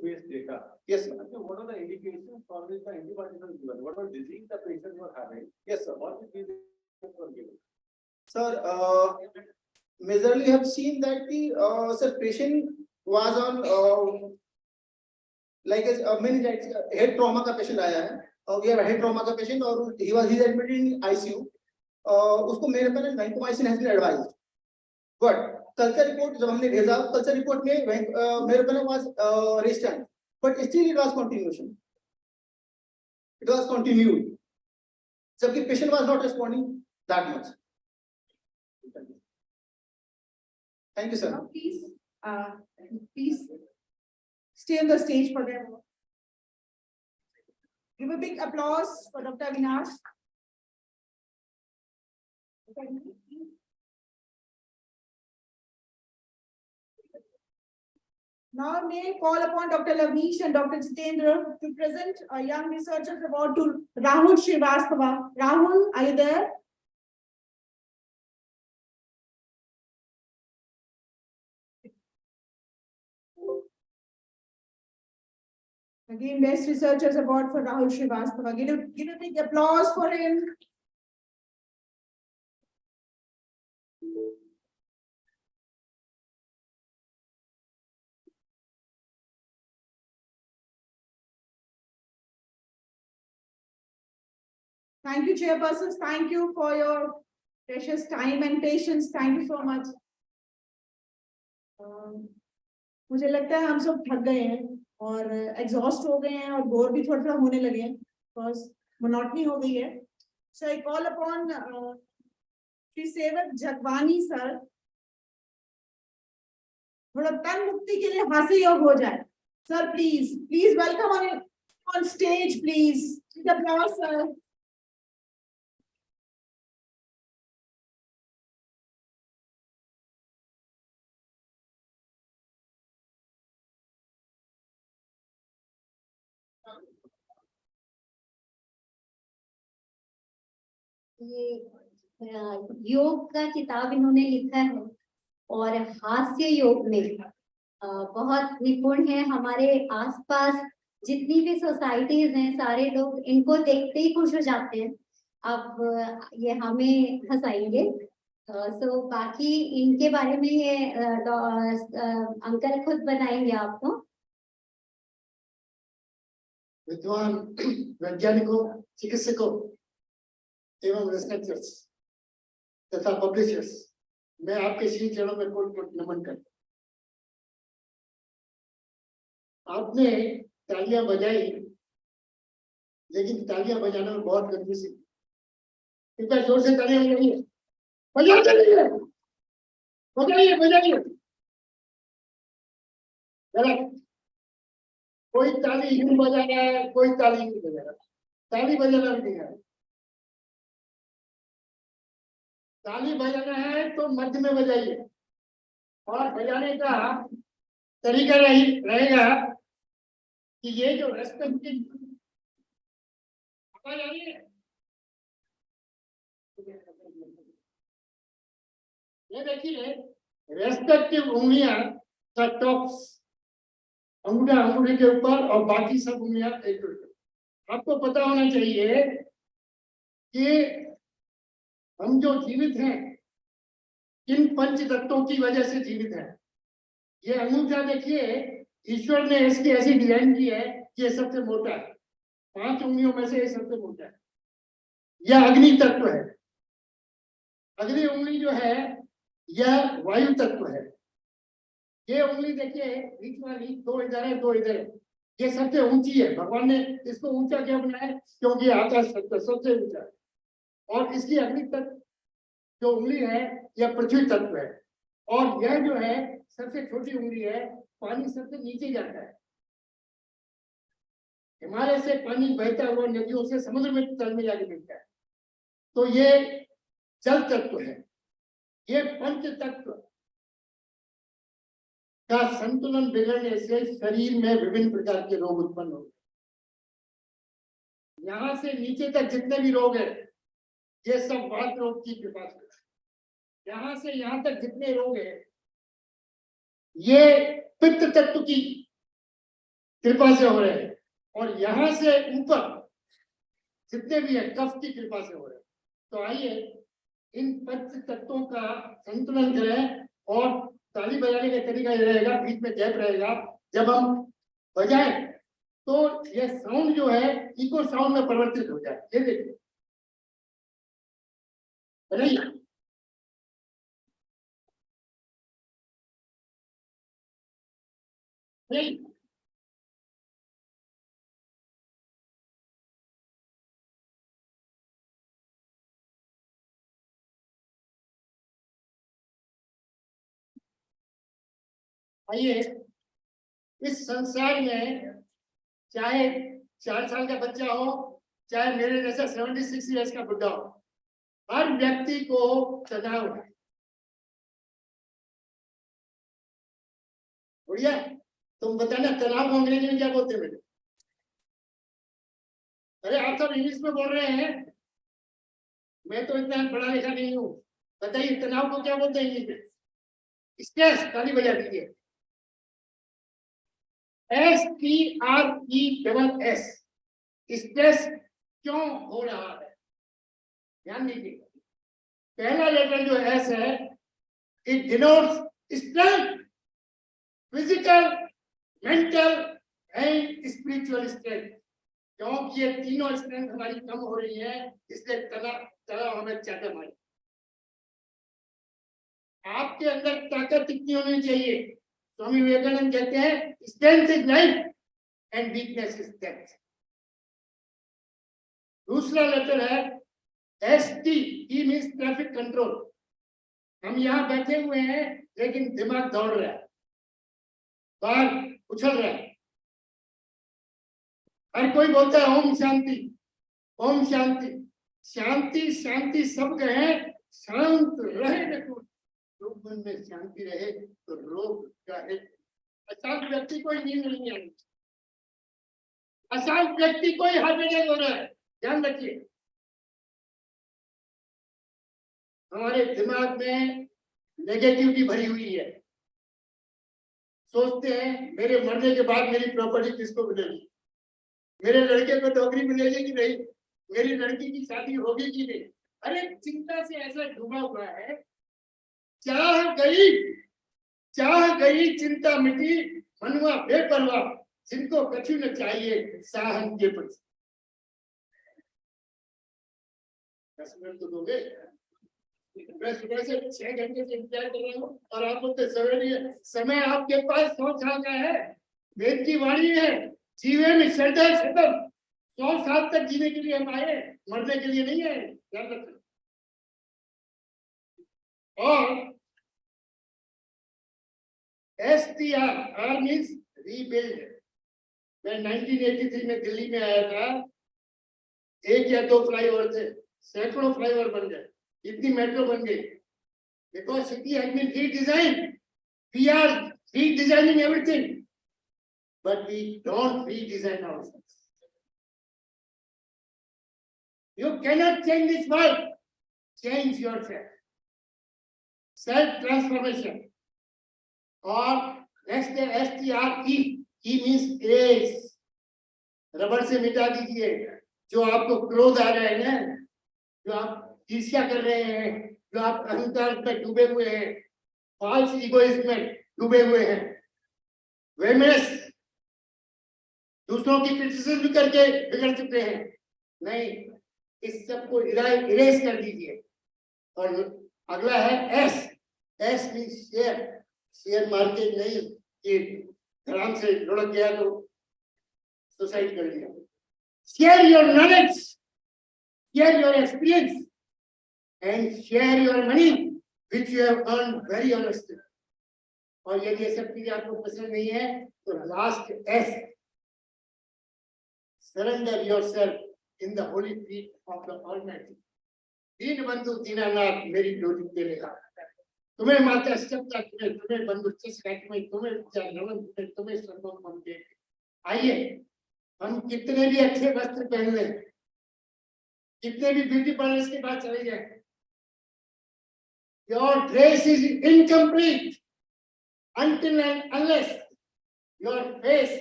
based data. Yes, sir. So what are the indications for which the antibiotics are given? What are disease the patient was having? Yes, sir. What disease were given? Sir, majorly have seen that the sir patient was on like a meningitis, head trauma का patient आया है. We have a head trauma का patient और he is admitted in ICU. उसको मेरे पर vancomycin has been advised. But culture report जब हमने भेजा, culture report में मेरे पर was resistant, but still it was continuation. It was continued. जबकि patient was not responding that much. Thank you, sir. Now, please stay on the stage for them. Give a big applause for Dr. Avinash. Now may I call upon Dr. Lavneesh and Dr. Jitendra to present a Young Researchers Award to Rahul Srivastava. Rahul, are you there? Again, Best Researchers Award for Rahul Srivastava. Give a big applause for him. Thank you, chairpersons. Thank you for your precious time and patience. Thank you so much. मुझे लगता है हम सब थक गए हैं और exhaust हो गए हैं और बोर भी थोड़ा थोड़ा होने लगे हैं, बिकॉज मोनोटनी हो गई है. सो आई कॉल अपॉन श्री सेवक जगवानी सर, थोड़ा तन मुक्ति के लिए हास्य योग हो जाए. Sir please welcome on stage please. Applause sir. ये योग का किताब इन्होंने लिखा है और हास्य योग में बहुत निपुण है. हमारे आसपास जितनी भी सोसाइटीज हैं सारे लोग इनको देखते ही खुश हो जाते हैं. अब ये हमें हंसाएंगे. सो बाकी इनके बारे में ये अंकल खुद बताएंगे आपको. विद्वान वैज्ञानिकों, चिकित्सकों एवं रिसर्चर्स तथा पब्लिशर्स, मैं आपके श्री चरणों में कोट कोट नमन करता हूं. आपने तालियां बजाई, लेकिन तालियां बजाने में बहुत कंजूसी. इतना जोर से तालियां बजाइए, बजाइए, बजाइए, बजाइए. गलत. कोई ताली यूं बजा रहा है, कोई ताली यूं बजा रहा है. ताली बजाना भी नहीं है. ताली बजाना है तो मध्य में बजाइए, और बजाने का तरीका रहेगा कि ये जो रेस्पेक्टिव, आवाज आ रही है, ये देखिए रेस्पेक्टिव उंगलियां का टॉप्स, अंगूठा अंगूठे के ऊपर और बाकी सब उंगलियां एक ऊपर। आपको पता होना चाहिए कि हम जो जीवित हैं किन पंच तत्वों की वजह से जीवित हैं। ये अंगूठा देखिए, ईश्वर ने इसकी ऐसी डिजाइन की है कि ये सबसे मोटा है, 5 उंगलियों में से ये सबसे मोटा है। यह अग्नि तत्व है। अगली उंगली जो है यह वायु तत्व है। ये उंगली देखिए बीच वाली, 2 इधर है 2 इधर है, ये सबसे ऊंची है। भगवान ने इसको ऊंचा क्यों बनाया? क्योंकि आकाश तत्व सबसे ऊंचा है। और इसकी अग्नि तत्व जो उंगली है यह पृथ्वी तत्व है। और यह जो है सबसे छोटी उंगली है, पानी सबसे नीचे जाता है। हिमालय से पानी बहता हुआ नदियों से समुद्र में तल में जाके मिलता है। तो ये जल तत्व है। ये पंच तत्व का संतुलन बिगड़ने से शरीर में विभिन्न प्रकार के रोग उत्पन्न होते हैं। यहां से नीचे तक जितने भी रोग है ये सब वात रोग की कृपा से, यहां से यहां तक जितने रोग है ये पित्त तत्व की कृपा से हो रहे हैं। और यहां से ऊपर जितने भी है कफ की कृपा से हो रहे हैं। तो आइए इन पंच तत्वों का संतुलन करें। और ताली बजाने का तरीका ये रहेगा, बीच में गैप रहेगा। जब हम बजाएं तो ये साउंड जो है इको साउंड में परिवर्तित हो जाए। ये देखिए, बजाइए। आइए, इस संसार में चाहे 4 साल का बच्चा हो, चाहे मेरे जैसा 76 ईयर्स का बुढ़ा हो, हर व्यक्ति को तनाव है। बढ़िया, तुम बताना तनाव को अंग्रेजी में क्या बोलते हैं बेटे? अरे आप सब इंग्लिश में बोल रहे हैं, मैं तो इतना पढ़ा लिखा नहीं हूँ। बताइए तनाव को क्या बोलते हैं इंग्लिश में? स्ट्रेस। ताली बजा दीजिए। STRESS। स्ट्रेस क्यों हो रहा है? ध्यान दीजिए, पहला लेटर जो एस है, it denotes strength, physical, mental and spiritual strength. क्योंकि ये तीनों स्ट्रेंथ हमारी कम हो रही है, इसलिए तनाव हमें चाहते मारे। आपके अंदर ताकत कितनी होनी चाहिए? स्वामी विवेकानंद कहते हैं strength is life and weakness is death. दूसरा लेटर है ST, ई मींस ट्रैफिक कंट्रोल। हम यहाँ बैठे हुए हैं लेकिन दिमाग दौड़ रहा है, बाहर उछल रहा है। हर कोई बोलता है ओम शांति, ओम शांति। शांति शांति सब कहें, शांत रहे न कोई। लोग मन में शांति रहे तो रोग का है। अशांत व्यक्ति कोई नींद नहीं आएगी, अशांत व्यक्ति कोई हार्ट अटैक हो रहा है। ध्यान रखिए, हमारे दिमाग में नेगेटिविटी भरी हुई है। सोचते हैं मेरे मरने के बाद मेरी प्रॉपर्टी किसको मिलेगी, मेरे लड़के को नौकरी मिलेगी कि नहीं, मेरी लड़की की शादी होगी कि नहीं। अरे चिंता से ऐसा डूबा हुआ है। चाह गई चिंता मिटी, मनुआ बेपरवाह, जिनको कछु न चाहिए साहन के प्रति। 10 मिनट तो दोगे? मैं सुबह से 6 घंटे से इंतजार कर रहा हूँ और आप बोलते सवेरे। समय आपके पास 100 साल का है। वेद की वाणी है, जीवे में श्रद्धा खत्म। 100 साल तक जीने के लिए हम आए, मरने के लिए नहीं आए। ध्यान रखना। और STR मीन्स रीबिल्ड। मैं 1983 में दिल्ली में आया था, 1 या 2 फ्लाईओवर थे, सैकड़ों फ्लाईओवर बन गए। इतनी मेट्रो बन गई, because city has been redesigned. We are redesigning everything, but we don't redesign ourselves. You cannot change this world. Change yourself. Self-transformation. Or next STRE. E means erase. रबड़ से मिटा दीजिए जो आपको क्रोध आ रहा है ना, जो आप ईर्ष्या कर रहे हैं, जो आप अहंकार में डूबे हुए हैं, फॉल्स इगोइज्म में डूबे हुए हैं, वेमनेस, दूसरों की क्रिटिसिज्म करके बिगड़ चुके हैं, नहीं, इस सब को इरेज कर दीजिए। और अगला है S. S mean share. Share market नहीं कि धड़ाम से लुढ़क गया तो सुसाइड कर दिया। Share your knowledge, share your experience and share your money which you have earned very honestly. और यदि ये सब चीजें आपको पसंद नहीं है तो last S, surrender yourself in the holy feet of the Almighty. दीन बंधु दीनानाथ मेरी डोली तेरे हाथ, तुम्हें माता सप्ता तुम्हें बंधु तुम्हें नमन तुम्हें सर्वम हम दे। आइए हम कितने भी अच्छे वस्त्र पहन लें, कितने भी ब्यूटी पार्लर्स के पास चले जाए, your dress is incomplete until and unless your face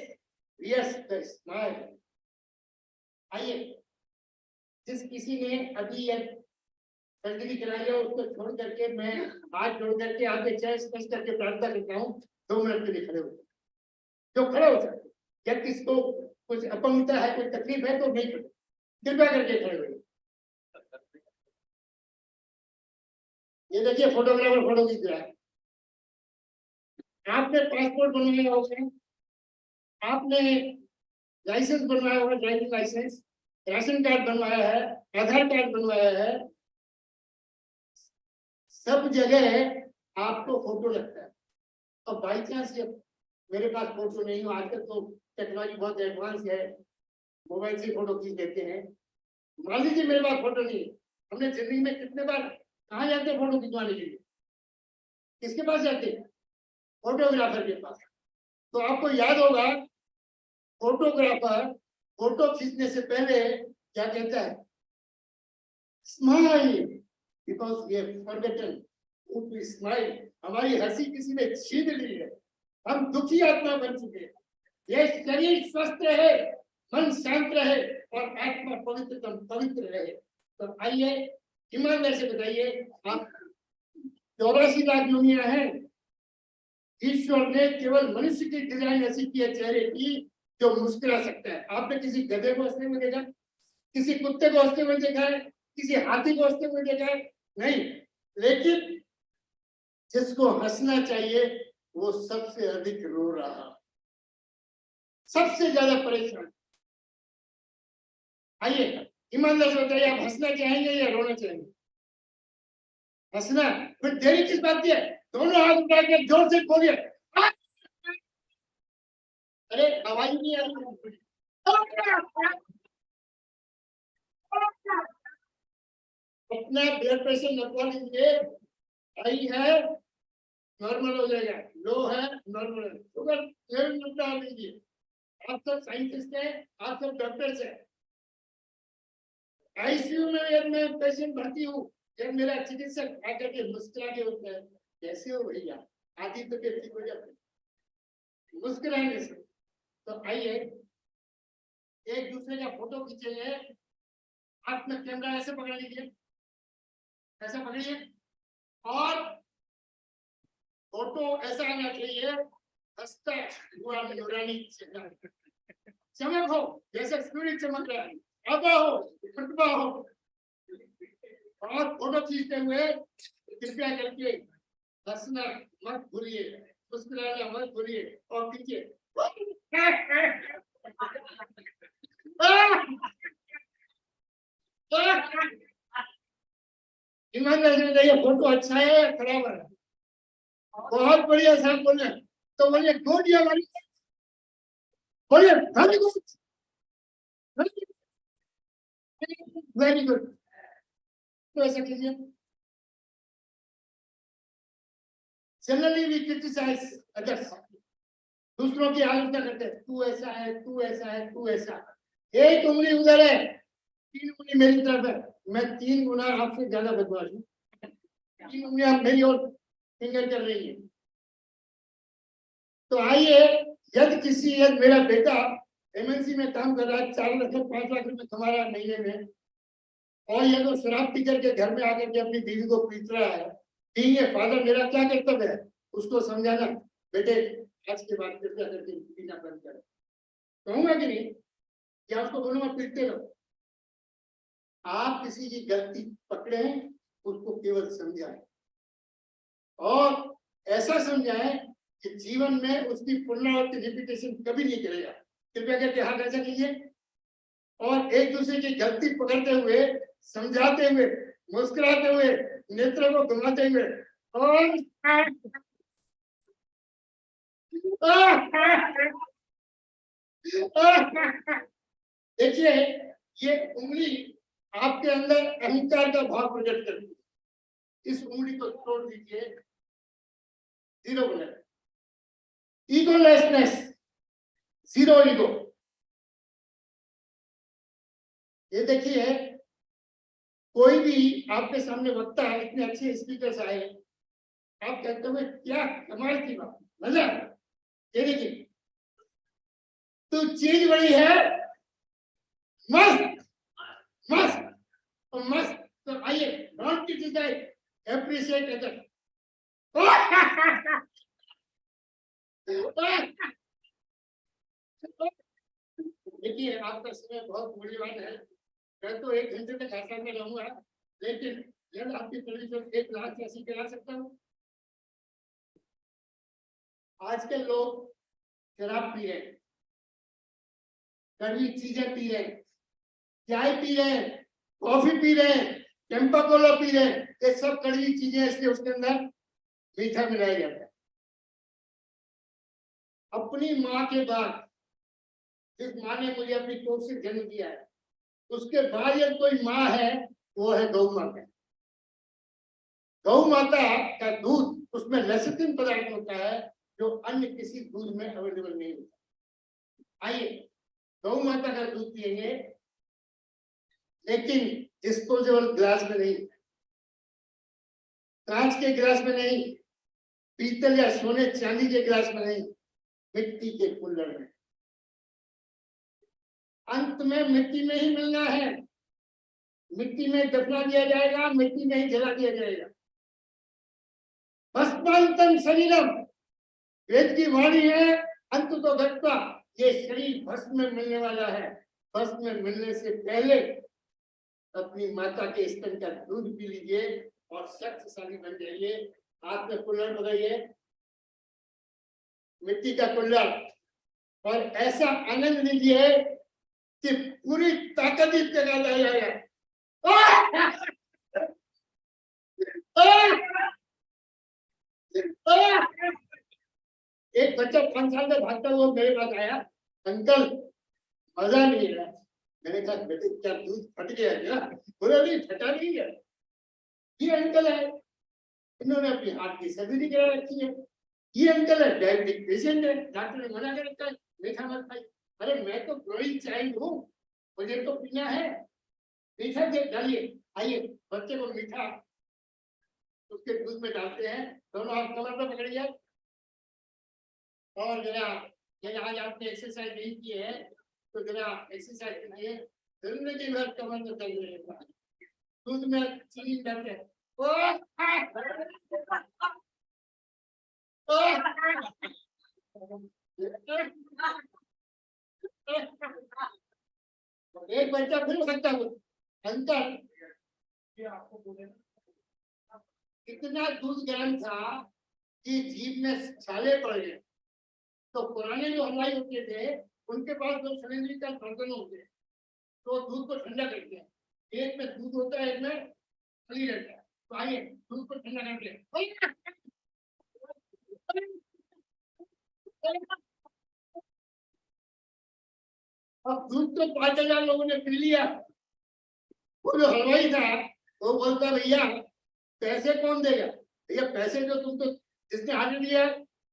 wears the smile. आइए, जिस किसी ने अभी सर्जरी कराई है उसको छोड़ करके मैं हाथ जोड़ करके आपके चेहरे स्पर्श करके प्रार्थना करता हूँ 2 मिनट के लिए खड़े हो, जो खड़े हो सकते, या किसको कुछ अपंगता है, कोई तकलीफ है तो नहीं खड़े, कृपया करके खड़े हो। ये देखिए फोटोग्राफर फोटो खींच रहा है। आपने पासपोर्ट बनवाया होगा, आपने लाइसेंस बनवाया होगा, ड्राइविंग लाइसेंस, राशन कार्ड बनवाया है, आधार कार्ड बनवाया है, सब जगह आपको फोटो लगता है। और बाई चांस मेरे पास फोटो नहीं हो, आजकल तो टेक्नोलॉजी बहुत एडवांस है, मोबाइल से फोटो खींच देते हैं। मान लीजिए मेरे पास फोटो नहीं है, हमने जिंदगी में कितने बार कहाँ जाते हैं फोटो खिंचवाने के लिए, किसके पास जाते हैं? फोटोग्राफर के पास। तो आपको याद होगा फोटोग्राफर फोटो खींचने से पहले क्या कहता है? Smile, because we have forgotten to smile. हमारी हंसी किसी ने छीन ली है, हम दुखी आत्मा बन चुके हैं। ये शरीर स्वस्थ रहे, मन शांत रहे और आत्मा पवित्र रहे। तो आइए ईमानदारी से बताइए, आप 84 लाख दुनिया है, ईश्वर ने केवल मनुष्य की डिजाइन ऐसी की है चेहरे की जो मुस्कुरा सकता है। आपने किसी गधे को हंसते हुए देखा, किसी कुत्ते को हंसते हुए देखा है, किसी हाथी को हंसते हुए देखा है? नहीं। लेकिन जिसको हंसना चाहिए वो सबसे अधिक रो रहा, सबसे ज्यादा परेशान। आइए ईमानदार से बताइए, आप हंसना चाहेंगे या रोना चाहेंगे? हंसना। फिर देरी किस बात की है? दोनों हाथ उठा के जोर से बोलिए। अरे आवाज नहीं आ रही। अपना ब्लड प्रेशर नपवा लीजिए, हाई है नॉर्मल हो जाएगा, लो है नॉर्मल है, शुगर लेवल निपटा लीजिए। आप सब साइंटिस्ट हैं, आप सब डॉक्टर्स हैं। आईसीयू में जब मैं पेशेंट भर्ती हूँ, जब मेरा चिकित्सक आकर के मुस्कुरा के होता है, कैसे हो भैया, आधी तो ठीक हो जाती है मुस्कुराने से। तो आइए एक दूसरे का फोटो खींचेंगे। हाथ में कैमरा ऐसे पकड़ लीजिए, ऐसा पकड़िए, और फोटो ऐसा आना चाहिए हंसता हुआ नूरानी चेहरा, चमक हो जैसे सूर्य चमक रहा है, आभा हो, प्रतिभा हो। और फोटो खींचते हुए कृपया करके हंसना मत भूलिए, मुस्कुराना मत भूलिए, और खींचिए। ईमानदारी से बताइए, फोटो अच्छा है या खराब है? बहुत बढ़िया साहब बोले, तो बोलिए गुड या वेरी गुड, बोलिए वेरी गुड, वेरी गुड। तो ऐसा कीजिए, जनरली वी क्रिटिसाइज अदर्स, दूसरों की आलोचना करते हैं, तू ऐसा है, तू ऐसा है, तू ऐसा है। एक उंगली उधर है, 3 उंगली मेरी तरफ है, मैं 3 गुना आपसे ज्यादा बदमाश हूँ। 3 उंगलियां मेरी ओर फिंगर कर रही है। तो आइए, यदि मेरा बेटा एमएनसी में काम कर रहा है, 4 लाख 5 लाख रुपए कमा रहा है महीने में, और यह तो शराब पी करके घर में आकर के अपनी बीवी को पीट रहा है, बीइंग ए फादर मेरा क्या कर्तव्य है? उसको समझाना, बेटे आज के बाद कृपया करके पीना बंद कर। कहूंगा कि नहीं? क्या उसको बोलूंगा पीटते रहो? आप किसी की गलती पकड़े, उसको केवल समझाएं, और ऐसा समझाएं कि जीवन में उसकी पुनरावृत्ति रिपीटेशन कभी नहीं करेगा। कृपया करके हाथ ऐसा कीजिए, और एक दूसरे की गलती पकड़ते हुए, समझाते हुए, मुस्कुराते हुए, नेत्रों को घुमाते हुए, और देखिए, ये उंगली आपके अंदर अहंकार का भाव प्रकट करती है। इस उंगली को तोड़ दीजिए, 0 बने। Egolessness, 0 ego. ये देखिए, कोई भी आपके सामने वक्ता है, इतने अच्छे स्पीकर्स आए, आप कहते हुए क्या कमाल की बात, मजा। ये देखिए, तो चीज बड़ी है, मस्त मस्त और मस्त। तो आइए, डोंट क्रिटिसाइज, एप्रिशिएट अदर। देखिए, आपका समय बहुत मूल्यवान है। मैं तो 1 घंटे तक ऐसा में रहूंगा, लेकिन यदि आपकी परमिशन 1 लाख ऐसी करा सकता हूँ। आजकल लोग शराब पी रहे हैं, कड़वी चीजें पी रहे हैं, चाय पी रहे हैं, कॉफी पी रहे हैं, टेम्पा कोला पी रहे हैं। ये सब कड़वी चीजें, इसलिए उसके अंदर मीठा मिलाया जाता है। अपनी माँ के बाद, जिस माँ ने मुझे अपनी कोख से जन्म दिया है, उसके बाद यदि कोई माँ है, वो है गौ माता। गौ माता का दूध, उसमें लेसिथिन पदार्थ होता है जो अन्य किसी दूध में अवेलेबल नहीं होता। आइए, गौ माता का दूध पिएंगे, लेकिन डिस्पोजेबल ग्लास में नहीं, कांच के गिलास में नहीं, पीतल या सोने चांदी के गिलास में नहीं, मिट्टी के कुल्हड़ में। अंत में मिट्टी में ही मिलना है, मिट्टी में दफना दिया जाएगा, मिट्टी में ही जला दिया जाएगा। भस्मांतम शरीरम, वेद की वाणी है, अंत तो घटता, ये शरीर भस्म में मिलने वाला है। भस्म में मिलने से पहले अपनी माता के स्तन का दूध पी लीजिए और शक्तिशाली बन जाइए। हाथ में कुल्हड़ लगाइए, मिट्टी का कुल्हड़, और ऐसा आनंद लीजिए कि पूरी ताकत इस जगह ला जाएगा। एक बच्चा 5 साल का भागता हुआ मेरे पास आया, अंकल मजा नहीं है। मैंने कहा, बेटे क्या दूध फट गया क्या? बोला नहीं, फटा नहीं है। ये अंकल है, इन्होंने अपनी हाथ की सर्जरी करा रखी है। ये अंकल है, डायबिटिक पेशेंट है, डॉक्टर ने मना कर रखा है, मीठा मत खाइए। अरे मैं तो ग्रोइंग चाइल्ड हूँ, मुझे तो पीना है, मीठा दे डालिए। आइए, बच्चे को मीठा उसके दूध में डालते हैं, दोनों हाथ कमर पे पकड़िए, और जरा आज आपने एक्सरसाइज नहीं की है तो जरा एक्सरसाइज कीजिए। जिंदगी भर कमर में दर्द रहेगा। दूध में चीनी डालते हैं, एक बच्चा फिर सकता हूँ, अंकल आपको बोले इतना दूध गर्म था कि जीभ में छाले पड़ गए। तो पुराने जो हलवाई होते थे, उनके पास जो सिलेंडर बर्तन होते हैं, तो दूध को ठंडा करते हैं। एक में दूध होता है, एक में खली रहता है। तो आइए, दूध को ठंडा करते हैं। अब दूध तो 5000 लोगों ने पी लिया। वो जो हलवाई था, वो बोलता, भैया पैसे कौन देगा? भैया पैसे तो तुम तो जिसने आगे लिया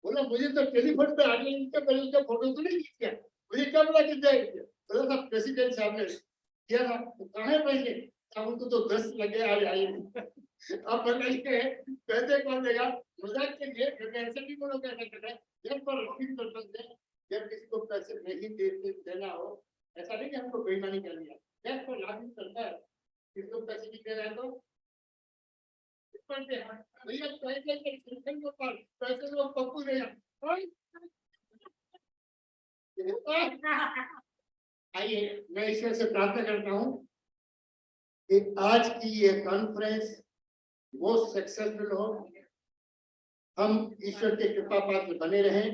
बोला मुझे तो टेलीफोन पे आगे लिखा मैंने उसका फोटो तो नहीं खींचा मुझे क्या पता किस जाएगा बोला साहब प्रेसिडेंट साहब ने किया था तो कहाँ है पैसे अब उनको तो 10 लगे आई अब बताइए पैसे कौन देगा मजाक के लिए क्योंकि ऐसे भी बोलो क्या करता है जब पर रसीद कर सकते हैं जब किसी को पैसे नहीं देना हो ऐसा नहीं कि हमको बेईमानी कर लिया जब पर लागू करता है किसको पैसे नहीं दे रहे हैं तो भैया पैसे लोग पप्पू दे आइए मैं ईश्वर से प्रार्थना करता हूँ कि आज की ये कॉन्फ्रेंस बहुत सक्सेसफुल हो हम ईश्वर के कृपा पात्र बने रहें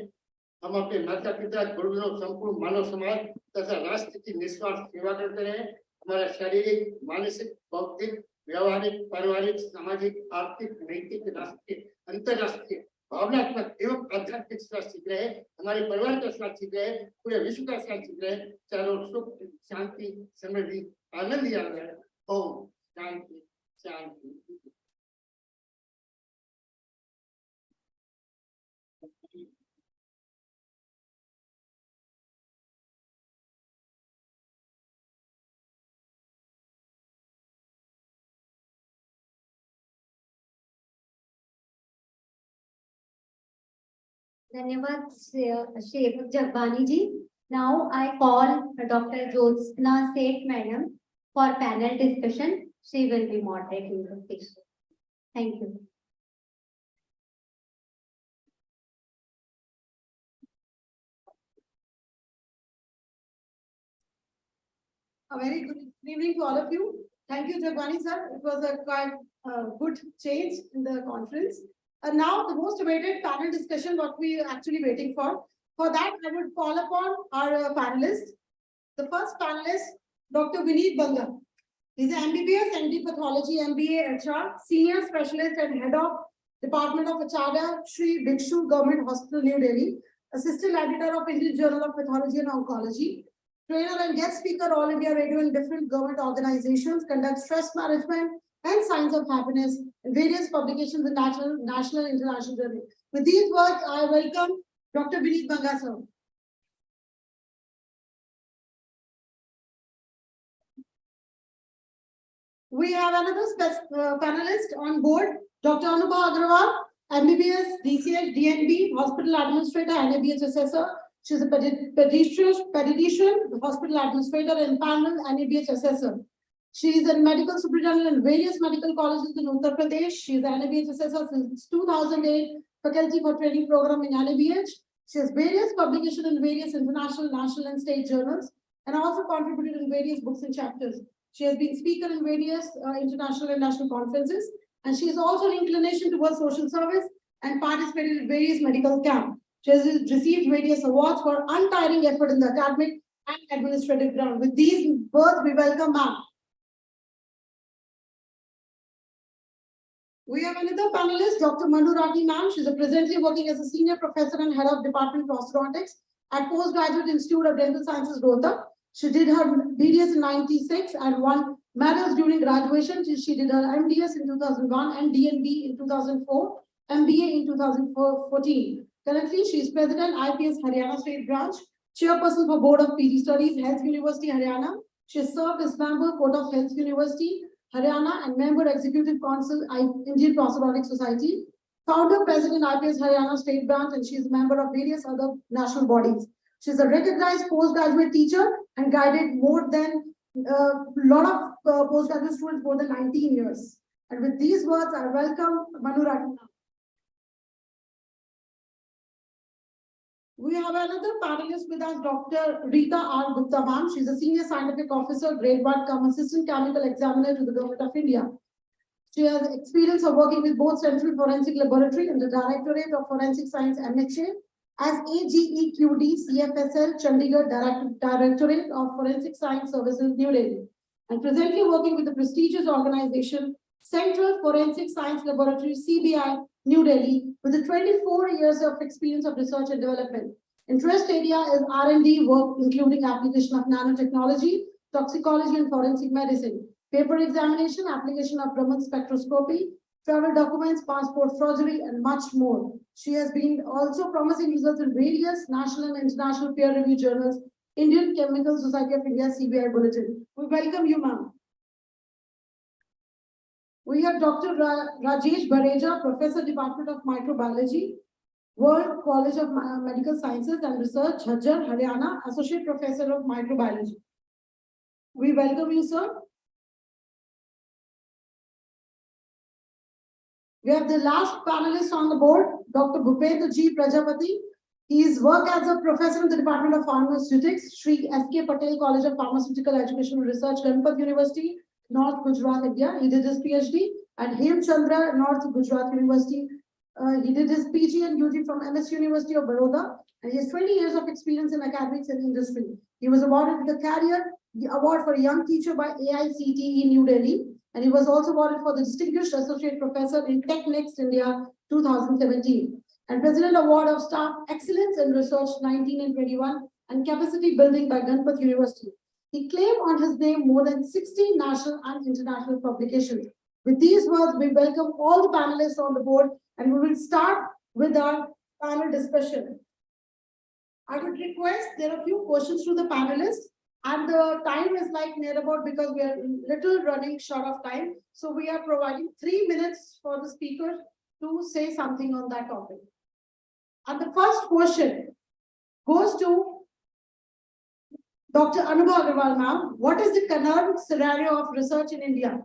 हम अपने माता पिता गुरुजनों संपूर्ण मानव समाज तथा राष्ट्र की निस्वार्थ सेवा करते रहें हमारा शारीरिक मानसिक बौद्धिक व्यवहारिक पारिवारिक सामाजिक आर्थिक नैतिक राष्ट्रीय अंतरराष्ट्रीय भावनात्मक एवं आध्यात्मिक स्वास्थ्य ठीक रहे हमारे परिवार का स्वास्थ्य ठीक रहे पूरे विश्व का स्वास्थ्य ठीक रहे चारों सुख शांति समृद्धि आनंद याद रहे ओम शांति शांति धन्यवाद सेवक जगबानी जी. Now I call Dr. Jyotsna Seth Madam for panel discussion. She will be moderating the session. Thank you. A very good evening to all of you. Thank you, Jagwani sir. It was a quite good change in the conference. And now the most awaited panel discussion, what we are actually waiting for. For that, I would call upon our panelists. The first panelist, Dr. Vineet Banga. He's an MBBS, MD Pathology, MBA HR, Senior Specialist and Head of Department of Acharya Shri Bhikshu Government Hospital, New Delhi, Assistant Editor of Indian Journal of Pathology and Oncology, trainer and guest speaker all India radio in different government organizations, conducts stress management and signs of happiness in various publications in national and international journals. With these words, I welcome Dr. Vineet Banga, sir. We have another panelist on board, Dr. Anubha Agrawal, MBBS, DCH, DNB, Hospital Administrator, NABH Assessor. She's a pediatrician, hospital administrator, and panel NABH Assessor. She is a medical superintendent in various medical colleges in Uttar Pradesh. She is an NABH Assessor since 2008, faculty for training program in NABH. She has various publications in various international, national, and state journals, and also contributed in various books and chapters. She has been speaker in various international and national conferences, and she has also an inclination towards social service and participated in various medical camps. She has received various awards for untiring effort in the academic and administrative ground. With these words, we welcome ma'am. We have another panelist, Dr. Manu Rathi ma'am. She's presently working as a senior professor and head of Department of Prosthodontics at Postgraduate Institute of Dental Sciences, Rohtak. She did her BDS in '96 and won medals during graduation. She did her MDS in 2001 and DNB in 2004, MBA in 2014. Currently, she is President, IPS Haryana State Branch, Chairperson for Board of PG Studies, Health University, Haryana. She has served as member, Court of Health University, Haryana, and member, Executive Council, Indian Prosthodontic Society. Founder, President, IPS Haryana State Branch, and she is a member of various other national bodies. She is a recognized postgraduate teacher and guided more than a lot of postgraduate students more than 19 years. And with these words, I welcome Manu Rathi. We have another panelist with us, Dr. Rita R. Gupta ma'am. She's a senior scientific officer, grade 1, assistant chemical examiner to the Government of India. She has experience of working with both Central Forensic Laboratory and the Directorate of Forensic Science, MHA, as AGEQD CFSL Chandigarh Directorate of Forensic Science Services, New Delhi, and presently working with the prestigious organization Central Forensic Science Laboratory, CBI, New Delhi, with the 24 years of experience of research and development. Interest area is R&D work, including application of nanotechnology, toxicology, and forensic medicine, paper examination, application of Raman spectroscopy, travel documents, passport forgery, and much more. She has been also promising results in various national and international peer review journals, Indian Chemical Society of India, CBI Bulletin. We welcome you, ma'am. We have Dr. Rajesh Bareja, Professor, Department of Microbiology, World College of Medical Sciences and Research, Jhajjar, Haryana, Associate Professor of Microbiology. We welcome you, sir. We have the last panelist on the board, Dr. Bhupendra G. Prajapati. His work as a professor in the Department of Pharmaceutics, Sri S.K. Patel College of Pharmaceutical Education and Research, Ganpat University, North Gujarat, India. He did his PhD at Hemchandra, North Gujarat University. He did his PG and UG from MS University of Baroda, and he has 20 years of experience in academics and industry. He was awarded the Career Award for Young Teacher by AICTE New Delhi, and he was also awarded for the Distinguished Associate Professor in Tech Next India 2017, and President Award of Staff Excellence in Research 19 and 21, and Capacity Building by Ganpat University. He claimed on his name more than 60 national and international publications. With these words, we welcome all the panelists on the board, and we will start with our panel discussion. I would request, there are a few questions to the panelists, and the time is like near about because we are little running short of time. So we are providing 3 minutes for the speaker to say something on that topic. And the first question goes to Dr. Anubha Agarwal, ma'am. What is the current scenario of research in India?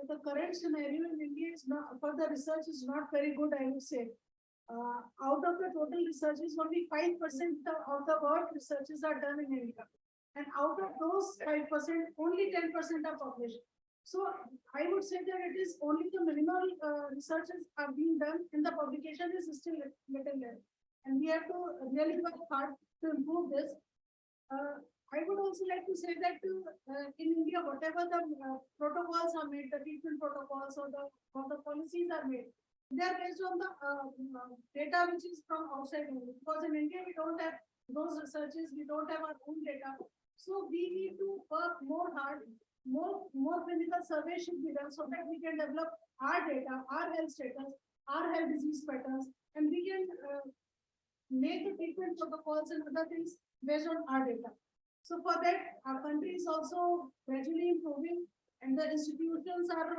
The current scenario in India is not, for the research is not very good, I would say. Out of the total researches, only 5% of the world researches are done in India. And out of those 5%, only 10% are published. So I would say that it is only the minimal researches are being done, and the publication is still little less. And we have to really work hard to improve this. I would also like to say that in India, whatever the protocols are made, the treatment protocols or the policies are made, they are based on the data which is from outside only. Because in India, we don't have those researches, we don't have our own data. So we need to work more hard, more clinical surveys should be done so that we can develop our data, our health status, our health disease patterns, and we can make the treatment protocols and other things based on our data. So for that, our country is also gradually improving, and the institutions are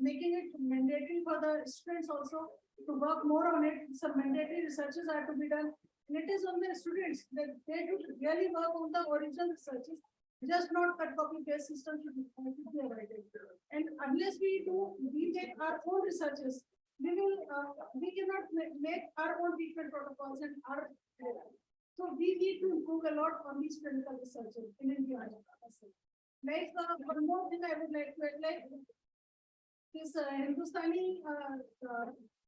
making it mandatory for the students also to work more on it. Some mandatory researches are to be done, and it is on the students that they should really work on the original researches, just not cut copy paste system should be avoided. And unless we make our own researches, we cannot make our own treatment protocols and our data. So we need to improve a lot on these clinical researches in India. Like one more thing I would like to highlight, this Hindustani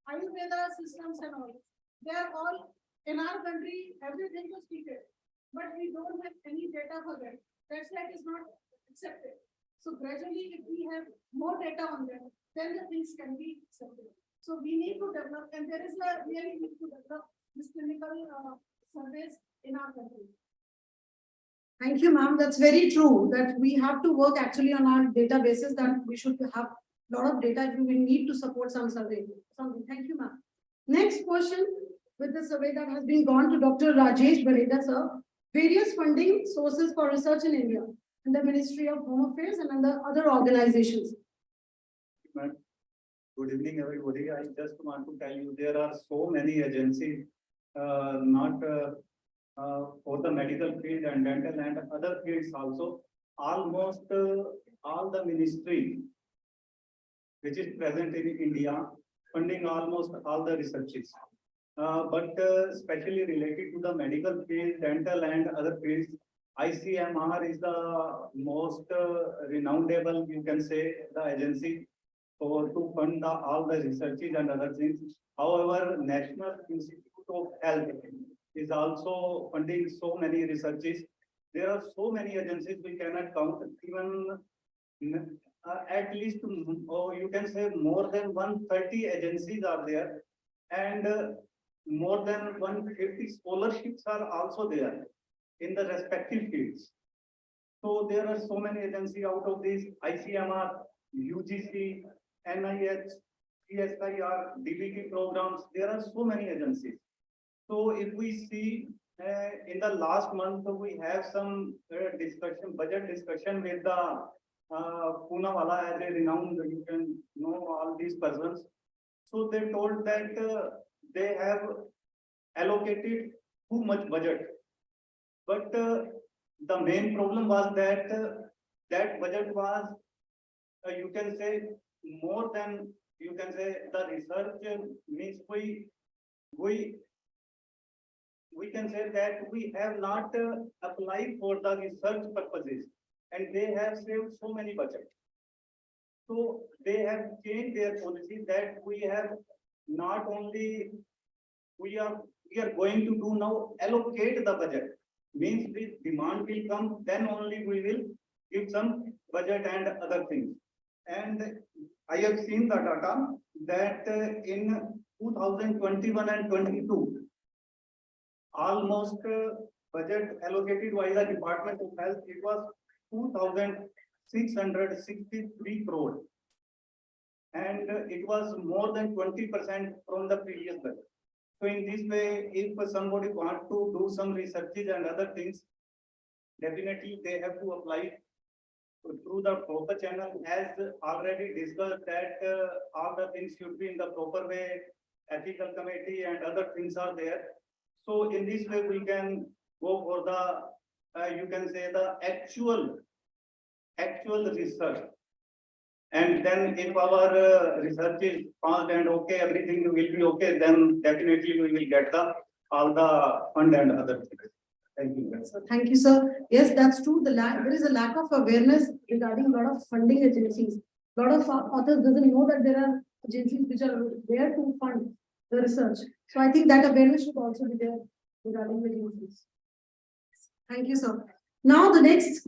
Ayurveda systems and all, they are all in our country, everything was treated, but we don't have any data for that. That's why it is not accepted. So gradually, if we have more data on them, then the things can be accepted. So we need to develop, and there is a really need to develop this clinical surveys in our country. Thank you, ma'am. That's very true that we have to work actually on our databases, that we should have a lot of data if we need to support some survey. Thank you, ma'am. Next question with the survey that has been gone to Dr. Rajesh Bareja, sir. Various funding sources for research in India and the Ministry of Home Affairs and the other organizations. Good evening, everybody. I just want to tell you there are so many agencies, not for the medical field and dental and other fields also. Almost all the ministry which is present in India funding almost all the researches. But especially related to the medical field, dental and other fields, ICMR is the most renownable, you can say, the agency to fund all the researches and other things. However, National Institute of Health is also funding so many researches. There are so many agencies we cannot count. Even at least, you can say more than 130 agencies are there, and more than 150 scholarships are also there in the respective fields. So there are so many agencies out of these: ICMR, UGC, NIH, CSIR, DBT programs. There are so many agencies. So if we see in the last month, we have some budget discussion with the Poonawalla, as a renowned, you can know all these persons. So they told that they have allocated too much budget. But the main problem was that that budget was, you can say, more than, you can say, the research means we can say that we have not applied for the research purposes, and they have saved so many budget. So they have changed their policy that we have not only, we are going to do now allocate the budget. Means the demand will come, then only we will give some budget and other things. And I have seen the data that in 2021 and 22, almost budget allocated by the Department of Health, it was 2,663 crore. And it was more than 20% from the previous budget. So in this way, if somebody wants to do some researches and other things, definitely they have to apply through the proper channel, as already discussed that all the things should be in the proper way, ethical committee and other things are there. So in this way, we can go for the, you can say, the actual research. And then if our research is passed and okay, everything will be okay, then definitely we will get all the fund and other things. Thank you. So thank you, sir. Yes, that's true. There is a lack of awareness regarding a lot of funding agencies. A lot of authors doesn't know that there are agencies which are there to fund the research. So I think that awareness should also be there regarding the agencies. Thank you, sir. Now the next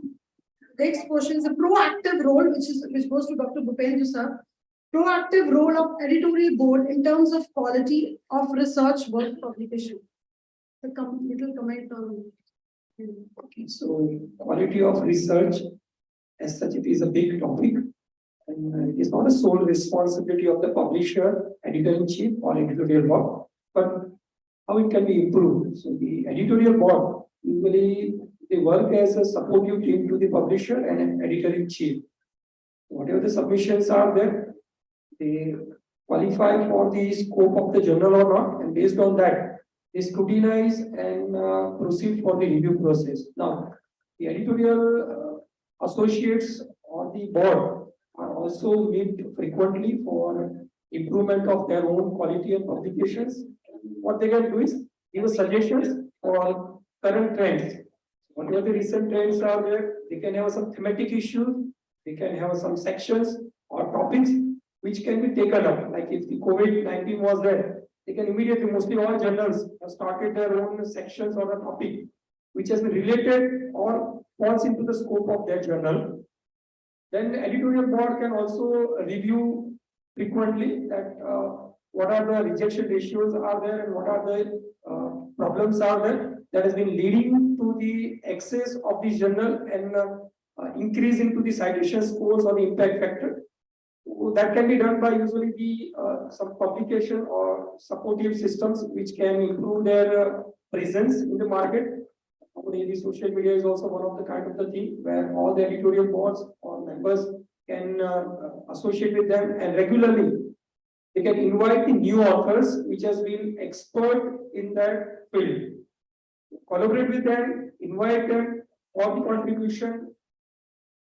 portion is a proactive role, which goes to Dr. Bhupendra, sir. Proactive role of editorial board in terms of quality of research work publication. A little comment on. Okay, so quality of research, as such, it is a big topic, and it is not a sole responsibility of the publisher, editor-in-chief, or editorial board, but how it can be improved. So the editorial board usually they work as a supportive team to the publisher and an editor-in-chief. Whatever the submissions are there, they qualify for the scope of the journal or not, and based on that, they scrutinize and proceed for the review process. Now, the editorial associates or the board are also meet frequently for improvement of their own quality and publications. What they can do is give suggestions for current trends. Whatever the recent trends are there, they can have some thematic issues, they can have some sections or topics which can be taken up. Like if the COVID-19 was there, they can immediately, mostly all journals have started their own sections or a topic which has been related or falls into the scope of their journal. Then the editorial board can also review frequently that what are the rejection ratios are there and what are the problems are there that has been leading to the excess of the journal and increase into the citation scores or the impact factor. So that can be done by usually the some publication or supportive systems which can improve their presence in the market. The social media is also one of the kind of the thing where all the editorial boards or members can associate with them, and regularly they can invite the new authors which has been expert in that field. Collaborate with them, invite them for the contribution.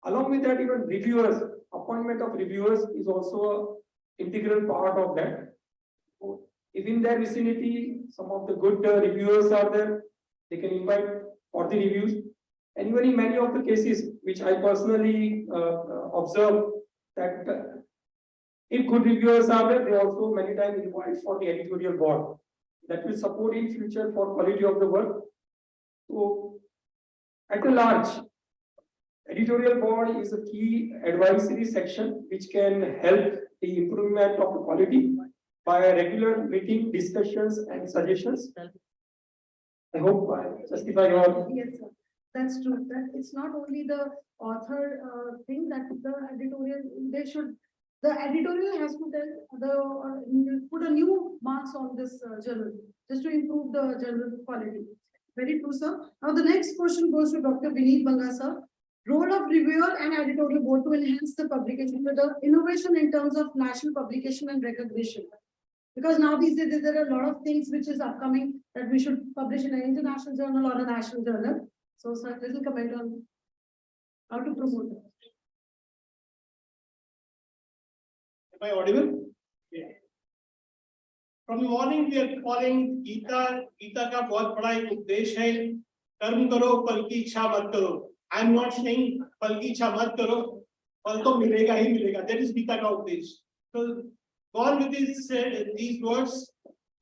Along with that, even reviewers, appointment of reviewers is also an integral part of that. So if in their vicinity, some of the good reviewers are there, they can invite for the reviews. And even in many of the cases, which I personally observe, that if good reviewers are there, they also many times invite for the editorial board. That will support in future for quality of the work. So at a large, editorial board is a key advisory section which can help the improvement of the quality by regular meeting, discussions and suggestions. I hope I justify your. Yes, sir. That's true. That it's not only the author thing that the editorial, the editorial has to tell put a new marks on this journal, just to improve the journal quality. Very true, sir. Now the next question goes to Dr. Vineet Banga, sir. Role of reviewer and editorial board to enhance the publication with the innovation in terms of national publication and recognition. Because now these days there are a lot of things which is upcoming that we should publish in an international journal or a national journal. So, sir, little comment on how to promote it. Am I audible? Yeah. From the morning we are calling Gita. Gita का बहुत बड़ा एक उपदेश है. कर्म करो, फल की इच्छा मत करो. I am not saying फल की इच्छा मत करो. फल तो मिलेगा ही मिलेगा. That is गीता का उपदेश. So, gone with these words,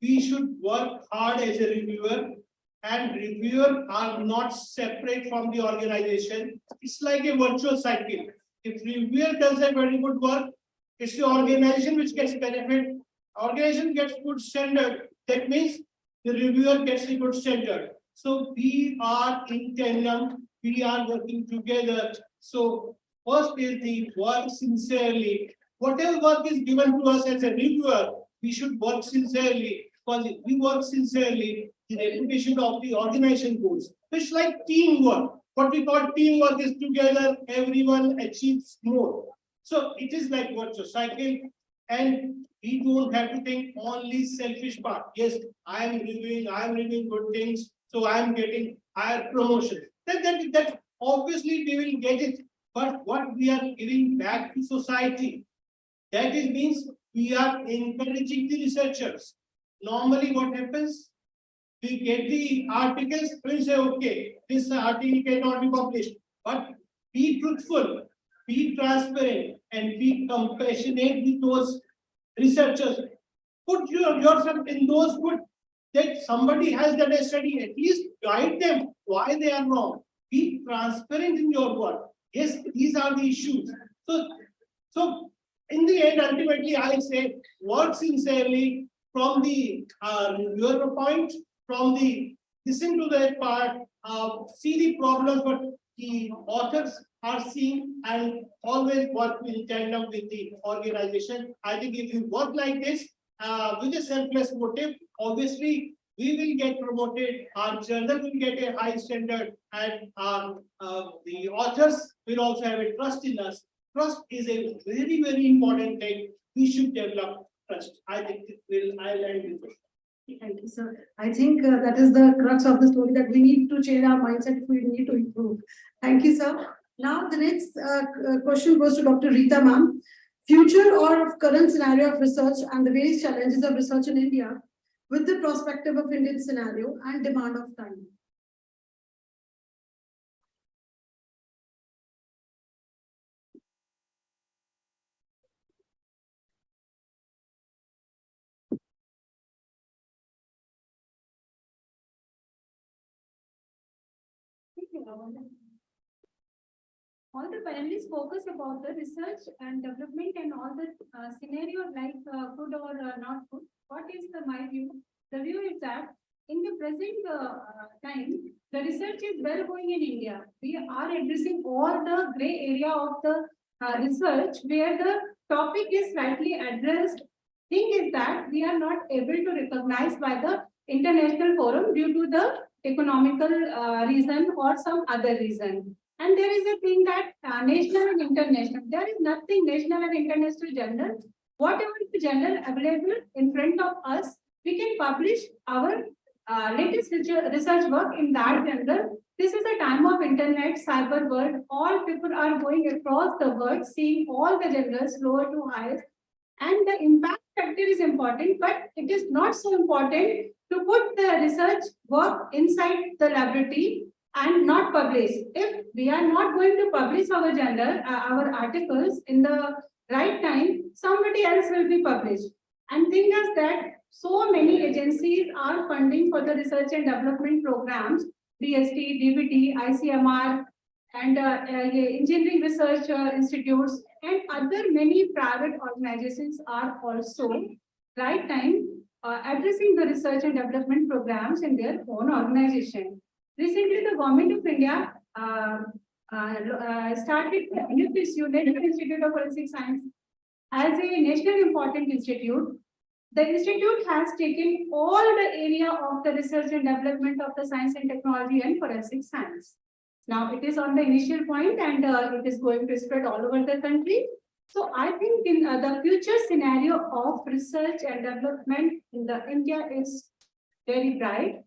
we should work hard as a reviewer, and reviewers are not separate from the organization. It's like a virtual cycle. If reviewer does a very good work, it's the organization which gets benefit. Organization gets good standard. That means the reviewer gets a good standard. So we are in tandem. We are working together. So first is the work sincerely. Whatever work is given to us as a reviewer, we should work sincerely. Because if we work sincerely, the reputation of the organization goes. It's like teamwork. What we call teamwork is together, everyone achieves more. So it is like virtual cycle, and we don't have to think only selfish part. Yes, I am reviewing good things, so I am getting higher promotion. That obviously we will get it. But what we are giving back to society, that is means we are encouraging the researchers. Normally what happens? We get the articles, we say, okay, this article cannot be published. But be truthful, be transparent, and be compassionate with those researchers. Put yourself in those foot that somebody has done a study, at least guide them why they are wrong. Be transparent in your work. Yes, these are the issues. So in the end, ultimately, I say work sincerely from the reviewer point, from the listen to that part, see the problems what the authors are seeing, and always work in tandem with the organization. I think if you work like this with a selfless motive, obviously we will get promoted, our journal will get a high standard, and the authors will also have a trust in us. Trust is a very, very important thing. We should develop trust. I think I'll end with this. Thank you, sir. I think that is the crux of the story, that we need to change our mindset if we need to improve. Thank you, sir. Now, the next question goes to Dr. Rita ma'am. Future or current scenario of research and the various challenges of research in India with the perspective of Indian scenario and demand of time. All the panelists focus about the research and development and all the scenarios like good or not good. What is my view? The view is that in the present time, the research is well going in India. We are addressing all the gray area of the research where the topic is slightly addressed. Thing is that we are not able to recognize by the international forum due to the economical reason or some other reason. And there is a thing that national and international, there is nothing national and international journal. Whatever the journal available in front of us, we can publish our latest research work in that journal. This is a time of internet, cyber world. All people are going across the world, seeing all the journals, lower to highest. And the impact factor is important, but it is not so important to put the research work inside the laboratory and not publish. If we are not going to publish our journal, our articles in the right time, somebody else will be published. And thing is that so many agencies are funding for the research and development programs, DST, DBT, ICMR, and engineering research institutes, and other many private organizations are also right time addressing the research and development programs in their own organization. Recently, the Government of India started this unit, Institute of Forensic Science, as a national important institute. The institute has taken all the area of the research and development of the science and technology and forensic science. Now it is on the initial point and it is going to spread all over the country. So I think in the future scenario of research and development in the India is very bright.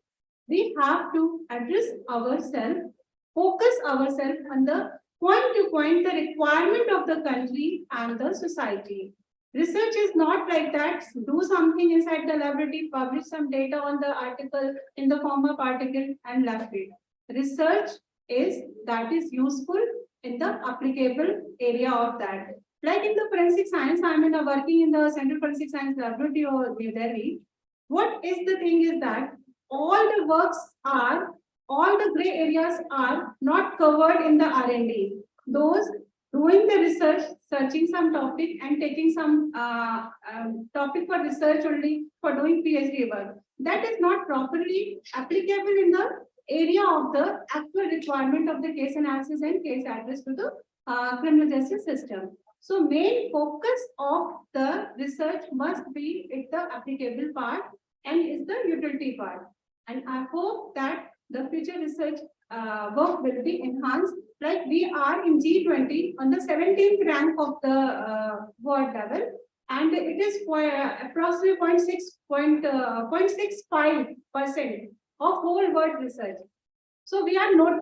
We have to address ourselves, focus ourselves on the point to point the requirement of the country and the society. Research is not like that, do something inside the laboratory, publish some data on the article in the form of article and left it. Research is that is useful in the applicable area of that. Like in the forensic science, I'm working in the Central Forensic Science Laboratory or New Delhi. What is the thing is that all the works are, all the gray areas are not covered in the R&D. Those doing the research, searching some topic and taking some topic for research only for doing PhD work. That is not properly applicable in the area of the actual requirement of the case analysis and case address to the criminal justice system. So main focus of the research must be at the applicable part and is the utility part. And I hope that the future research work will be enhanced. Like we are in G20 on the 17th rank of the world level, and it is approximately 0.65% of whole world research. So we are not.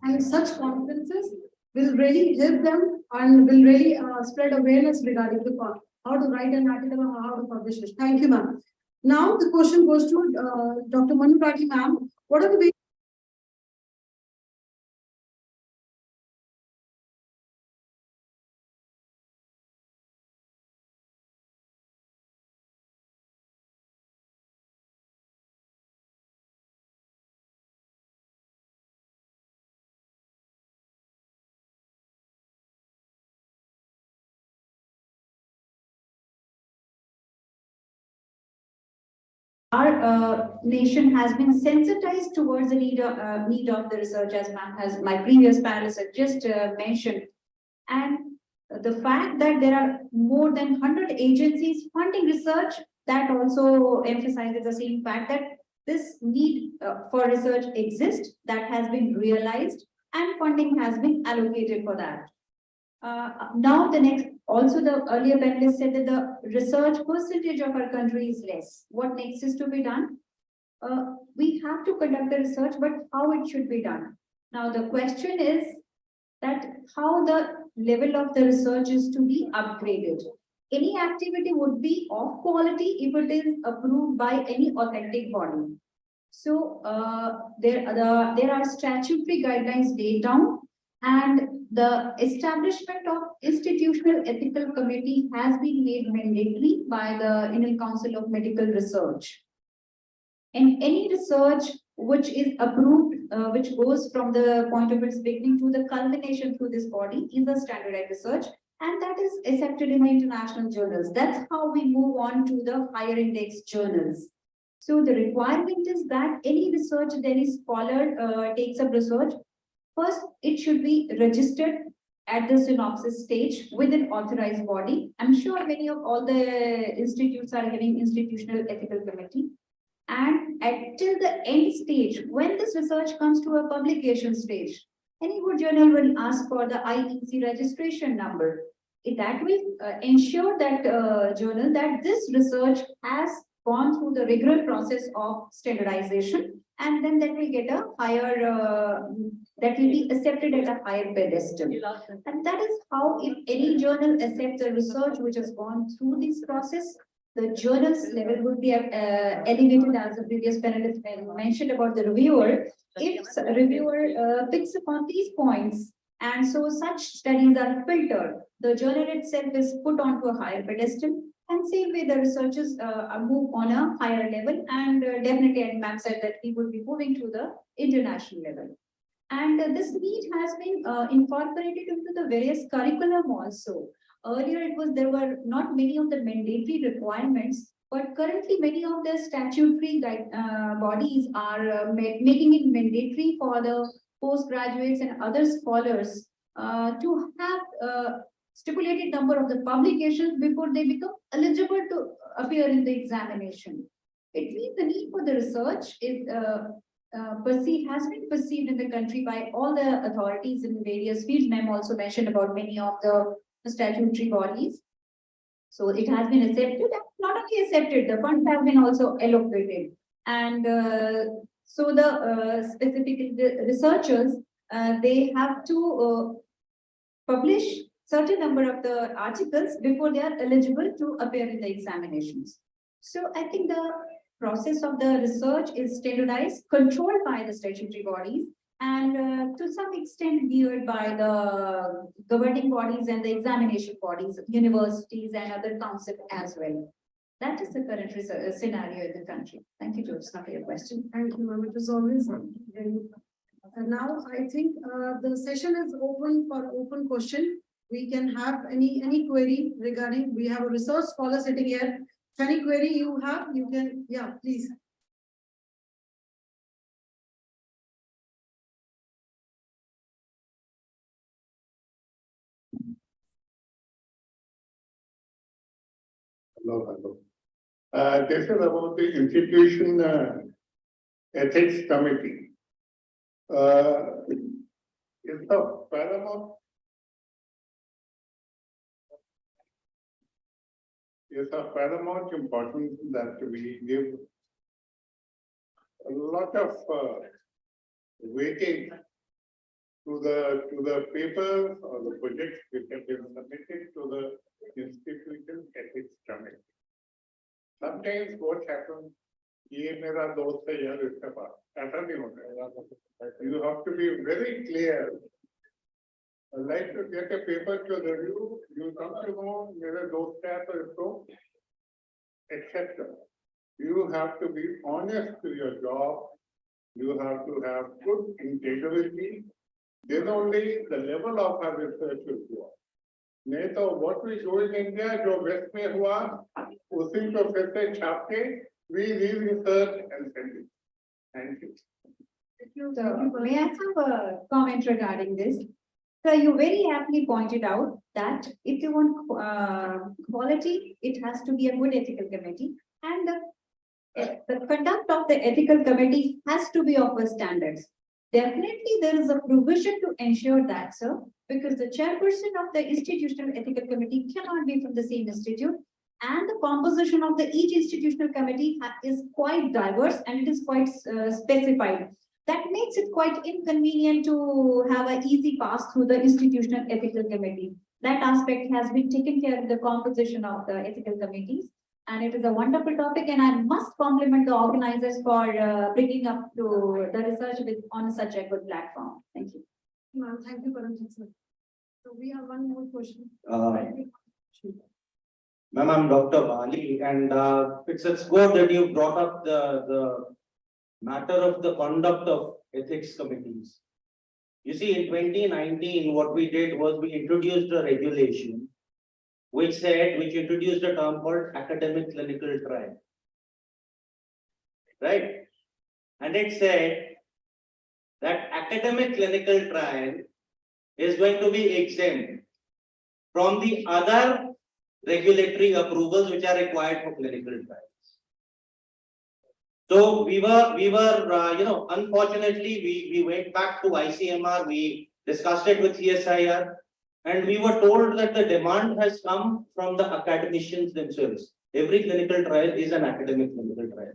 And such conferences will really help them and will really spread awareness regarding the how to write an article or how to publish it. Thank you, ma'am. Now the question goes to Dr. Manu Rathi, ma'am. What are the ways our nation has been sensitized towards the need of the research, as my previous panelists have just mentioned. And the fact that there are more than 100 agencies funding research, that also emphasizes the same fact that this need for research exists, that has been realized, and funding has been allocated for that. Now the next, also the earlier panelist said that the research percentage of our country is less. What next is to be done? We have to conduct the research, but how it should be done? Now the question is that how the level of the research is to be upgraded. Any activity would be of quality if it is approved by any authentic body. So there are statutory guidelines laid down, and the establishment of institutional ethical committee has been made mandatory by the Indian Council of Medical Research. And any research which is approved, which goes from the point of its beginning to the culmination through this body, is a standardized research, and that is accepted in the international journals. That's how we move on to the higher index journals. So the requirement is that any research that is scholar takes up research, first it should be registered at the synopsis stage with an authorized body. I'm sure many of all the institutes are having institutional ethical committee. And till the end stage, when this research comes to a publication stage, any good journal will ask for the IEC registration number. That will ensure that journal that this research has gone through the regular process of standardization, and then that will get a higher, that will be accepted at a higher pedestal. And that is how, if any journal accepts a research which has gone through this process, the journals level would be elevated, as the previous panelist mentioned about the reviewer. If a reviewer picks upon these points, and so such studies are filtered, the journal itself is put onto a higher pedestal, and same way the researchers move on a higher level, and definitely, and ma'am said that we would be moving to the international level. And this need has been incorporated into the various curriculum also. Earlier, there were not many of the mandatory requirements, but currently many of the statutory bodies are making it mandatory for the postgraduates and other scholars to have stipulated number of the publications before they become eligible to appear in the examination. It means the need for the research is has been perceived in the country by all the authorities in various fields. Ma'am also mentioned about many of the statutory bodies. So it has been accepted, and not only accepted, the funds have been also allocated. And so the specifically the researchers, they have to publish certain number of the articles before they are eligible to appear in the examinations. So I think the process of the research is standardized, controlled by the statutory bodies, and to some extent geared by the governing bodies and the examination bodies, universities and other councils as well. That is the current scenario in the country. Thank you, Jyotsna, for your question. Thank you, ma'am. It was always very. And now I think the session is open for open question. We can have any query regarding, we have a research scholar sitting here. Any query you have, you can, yeah, please. Hello. This is about the institution ethics committee. Is the paramount. It's of paramount importance that we give a lot of weighting to the papers or the projects which have been submitted to the institution ethics committee. Sometimes what happens, ये मेरा दोस्त है यार इसके पास ऐसा नहीं होता है. You have to be very clear. I like to get a paper to review. You come to know मेरे दोस्त है तो इसको etc. You have to be honest to your job. You have to have good integrity. Then only the level of our research will go. नहीं तो what we do in India जो west में हुआ उसी को फिर से छाप के we research and send it. Thank you. So, may I have a comment regarding this? So you very aptly pointed out that if you want quality, it has to be a good ethical committee, and the conduct of the ethical committee has to be of a standards. Definitely, there is a provision to ensure that, sir, because the chairperson of the institutional ethical committee cannot be from the same institute, and the composition of each institutional committee is quite diverse and it is quite specified. That makes it quite inconvenient to have an easy pass through the institutional ethical committee. That aspect has been taken care of the composition of the ethical committees. And it is a wonderful topic, and I must compliment the organizers for bringing up to the research on such a good platform. Thank you. Ma'am, thank you, Paramjit sir. So we have one more question. Ma'am, I'm Dr. Bali, and it's good that you brought up the matter of the conduct of ethics committees. You see, in 2019, what we did was we introduced a regulation which introduced a term called academic clinical trial. Right? And it said that academic clinical trial is going to be exempt from the other regulatory approvals which are required for clinical trials. So we were, unfortunately, we went back to ICMR, we discussed it with CSIR, and we were told that the demand has come from the academicians themselves. Every clinical trial is an academic clinical trial.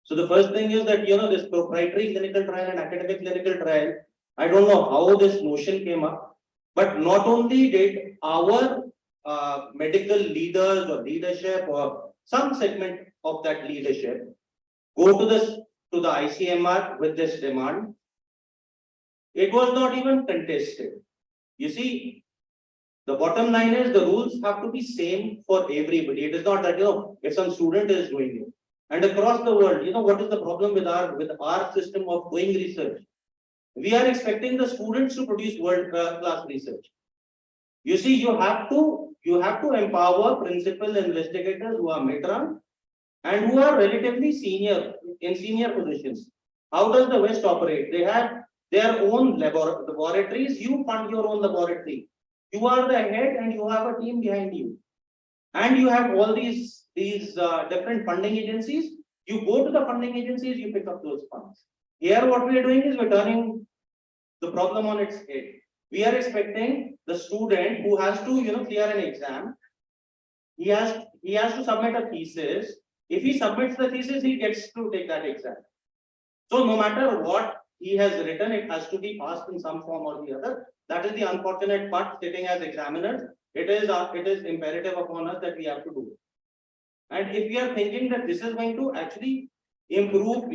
So the first thing is that, this proprietary clinical trial and academic clinical trial, I don't know how this notion came up, but not only did our medical leaders or leadership or some segment of that leadership go to the ICMR with this demand. It was not even contested. You see, the bottom line is the rules have to be same for everybody. It is not that, if some student is doing it. And across the world, what is the problem with our system of doing research? We are expecting the students to produce world-class research. You see, you have to empower principal investigators who are mid-run and who are relatively senior positions. How does the West operate? They have their own laboratories. You fund your own laboratory. You are the head and you have a team behind you. And you have all these different funding agencies. You go to the funding agencies, you pick up those funds. Here, what we are doing is we're turning the problem on its head. We are expecting the student who has to, clear an exam. He has to submit a thesis. If he submits the thesis, he gets to take that exam. So no matter what he has written, it has to be passed in some form or the other. That is the unfortunate part. Sitting as examiners, it is imperative upon us that we have to do it. And if we are thinking that this is going to actually improve,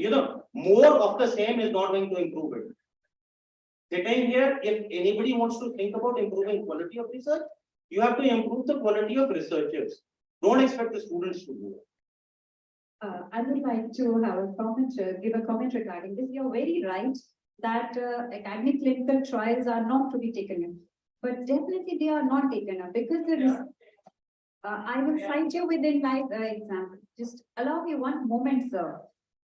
more of the same is not going to improve it. Sitting here, if anybody wants to think about improving quality of research, you have to improve the quality of researchers. Don't expect the students to do it. I would like to have a comment, give a comment regarding this. You're very right that academic clinical trials are not to be taken in, but definitely they are not taken up because there is. I will cite you within life example. Just allow me one moment, sir.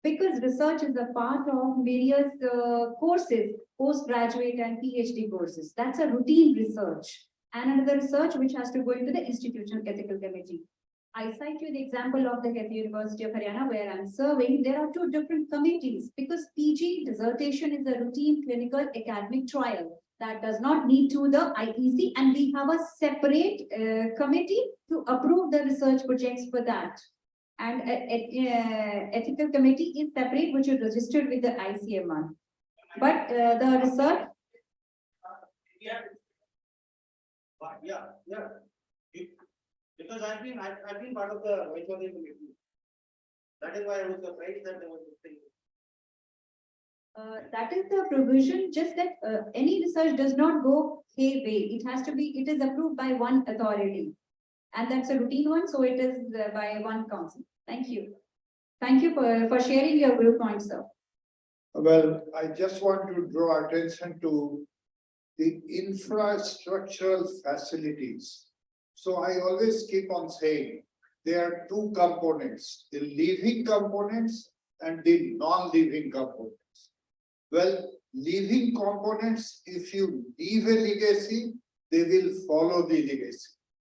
Because research is a part of various courses, postgraduate and PhD courses. That's a routine research. And another research which has to go into the institutional ethical committee. I cite you the example of the University of Haryana where I'm serving. There are two different committees because PG dissertation is a routine clinical academic trial that does not need to the IEC, and we have a separate committee to approve the research projects for that. And ethical committee is separate, which is registered with the ICMR. But the research. Yeah. Because I've been part of the Vaishnavi committee. That is why I was surprised that there was this thing. That is the provision, just that any research does not go hayway. It is approved by one authority. And that's a routine one, so it is by one council. Thank you. Thank you for sharing your viewpoint, sir. Well, I just want to draw attention to the infrastructural facilities. So I always keep on saying there are two components, the living components and the non-living components. Well, living components, if you leave a legacy, they will follow the legacy.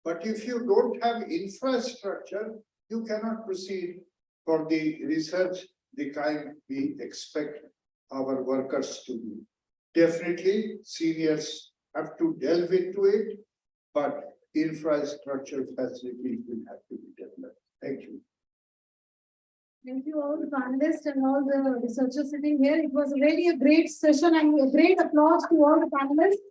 But if you don't have infrastructure, you cannot proceed for the research the kind we expect our workers to do. Definitely, seniors have to delve into it, but infrastructure facilities will have to be developed. Thank you. Thank you all the panelists and all the researchers sitting here. It was really a great session and a great applause to all the panelists.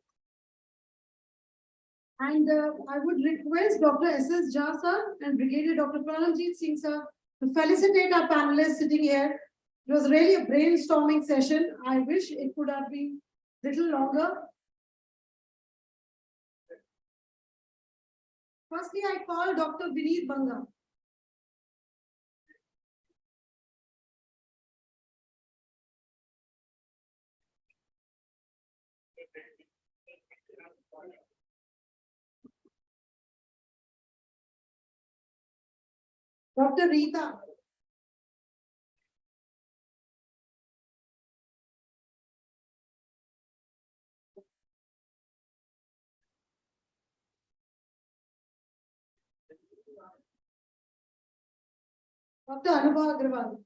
And I would request Dr. S.S. Jha sir and Brigadier Dr. Pranamjeet Singh sir to felicitate our panelists sitting here. It was really a brainstorming session. I wish it could have been a little longer. Firstly, I call Dr. Vineet Banga. Dr. Rita. Dr. Anubha Agrawal.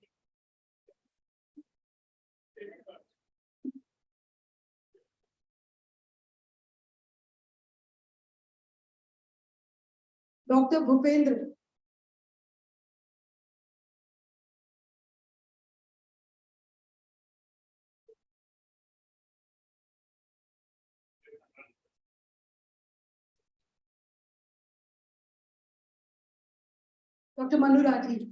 Dr. Bhupendra. Dr. Manu Rathi.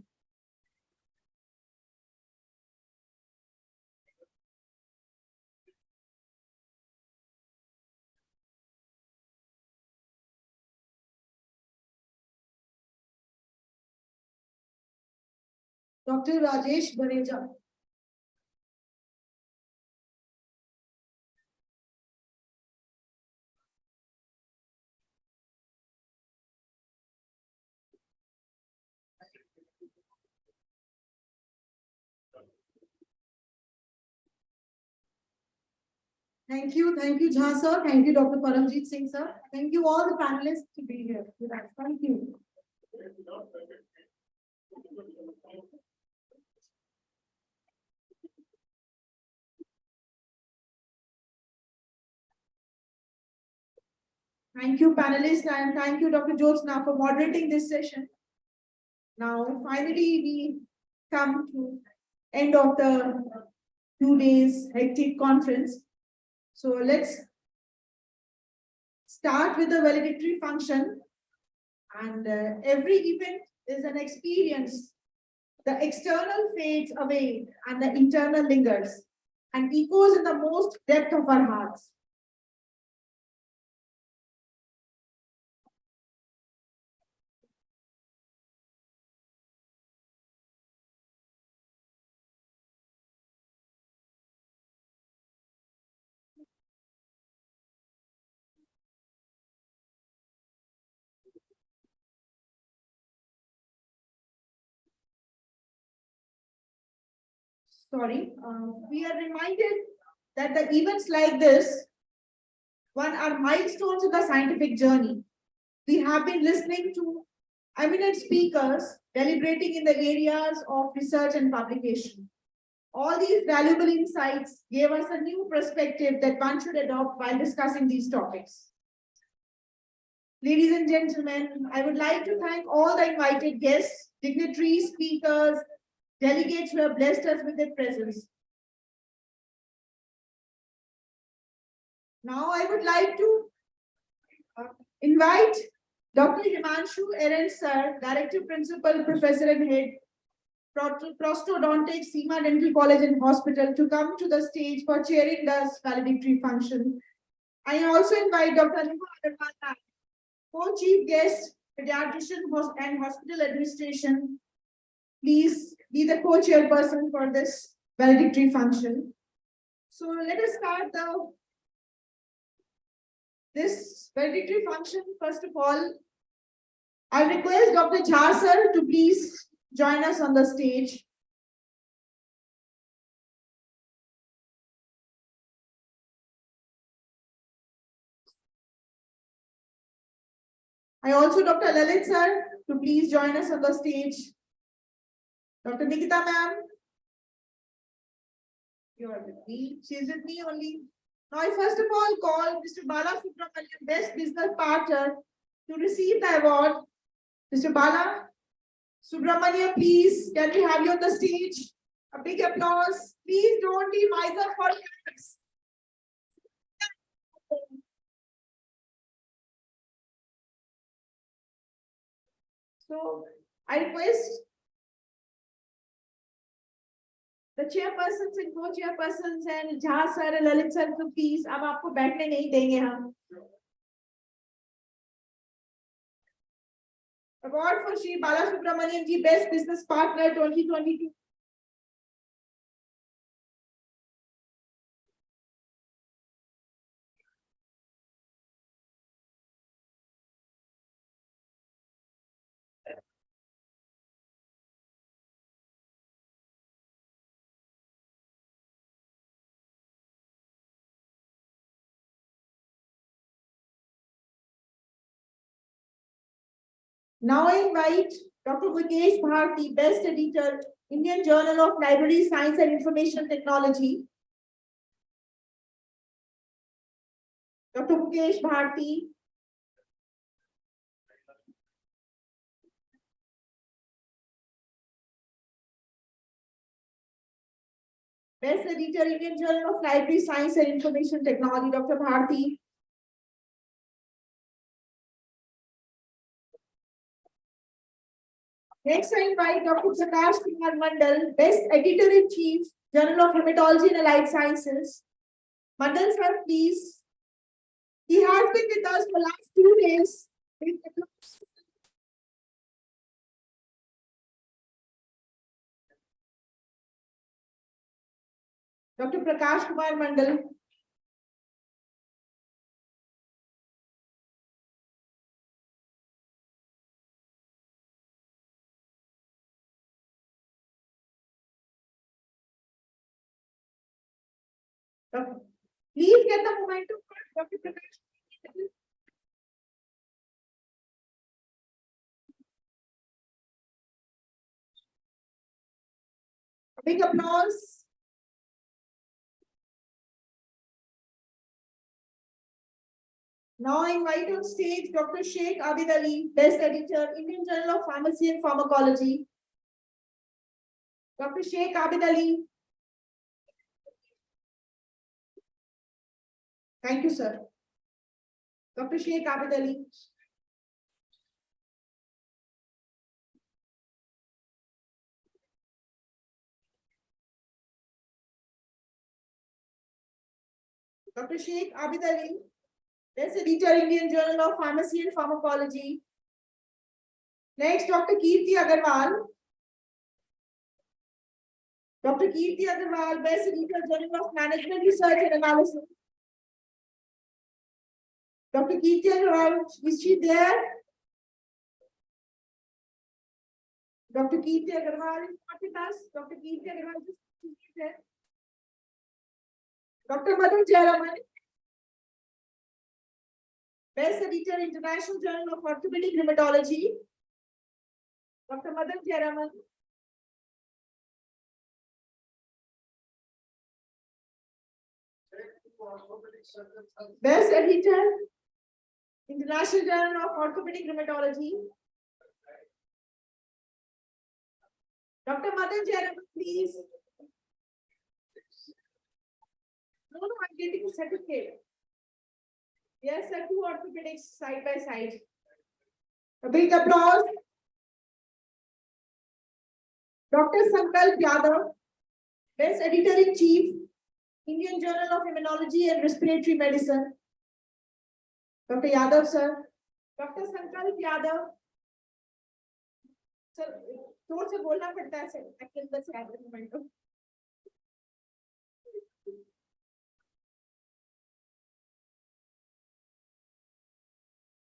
Dr. Rajesh Bareja. Thank you, Jha sir. Thank you, Dr. Paramjeet Singh sir. Thank you all the panelists to be here with us. Thank you. Thank you, panelists, and thank you, Dr. Jyotsna, for moderating this session. Now, finally, we come to end of the 2 days hectic conference. So let's start with the valedictory function. And every event is an experience. The external fades away and the internal lingers and echoes in the most depth of our hearts. We are reminded that the events like this, one are milestones in the scientific journey. We have been listening to eminent speakers deliberating in the areas of research and publication. All these valuable insights gave us a new perspective that one should adopt while discussing these topics. Ladies and gentlemen, I would like to thank all the invited guests, dignitaries, speakers, delegates who have blessed us with their presence. Now I would like to invite Dr. Himanshu Eren Sir, Director Principal, Professor and Head, Prosthodontics, Seema Dental College and Hospital, to come to the stage for chairing this valedictory function. I also invite Dr. Anubha Agarwal, Co-Chief Guest, Pediatrician and Hospital Administration. Please be the co-chairperson for this valedictory function. So let us start this valedictory function. First of all, I request Dr. Jha sir to please join us on the stage. I also Dr. Lalit sir to please join us on the stage. Dr. Nikita ma'am, you are with me. She is with me only. Now I first of all call Mr. Bala Subramanian, Best Business Partner, to receive the award. Mr. Bala Subramanian, please, can we have you on the stage? A big applause. Please don't be miser for us. So I request the chairpersons and co-chairpersons and Jha sir and Lalit sir to please, अब आपको बैठने नहीं देंगे हम. Award for Shri Bala Subramanian ji, Best Business Partner 2022. Now I invite Dr. Vikesh Bharti, Best Editor, Indian Journal of Library Science and Information Technology. Dr. Vikesh Bharti. Best Editor, Indian Journal of Library Science and Information Technology, Dr. Bharti. Next, I invite Dr. Prakash Kumar Mandal, Best Editor-in-Chief, Journal of Hematology and Allied Sciences. Mandal sir, please. He has been with us for last 2 days. Dr. Prakash Kumar Mandal. Please get the momentum first, Dr. Prakash. A big applause. Now I invite on stage Dr. Sheikh Abid Ali, Best Editor, Indian Journal of Pharmacy and Pharmacology. Dr. Sheikh Abid Ali. Thank you, sir. Dr. Sheikh Abid Ali. Dr. Sheikh Abid Ali, Best Editor, Indian Journal of Pharmacy and Pharmacology. Next, Dr. Kirti Agarwal. Dr. Kirti Agarwal, Best Editor, Journal of Management Research and Analysis. Dr. Kirti Agarwal, is she there? Dr. Kirti Agarwal is not with us. Dr. Kirti Agarwal is there. Dr. Madhu Jayaraman, Best Editor, International Journal of Orthopedic Rheumatology. Dr. Madhu Jayaraman. Best Editor, International Journal of Orthopedic Rheumatology. Dr. Madhu Jayaraman, please. No, I'm getting a certificate. Yes, sir, 2 orthopedics side by side. A big applause. Dr. Sankalp Yadav, Best Editor-in-Chief, Indian Journal of Immunology and Respiratory Medicine. Dr. Yadav, sir. Dr. Sankalp Yadav. Sir, जोर से बोलना पड़ता है sir, अंदर से आगे momentum.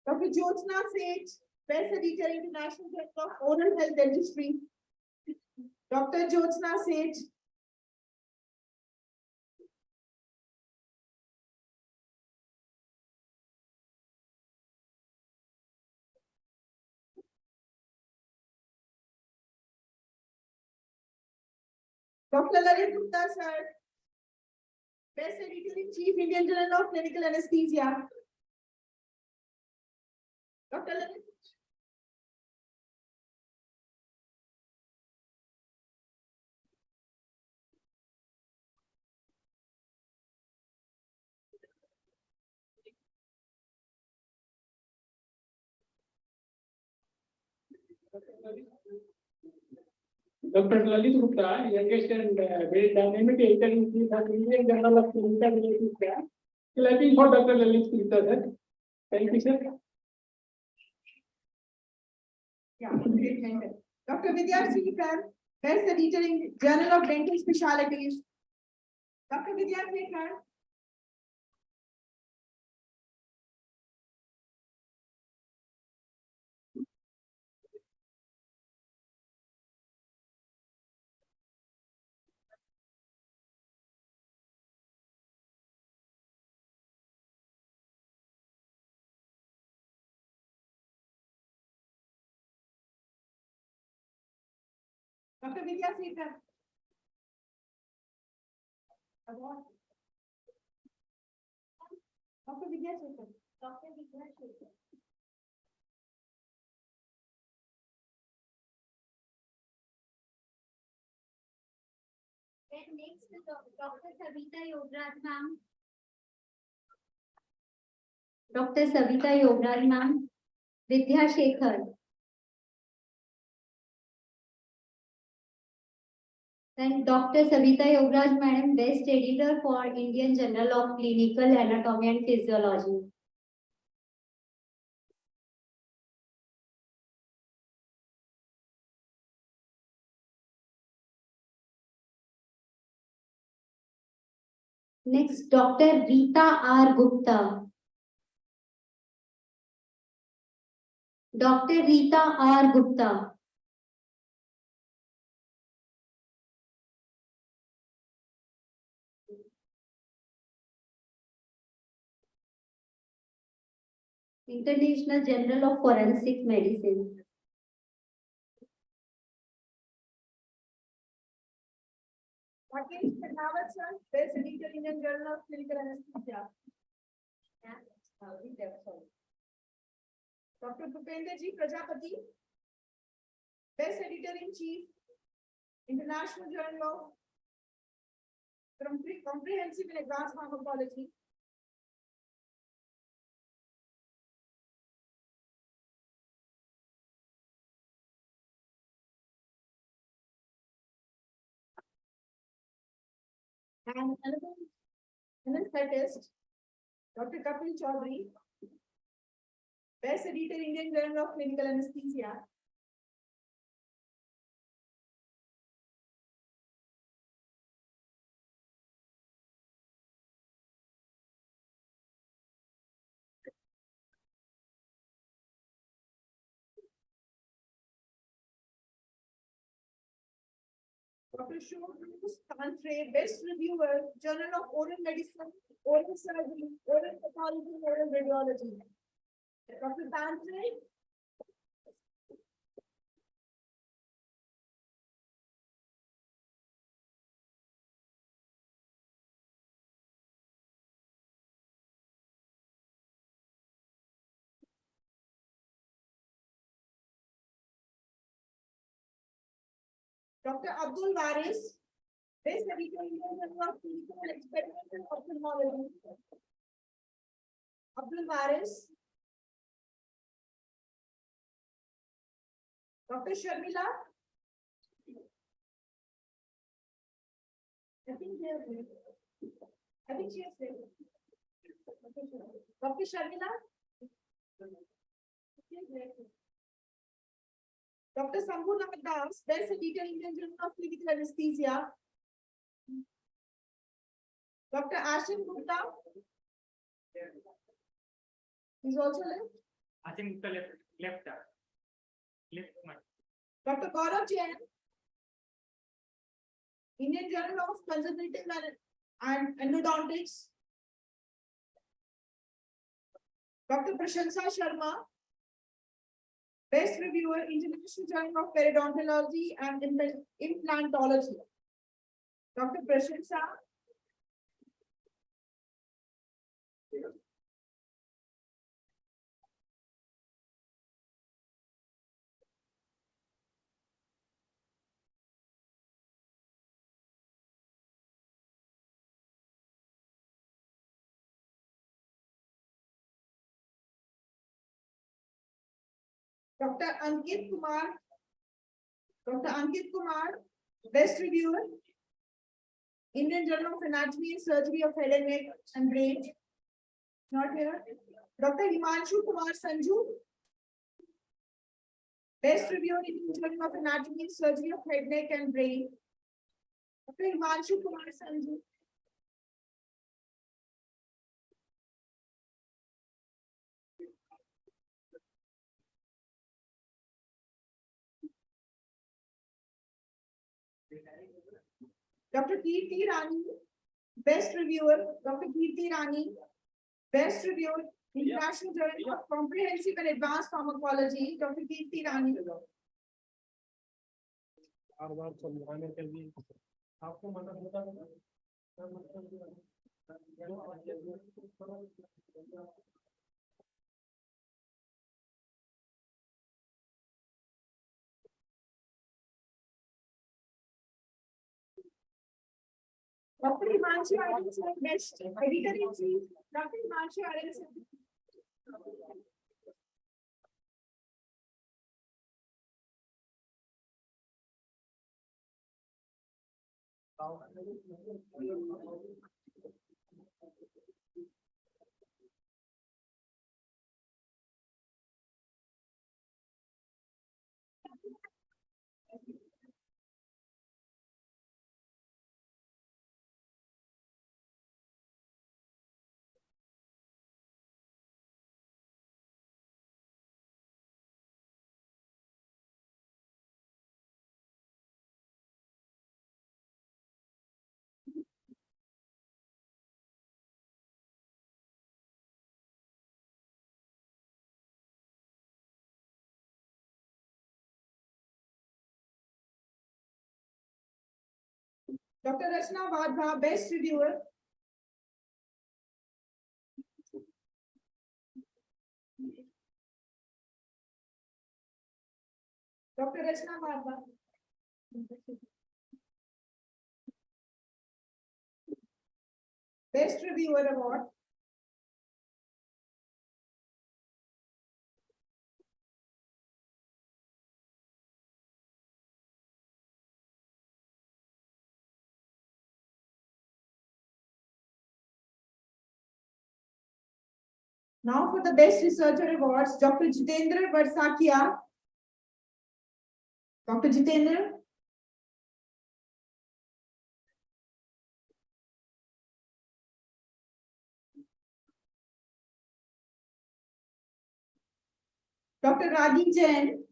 Dr. Jyotsna Seth, Best Editor, International Journal of Oral Health Dentistry. Dr. Jyotsna Seth. Dr. Lalit Gupta, sir. Best Editor-in-Chief, Indian Journal of Clinical Anesthesia. Dr. Lalit. Dr. Lalit Gupta, youngest and very dynamic editor-in-chief of Indian Journal of Clinical Anesthesia. Clapping for Dr. Lalit Gupta, sir. Thank you, sir. Yeah, great mentor. Dr. Vidya Srikan, Best Editor in Journal of Dental Specialties. Dr. Vidya Srikan. Dr. Vidya Srikan. Dr. Vidya Srikan. Dr. Vidya Srikan. Then next is Dr. Savita Yogaraj ma'am. Dr. Savita Yogaraj ma'am. Vidya Shekhar. Then Dr. Savita Yogaraj, Madam, Best Editor for Indian Journal of Clinical Anatomy and Physiology. Next, Dr. Rita R. Gupta. Dr. Rita R. Gupta. International Journal of Forensic Medicine. Rakesh Pernawat, sir, Best Editor, Indian Journal of Clinical Anesthesia. Dr. Bhupender Ji Prajapati, Best Editor in Chief, International Journal of Comprehensive and Advanced Pharmacology. And anesthetist, Dr. Kapil Chaudhary, Best Editor, Indian Journal of Clinical Anesthesia. Dr. Shobhus Tantre, Best Reviewer, Journal of Oral Medicine, Oral Surgery, Oral Pathology, Oral Radiology. Dr. Tantre. Dr. Abdul Waris, Best Editor, Indian Journal of Clinical and Experimental Ophthalmology. Abdul Waris. Dr. Sharmila. I think she has said. Dr. Sharmila. Dr. Sambhu Das, Best Editor, Indian Journal of Clinical Anesthesia. Dr. Ashin Gupta. He's also left. Ashin Gupta left. Dr. Gaurav Jain, Indian Journal of Conservative and Endodontics. Dr. Prashansa Sharma, Best Reviewer, International Journal of Periodontology and Implantology. Dr. Prashansa. Dr. Ankit Kumar, Best Reviewer, Indian Journal of Anatomy and Surgery of Head and Neck and Brain. Not here. Dr. Himanshu Kumar Sanju, Best Reviewer, Indian Journal of Anatomy and Surgery of Head, Neck and Brain. Dr. Himanshu Kumar Sanju. Dr. Kirti Rani, Best Reviewer, Dr. Kirti Rani, Best Reviewer, International Journal of Comprehensive and Advanced Pharmacology, Dr. Kirti Rani. बार समझाने के लिए आपको मदद होता है Dr. Himanshu Aronson, Best Editor in Chief, Dr. Himanshu Aronson. Dr. Rachna Vadha, Best Reviewer. Dr. Rachna Vadha. Best Reviewer Award. Now for the Best Researcher Awards, Dr. Jitendra Barsakia. Dr. Jitendra. Dr. Radhi Jain,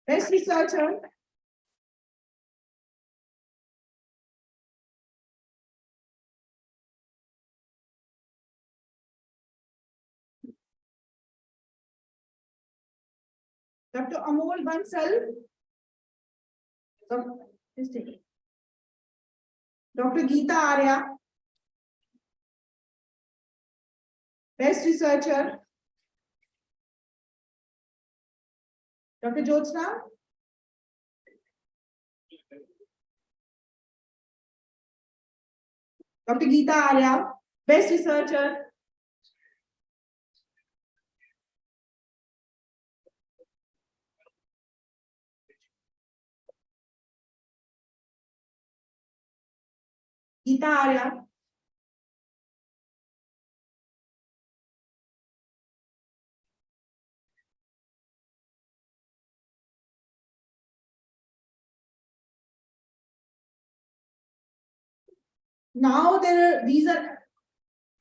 Best Researcher. Dr. Amol Bansal. Dr. Geeta Arya. Best Researcher. Dr. Jyotsna. Dr. Geeta Arya, Best Researcher. Geeta Arya. Now these are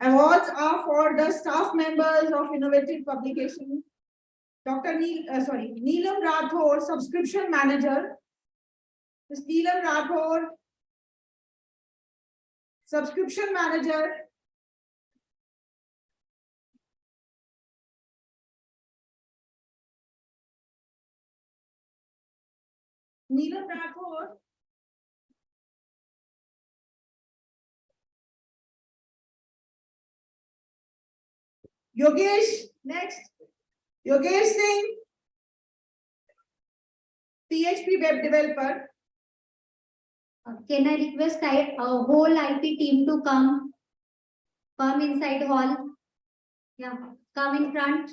awards are for the staff members of innovative publication. Dr. Neelam Rathore, Subscription Manager. Ms. Neelam Rathore, Subscription Manager. Neelam Rathore. Yogesh, next. Yogesh Singh, PHP web developer. Can I request a whole IT team to come inside hall? Yeah, come in front.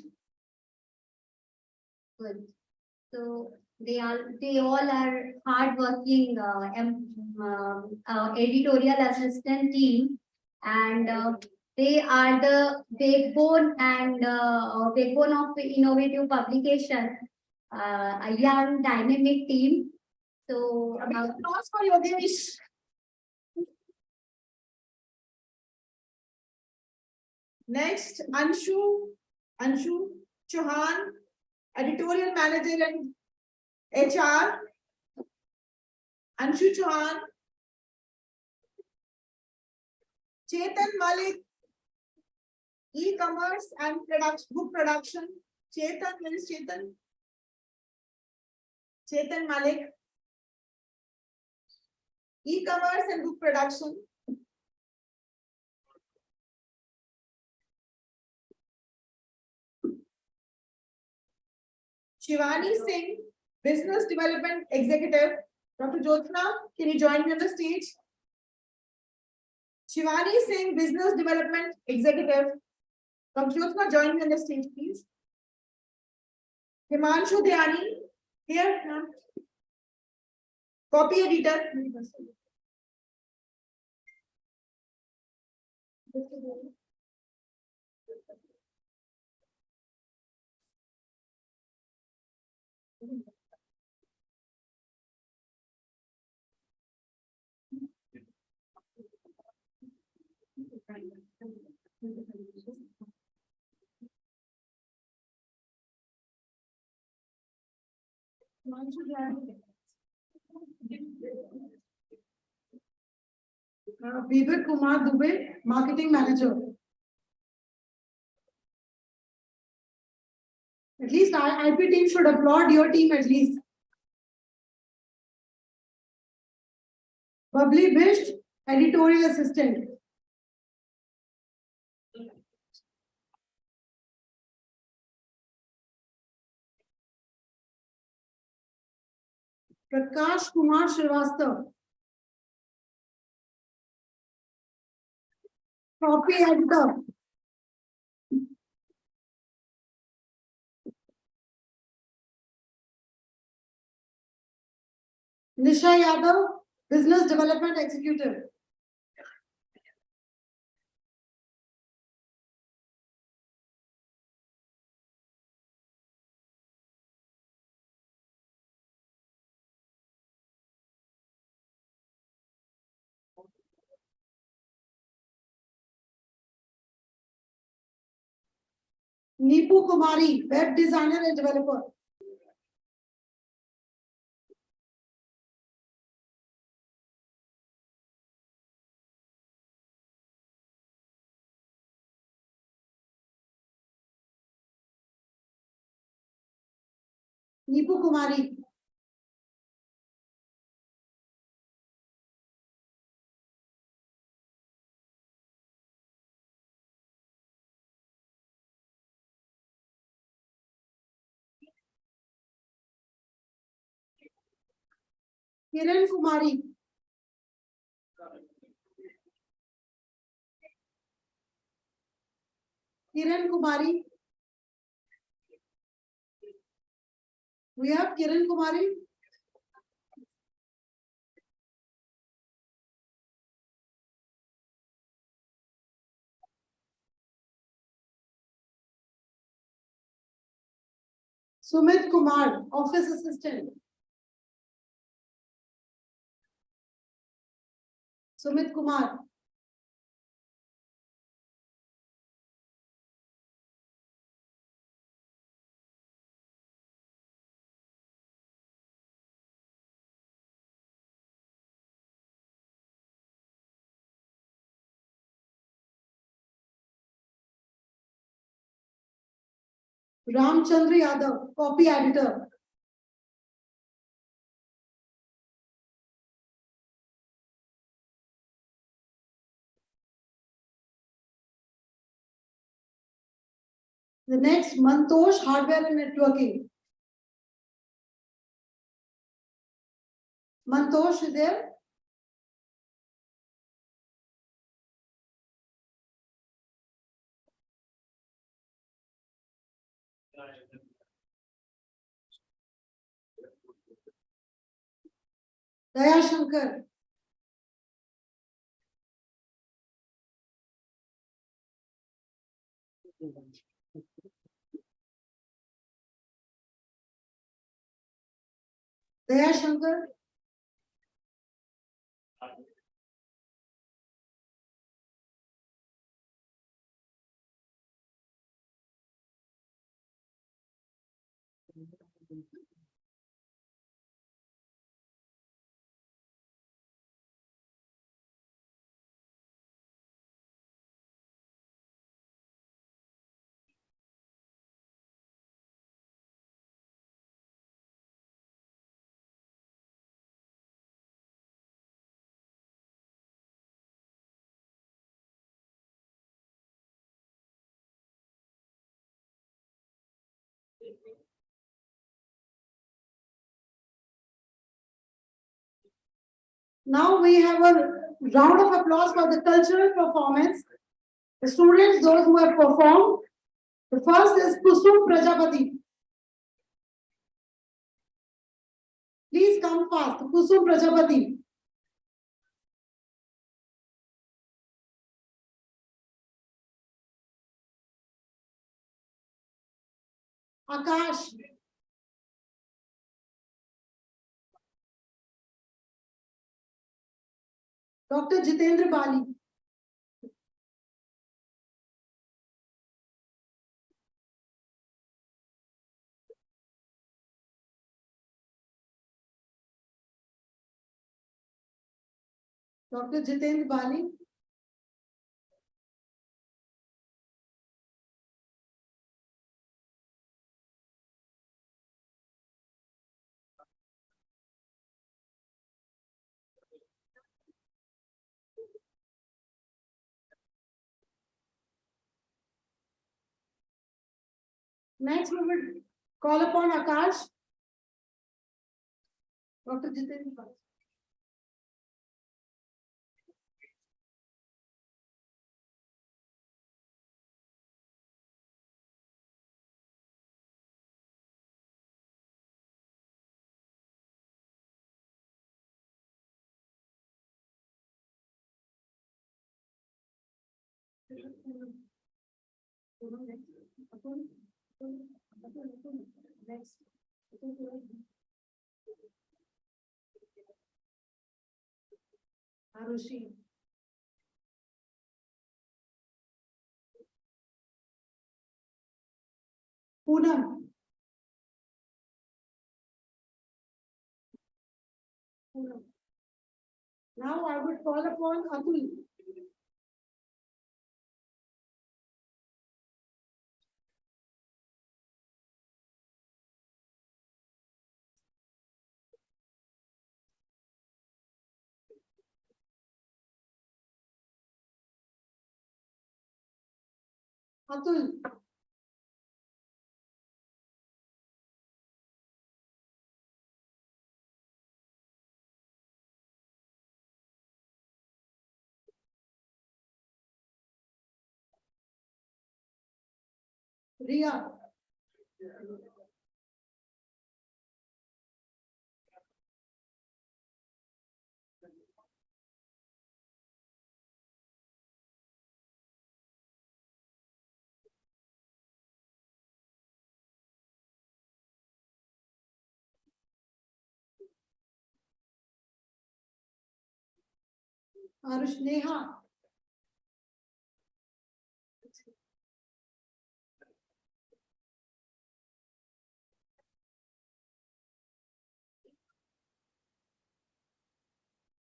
Good. So they all are hardworking editorial assistant team, and they are the backbone of the innovative publication, a young dynamic team. So applause for Yogesh. Next, Anshu Chauhan, Editorial Manager and HR. Anshu Chauhan. Chetan Malik, E-commerce and book production. Chetan, where is Chetan? Chetan Malik. E-commerce and book production. Shivani Singh, Business Development Executive. Dr. Jyotsna, can you join me on the stage? Shivani Singh, Business Development Executive. Dr. Jyotsna, join me on the stage, please. Himanshu Dhyani, here. Copy editor. Vivek Kumar Dubey, Marketing Manager. At least IP team should applaud your team at least. Bubbly Bisht, Editorial Assistant. Prakash Kumar Srivastav. Copy Editor. Nisha Yadav, Business Development Executive. Neepu Kumari, Web Designer and Developer. Neepu Kumari. Kiran Kumari. Kiran Kumari. We have Kiran Kumari. Sumit Kumar, Office Assistant. Sumit Kumar. Ramchandra Yadav, Copy Editor. The next, Mantosh, Hardware and Networking. Mantosh is there? Daya Shankar. Daya Shankar. Now we have a round of applause for the cultural performance. The students, those who have performed. The first is Kusum Prajapati. Please come fast. Kusum Prajapati. Akash. Dr. Jitendra Bali. Dr. Jitendra Bali. Next, we will call upon Akash. Dr. Jitendra Bali. Next. Arushi. Poonam. Poonam. Now I would call upon Atul. Atul. Riya. Arush Neha.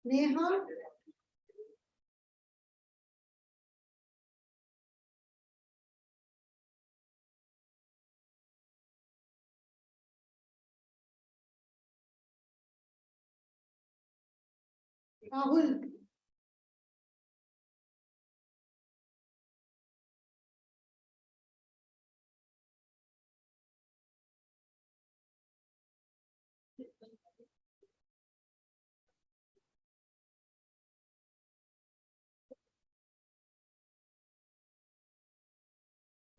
Neha. Rahul.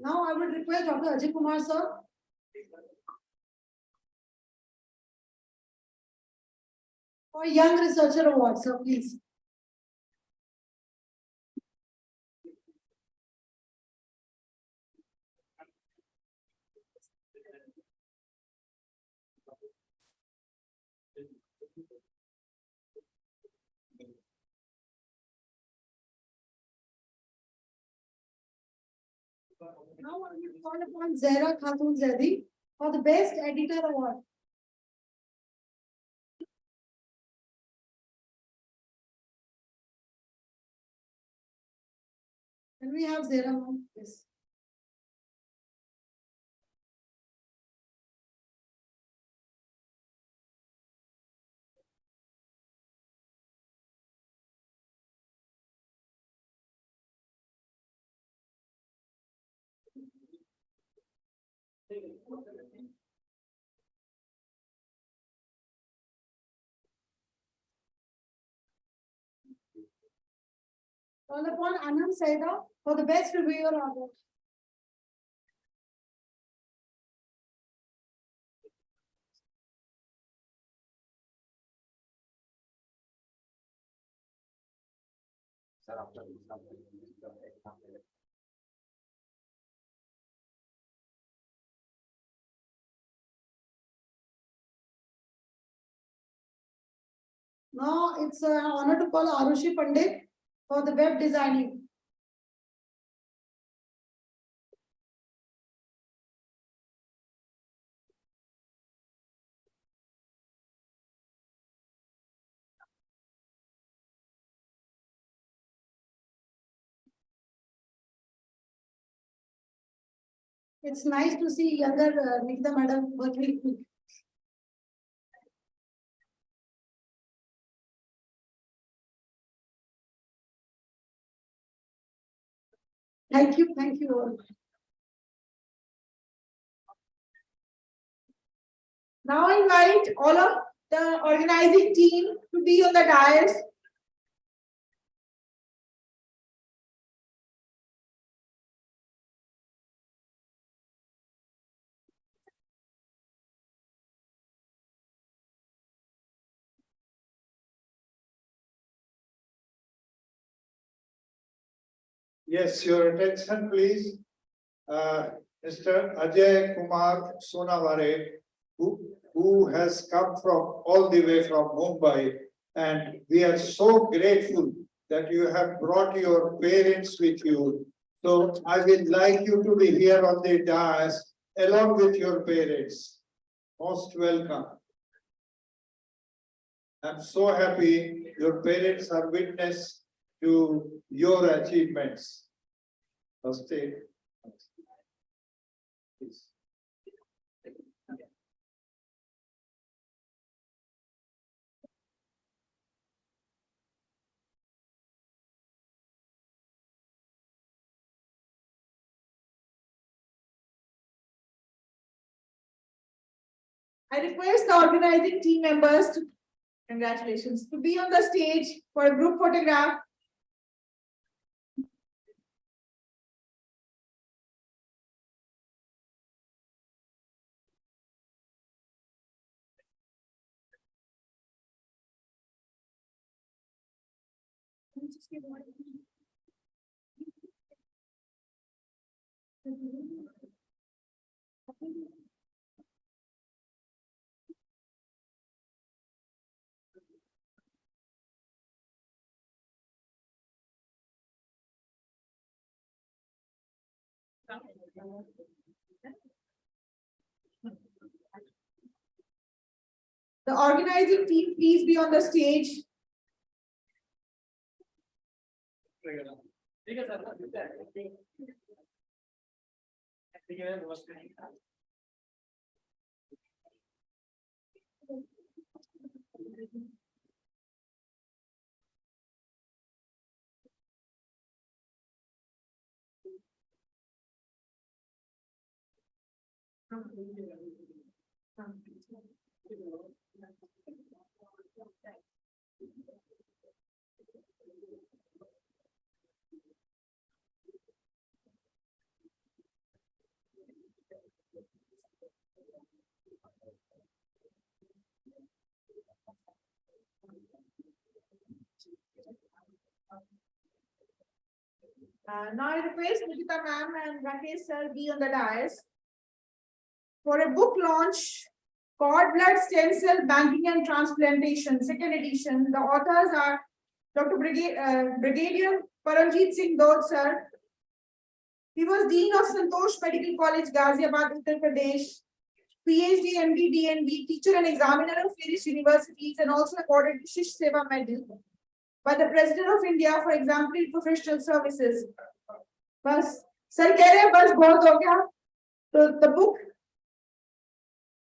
Now I would request Dr. Ajay Kumar sir. For Young Researcher Award, sir, please. Now I will call upon Zahra Khatun Zaidi for the Best Editor Award. Can we have Zahra ma'am? Yes. Call upon Anand Saida for the Best Reviewer Award. Now it's an honor to call Arushi Pandit for the web designing. It's nice to see younger Nikita madam working with me. Thank you all. Now I invite all of the organizing team to be on the dais. Yes, your attention, please. Mr. Ajay Kumar Sonaware, who has come from all the way from Mumbai, and we are so grateful that you have brought your parents with you. So I would like you to be here on the dais along with your parents. Most welcome. I'm so happy your parents are witness to your achievements. Namaste. Please. I request the organizing team members to, congratulations, to be on the stage for a group photograph. The organizing team, please be on the stage. Now I request Nikita ma'am and Rakesh sir be on the dais for a book launch, Cord Blood Stem Cell Banking and Transplantation, second edition. The authors are Dr. Brigadier Paramjeet Singh Dod sir. He was Dean of Santosh Medical College, Ghaziabad, Uttar Pradesh. PhD, MD, DNB, teacher and examiner of various universities, and also awarded Shish Seva Medal by the President of India for exemplary professional services. Bas, sir, keh rahe bas bahut ho gaya. So the book.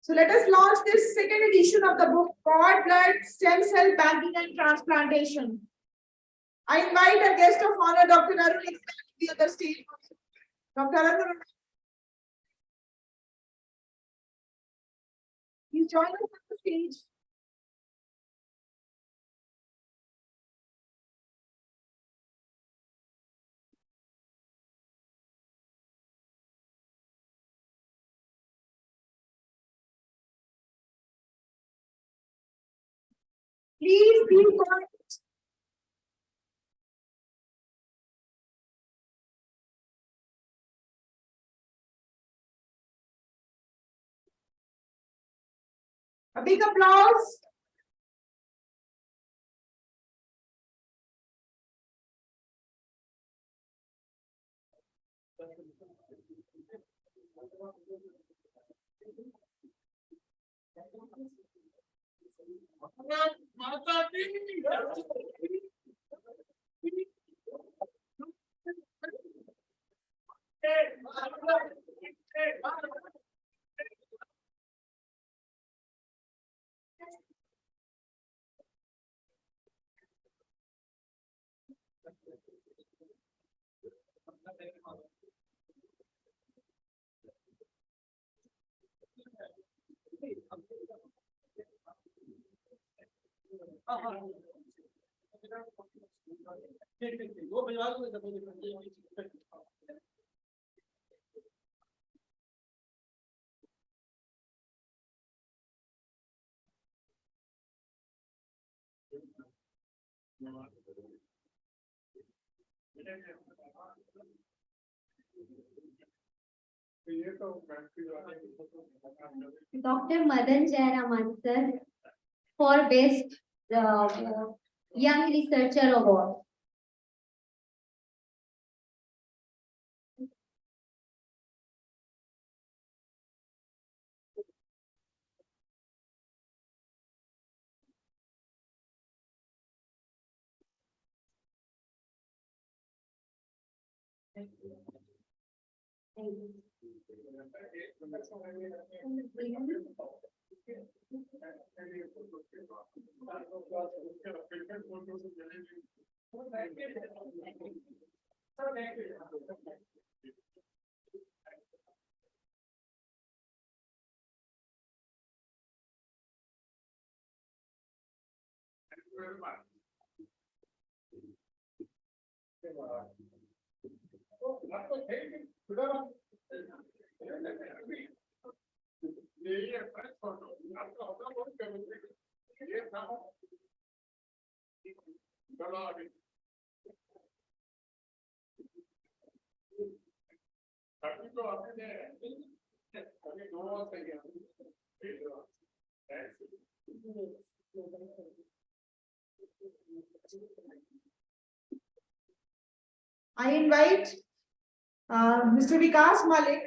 So let us launch this second edition of the book, Cord Blood Stem Cell Banking and Transplantation. I invite our guest of honor, Dr. Arun, to be on the stage. Dr. Arun. He's joining us on the stage. Please be quiet. A big applause. Dr. Madan Jayaraman, sir, for Best Young Researcher Award. I invite Mr. Vikas Malik,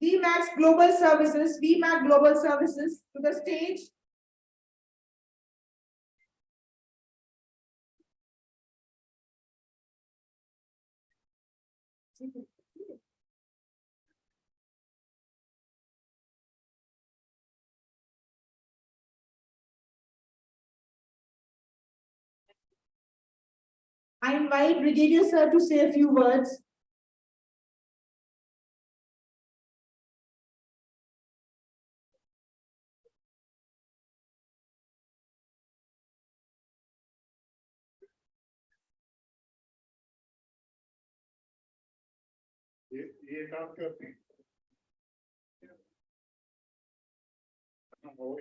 VMAX Global Services, VMAC Global Services to the stage. I invite Brigadier Sir to say a few words. ये काम करते हैं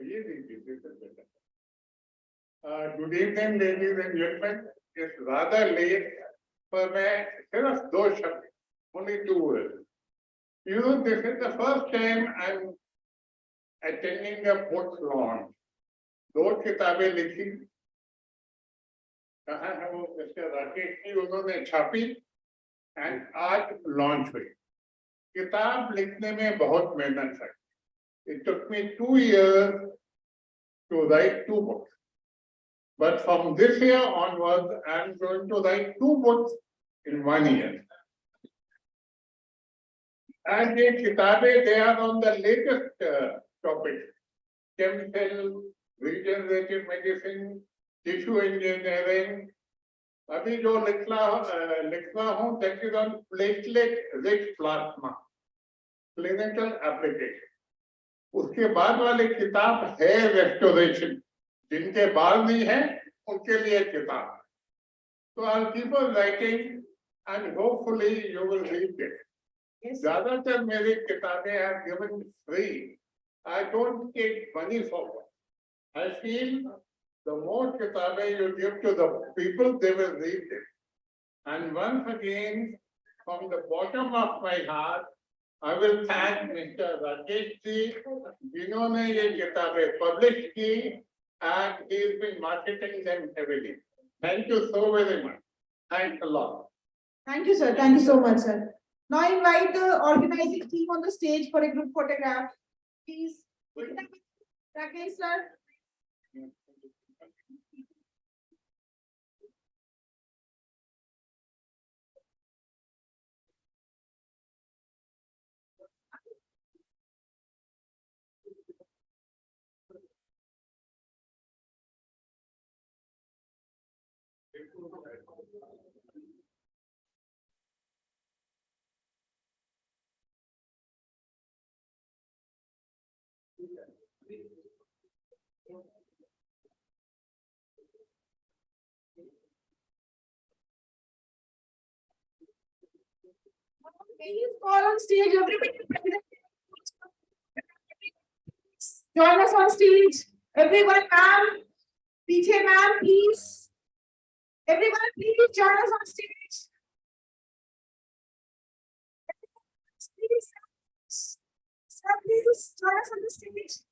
ये देखिए good evening ladies and gentleman it's rather late पर मैं सिर्फ दो शब्द only 2 words. You know, this is the first time I'm attending a book launch. 2 किताबें लिखी कहाँ है वो मिस्टर राकेश जी उन्होंने छापी एंड आज लॉन्च हुई किताब लिखने में बहुत मेहनत है It took me 2 years to write 2 books. But from this year onwards, I am going to write 2 books in 1 year. And the kitabe, they are on the latest topics. Stem cell, regenerative medicine, tissue engineering. अभी जो लिखना हूँ, that is on platelet-rich plasma, clinical application. उसके बाद वाली किताब है restoration, जिनके बाल नहीं है, उनके लिए किताब. So I'll keep on writing, and hopefully you will read it. ज़्यादातर मेरी किताबें are given free. I don't take money for it. I feel the more kitabe you give to the people, they will read it. And once again, from the bottom of my heart, I will thank Mr. Rakesh ji, जिन्होंने ये किताबें publish की, and he has been marketing them heavily. Thank you so very much. Thanks a lot. Thank you, sir. Thank you so much, sir. Now invite the organizing team on the stage for a group photograph. Please. Rakesh sir. Please call on stage, everybody present. Join us on stage. Everyone, ma'am. PJ ma'am, please. Everyone, please join us on stage. Please, sir, please join us on the stage.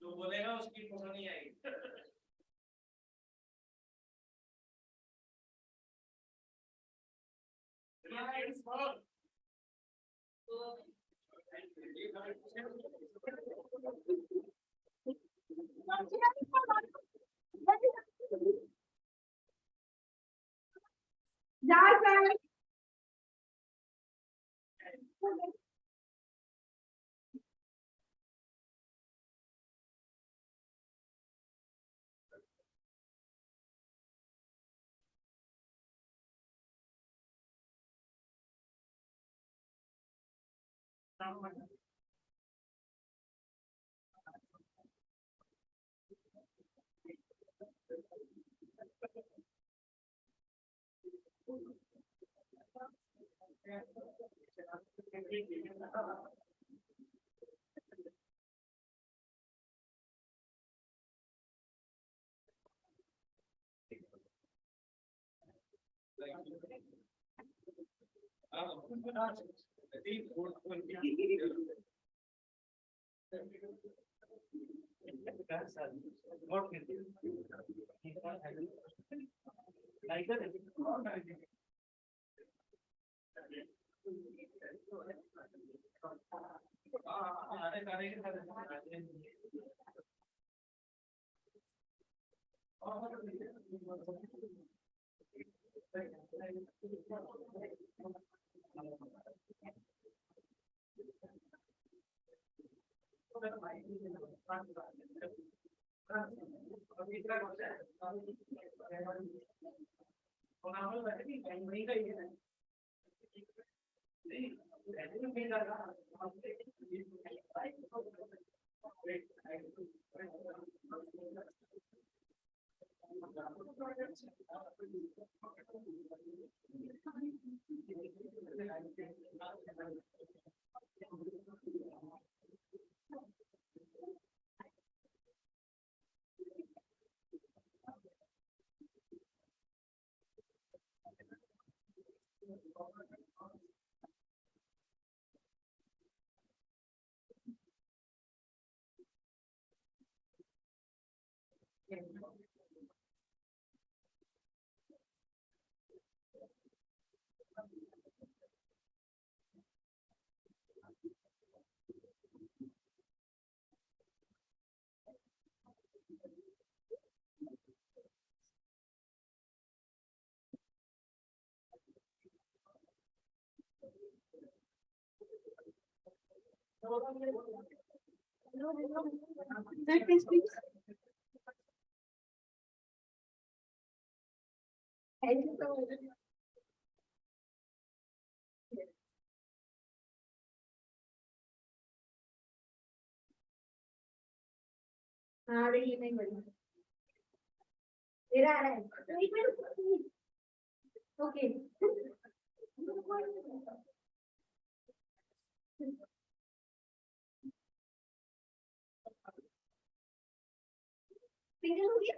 जो बोलेगा उसकी photo नहीं आएगी। Thank you so much. हाँ देखिए नहीं बनी तेरा आ रहा है ओके सिंगल हो गया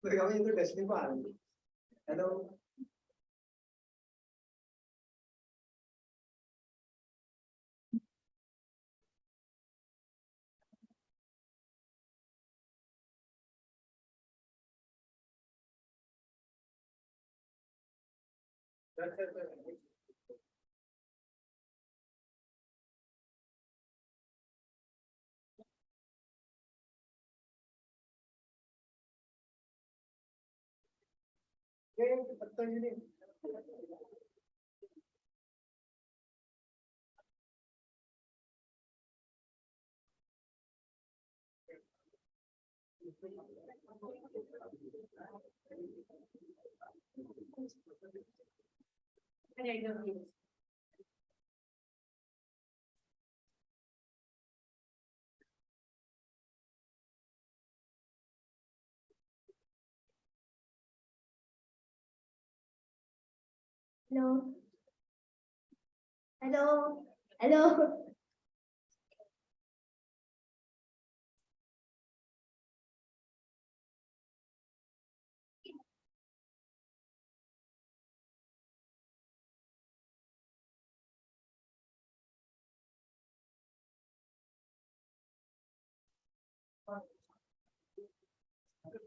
Kami itu testing Pak. Hello. Hello. Hello. Hello. Thank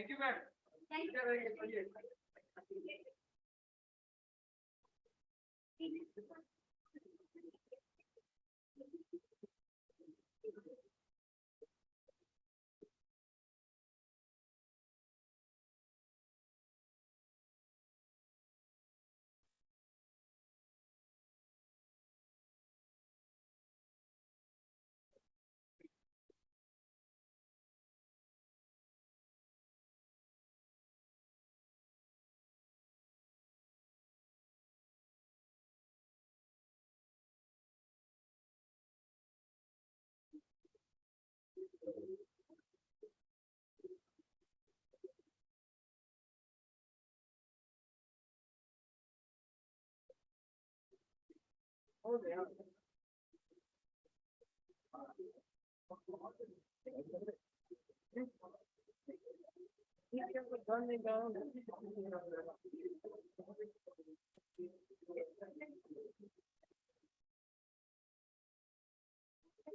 you, ma'am. Thank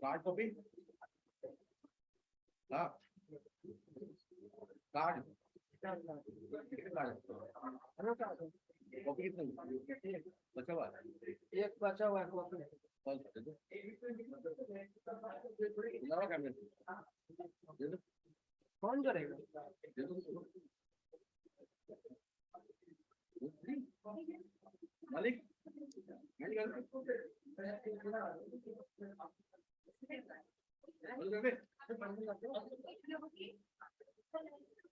Card copy? Ah. Card. Copy कितने बचा हुआ एक बचा हुआ है कॉपी कौन करेगा मालिक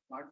मालिक